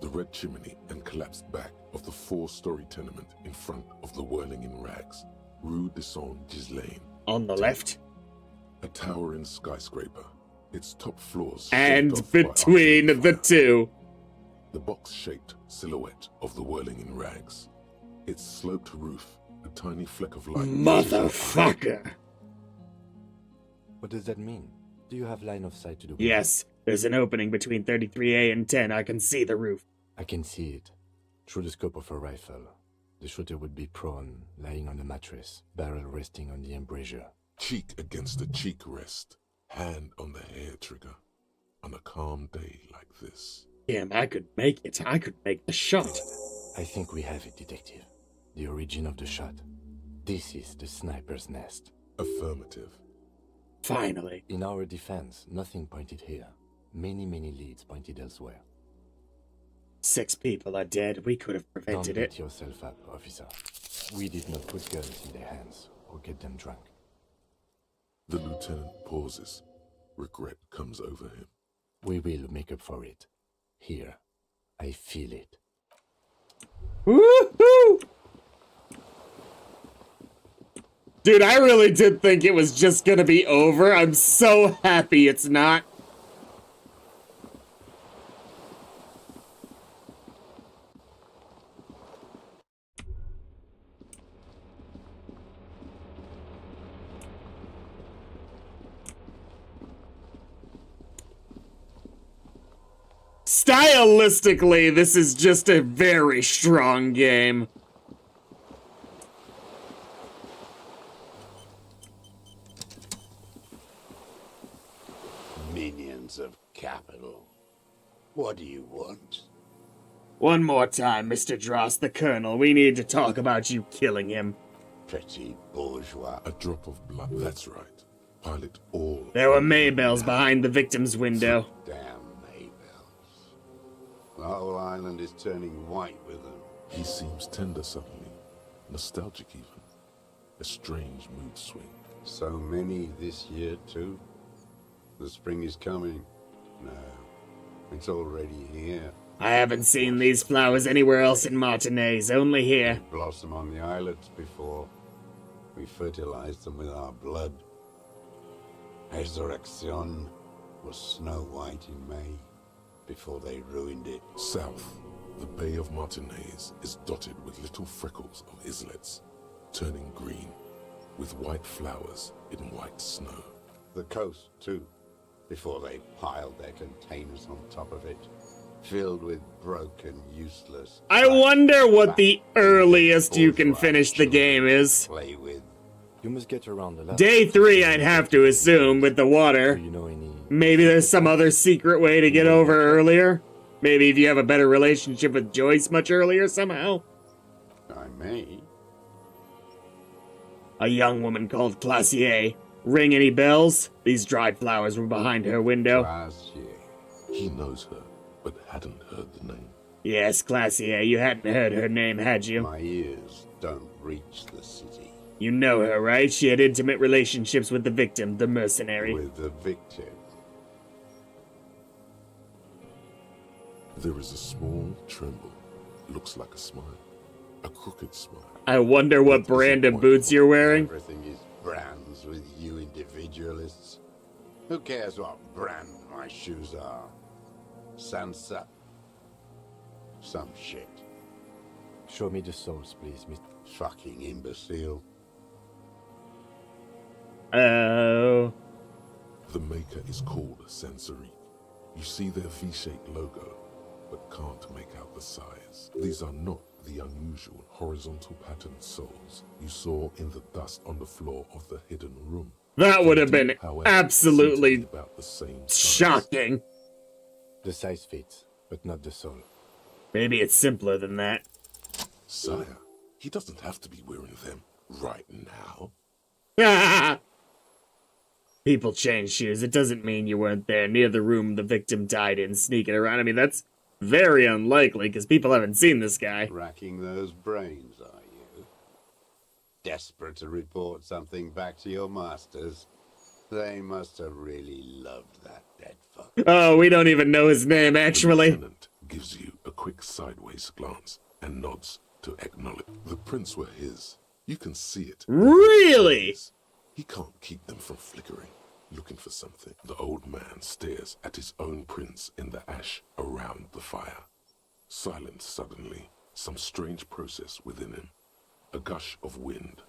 The red chimney and collapsed back of the 4-story tenement in front of the Whirling in Rags, Rue de Saint-Ghislain. On the left? A towering skyscraper, its top floors And shaped off by between arching the fire. two. The box-shaped silhouette of the Whirling in Rags, its sloped roof, a tiny fleck of light. Motherfucker! What does that mean? Do you have line of sight to the window? Yes, there's an opening between 33A and 10. I can see the roof. I can see it. Through the scope of a rifle. The shooter would be prone, lying on a mattress, barrel resting on the embrasure. Cheek against the cheek rest, hand on the hair trigger, on a calm day like this. Damn, I could make it. I could make the shot. I think we have it, Detective. The origin of the shot. This is the sniper's nest. Affirmative. Finally. In our defense, nothing pointed here. Many leads pointed elsewhere. 6 people are dead. We could have prevented Don't it. beat yourself up, officer. We did not put guns in their hands or get them drunk. The lieutenant pauses. Regret comes over him. We will make up for it. Here. I feel it. Woohoo! Dude, I really did think it was just gonna be over. I'm so happy it's not. Stylistically, this is just a very strong game. Minions of capital. What do you want? One more time, Mr. Dross, the Colonel. We need to talk about you killing him. Petit bourgeois. A drop of blood. That's right. Pilot all. There were Maybells behind the victim's window. Damn Maybells. The whole island is turning white with them. He seems tender suddenly. Nostalgic even. A strange mood swing. So many this year, too? The spring is coming. No, it's already here. I haven't seen these flowers anywhere else in Martinez, only here. They blossom on the islets before. We fertilized them with our blood. Resurrection was snow white in May, before they ruined it. South, the Bay of Martinez is dotted with little freckles of islets, turning green, with white flowers in white snow. The coast, too, before they piled their containers on top of it, filled with broken, useless... I wonder what the earliest you can finish the game is. Play with. You must get around the left. Day 3, I'd have to assume, with the water. Do you know any... Maybe there's some other secret way to get over earlier. Maybe if you have a better relationship with Joyce much earlier somehow. I may. A young woman called Classier. Ring any bells? These dried flowers were behind her window. He knows her, but hadn't heard the name. Yes, Classier, you hadn't heard her name, had you? My ears don't reach the city. You know her, right? She had intimate relationships with the victim, the mercenary. With the victim. There is a small tremble. Looks like a smile. A crooked smile. I wonder what brand of boots you're wearing. Everything is brands with you individualists. Who cares what brand my shoes are? Sansa. Some shit. Show me the souls, please, Mr. Fucking imbecile. Oh. The maker is called Sensory. You see their V-shaped logo, but can't make out the size. These are not the unusual horizontal patterned souls you saw in the dust on the floor of the hidden room. That would have been However, absolutely about the same size. shocking. The size fits, but not the soul. Maybe it's simpler than that. Sire, he doesn't have to be wearing them right now. People change shoes. It doesn't mean you weren't there near the room the victim died in, sneaking around. I mean, that's very unlikely, because people haven't seen this guy. Racking those brains, are you? Desperate to report something back to your masters? They must have really loved that dead fuck. Oh, we don't even know his name, actually. The lieutenant gives you a quick sideways glance and nods to acknowledge. The prints were his. You can see it. Really? He can't keep them from flickering, looking for something. The old man stares at his own prints in the ash around the fire. Silent suddenly, some strange process within him. A gush of wind.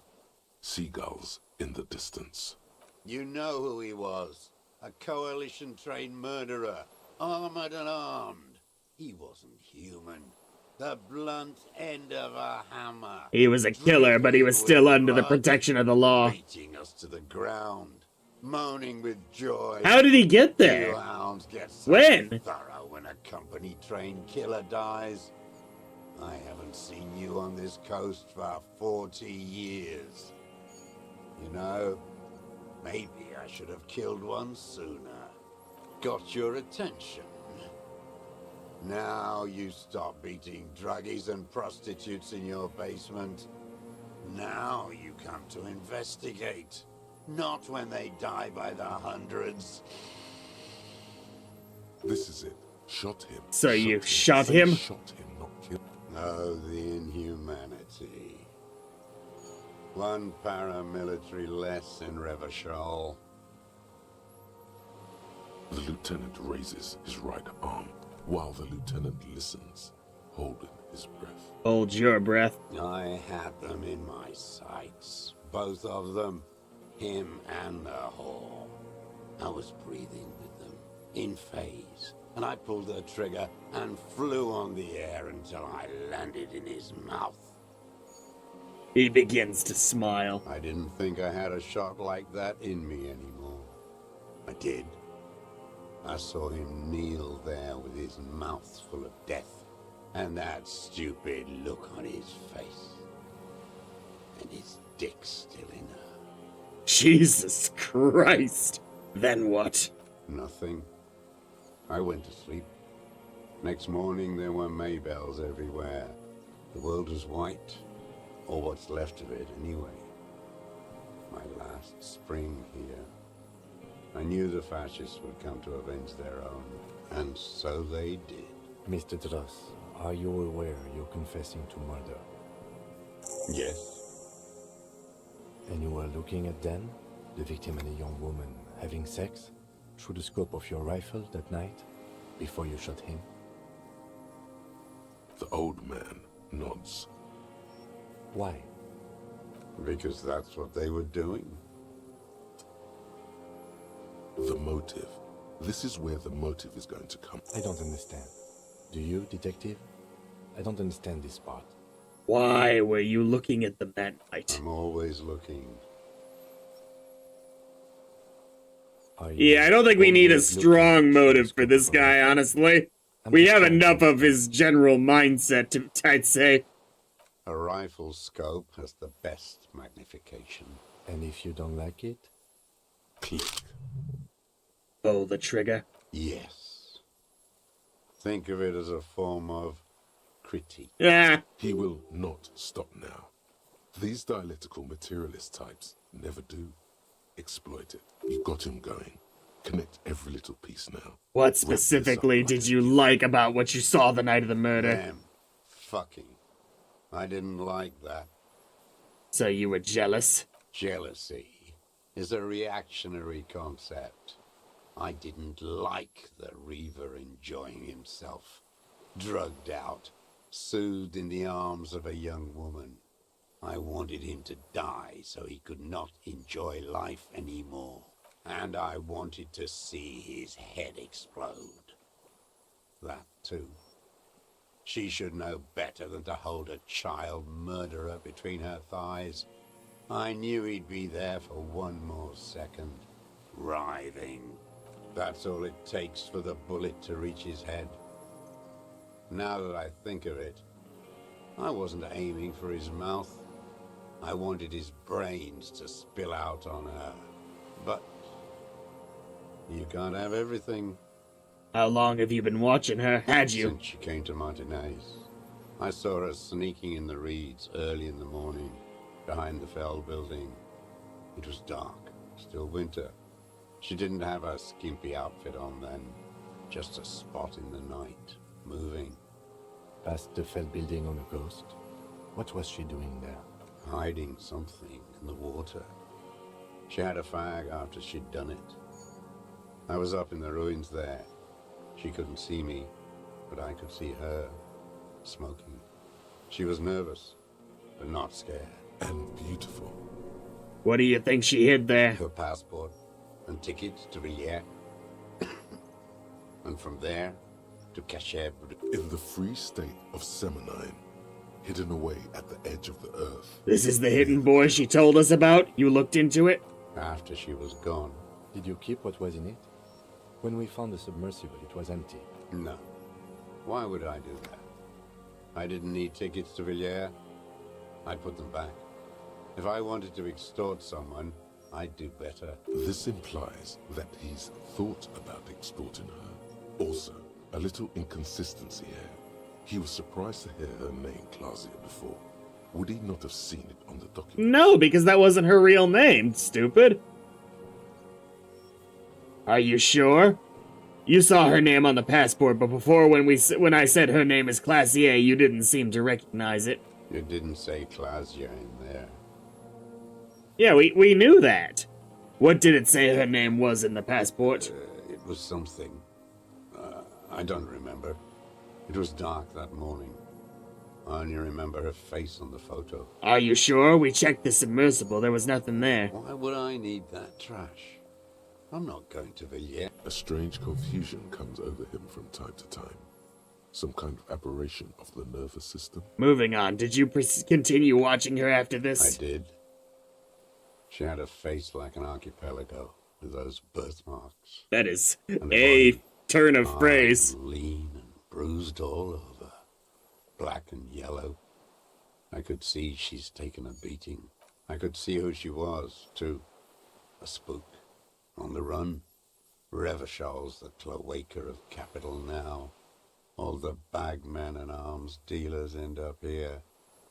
Seagulls in the distance. You know who he was. A coalition-trained murderer. Armored and armed. He wasn't human. The blunt end of a hammer. He was a killer, but he was still under the protection of the law. Beating us to the ground. Moaning with joy. How did he get there? You hounds get so When? thorough when a company-trained killer dies. I haven't seen you on this coast for 40 years. You know, maybe I should have killed one sooner. Got your attention. Now you stop beating druggies and prostitutes in your basement. Now you come to investigate. Not when they die by the hundreds. This is it. Shot him. So you shot him? Shot him, not killed. Oh, the inhumanity. One paramilitary less in Revachol. The lieutenant raises his right arm, while the lieutenant listens, holding his breath. Hold your breath. I had them in my sights. Both of them. Him and the whore. I was breathing with them, in phase. And I pulled the trigger and flew on the air until I landed in his mouth. He begins to smile. I didn't think I had a shot like that in me anymore. I did. I saw him kneel there with his mouth full of death, and that stupid look on his face. And his dick still in her. Jesus Christ. Then what? Nothing. I went to sleep. Next morning there were Maybells everywhere. The world was white. Or what's left of it, anyway. My last spring here. I knew the fascists would come to avenge their own. And so they did. Mr. Dross, are you aware you're confessing to murder? Yes. And you were looking at Dan, the victim and a young woman, having sex through the scope of your rifle that night, before you shot him? The old man nods. Why? Because that's what they were doing. The motive. This is where the motive is going to come. I don't understand. Do you, detective? I don't understand this part. Why were you looking at them that night? I'm always looking. Yeah, I don't think we need a strong motive for this guy, honestly. We have enough of his general mindset, I'd say. A rifle scope has the best magnification. And if you don't like it? Click. Pull the trigger. Yes. Think of it as a form of critique. Yeah. He will not stop now. These dialectical materialist types never do. Exploit it. You've got him going. Connect every little piece now. What specifically did you like about what you saw the night of the murder? Them fucking. I didn't like that. So you were jealous? Jealousy is a reactionary concept. I didn't like the Reaver enjoying himself. Drugged out, soothed in the arms of a young woman. I wanted him to die so he could not enjoy life anymore. And I wanted to see his head explode. That too. She should know better than to hold a child murderer between her thighs. I knew he'd be there for one more second. Writhing. That's all it takes for the bullet to reach his head. Now that I think of it, I wasn't aiming for his mouth. I wanted his brains to spill out on her. But you can't have everything. How long have you been watching her? Had you? Since she came to Martinez. I saw her sneaking in the reeds early in the morning, behind the Fell building. It was dark, still winter. She didn't have her skimpy outfit on then, just a spot in the night, moving. Past the Fell building on a ghost? What was she doing there? Hiding something in the water. She had a fag after she'd done it. I was up in the ruins there. She couldn't see me, but I could see her, smoking. She was nervous, but not scared. And beautiful. What do you think she hid there? Her passport and tickets to Villiers. And from there to Cachet. In the free state of Seminine, hidden away at the edge of the earth. This is the hidden boy she told us about? You looked into it? After she was gone. Did you keep what was in it? When we found the submersible, it was empty. No. Why would I do that? I didn't need tickets to Villiers. I'd put them back. If I wanted to extort someone, I'd do better. This implies that he's thought about extorting her. Also, a little inconsistency here. He was surprised to hear her name Clausia before. Would he not have seen it on the document? No, because that wasn't her real name, stupid. Are you sure? You saw her name on the passport, but before when I said her name is Clausia, you didn't seem to recognize it. You didn't say Clausia in there. Yeah, we knew that. What did it say her name was in the passport? It was something. I don't remember. It was dark that morning. I only remember her face on the photo. Are you sure? We checked the submersible. There was nothing there. Why would I need that trash? I'm not going to Villiers. A strange confusion comes over him from time to time. Some kind of aberration of the nervous system. Moving on, did you continue watching her after this? I did. She had a face like an archipelago with those birthmarks. That is a turn of phrase. Lean and bruised all over. Black and yellow. I could see she's taken a beating. I could see who she was, too. A spook. On the run. Revachol's the cloaca of capital now. All the bagmen and arms dealers end up here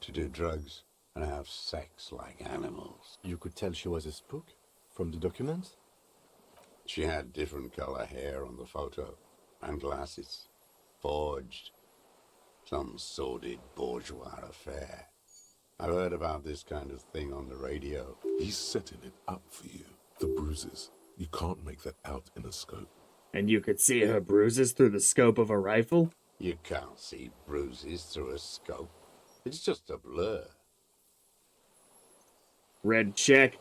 to do drugs and have sex like animals. You could tell she was a spook from the documents? She had different color hair on the photo and glasses. Forged. Some sordid bourgeois affair. I've heard about this kind of thing on the radio. He's setting it up for you. The bruises. You can't make that out in a scope. And you could see her bruises through the scope of a rifle? You can't see bruises through a scope. It's just a blur. Red check.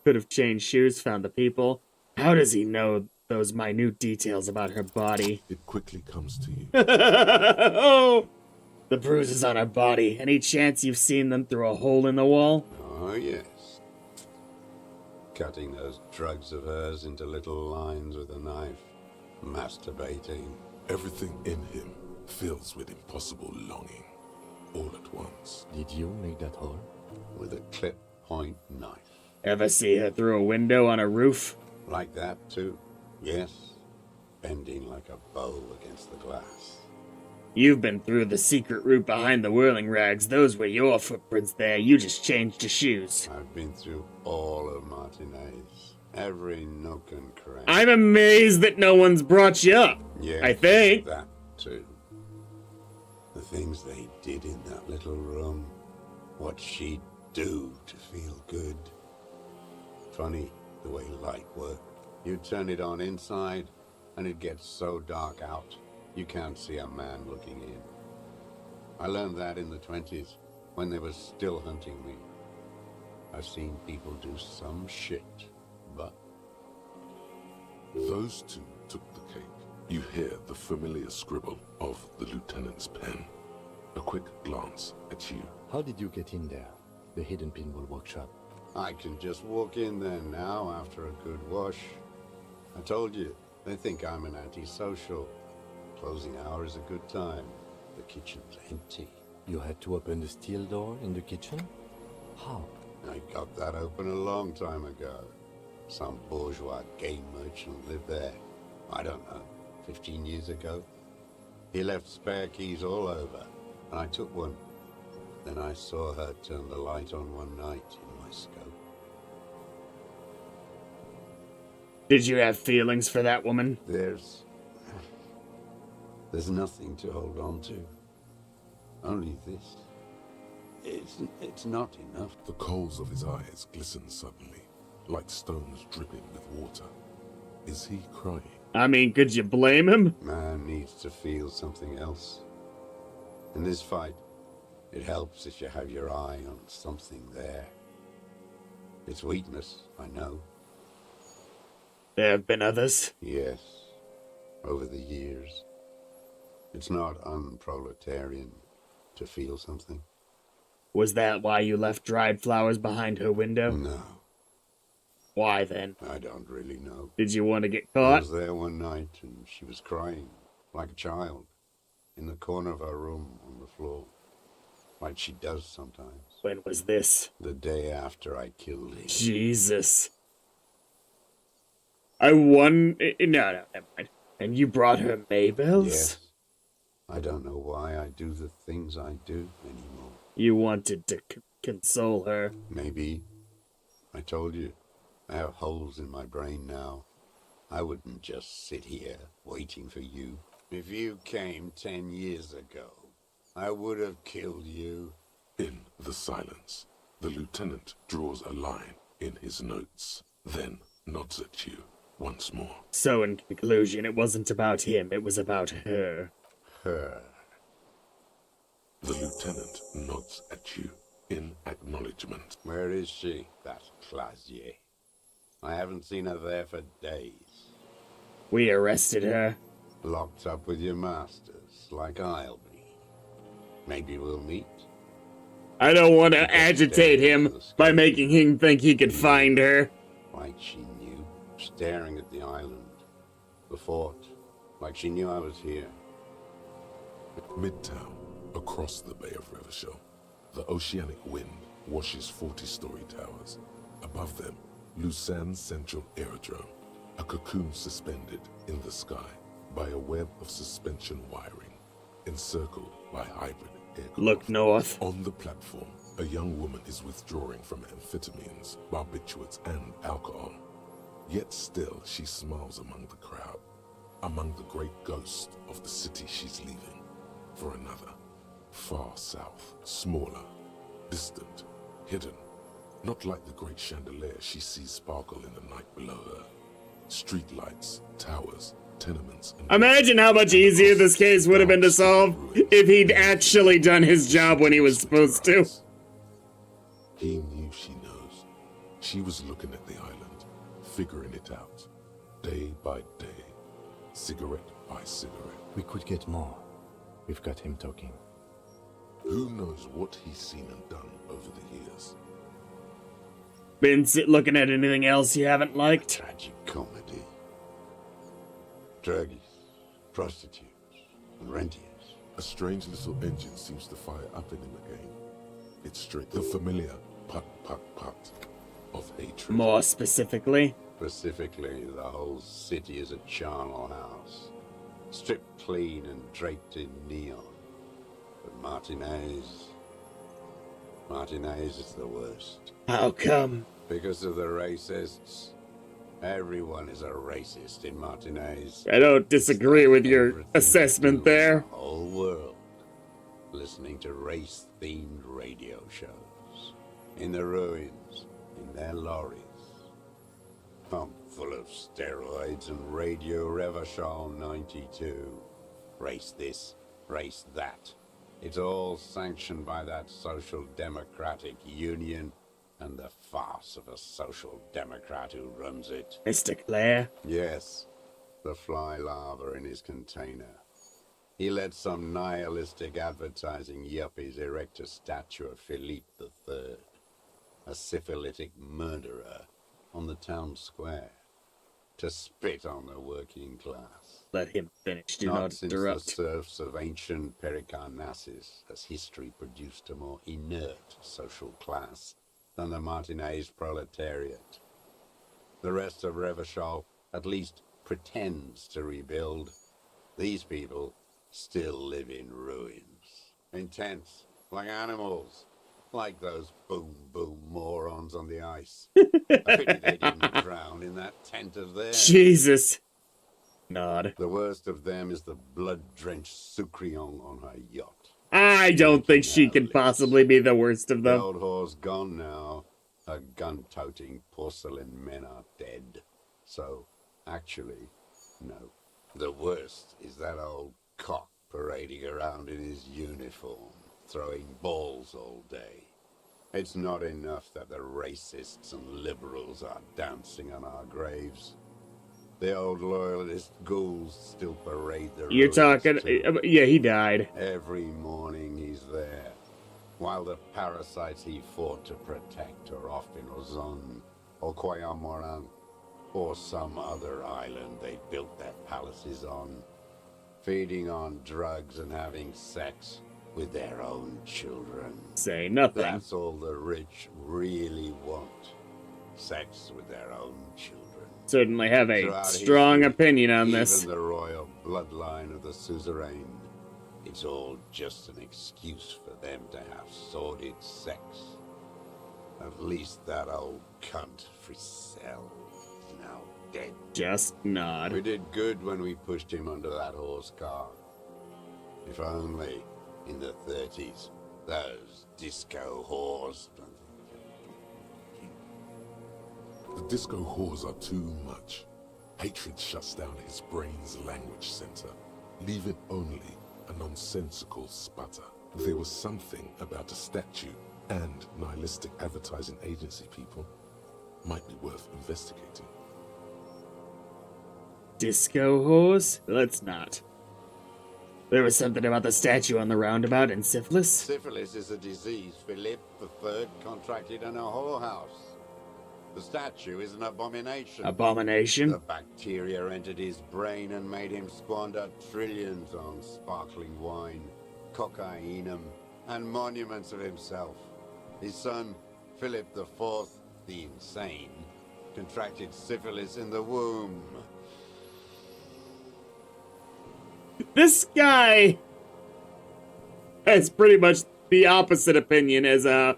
Could have changed shoes, found the people. How does he know those minute details about her body? It quickly comes to you. Oh! The bruises on her body. Any chance you've seen them through a hole in the wall? Oh, yes. Cutting those drugs of hers into little lines with a knife. Masturbating. Everything in him fills with impossible longing. All at once. Did you make that hole? With a clip point knife. Ever see her through a window on a roof? Like that, too. Yes. Bending like a bow against the glass. You've been through the secret route behind the whirling rags. Those were your footprints there. You just changed your shoes. I've been through all of Martinez. Every nook and cranny. I'm amazed that no one's brought you up. Yeah, I think. That, too. The things they did in that little room. What she'd do to feel good. Funny, the way light worked. You turn it on inside, and it gets so dark out. You can't see a man looking in. I learned that in the 20s, when they were still hunting me. I've seen people do some shit, but... Those two took the cake. You hear the familiar scribble of the lieutenant's pen. A quick glance at you. How did you get in there? The hidden pinball workshop. I can just walk in there now after a good wash. I told you, they think I'm an antisocial. Closing hour is a good time. The kitchen's empty. You had to open the steel door in the kitchen? How? I got that open a long time ago. Some bourgeois game merchant lived there. I don't know, 15 years ago. He left spare keys all over, and I took one. Then I saw her turn the light on one night in my scope. Did you have feelings for that woman? There's nothing to hold on to. Only this. It's not enough. The coals of his eyes glisten suddenly, like stones dripping with water. Is he crying? I mean, could you blame him? Man needs to feel something else. In this fight, it helps if you have your eye on something there. It's weakness, I know. There have been others. Yes, over the years. It's not unproletarian to feel something. Was that why you left dried flowers behind her window? No. Why then? I don't really know. Did you want to get I caught? was there one night and she was crying, like a child, in the corner of her room on the floor, like she does sometimes. When was this? The day after I killed him. Jesus. No, never mind. And you brought her Maybells? Yes. I don't know why I do the things I do anymore. You wanted to console her. Maybe. I told you. I have holes in my brain now. I wouldn't just sit here waiting for you. If you came 10 years ago, I would have killed you. In the silence, the lieutenant draws a line in his notes, then nods at you once more. So in conclusion, it wasn't about him, it was about her. Her. The lieutenant nods at you in acknowledgement. Where is she, that Clasier? I haven't seen her there for days. We arrested her. Locked up with your masters, like I'll be. Maybe we'll meet. I don't want to agitate him by making him think he could find her. Like she knew, staring at the island, the fort, like she knew I was here. Midtown, across the Bay of Revachol, the oceanic wind washes 40-story towers. Above them, Lucerne Central Aerodrome, a cocoon suspended in the sky by a web of suspension wiring, encircled by hybrid aircraft. Look north. On the platform, a young woman is withdrawing from amphetamines, barbiturates, and alcohol. Yet still, she smiles among the crowd, among the great ghost of the city she's leaving, for another, far south, smaller, distant, hidden. Not like the great chandelier she sees sparkle in the night below her. Streetlights, towers, tenements, and Imagine how much easier this case would have been to solve if he'd actually done his job when he was supposed to. He knew she knows. She was looking at the island, figuring it out, day by day, cigarette by cigarette. We could get more. We've got him talking. Who knows what he's seen and done over the years? Been looking at anything else you haven't liked? Tragic comedy. Druggies, prostitutes, and rentiers. A strange little engine seems to fire up in him again. It's straight the familiar put of hatred. More specifically? Specifically, the whole city is a charnel house. Stripped clean and draped in neon. But Martinez is the worst. How come? Because of the racists. Everyone is a racist in Martinez. I don't disagree with your assessment there. The whole world listening to race-themed radio shows. In the ruins, in their lorries. Pumped full of steroids and Radio Revachol 92. Race this, race that. It's all sanctioned by that Social Democratic Union and the farce of a Social Democrat who runs it. Mr. Clare? Yes, the fly larva in his container. He let some nihilistic advertising yuppies erect a statue of Philippe III, a syphilitic murderer, on the town square. to spit on the working class. Let him finish. Do Not not since interrupt. the serfs of ancient Pericarnassus has history produced a more inert social class than the Martinez proletariat. The rest of Revachol at least pretends to rebuild. These people still live in ruins. In tents, like animals. Like those boom morons on the ice. A pity they didn't drown in that tent of theirs. Jesus. Nod. The worst of them is the blood-drenched Sucrion on her yacht. I don't think she could possibly be the worst of The them. old whore's gone now. Her gun-toting porcelain men are dead. So, actually, no. The worst is that old cock parading around in his uniform, throwing balls all day. It's not enough that the racists and liberals are dancing on our graves. The old loyalist ghouls still parade the You're ruins talking... too. Yeah, he died. Every morning he's there, while the parasites he fought to protect are off in Ozon, or Koyamoran, or some other island they built their palaces on, feeding on drugs and having sex with their own children. Say nothing. That's all the rich really want. Sex with their own children. Certainly have a Throughout strong history, opinion on even this. the royal bloodline of the suzerain, it's all just an excuse for them to have sordid sex. At least that old cunt Frisell is now dead. Just nod. We did good when we pushed him under that horse car. If only, in the 30s, those disco whores... The disco whores are too much. Hatred shuts down his brain's language center, leaving only a nonsensical sputter. There was something about a statue and nihilistic advertising agency people might be worth investigating. Disco whores? Let's not. There was something about the statue on the roundabout and syphilis. Syphilis is a disease Philip III contracted in a whorehouse. The statue is an abomination. Abomination? The bacteria entered his brain and made him squander trillions on sparkling wine, cocainum, and monuments of himself. His son, Philip IV, the insane, contracted syphilis in the womb. This guy has pretty much the opposite opinion as the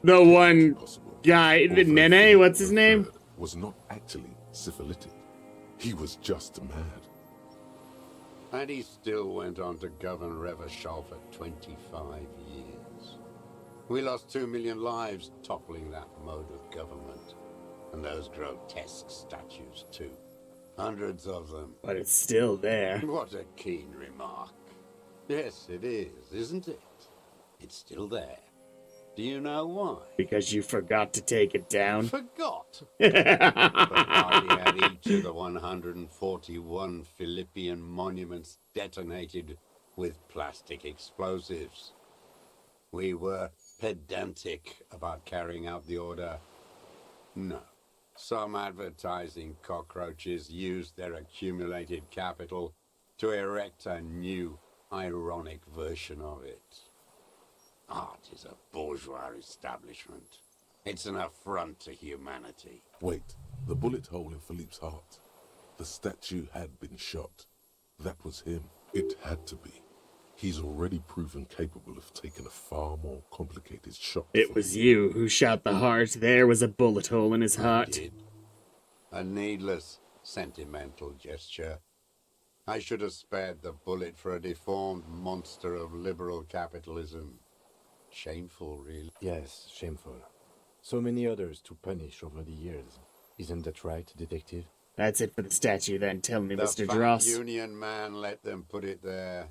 one guy, the Nene, what's his name? Was not actually syphilitic. He was just mad. And he still went on to govern Revachol for 25 years. We lost 2 million lives toppling that mode of government. And those grotesque statues, too. Hundreds of them. But it's still there. What a keen remark. Yes, it is, isn't it? It's still there. Do you know why? Because you forgot to take it down. Forgot? But hardly had each of the 141 Philippian monuments detonated with plastic explosives. We were pedantic about carrying out the order. No. Some advertising cockroaches used their accumulated capital to erect a new, ironic version of it. Art is a bourgeois establishment. It's an affront to humanity. Wait, the bullet hole in Philippe's heart. The statue had been shot. That was him. It had to be. He's already proven capable of taking a far more complicated shot. It was you who shot the heart. There was a bullet hole in his heart. A needless, sentimental gesture. I should have spared the bullet for a deformed monster of liberal capitalism. Shameful, really. Yes, shameful. So many others to punish over the years. Isn't that right, detective? That's it for the statue then. Tell me, The Mr. fat Dross. Union man let them put it there.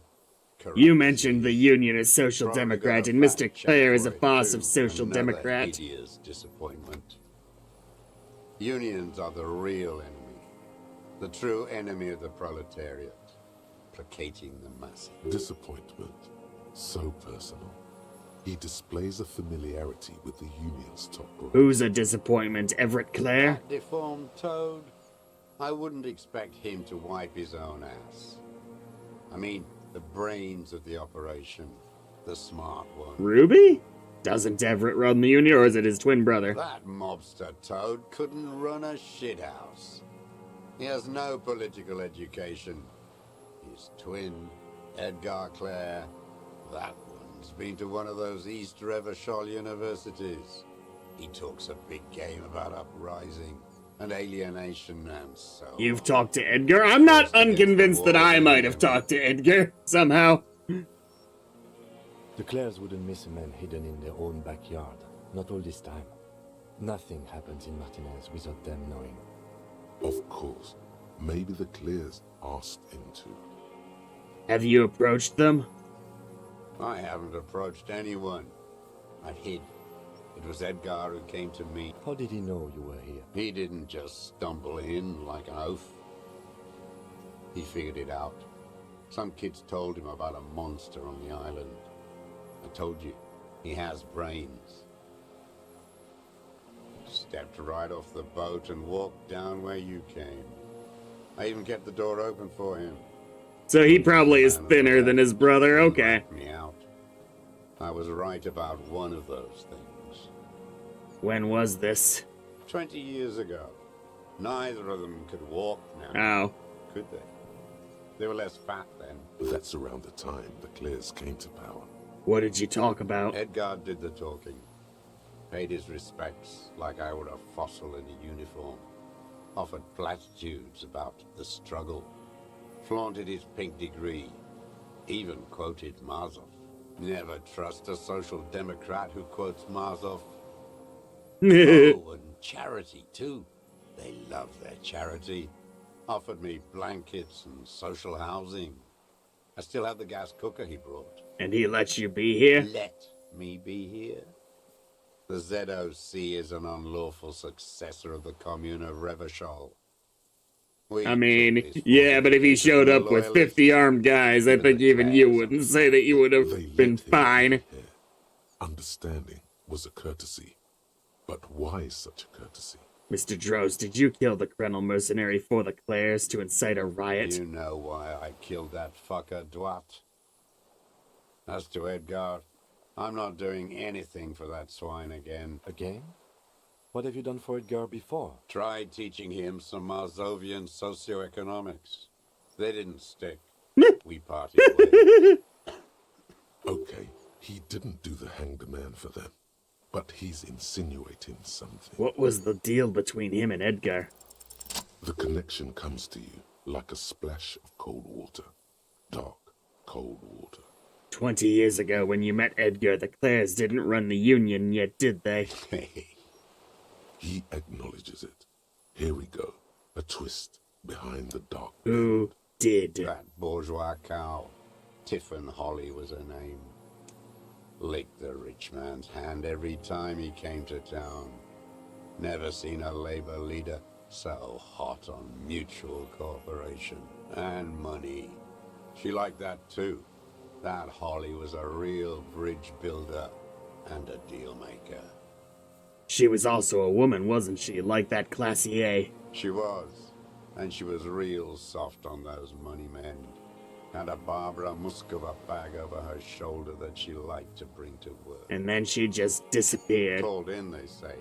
You mentioned the Union as Social Probably Democrat, got a and Mr. fact check Clare is a for it, boss too. of Social Another Democrat. hideous disappointment. Unions are the real enemy. The true enemy of the proletariat. Placating the masses. Disappointment. So personal. He displays a familiarity with the Union's top brass. Who's a disappointment, Everett Clare? That deformed toad. I wouldn't expect him to wipe his own ass. I mean, the brains of the operation, the smart one. Ruby? Doesn't Everett run the union, or is it his twin brother? That mobster Toad couldn't run a shithouse. He has no political education. His twin, Edgar Clare, that one's been to one of those East Revachol universities. He talks a big game about uprising and alienation and so on. You've talked to Edgar? I'm not unconvinced that I might have talked to Edgar, somehow. The Clares wouldn't miss a man hidden in their own backyard. Not all this time. Nothing happens in Martinez without them knowing. Of course. Maybe the Clears asked him to. Have you approached them? I haven't approached anyone. I hid. It was Edgar who came to me. How did he know you were here? He didn't just stumble in like an oaf. He figured it out. Some kids told him about a monster on the island. I told you, he has brains. Stepped right off the boat and walked down where you came. I even kept the door open for him. So he probably is thinner than his brother, okay. Me out. I was right about one of those things. When was this? 20 years ago. Neither of them could walk now. Oh. Could they? They were less fat then. That's around the time the Clears came to power. What did you talk about? Edgar did the talking. Paid his respects like I were a fossil in a uniform. Offered platitudes about the struggle. Flaunted his pink degree. Even quoted Marzov. Never trust a social democrat who quotes Marzov. Oh, and charity too. They love their charity. Offered me blankets and social housing. I still have the gas cooker he brought. And he let you be here? Let me be here? The ZOC is an unlawful successor of the Commune of Revachol. I mean, yeah, but if he showed up with 50 armed guys, I think even you wouldn't say that you would have been fine. Understanding was a courtesy. But why such a courtesy? Mr. Droz, did you kill the Krenel mercenary for the Clares to incite a riot? You know why I killed that fucker, Dwat. As to Edgar, I'm not doing anything for that swine again. Again? What have you done for Edgar before? Tried teaching him some Marzovian socioeconomics. They didn't stick. We parted ways. Okay, he didn't do the hanged man for them. But he's insinuating something. What was the deal between him and Edgar? The connection comes to you like a splash of cold water. Dark, cold water. 20 years ago when you met Edgar, the Clares didn't run the Union yet, did they? He acknowledges it. Here we go. A twist behind the dark. Who did? That bourgeois cow. Tiffin Holly was her name. Licked the rich man's hand every time he came to town. Never seen a labor leader so hot on mutual cooperation and money. She liked that too. That Holly was a real bridge builder and a deal maker. She was also a woman, wasn't she? Like that Classier. She was. And she was real soft on those money men. Had a Barbara Muskova bag over her shoulder that she liked to bring to work. And then she just disappeared. Called in, they say.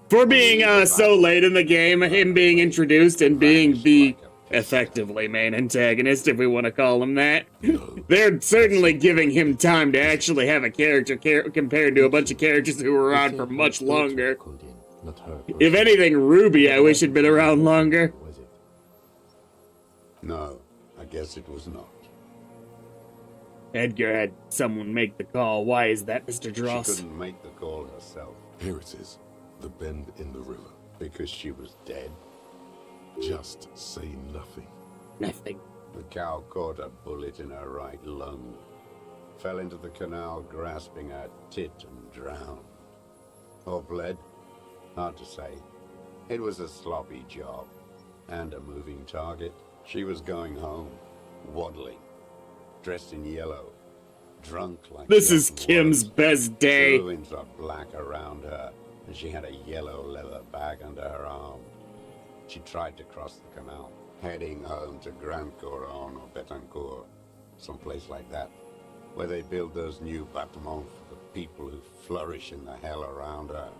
For being so late in the game, him being introduced and being the effectively main antagonist, if we want to call him that. They're certainly giving him time to actually have a character compared to a bunch of characters who were around for much longer. If anything, Ruby, I wish had been around longer. No, I guess it was not. Edgar had someone make the call. Why is that, Mr. Dross? She couldn't make the call herself. Here it is. The bend in the river. Because she was dead. Just say nothing. Nothing. The cow caught a bullet in her right lung. Fell into the canal grasping her tit and drowned. Or bled. Hard to say. It was a sloppy job. And a moving target. She was going home. Waddling. Dressed in yellow. Drunk like this is Kim's best day. The ruins are black around her. And she had a yellow leather bag under her arm. She tried to cross the canal, heading home to Grand Couronne or Betancourt, someplace like that, where they build those new bâtiments for the people who flourish in the hell around her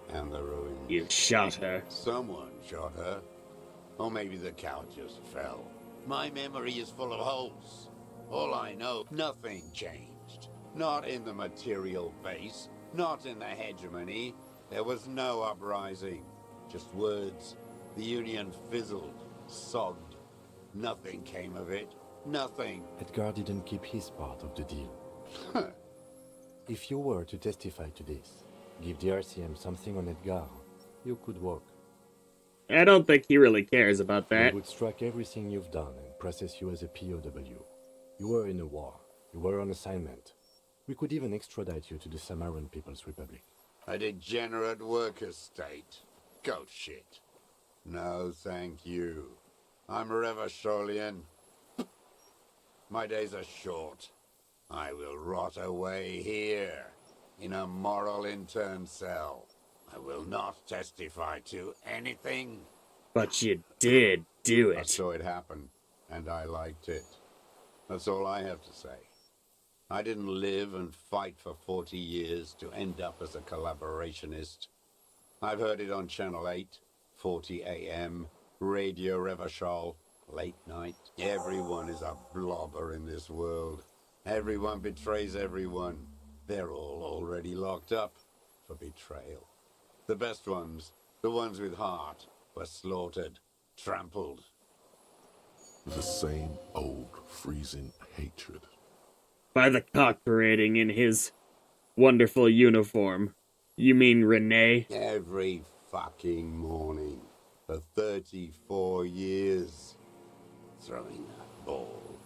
and the ruins. You shot her. Someone shot her. Or maybe the cow just fell. My memory is full of holes. All I know, nothing changed. Not in the material base, not in the hegemony. There was no uprising. Just words. The Union fizzled, sogged. Nothing came of it. Nothing. Edgar didn't keep his part of the deal. If you were to testify to this, give the RCM something on Edgar, you could walk. I don't think he really cares about that. We would strike everything you've done and process you as a POW. You were in a war. You were on assignment. We could even extradite you to the Samaran People's Republic. A degenerate worker state. Go shit. No, thank you. I'm Revacholian. My days are short. I will rot away here, in a moral intern cell. I will not testify to anything. But you did do it. I saw it happen, and I liked it. That's all I have to say. I didn't live and fight for 40 years to end up as a collaborationist. I've heard it on Channel 8, 40 AM, Radio Revachol, late night. Everyone is a blobber in this world. Everyone betrays everyone. They're all already locked up for betrayal. The best ones, the ones with heart, were slaughtered, trampled. The same old freezing hatred. By the cock parading in his wonderful uniform. You mean Renee? Every fucking morning for 34 years. Throwing a ball.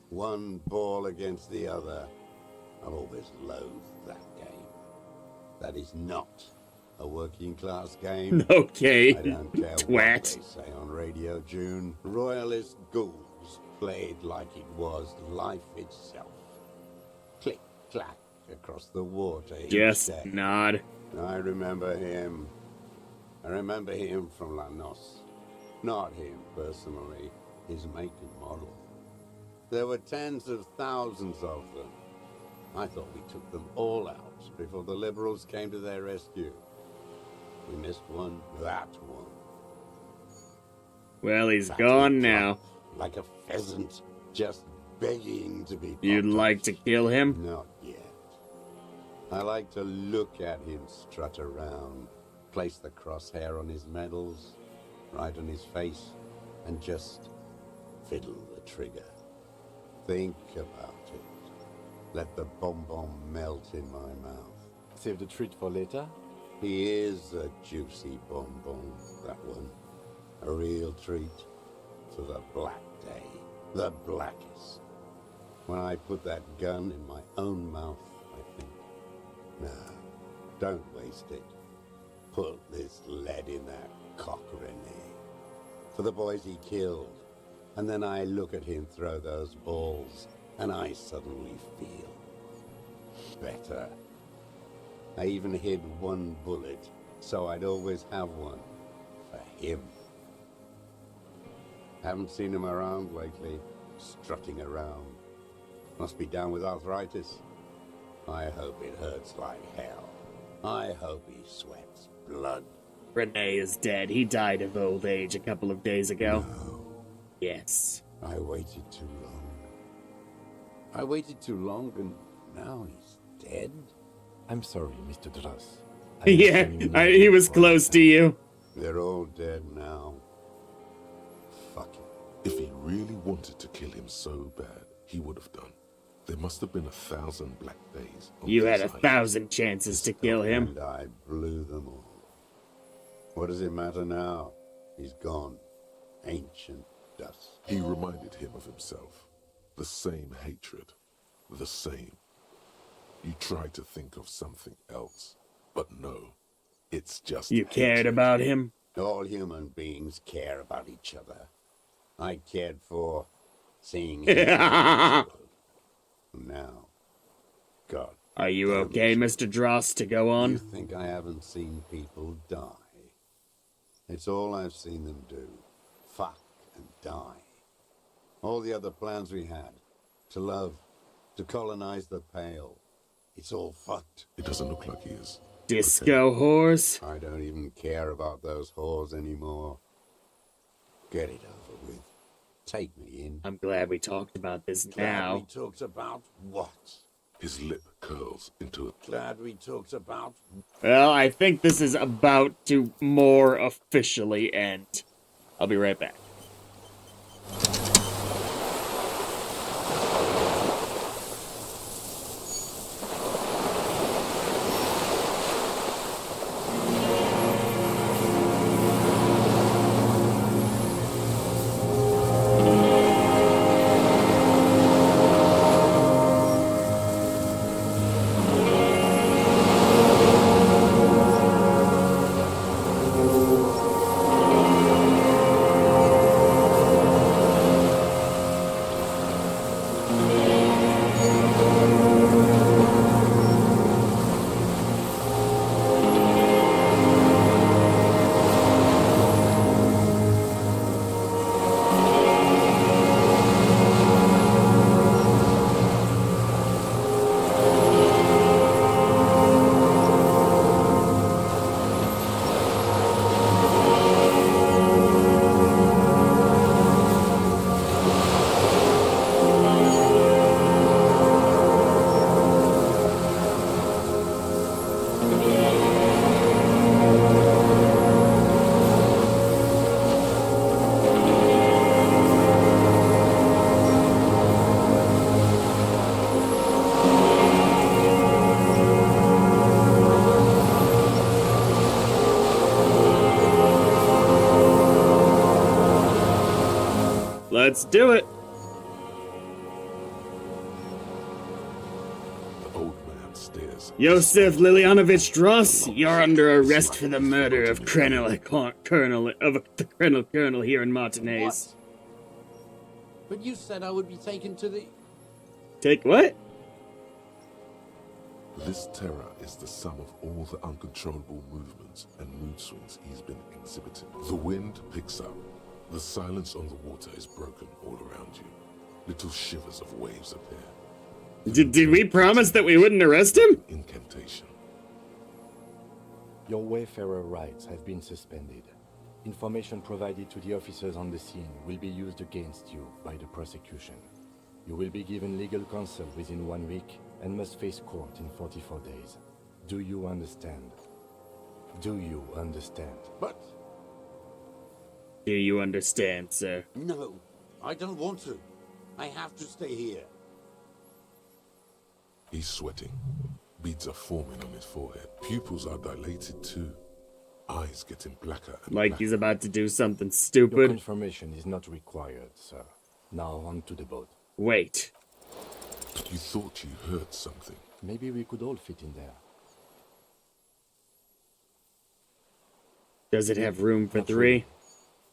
One ball against the other. I've always loathed that game. That is not a working class game. Okay, I don't care twat. what they say on Radio June. Royalist ghouls played like it was life itself. Click, clack, across the water each Just day. nod. I remember him. I remember him from La Noce. Not him personally, his make and model. There were tens of thousands of them. I thought we took them all out before the liberals came to their rescue. We missed one, that one. Well, he's gone now. Like a pheasant, just begging to be You'd like to kill him? Not yet. I like to look at him strut around, place the crosshair on his medals, right on his face, and just fiddle the trigger. Think about it. Let the bonbon melt in my mouth. Save the treat for later? He is a juicy bonbon, that one. A real treat for the black day. The blackest. When I put that gun in my own mouth, I think, no, don't waste it. Put this lead in that cock, Renee. For the boys he killed. And then I look at him throw those balls, and I suddenly feel better. I even hid one bullet, so I'd always have one for him. Haven't seen him around lately, strutting around. Must be down with arthritis. I hope it hurts like hell. I hope he sweats blood. Renee is dead. He died of old age a couple of days ago. No. Yes. I waited too long. I waited too long, and now he's dead? I'm sorry, Mr. Dross. Yeah, he was close to you. They're all dead now. Fuck it. If he really wanted to kill him so bad, he would have done. There must have been 1,000 black days. You had 1,000 chances to kill him. And I blew them all. What does it matter now? He's gone. Ancient dust. He reminded him of himself. The same hatred. The same. You tried to think of something else, but no. It's just You cared about him? All human beings care about each other. I cared for seeing him. Now, God. Are you okay, Mr. Dross, to go on? You think I haven't seen people die? It's all I've seen them do. Fuck and die. All the other plans we had. To love. To colonize the Pale. It's all fucked. It doesn't look like he is. Disco whores. I don't even care about those whores anymore. Get it over with. Take me in. I'm glad we talked about this Glad now. we talked about what? His lip curls into a... Glad we talked about... Well, I think this is about to more officially end. I'll be right back. Let's do it. The old man stares. Yosef Lilianovich Dross, you're under arrest for the murder of Colonel here in Martinez. But you said I would be taken to the... Take what? This terror is the sum of all the uncontrollable movements and mood swings he's been exhibiting. The wind picks up. The silence on the water is broken all around you. Little shivers of waves appear. Did we promise that we wouldn't arrest him? Incantation. Your Wayfarer rights have been suspended. Information provided to the officers on the scene will be used against you by the prosecution. You will be given legal counsel within 1 week and must face court in 44 days. Do you understand? Do you understand? But... Do you understand, sir? No, I don't want to. I have to stay here. He's sweating. Beads are forming on his forehead. Pupils are dilated too. Eyes getting blacker and Like blacker. he's about to do something Your stupid. confirmation is not required, sir. Now on to the boat. Wait. You thought you heard something. Maybe we could all fit in there. Does it have room for Not 3? really.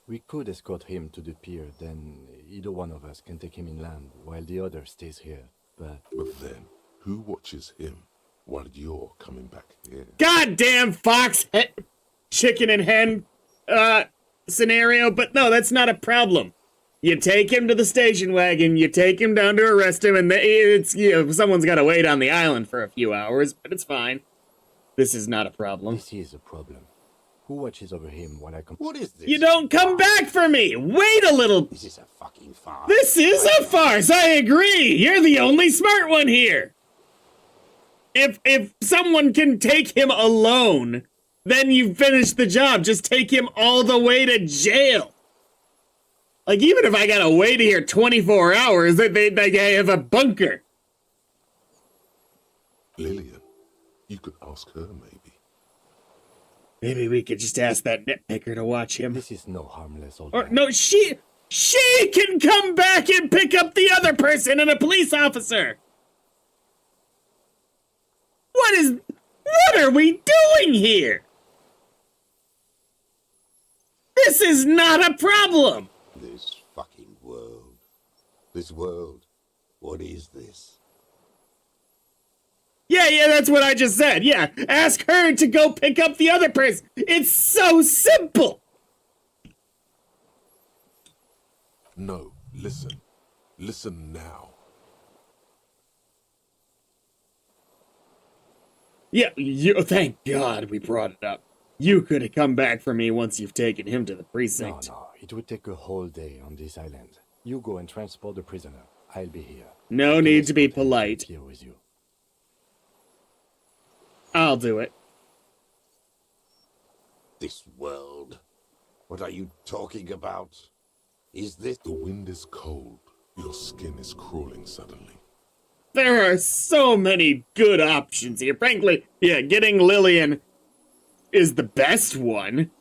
We could escort him to the pier, then either one of us can take him inland while the other stays here. But then, who watches him while you're coming back here? Goddamn fox chicken and hen scenario, but no, that's not a problem. You take him to the station wagon, you take him down to arrest him, and someone's got to wait on the island for a few hours, but it's fine. This is not a problem. This is a problem. Who watches over him while I come? What is this? You don't come back for me! Wait a little! Is this a fucking farce? This is a farce, I agree! You're the only smart one here! If someone can take him alone, then you've finished the job. Just take him all the way to jail. Like, even if I gotta wait here 24 hours, they have a bunker. Lillian, you could ask her maybe. Maybe we could just ask that nitpicker to watch him. This is no harmless old Or, man. no, she can come back and pick up the other person and a police officer. What are we doing here? This is not a problem. This fucking world. This world. What is this? Yeah, that's what I just said. Yeah, ask her to go pick up the other person. It's so simple. No, listen. Listen now. Yeah, thank God we brought it up. You could have come back for me once you've taken him to the precinct. No, it would take a whole day on this island. You go and transport the prisoner. I'll be here. No need to be polite. Here with you. I'll do it. This world? What are you talking about? Is this... The wind is cold. Your skin is crawling suddenly. There are so many good options here. Frankly, yeah, getting Lillian is the best one.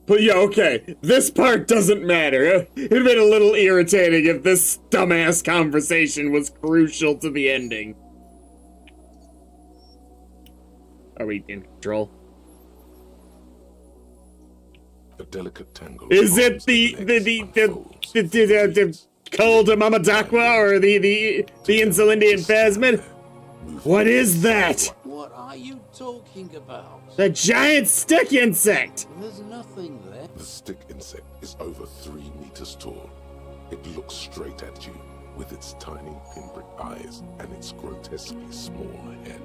But yeah, okay, this part doesn't matter. It'd been a little irritating if this dumbass conversation was crucial to the ending. Are we in control? A delicate tangle. Is it the cold Mamadakwa or the Insulindian Phasmid? What is that? What are you talking about? The giant stick insect! There's nothing there. The stick insect is over 3 meters tall. It looks straight at you with its tiny pinprick eyes and its grotesquely small head.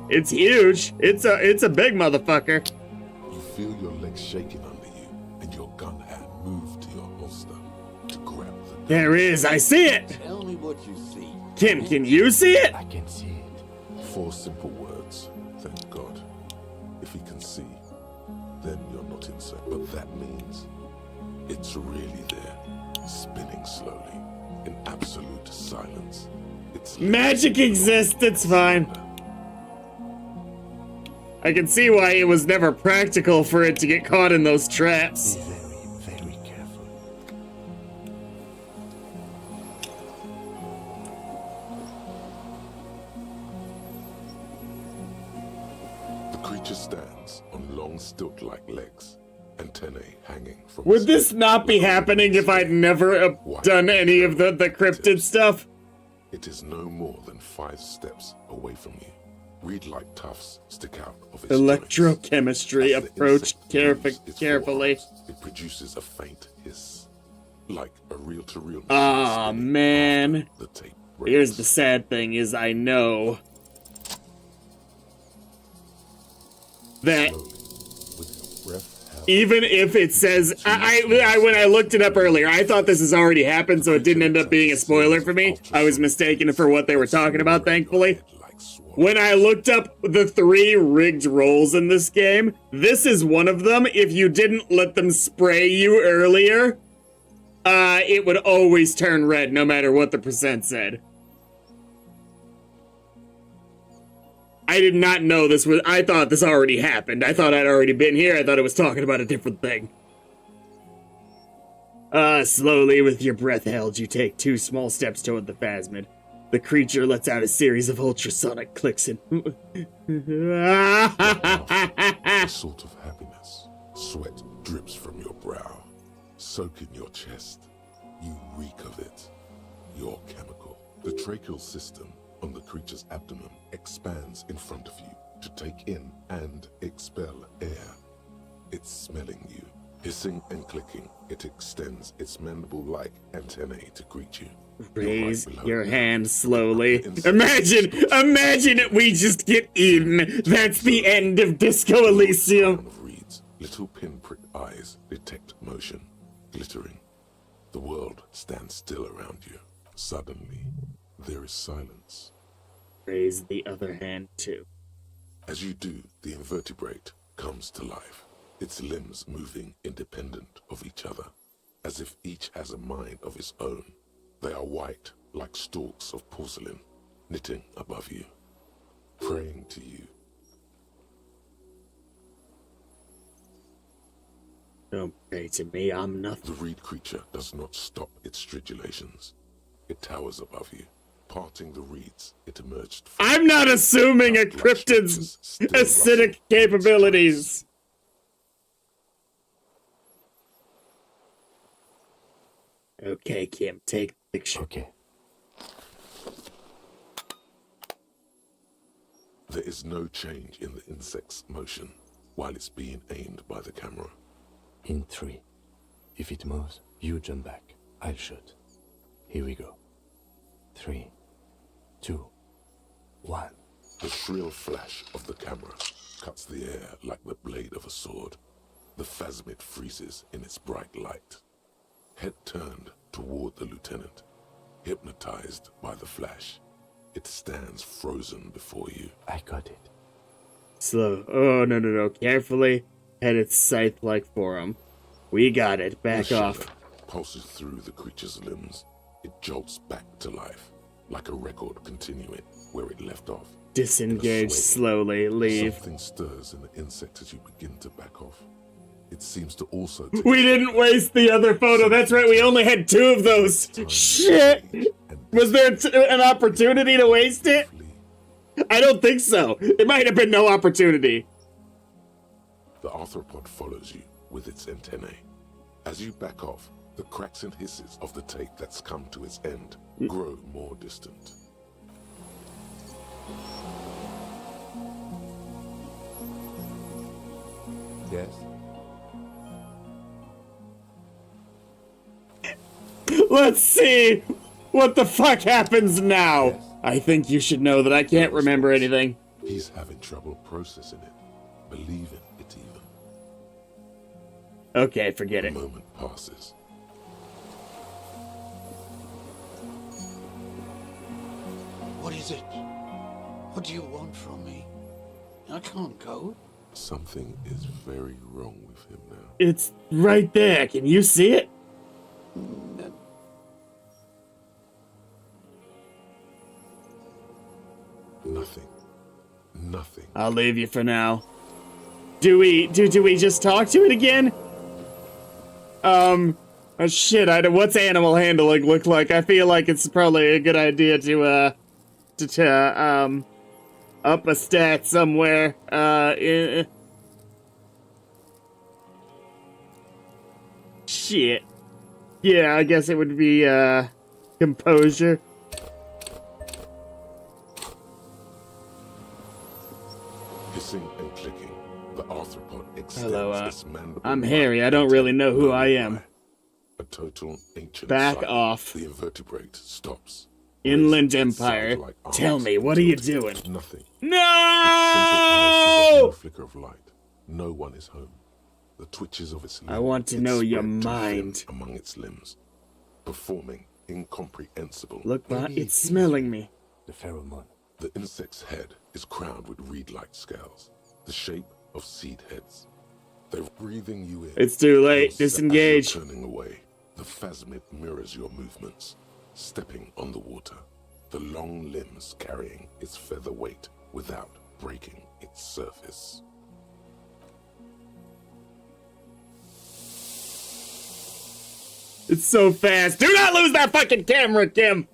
It's huge. It's a big motherfucker. You feel your legs shaking under you and your gun hand move to your holster to grab the gun. There is, I see it! Tell me what you see. Kim, can you see it? I can see it. 4 simple words. Thank God. If he can see, then you're not insane. But that means it's really there, spinning slowly, in absolute silence. It's Magic exists, it's fine. I can see why it was never practical for it to get caught in those traps. Be very, very careful. The creature stands on long stilt-like legs, antennae hanging from Would this not be happening if I'd never done any of the cryptid stuff? It is no more than 5 steps away from you. Reed-like tufts stick out of its Electrochemistry approached carefully. It produces a faint hiss, like a reel-to-reel. Ah, man. The tape Here's the sad thing is I know that even if it says when I looked it up earlier, I thought this has already happened, so it didn't end up being a spoiler for me. I was mistaken for what they were talking about, thankfully. When I looked up the 3 rigged rolls in this game, this is one of them. If you didn't let them spray you earlier, it would always turn red no matter what the percent said. I did not know this was. I thought this already happened. I thought I'd already been here. I thought it was talking about a different thing. Slowly, with your breath held, you take 2 small steps toward the Phasmid. The creature lets out a series of ultrasonic clicks and... A sort of happiness. Sweat drips from your brow. Soak in your chest. You reek of it. You're chemical. The tracheal system on the creature's abdomen expands in front of you to take in and expel air. It's smelling you. Hissing and clicking, it extends its mandible-like antennae to greet you. Raise your hand slowly. Imagine we just get eaten. That's the end of Disco Elysium. Little pinprick eyes detect motion, glittering. The world stands still around you. Suddenly, there is silence. Raise the other hand too. As you do, the invertebrate comes to life, its limbs moving independent of each other, as if each has a mind of its own. They are white, like stalks of porcelain, knitting above you, praying to you. Don't pray to me, I'm nothing. The reed creature does not stop its stridulations. It towers above you. Parting the reeds, it emerged from... I'm not assuming a cryptid's acidic capabilities. Okay, Kim, take the picture. Okay. There is no change in the insect's motion while it's being aimed by the camera. In 3. If it moves, you jump back. I'll shoot. Here we go. 3, 2, 1. The shrill flash of the camera cuts the air like the blade of a sword. The phasmid freezes in its bright light. Head turned toward the lieutenant, hypnotized by the flash. It stands frozen before you. I got it. Slow. Oh, no. Carefully head its scythe-like forearm. We got it. Back The off. shudder pulses through the creature's limbs. It jolts back to life, like a record continuing where it left off. Disengage slowly. Leave. Something stirs in the insect as you begin to back off. It seems to also We didn't waste the other photo. That's right. We only had 2 of those. Shit. Was there an opportunity to waste it? I don't think so. There might have been no opportunity. The arthropod follows you with its antennae. As you back off, the cracks and hisses of the tape that's come to its end grow more distant. Yes? Let's see what the fuck happens now. I think you should know that I can't remember anything. He's having trouble processing it, believing it even. Okay, forget it. A moment passes. What is it? What do you want from me? I can't go. Something is very wrong with him now. It's right there. Can you see it? Nothing. I'll leave you for now. Do we just talk to it again? Oh shit, what's animal handling look like? I feel like it's probably a good idea to up a stat somewhere. Shit. Yeah, I guess it would be composure. Hissing and clicking, the arthropod extends Hello, its mandible. I'm Harry. I don't really know who I am. A total ancient Back cycle. off. The invertebrate stops. Inland Empire. Like Tell me, what are you doing? Nothing. No! No flicker of light. No one is home. The twitches of its I want to know your mind. Among its limbs, performing incomprehensible. Look, it's smelling me. The pheromone. The insect's head is crowned with reed-like scales, the shape of seed heads. They're breathing you in. It's too late. Disengage. As you're turning away, the phasmid mirrors your movements, stepping on the water, the long limbs carrying its feather weight without breaking its surface. It's so fast. Do not lose that fucking camera, Kim!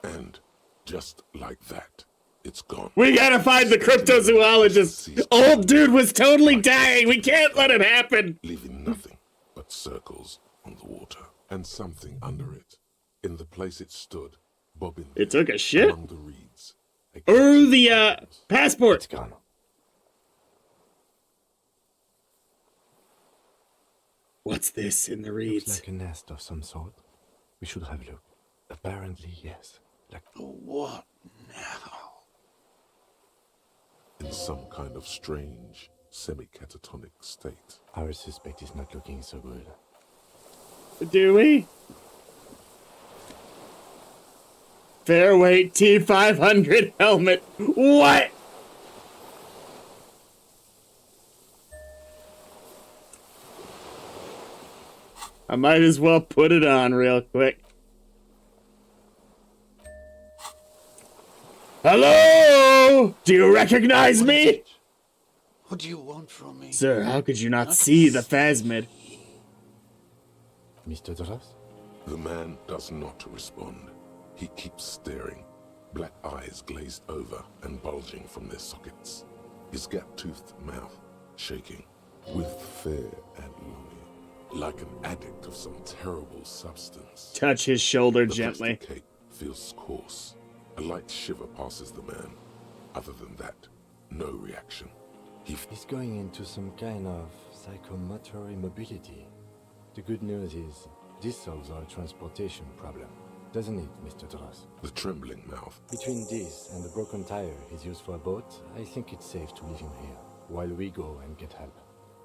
And just like that, it's gone. We gotta find the cryptozoologist. Old dude was totally dying. We can't let it happen. Leaving nothing but circles on the water and something under it. In the place it stood, bobbing. It took a shit? Among the reeds. Or the passport. It's gone. What's this in the reeds? Looks like a nest of some sort. We should have a look. Apparently, yes. Like what now? In some kind of strange, semi-catatonic state. Our suspect is not looking so good. Do we? Fairweight T500 helmet. What? I might as well put it on real quick. Hello? Do you recognize me? What do you want from me? Sir, how could you not see the phasmid? Mr. Doras? The man does not respond. He keeps staring, black eyes glazed over and bulging from their sockets. His gap-toothed mouth shaking with fear and longing, like an addict of some terrible substance. Touch his shoulder The gently. plastic cape feels coarse. A light shiver passes the man, Other than that, no reaction. He's going into some kind of psychomotor immobility. The good news is, this solves our transportation problem. Doesn't it, Mr. Dross? The trembling mouth. Between this and the broken tire he's used for a boat, I think it's safe to leave him here, while we go and get help.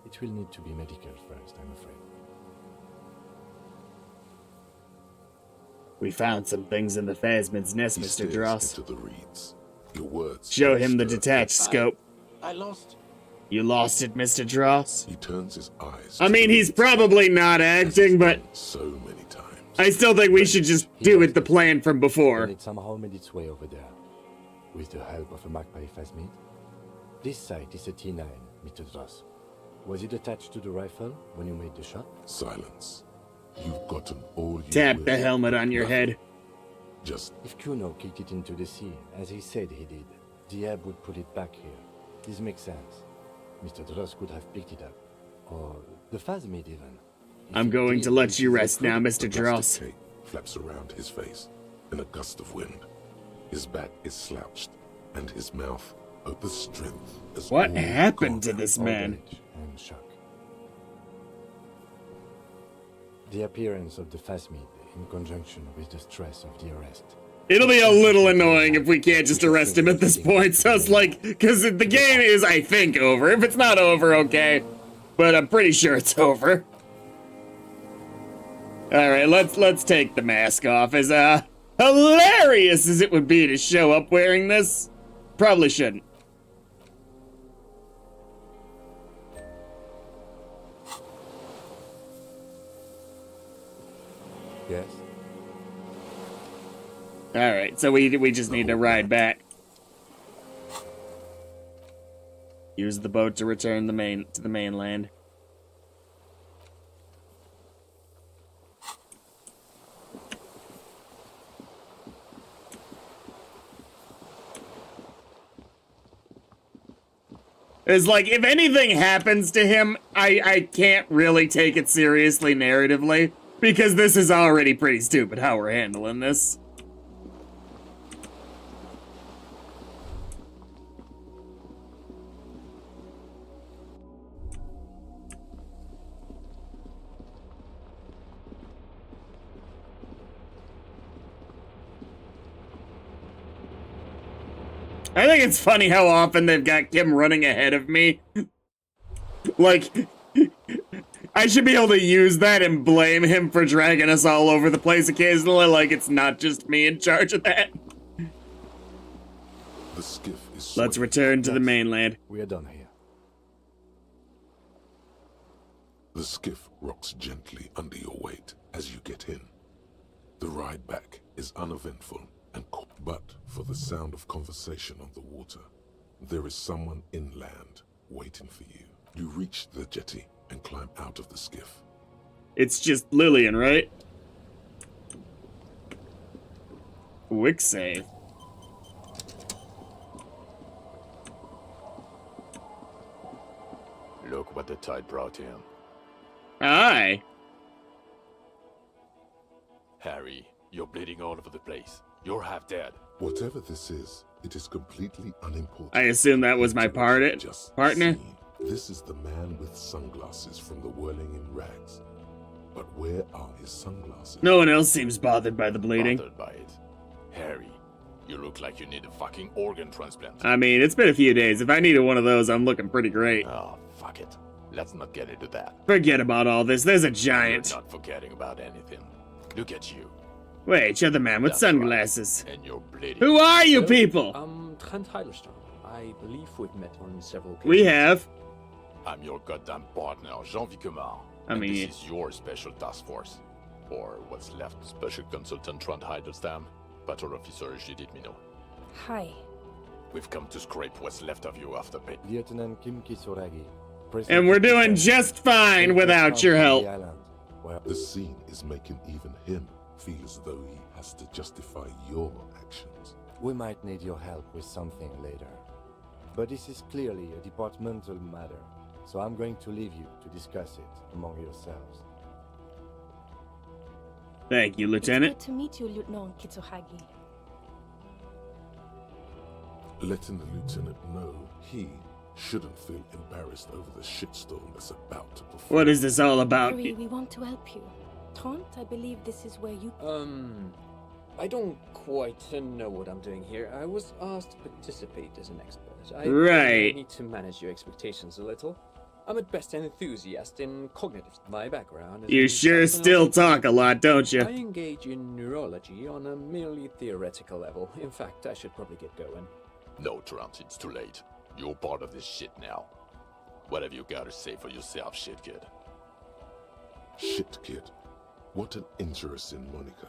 It will need to be medical first, I'm afraid. We found some things in the Phasmid's nest, He Mr. stares Dross. into the reeds. Your words. Show him the stir- detached scope. I lost. You lost it, Mr. Dross? He turns his eyes. I mean, he's probably not acting, but so many times. I still think we should just do it the plan from before. And it somehow made its way over there, with the help of a Magpie Phasmid. This sight is a T9, Mr. Dross. Was it attached to the rifle when you made the shot? Silence. You've gotten all you Tap will. the helmet on your head. Just If Kuno kicked it into the sea, as he said he did, the ebb would put it back here. This makes sense. Mr. Dross could have picked it up. Or the Phasmid even. I'm going to let you rest now, Mr. a Dross. plastic cape flaps around his face in a gust of wind. His back is slouched, and his mouth, the strength is What all happened gone. to this man? And shock. The appearance of the Phasmid in conjunction with the stress of the arrest. It'll be a little annoying if we can't just arrest him at this point, so it's like, because the game is, I think, over. If it's not over, okay. But I'm pretty sure it's over. Alright, let's take the mask off. As hilarious as it would be to show up wearing this, probably shouldn't. Yes? Alright, so we just need to ride back. Use the boat to return to the mainland. It's like, if anything happens to him, I can't really take it seriously narratively, because this is already pretty stupid how we're handling this. I think it's funny how often they've got Kim running ahead of me. Like, I should be able to use that and blame him for dragging us all over the place occasionally, like it's not just me in charge of that. The skiff is Let's return to the mainland. We are done here. The skiff rocks gently under your weight as you get in. The ride back is uneventful and but for the sound of conversation on the water, there is someone inland waiting for you. You reach the jetty and climb out of the skiff. It's just Lillian, right? Quick save. Look what the tide brought him. Aye. Harry, you're bleeding all over the place. You're half dead. Whatever this is, it is completely unimportant. I assume that was my partner. This is the man with sunglasses from the Whirling in Rags. But where are his sunglasses? No one else seems bothered by the bleeding. Bothered by it. Harry, you look like you need a fucking organ transplant. I mean, it's been a few days. If I needed one of those, I'm looking pretty great. Oh, fuck it. Let's not get into that. Forget about all this. There's a giant. You're not forgetting about anything. Look at you. Wait, you're the man with That's sunglasses. Right. And you're bleeding. Who are you people? Trent Heidelstrom. I believe we've met on several occasions. We have. I'm your goddamn partner, Jean Vicomar. I mean, and this is your special task force. Or what's left. Special Consultant Trent Heidelstrom, Battle Officer Judith Minot. Hi. We've come to scrape what's left of you after pay. Lieutenant Kim Kisoragi. And we're doing just fine without your help. The scene is making even him feel as though he has to justify your actions. We might need your help with something later. But this is clearly a departmental matter, so I'm going to leave you to discuss it among yourselves. Thank you, Lieutenant. It's good to meet you, Lieutenant Kitsuhagi. letting the lieutenant know he shouldn't feel embarrassed over the shitstorm that's about to perform. What is this all about? Harry, we want to help you. Trant, I believe this is where you... I don't quite know what I'm doing here. I was asked to participate as an expert. I Right. need to manage your expectations a little. I'm at best an enthusiast in cognitive. My background is You in sure still talk a lot, don't you? I engage in neurology on a merely theoretical level. In fact, I should probably get going. No, Trant, it's too late. You're part of this shit now. What have you got to say for yourself, shit kid? Shit kid. What an interesting moniker.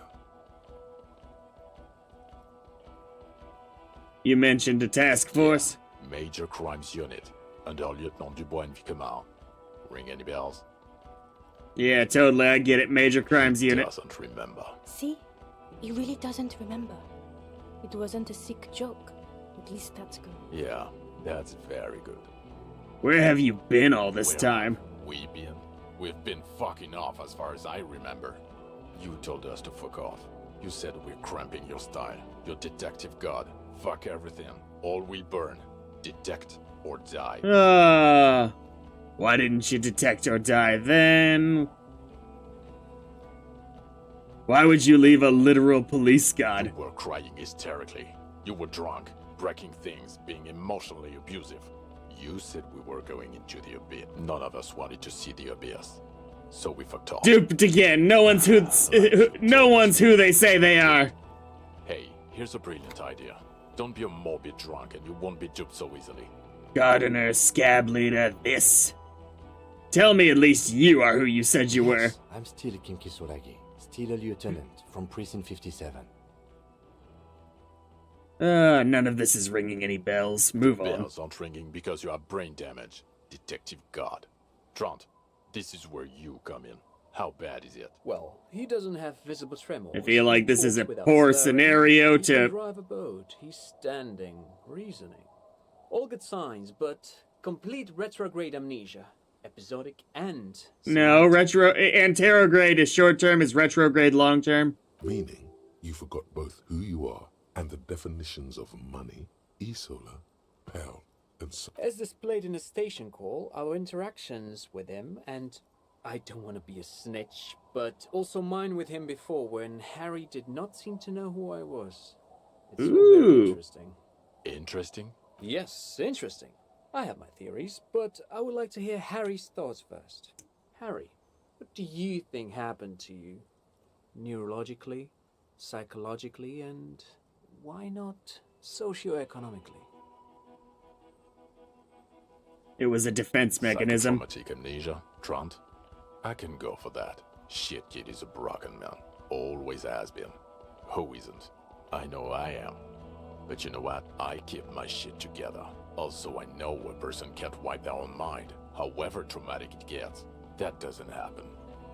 You mentioned a task force. Major Crimes Unit, under Lieutenant Dubois and Vicomar. Ring any bells? Yeah, totally, I get it. Major Crimes Unit. Doesn't remember. See? He really doesn't remember. It wasn't a sick joke. At least that's good. Yeah, that's very good. Where have you been all this time? We've been fucking off as far as I remember. You told us to fuck off. You said we're cramping your style. Your detective god. Fuck everything. All we burn. Detect or die. Why didn't you detect or die then? Why would you leave a literal police god? You were crying hysterically. You were drunk, breaking things, being emotionally abusive. You said we were going into the abyss. None of us wanted to see the abyss. So we fucked off. Duped again. No one's who they say they are. Hey, here's a brilliant idea. Don't be a morbid drunk and you won't be duped so easily. Gardener, scab leader, this. Tell me at least you are who you said you were. I'm still Kinki Solagi, still a lieutenant from Precinct 57. None of this is ringing any bells. Move on. Bells aren't ringing because you have brain damage. Detective God. Trant, this is where you come in. How bad is it? Well, he doesn't have visible tremors. I feel like this is a Talks without poor stirring. scenario He to... can drive a boat. He's standing, reasoning. All good signs, but complete retrograde amnesia. Episodic and... No, anterograde is short term, is retrograde long term. Meaning, you forgot both who you are and the definitions of money, Isola, pound, and so. As displayed in the station call, our interactions with him, and I don't want to be a snitch, but also mine with him before when Harry did not seem to know who I was. It's all very interesting. Interesting? Yes, interesting. I have my theories, but I would like to hear Harry's thoughts first. Harry, what do you think happened to you? Neurologically, psychologically, and why not socioeconomically? It was a defense mechanism. Psychotraumatic amnesia, Trant. I can go for that. Shit kid is a broken man. Always has been. Who isn't? I know I am. But you know what? I keep my shit together. Also, I know a person can't wipe their own mind, however traumatic it gets. That doesn't happen.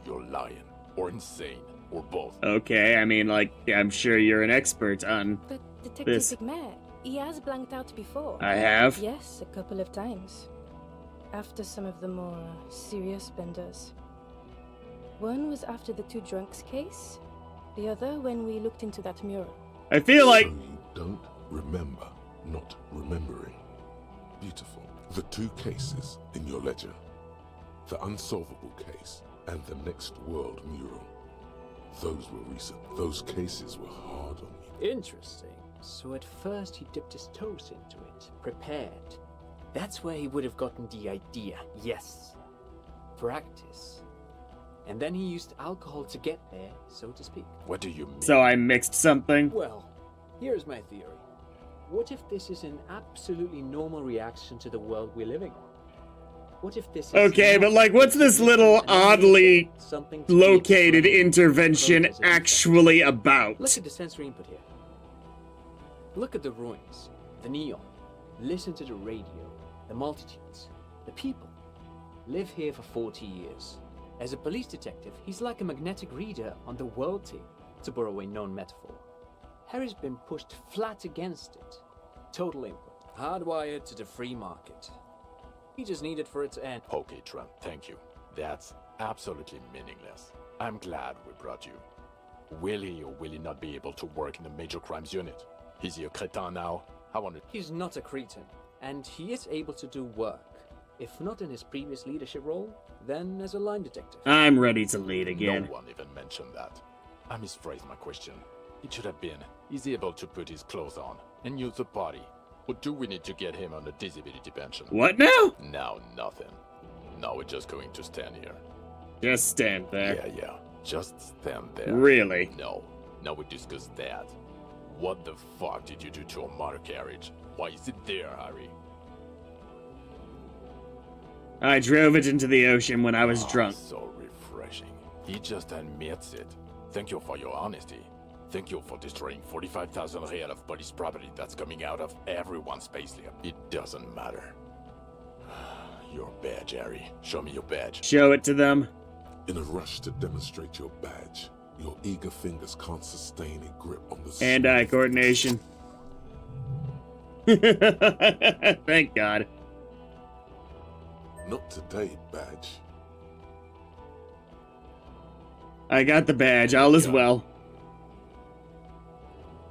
You're lying, or insane, or both. Okay, I mean, like, I'm sure you're an expert on But Detective this. Sigmare, he has blanked out before. I have? Yes, a couple of times. After some of the more serious benders. One was after the two drunks case. The other when we looked into that mural. I feel like... So you don't remember not remembering. Beautiful. The two cases in your ledger. The unsolvable case and the next world mural. Those were recent. Those cases were hard on you. Interesting. So at first he dipped his toes into it, prepared. That's where he would have gotten the idea, yes. Practice. And then he used alcohol to get there, so to speak. What do you mean? So I mixed something? Well, here's my theory. What if this is an absolutely normal reaction to the world we're living in? What if this is... Okay, but like, what's this little oddly located intervention actually about? Look at the sensory input here. Look at the ruins, the neon. Listen to the radio, the multitudes, the people. Live here for 40 years. As a police detective, he's like a magnetic reader on the world tape, to borrow a known metaphor. Harry's been pushed flat against it. Total input. Hardwired to the free market. He just needed for it to end. Okay, Trent, thank you. That's absolutely meaningless. I'm glad we brought you. Will he or will he not be able to work in the Major Crimes Unit? Is he a crétin now? I wanted... He's not a cretin, and he is able to do work. If not in his previous leadership role, then as a line detective. I'm ready to lead again. No one even mentioned that. I misphrased my question. It should have been, is he able to put his clothes on and use the body? Or do we need to get him on a disability pension? What now? Now nothing. Now we're just going to stand here. Just stand there. Yeah. Just stand there. Really? No. Now we discuss that. What the fuck did you do to a motor carriage? Why is it there, Harry? I drove it into the ocean when I was drunk. So refreshing. He just admits it. Thank you for your honesty. Thank you for destroying 45,000 real of police property that's coming out of everyone's payslip. It doesn't matter. Your badge, Harry. Show me your badge. Show it to them. In a rush to demonstrate your badge, your eager fingers can't sustain a grip on the Hand-eye coordination. Thank God. Not today, badge. I got the badge. All is well.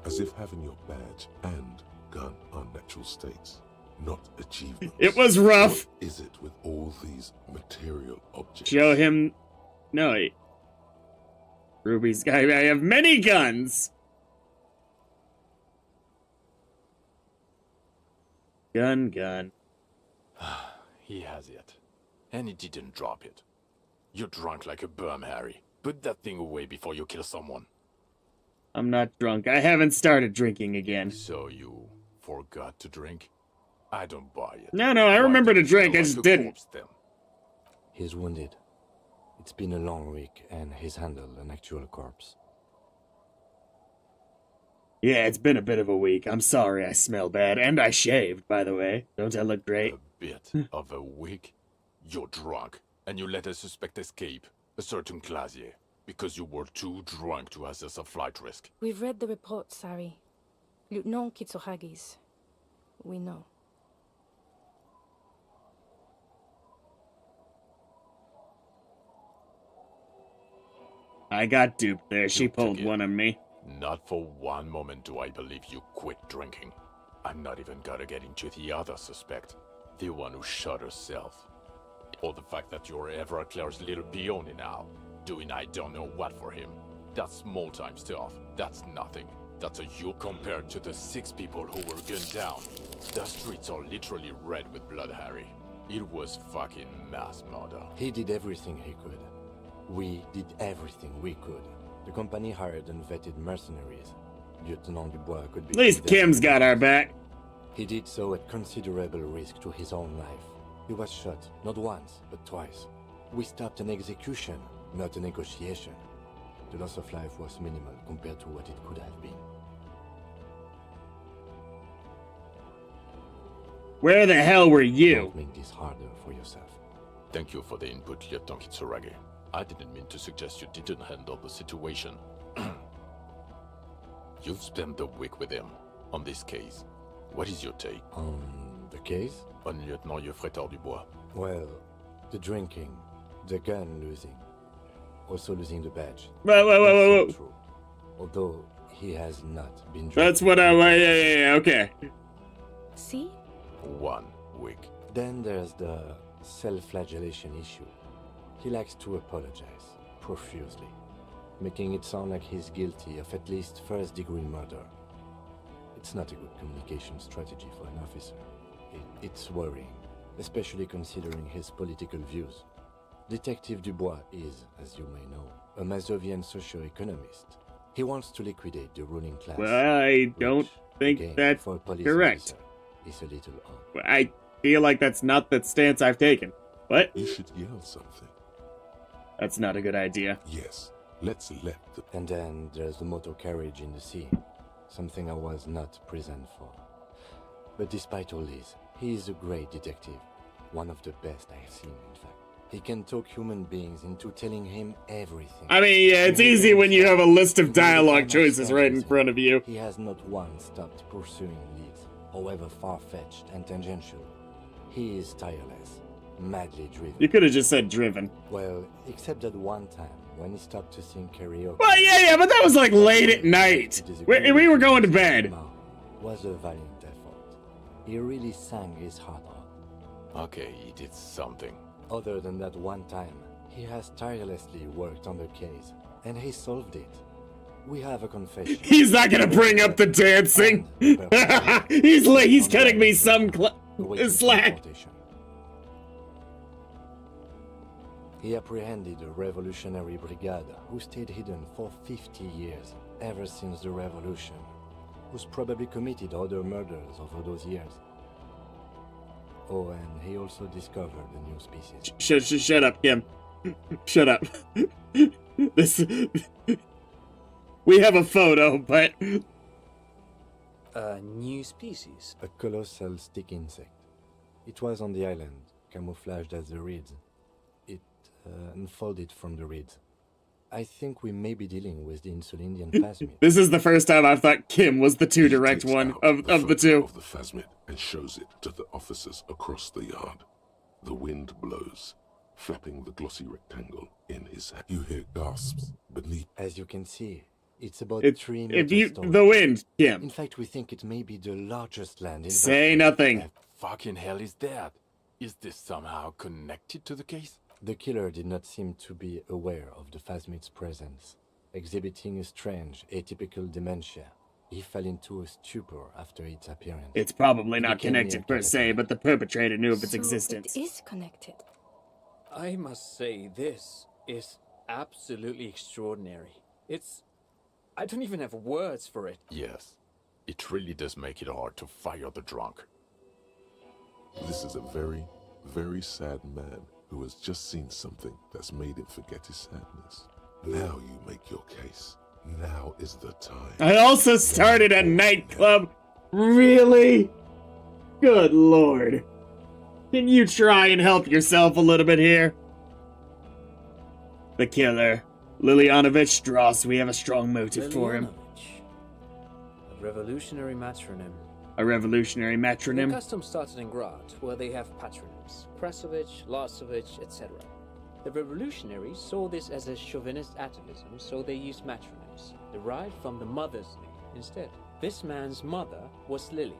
As if having your badge and gun are natural states, not achievements. It was rough. What is it with all these material objects? Show him. No. Ruby's guy. I have many guns. Gun. He has it. And he didn't drop it. You're drunk like a bum, Harry. Put that thing away before you kill someone. I'm not drunk. I haven't started drinking again. So you forgot to drink? I don't buy it. No, I remember to drink. I just didn't. He's wounded. It's been a long week, and he's handled an actual corpse. Yeah, it's been a bit of a week. I'm sorry I smell bad. And I shaved, by the way. Don't I look great? A bit of a week? You're drunk, and you let a suspect escape, a certain Clasier, because you were too drunk to assess a flight risk. We've read the report, Sari. Lieutenant Kitsuhagi's. We know. I got duped there. She pulled one on me. Not for one moment do I believe you quit drinking. I'm not even gonna get into the other suspect. The one who shot herself. Or the fact that you're Everclear's little peony now. Doing I don't know what for him. That's small-time stuff. That's nothing. That's a you compared to the 6 people who were gunned down. The streets are literally red with blood, Harry. It was fucking mass murder. He did everything he could. We did everything we could. The company hired and vetted mercenaries. Lieutenant Dubois could be... At least Kim's got our back. He did so at considerable risk to his own life. He was shot, not once, but twice. We stopped an execution, not a negotiation. The loss of life was minimal compared to what it could have been. Where the hell were you? Don't make this harder for yourself. Thank you for the input, Lieutenant Kitsuragi. I didn't mean to suggest you didn't handle the situation. You've spent the week with him on this case. What is your take? On the case? On Lieutenant Geoffrey Dubois. Well, the drinking, the gun losing, also losing the badge. Whoa. True. Although he has not been drinking. That's what yeah, okay. See? 1 week. Then there's the self-flagellation issue. He likes to apologize, profusely, making it sound like he's guilty of at least first-degree murder. It's not a good communication strategy for an officer. It's worrying, especially considering his political views. Detective Dubois is, as you may know, a Mazovian socio-economist. He wants to liquidate the ruling class. Well, I don't think that's correct. Is a little odd. I feel like that's not the stance I've taken. What? You should yell something. That's not a good idea. Yes, let's let the... And then there's the motor carriage in the sea. Something I was not present for. But despite all this, he is a great detective. One of the best I have seen, in fact. He can talk human beings into telling him everything. I mean, yeah, it's easy when you have a list of dialogue choices right in front of you. He has not once stopped pursuing leads, however far-fetched and tangential. He is tireless, madly driven. You could have just said driven. Well, except that one time when he stopped to sing karaoke. Well, yeah, but that was like late at night. We were going to bed. Was a valiant effort. He really sang his heart out. Okay, he did something. Other than that one time, he has tirelessly worked on the case, and he solved it. We have a confession. He's not gonna bring up the dancing. He's cutting me some slack. He apprehended a revolutionary brigade who stayed hidden for 50 years, ever since the revolution, who's probably committed other murders over those years. Oh, and he also discovered a new species. Shut up, Kim. Shut up. This... We have a photo, but... A new species? A colossal stick insect. It was on the island, camouflaged as the reeds. It unfolded from the reeds. I think we may be dealing with the Insulindian phasmid. This is the first time I've thought Kim was the too direct one of the two. Of the phasmid and shows it to the officers across the yard. The wind blows, flapping the glossy rectangle in his hand. You hear gasps beneath. As you can see, it's about 3 if meters tall. the wind, Kim. In fact, we think it may be the largest land in Say nothing. What fucking hell is that? Is this somehow connected to the case? The killer did not seem to be aware of the phasmid's presence. Exhibiting a strange, atypical dementia, he fell into a stupor after its appearance. It's probably not connected per se, but the perpetrator knew of its existence. It is connected. I must say, this is absolutely extraordinary. I don't even have words for it. Yes, it really does make it hard to fire the drunk. This is a very, very sad man who has just seen something that's made him forget his sadness. Now you make your case. Now is the time. I also started a nightclub. Really? Good lord. Can you try and help yourself a little bit here? The killer. Lilianovich Strauss, we have a strong motive for him. A revolutionary matronym. A revolutionary The matronym? custom started in Grad, where they have patronyms. Prasovich, Lasovich, etc. The revolutionaries saw this as a chauvinist atavism, so they used matronyms, derived from the mother's name instead. This man's mother was Lilian.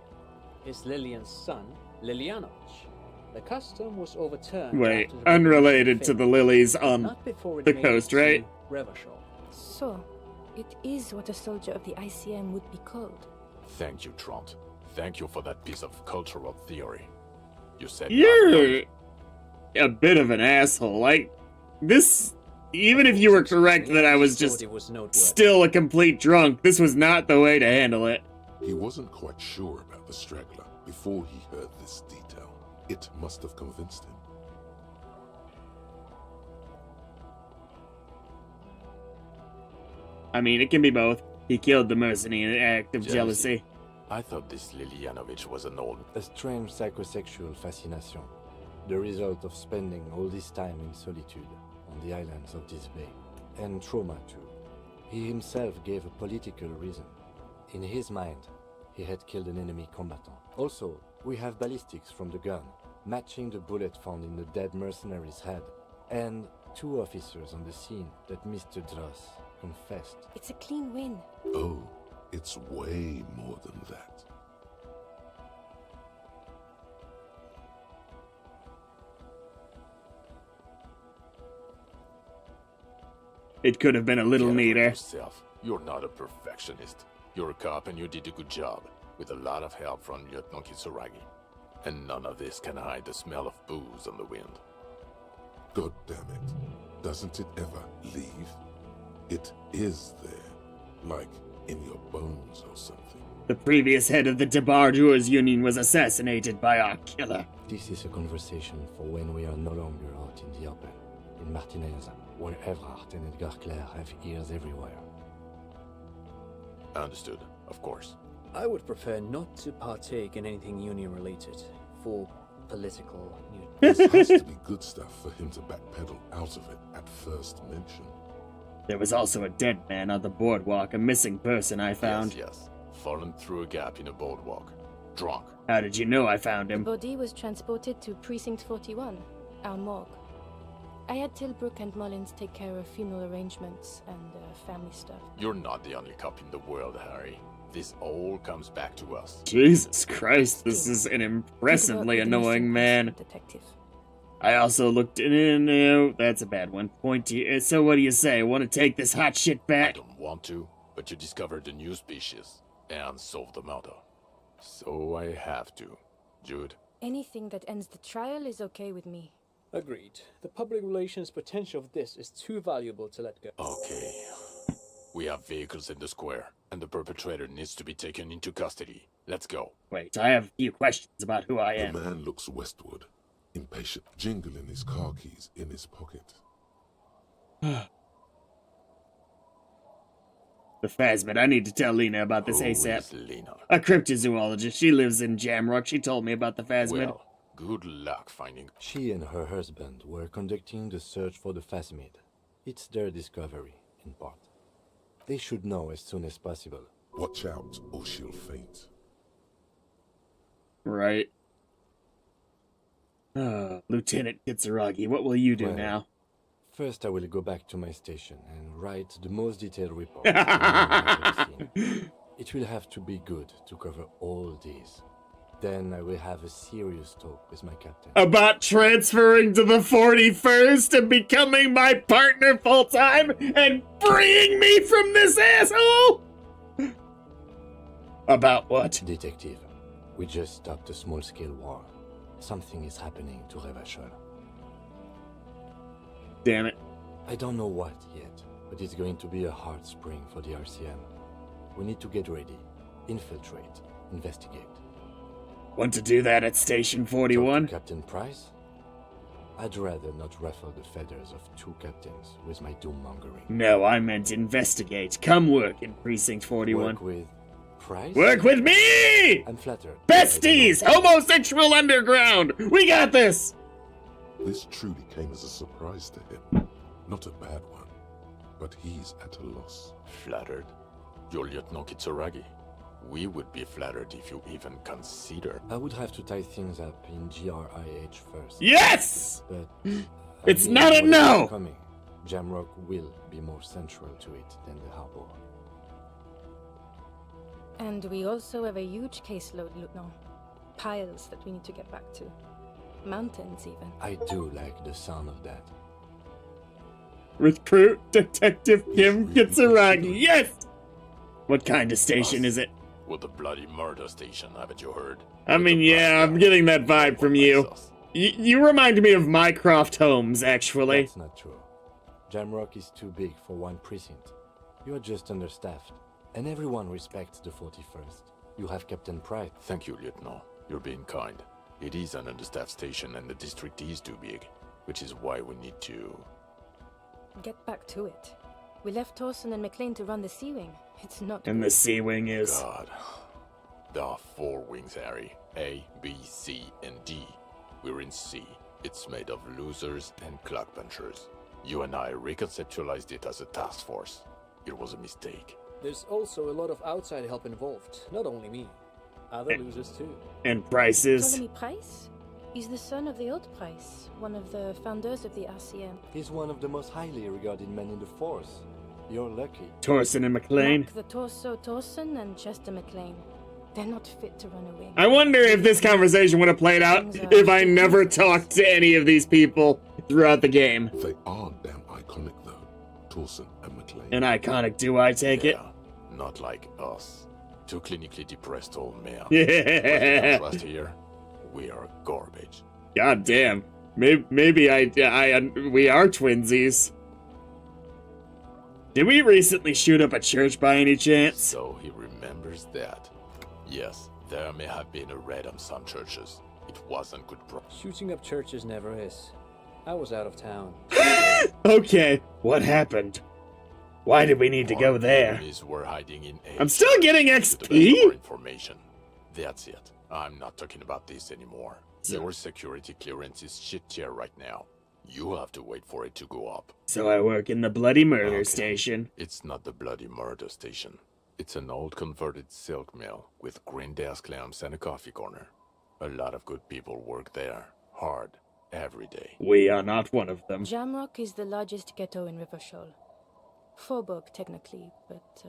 His Lilian's son, Lilianovich. The custom was overturned. Wait, after the unrelated to revolution the lilies on not before it the made coast, it right? to Revachol. So, it is what a soldier of the ICM would be called. Thank you, Trant. Thank you for that piece of cultural theory. You said You're a bit of an asshole. Like, this... Even if you were correct that I was just still a complete drunk, this was not the way to handle it. He wasn't quite sure about the straggler before he heard this detail. It must have convinced him. I mean, it can be both. He killed the mercenary in an act of jealousy. I thought this Lilianovich was an old... A strange psychosexual fascination. The result of spending all this time in solitude on the islands of this bay. And trauma too. He himself gave a political reason. In his mind, he had killed an enemy combatant. Also, we have ballistics from the gun, matching the bullet found in the dead mercenary's head. And 2 officers on the scene that Mr. Dross confessed. It's a clean win. Oh, it's way more than that. It could have been a little Get over neater. yourself. You're not a perfectionist. You're a cop and you did a good job, with a lot of help from Lieutenant Kitsuragi. And none of this can hide the smell of booze on the wind. God damn it. Doesn't it ever leave? It is there. Like in your bones or something. The previous head of the Debardeurs Union was assassinated by our killer. This is a conversation for when we are no longer out in the open. In Martinez, where Evrard and Edgar Clare have ears everywhere. Understood, of course. I would prefer not to partake in anything union-related, for political... This has to be good stuff for him to backpedal out of it at first mention. There was also a dead man on the boardwalk, a missing person I found. Yes. Fallen through a gap in a boardwalk. Drunk. How did you know I found The him? body was transported to Precinct 41, our morgue. I had Tilbrook and Mullins take care of funeral arrangements and family stuff. You're not the only cop in the world, Harry. this all comes back to us. Jesus Christ, this is an impressively annoying man. Detective. I also looked in, no, that's a bad one. Pointy, so what do you say? Want to take this hot shit back? I don't want to, but you discovered a new species and solved the murder. So I have to. Jude? Anything that ends the trial is okay with me. Agreed. The public relations potential of this is too valuable to let go. Okay. We have vehicles in the square, and the perpetrator needs to be taken into custody. Let's go. Wait, I have a few questions about who I am. The man looks westward, impatient, jingling his car keys in his pocket. The Phasmid, I need to tell Lena about this Who ASAP. is Lena? A cryptozoologist. She lives in Jamrock. She told me about the Phasmid. Well, good luck finding... She and her husband were conducting the search for the Phasmid. It's their discovery, in part. They should know as soon as possible. Watch out, or she'll faint. Right. Lieutenant Kitsuragi, what will you do Well, now? First, I will go back to my station and write the most detailed report. It will have to be good to cover all these. Then I will have a serious talk with my captain. About transferring to the 41st and becoming my partner full-time and freeing me from this asshole? About what? Detective, we just stopped a small-scale war. Something is happening to Revachol. Damn it. I don't know what yet, but it's going to be a hard spring for the RCM. We need to get ready, infiltrate, investigate. Want to do that at Station 41? Captain Price? I'd rather not ruffle the feathers of two captains with my doom-mongering. No, I meant investigate. Come work in Precinct 41. Work with Price? Work with me! I'm flattered. Besties! Homosexual underground! We got this! This truly came as a surprise to him. Not a bad one, but he's at a loss. Flattered? You're Lieutenant Kitsuragi. We would be flattered if you even consider. I would have to tie things up in GRIH first. Yes! But it's not a no! Coming. Jamrock will be more central to it than the harbor. And we also have a huge caseload, Lieutenant. Piles that we need to get back to. Mountains, even. I do like the sound of that. Recruit Detective Kim Kitsuragi, yes! What kind of station is it? Well, the bloody murder station, haven't you heard? I mean, yeah, I'm getting that vibe from you. You remind me of Mycroft Holmes, actually. That's not true. Jamrock is too big for one precinct. You are just understaffed, and everyone respects the 41st. You have Captain Price. Thank you, Lieutenant. You're being kind. It is an understaffed station, and the district is too big, which is why we need to... Get back to it. We left Torsen and McLean to run the Sea Wing. It's not And good. the Sea Wing is... God. There are 4 wings, Harry. A, B, C, and D. We're in C. It's made of losers and clock punchers. You and I reconceptualized it as a task force. It was a mistake. There's also a lot of outside help involved, not only me. Other losers too. And Prices. Ptolemy Price? He's the son of the old Price, one of the founders of the RCM. He's one of the most highly regarded men in the force. You're lucky. Torsen and McLean. Mark the Torso Torsen and Chester McLean. They're not fit to run a wing. I wonder if this conversation would have played out if I never talked to any of these people throughout the game. They are damn iconic, though. Torsen and McLean. An iconic, do I take it? Not like us. Two clinically depressed old men. Yeah. Last here, we are garbage. God damn. Maybe we are twinsies. Did we recently shoot up a church by any chance? So he remembers that. Yes, there may have been a raid on some churches. It wasn't good Shooting up churches never is. I was out of town. Okay, what happened? Why did we need to go there? Were hiding in I'm still getting more XP? information. That's it. I'm not talking about this anymore. Your security clearance is shit tier right now. You have to wait for it to go up. So I work in the bloody murder station. It's not the bloody murder station. It's an old converted silk mill with green desk lamps and a coffee corner. A lot of good people work there. Hard. Every day. We are not one of them. Jamrock is the largest ghetto in Rivers Shoal. Faubourg, technically, but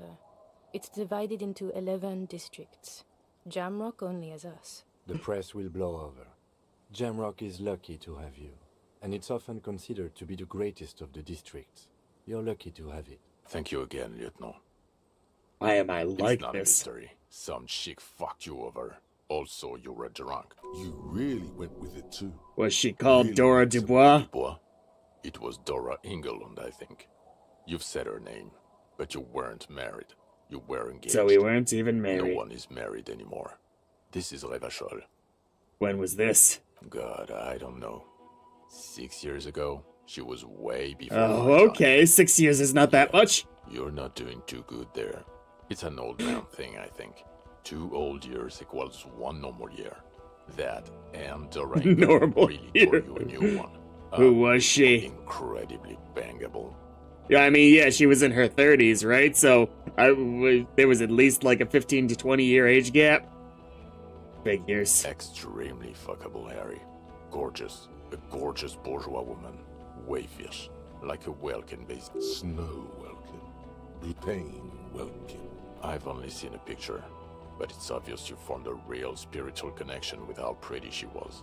It's divided into 11 districts. Jamrock only has us. The press will blow over. Jamrock is lucky to have you, and it's often considered to be the greatest of the districts. You're lucky to have it. Thank you again, Lieutenant. Why am I like it's not this? a mystery. Some chick fucked you over. Also, you were drunk. You really went with it too. Was she called Dora Dubois? Dubois? It was Dora Engelund, I think. You've said her name, but you weren't married. You were engaged. So we weren't even married. No one is married anymore. This is Revachol. When was this? God, I don't know. 6 years ago? She was way before Oh, my time. okay. 6 years is not that much. You're not doing too good there. It's an old man thing, I think. 2 old years equals 1 normal year. That and Dora Normal really year. tore you a new one. Who was she? Incredibly bangable. Yeah, I mean, yeah, she was in her 30s, right? So there was at least like a 15 to 20 year age gap. Figures. Extremely fuckable, Harry. Gorgeous. A gorgeous bourgeois woman. Wayfish. Like a Welkin base. Snow Welkin. Lupane Welkin. I've only seen a picture, but it's obvious you formed a real spiritual connection with how pretty she was.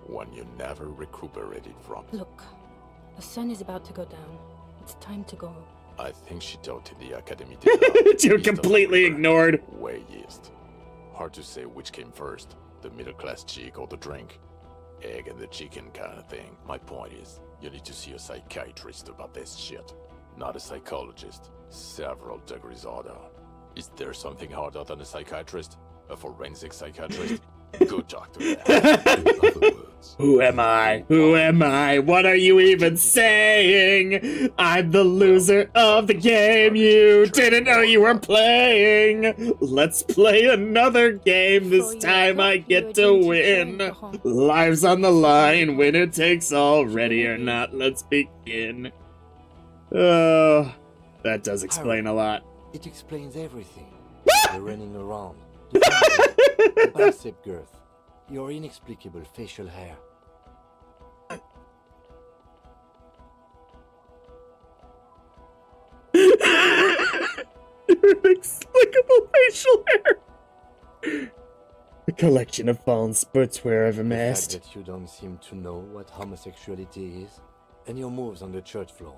One you never recuperated from. Look, the sun is about to go down. It's time to go. I think she taught in the academy. You're completely ignored. Way east. Hard to say which came first, the middle-class chick or the drink. Egg and the chicken kind of thing. My point is, you need to see a psychiatrist about this shit. Not a psychologist. Several degrees harder. Is there something harder than a psychiatrist? A forensic psychiatrist? Go talk to them. Who am I? Who am I? What are you even saying? I'm the loser of the game you didn't know you were playing. Let's play another game. This time I get to win. Lives on the line. Winner takes all. Ready or not, let's begin. Oh, that does explain a lot. It explains everything. The running around, the jumping, the bicep girth, your inexplicable facial hair. Your inexplicable facial hair. A collection of fallen sportswear I've The amassed. fact that you don't seem to know what homosexuality is, and your moves on the church floor,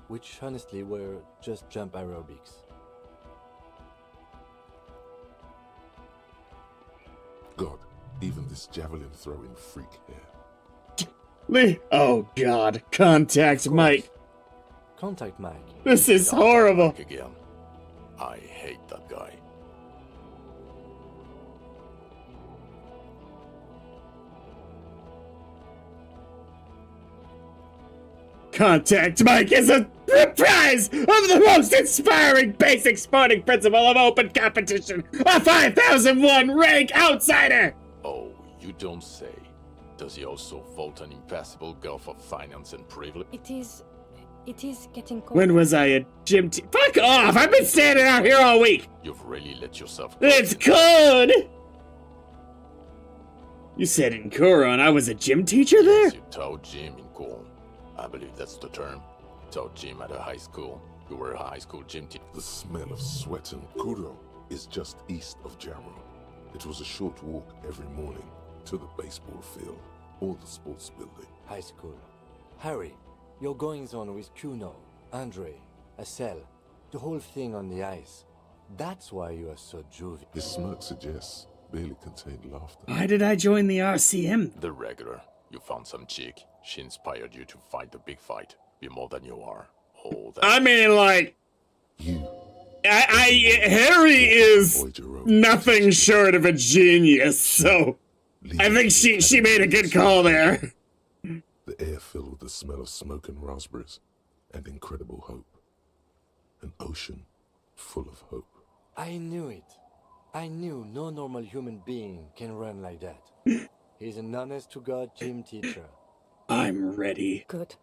which honestly were just jump aerobics. God, even this javelin throwing freak here. Lee. Oh God. Contact Mike. Contact Mike. This is horrible. Again. I hate that guy. Contact Mike is a reprise of the most inspiring basic sporting principle of open competition. A 5001 rank outsider. Oh, you don't say. Does he also vault an impassable gulf of finance and privilege? It is getting cold. When was I a gym teacher? Fuck off! I've been standing out here all week. You've really let yourself. It's cold. You said in Coron I was a gym teacher there? Yes, you taught gym in Coron. I believe that's the term. Taught gym at a high school. You were a high school gym teacher. The smell of sweat and Kuro is just east of Jamrock. It was a short walk every morning to the baseball field or the sports building. High school. Harry, your goings on with Kuno, Andre, Acel, the whole thing on the ice. That's why you are so juvie. His smirk suggests barely contained laughter. Why did I join the RCM? The regular. You found some chick. She inspired you to fight the big fight. Be more than you are. Oh, that. I mean, like, You. Harry is nothing short of a genius, so I think she made a good call there. The air filled with the smell of smoke and raspberries and incredible hope. An ocean full of hope. I knew it. I knew no normal human being can run like that. He's an honest-to-God gym teacher. I'm ready. Good.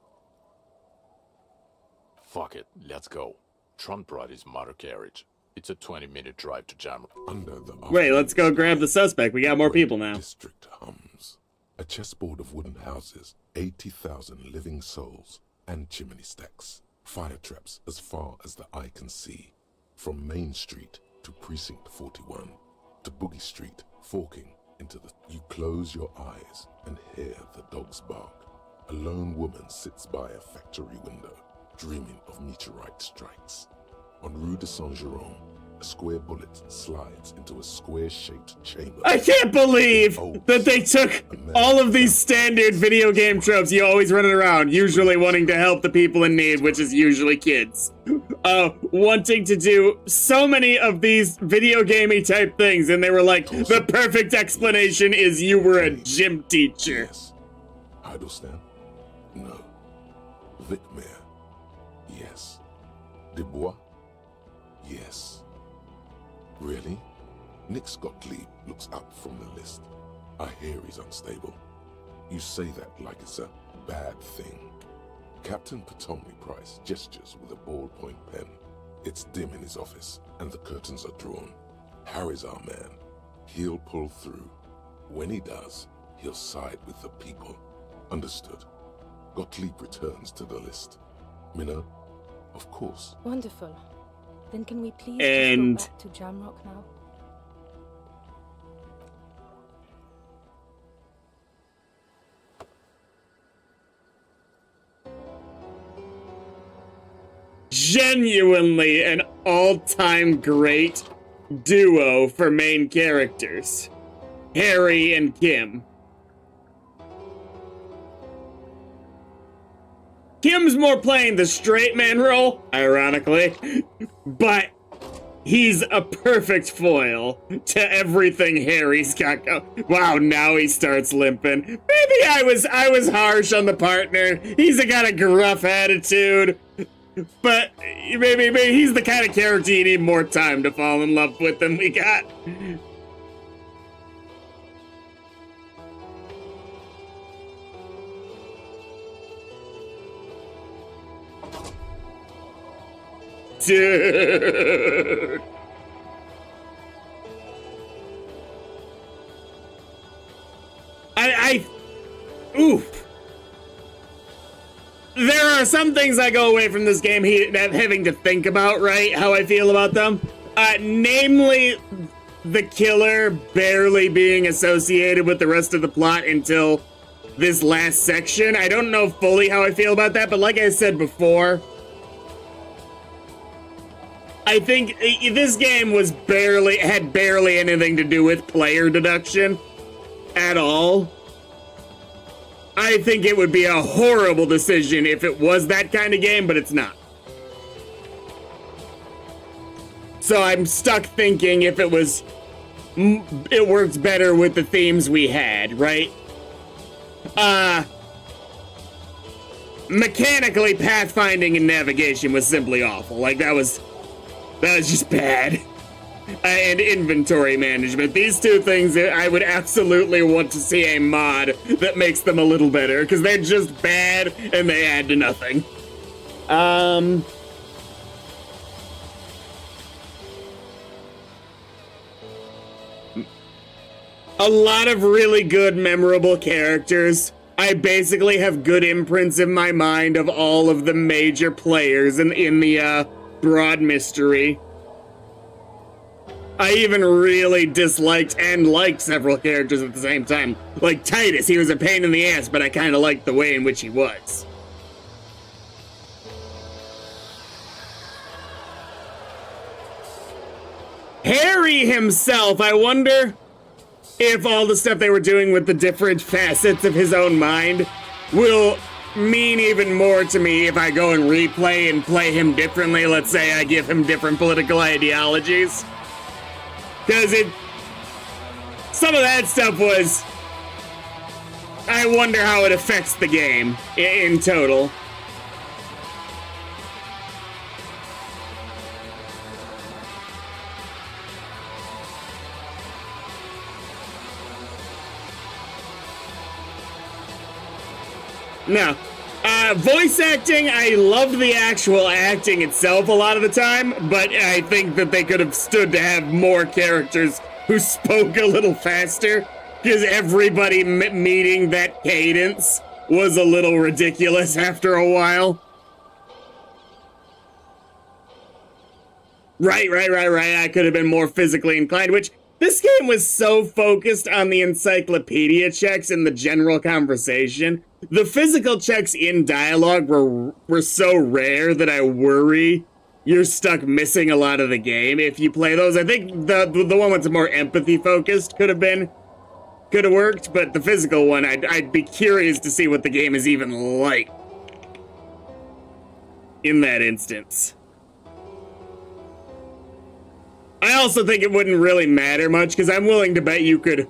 Fuck it. Let's go. Trump brought his motor carriage. It's a 20-minute drive to Jamrock. Under the Wait, let's go grab the suspect. We got more people now. district hums. A chessboard of wooden houses, 80,000 living souls, and chimney stacks. Fire traps as far as the eye can see. From Main Street to Precinct 41, to Boogie Street, forking into the... You close your eyes and hear the dogs bark. A lone woman sits by a factory window, dreaming of meteorite strikes. On Rue de Saint-Jérôme, a square bullet slides into a square-shaped chamber. I can't believe that they took all of these standard video game tropes you always running around, usually wanting to help the people in need, which is usually kids. Wanting to do so many of these video gamey type things, and they were like, the perfect explanation is you were a gym teacher. Yes. Idlestan? No. Vicmere? Yes. Dubois? Yes. Really? Nick Gottlieb looks up from the list. I hear he's unstable. You say that like it's a bad thing. Captain Ptolemy Price gestures with a ballpoint pen. It's dim in his office, and the curtains are drawn. Harry's our man. He'll pull through. When he does, he'll side with the people. Understood. Gottlieb returns to the list. Minnow? Of course. Wonderful. Then can we please And just go back to Jamrock now? Genuinely an all-time great duo for main characters. Harry and Kim. Kim's more playing the straight man role, ironically, but he's a perfect foil to everything Harry's got going. Wow, now he starts limping. Maybe I was harsh on the partner. He's got a gruff attitude, but maybe he's the kind of character you need more time to fall in love with than we got. Dude. Oof. There are some things I go away from this game having to think about, right? How I feel about them. Namely, the killer barely being associated with the rest of the plot until this last section. I don't know fully how I feel about that, but like I said before, I think this game had barely anything to do with player deduction at all. I think it would be a horrible decision if it was that kind of game, but it's not. So I'm stuck thinking if it works better with the themes we had, right? Mechanically, pathfinding and navigation was simply awful. Like, that was just bad. And inventory management. These two things, I would absolutely want to see a mod that makes them a little better, because they're just bad and they add to nothing. A lot of really good, memorable characters. I basically have good imprints in my mind of all of the major players in the broad mystery. I even really disliked and liked several characters at the same time. Like Titus, he was a pain in the ass, but I kind of liked the way in which he was. Harry himself, I wonder if all the stuff they were doing with the different facets of his own mind will mean even more to me if I go and replay and play him differently. Let's say I give him different political ideologies. Because some of that stuff was, I wonder how it affects the game in total. Now, voice acting, I loved the actual acting itself a lot of the time, but I think that they could have stood to have more characters who spoke a little faster, because everybody meeting that cadence was a little ridiculous after a while. Right. I could have been more physically inclined, which this game was so focused on the encyclopedia checks and the general conversation. The physical checks in dialogue were so rare that I worry you're stuck missing a lot of the game if you play those. I think the one that's more empathy focused could have worked, but the physical one, I'd be curious to see what the game is even like in that instance. I also think it wouldn't really matter much, because I'm willing to bet you could,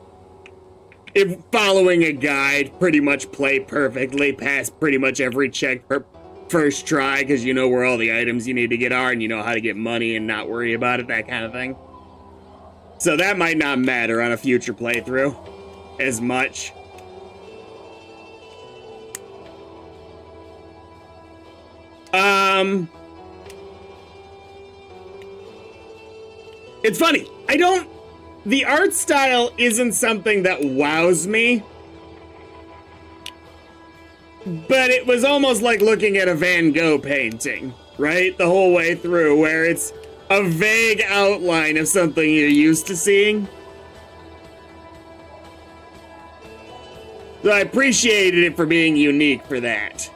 if following a guide, pretty much play perfectly, pass pretty much every check per first try, because you know where all the items you need to get are, and you know how to get money and not worry about it, that kind of thing. So that might not matter on a future playthrough as much. It's funny. The art style isn't something that wows me. But it was almost like looking at a Van Gogh painting, right? The whole way through, where it's a vague outline of something you're used to seeing. So I appreciated it for being unique for that.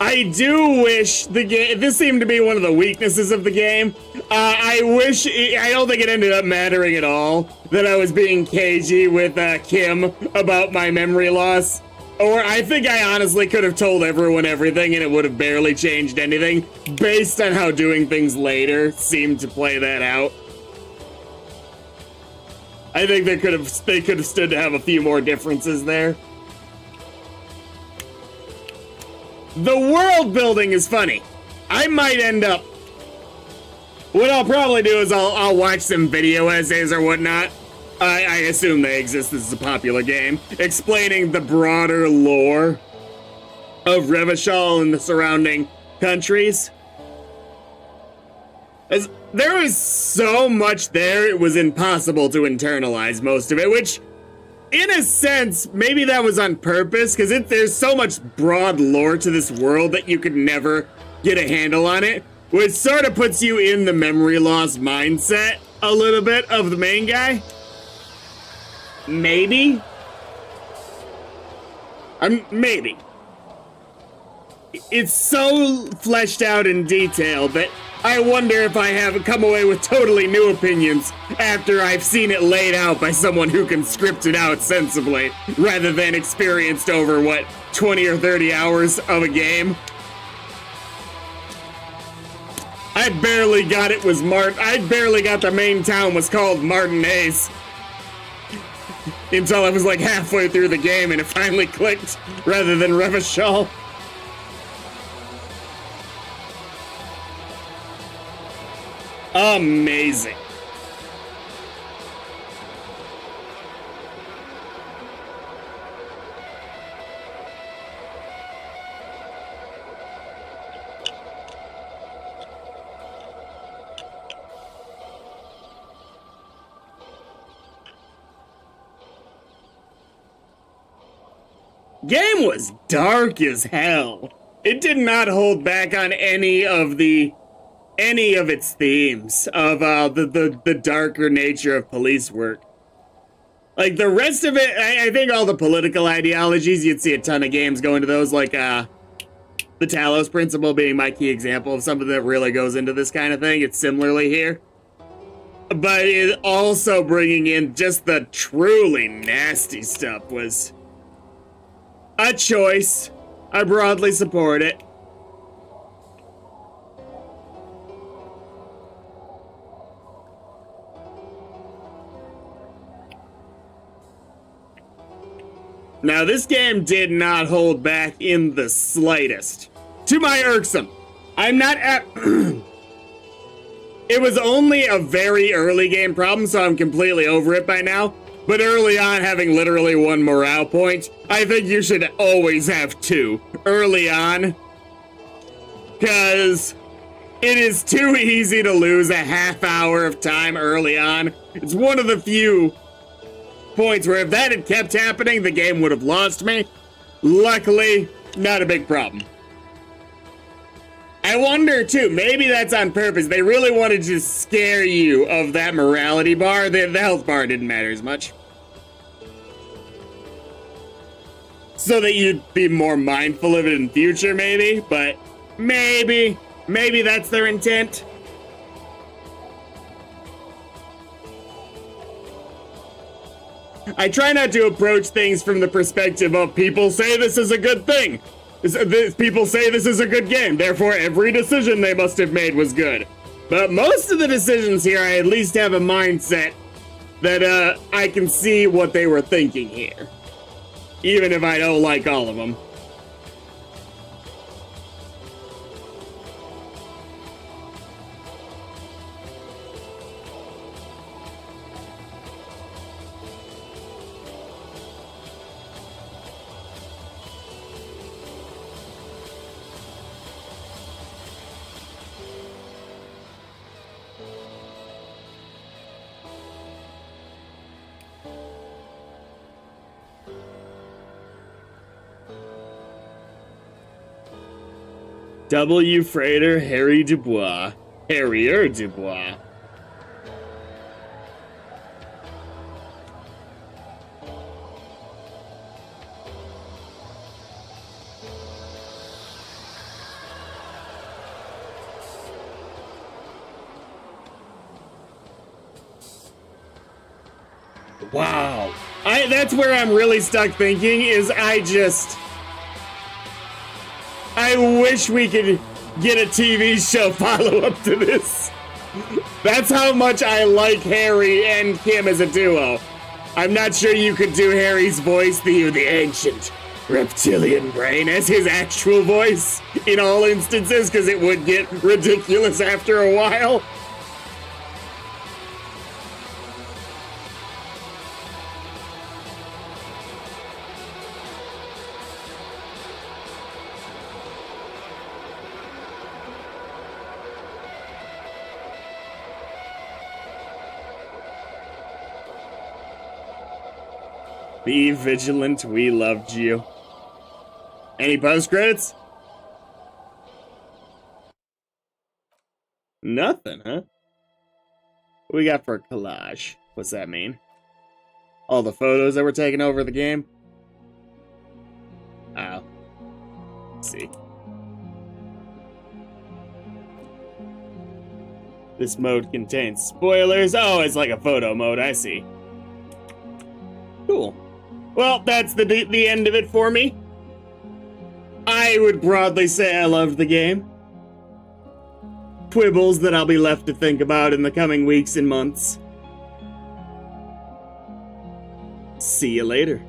I do wish the game, this seemed to be one of the weaknesses of the game. I don't think it ended up mattering at all that I was being cagey with Kim about my memory loss. Or I think I honestly could have told everyone everything and it would have barely changed anything, based on how doing things later seemed to play that out. I think they could have stood to have a few more differences there. The world building is funny. I might end up... What I'll probably do is I'll watch some video essays or whatnot. I assume they exist, this is a popular game. Explaining the broader lore of Revachol and the surrounding countries. As there was so much there, it was impossible to internalize most of it, which... in a sense, maybe that was on purpose, because there's so much broad lore to this world that you could never get a handle on it, which sort of puts you in the memory loss mindset a little bit of the main guy. Maybe? Maybe. It's so fleshed out in detail that I wonder if I have come away with totally new opinions after I've seen it laid out by someone who can script it out sensibly, rather than experienced over, 20 or 30 hours of a game. I barely got the main town was called Martinez. Until I was like halfway through the game and it finally clicked, rather than Revachol. Amazing. Game was dark as hell. It did not hold back on any of its themes of the darker nature of police work. Like the rest of it, I think all the political ideologies, you'd see a ton of games go into those, like the Talos Principle being my key example of something that really goes into this kind of thing. It's similarly here. But it also bringing in just the truly nasty stuff was a choice. I broadly support it. Now, this game did not hold back in the slightest. To my irksome. I'm not at... It was only a very early game problem, so I'm completely over it by now. But early on, having literally one morale point, I think you should always have two early on. Because It is too easy to lose a half hour of time early on. It's one of the few points where if that had kept happening, the game would have lost me. Luckily, not a big problem. I wonder, too, maybe that's on purpose. They really wanted to scare you of that morality bar. The health bar didn't matter as much. So that you'd be more mindful of it in future, maybe. But maybe that's their intent. I try not to approach things from the perspective of people say this is a good thing. People say this is a good game, therefore every decision they must have made was good. But most of the decisions here, I at least have a mindset that I can see what they were thinking here. Even if I don't like all of them. W. Freighter Harry Dubois. Harrier Dubois. Wow. That's where I'm really stuck thinking is I wish we could get a TV show follow-up to this. That's how much I like Harry and Kim as a duo. I'm not sure you could do Harry's voice, the ancient reptilian brain, as his actual voice in all instances, because it would get ridiculous after a while. Be vigilant, we loved you. Any post-credits? Nothing, huh? What we got for a collage? What's that mean? All the photos that were taken over the game? Oh. Let's see. This mode contains spoilers. Oh, it's like a photo mode, I see. Cool. Well, that's the end of it for me. I would broadly say I loved the game. Quibbles that I'll be left to think about in the coming weeks and months. See you later.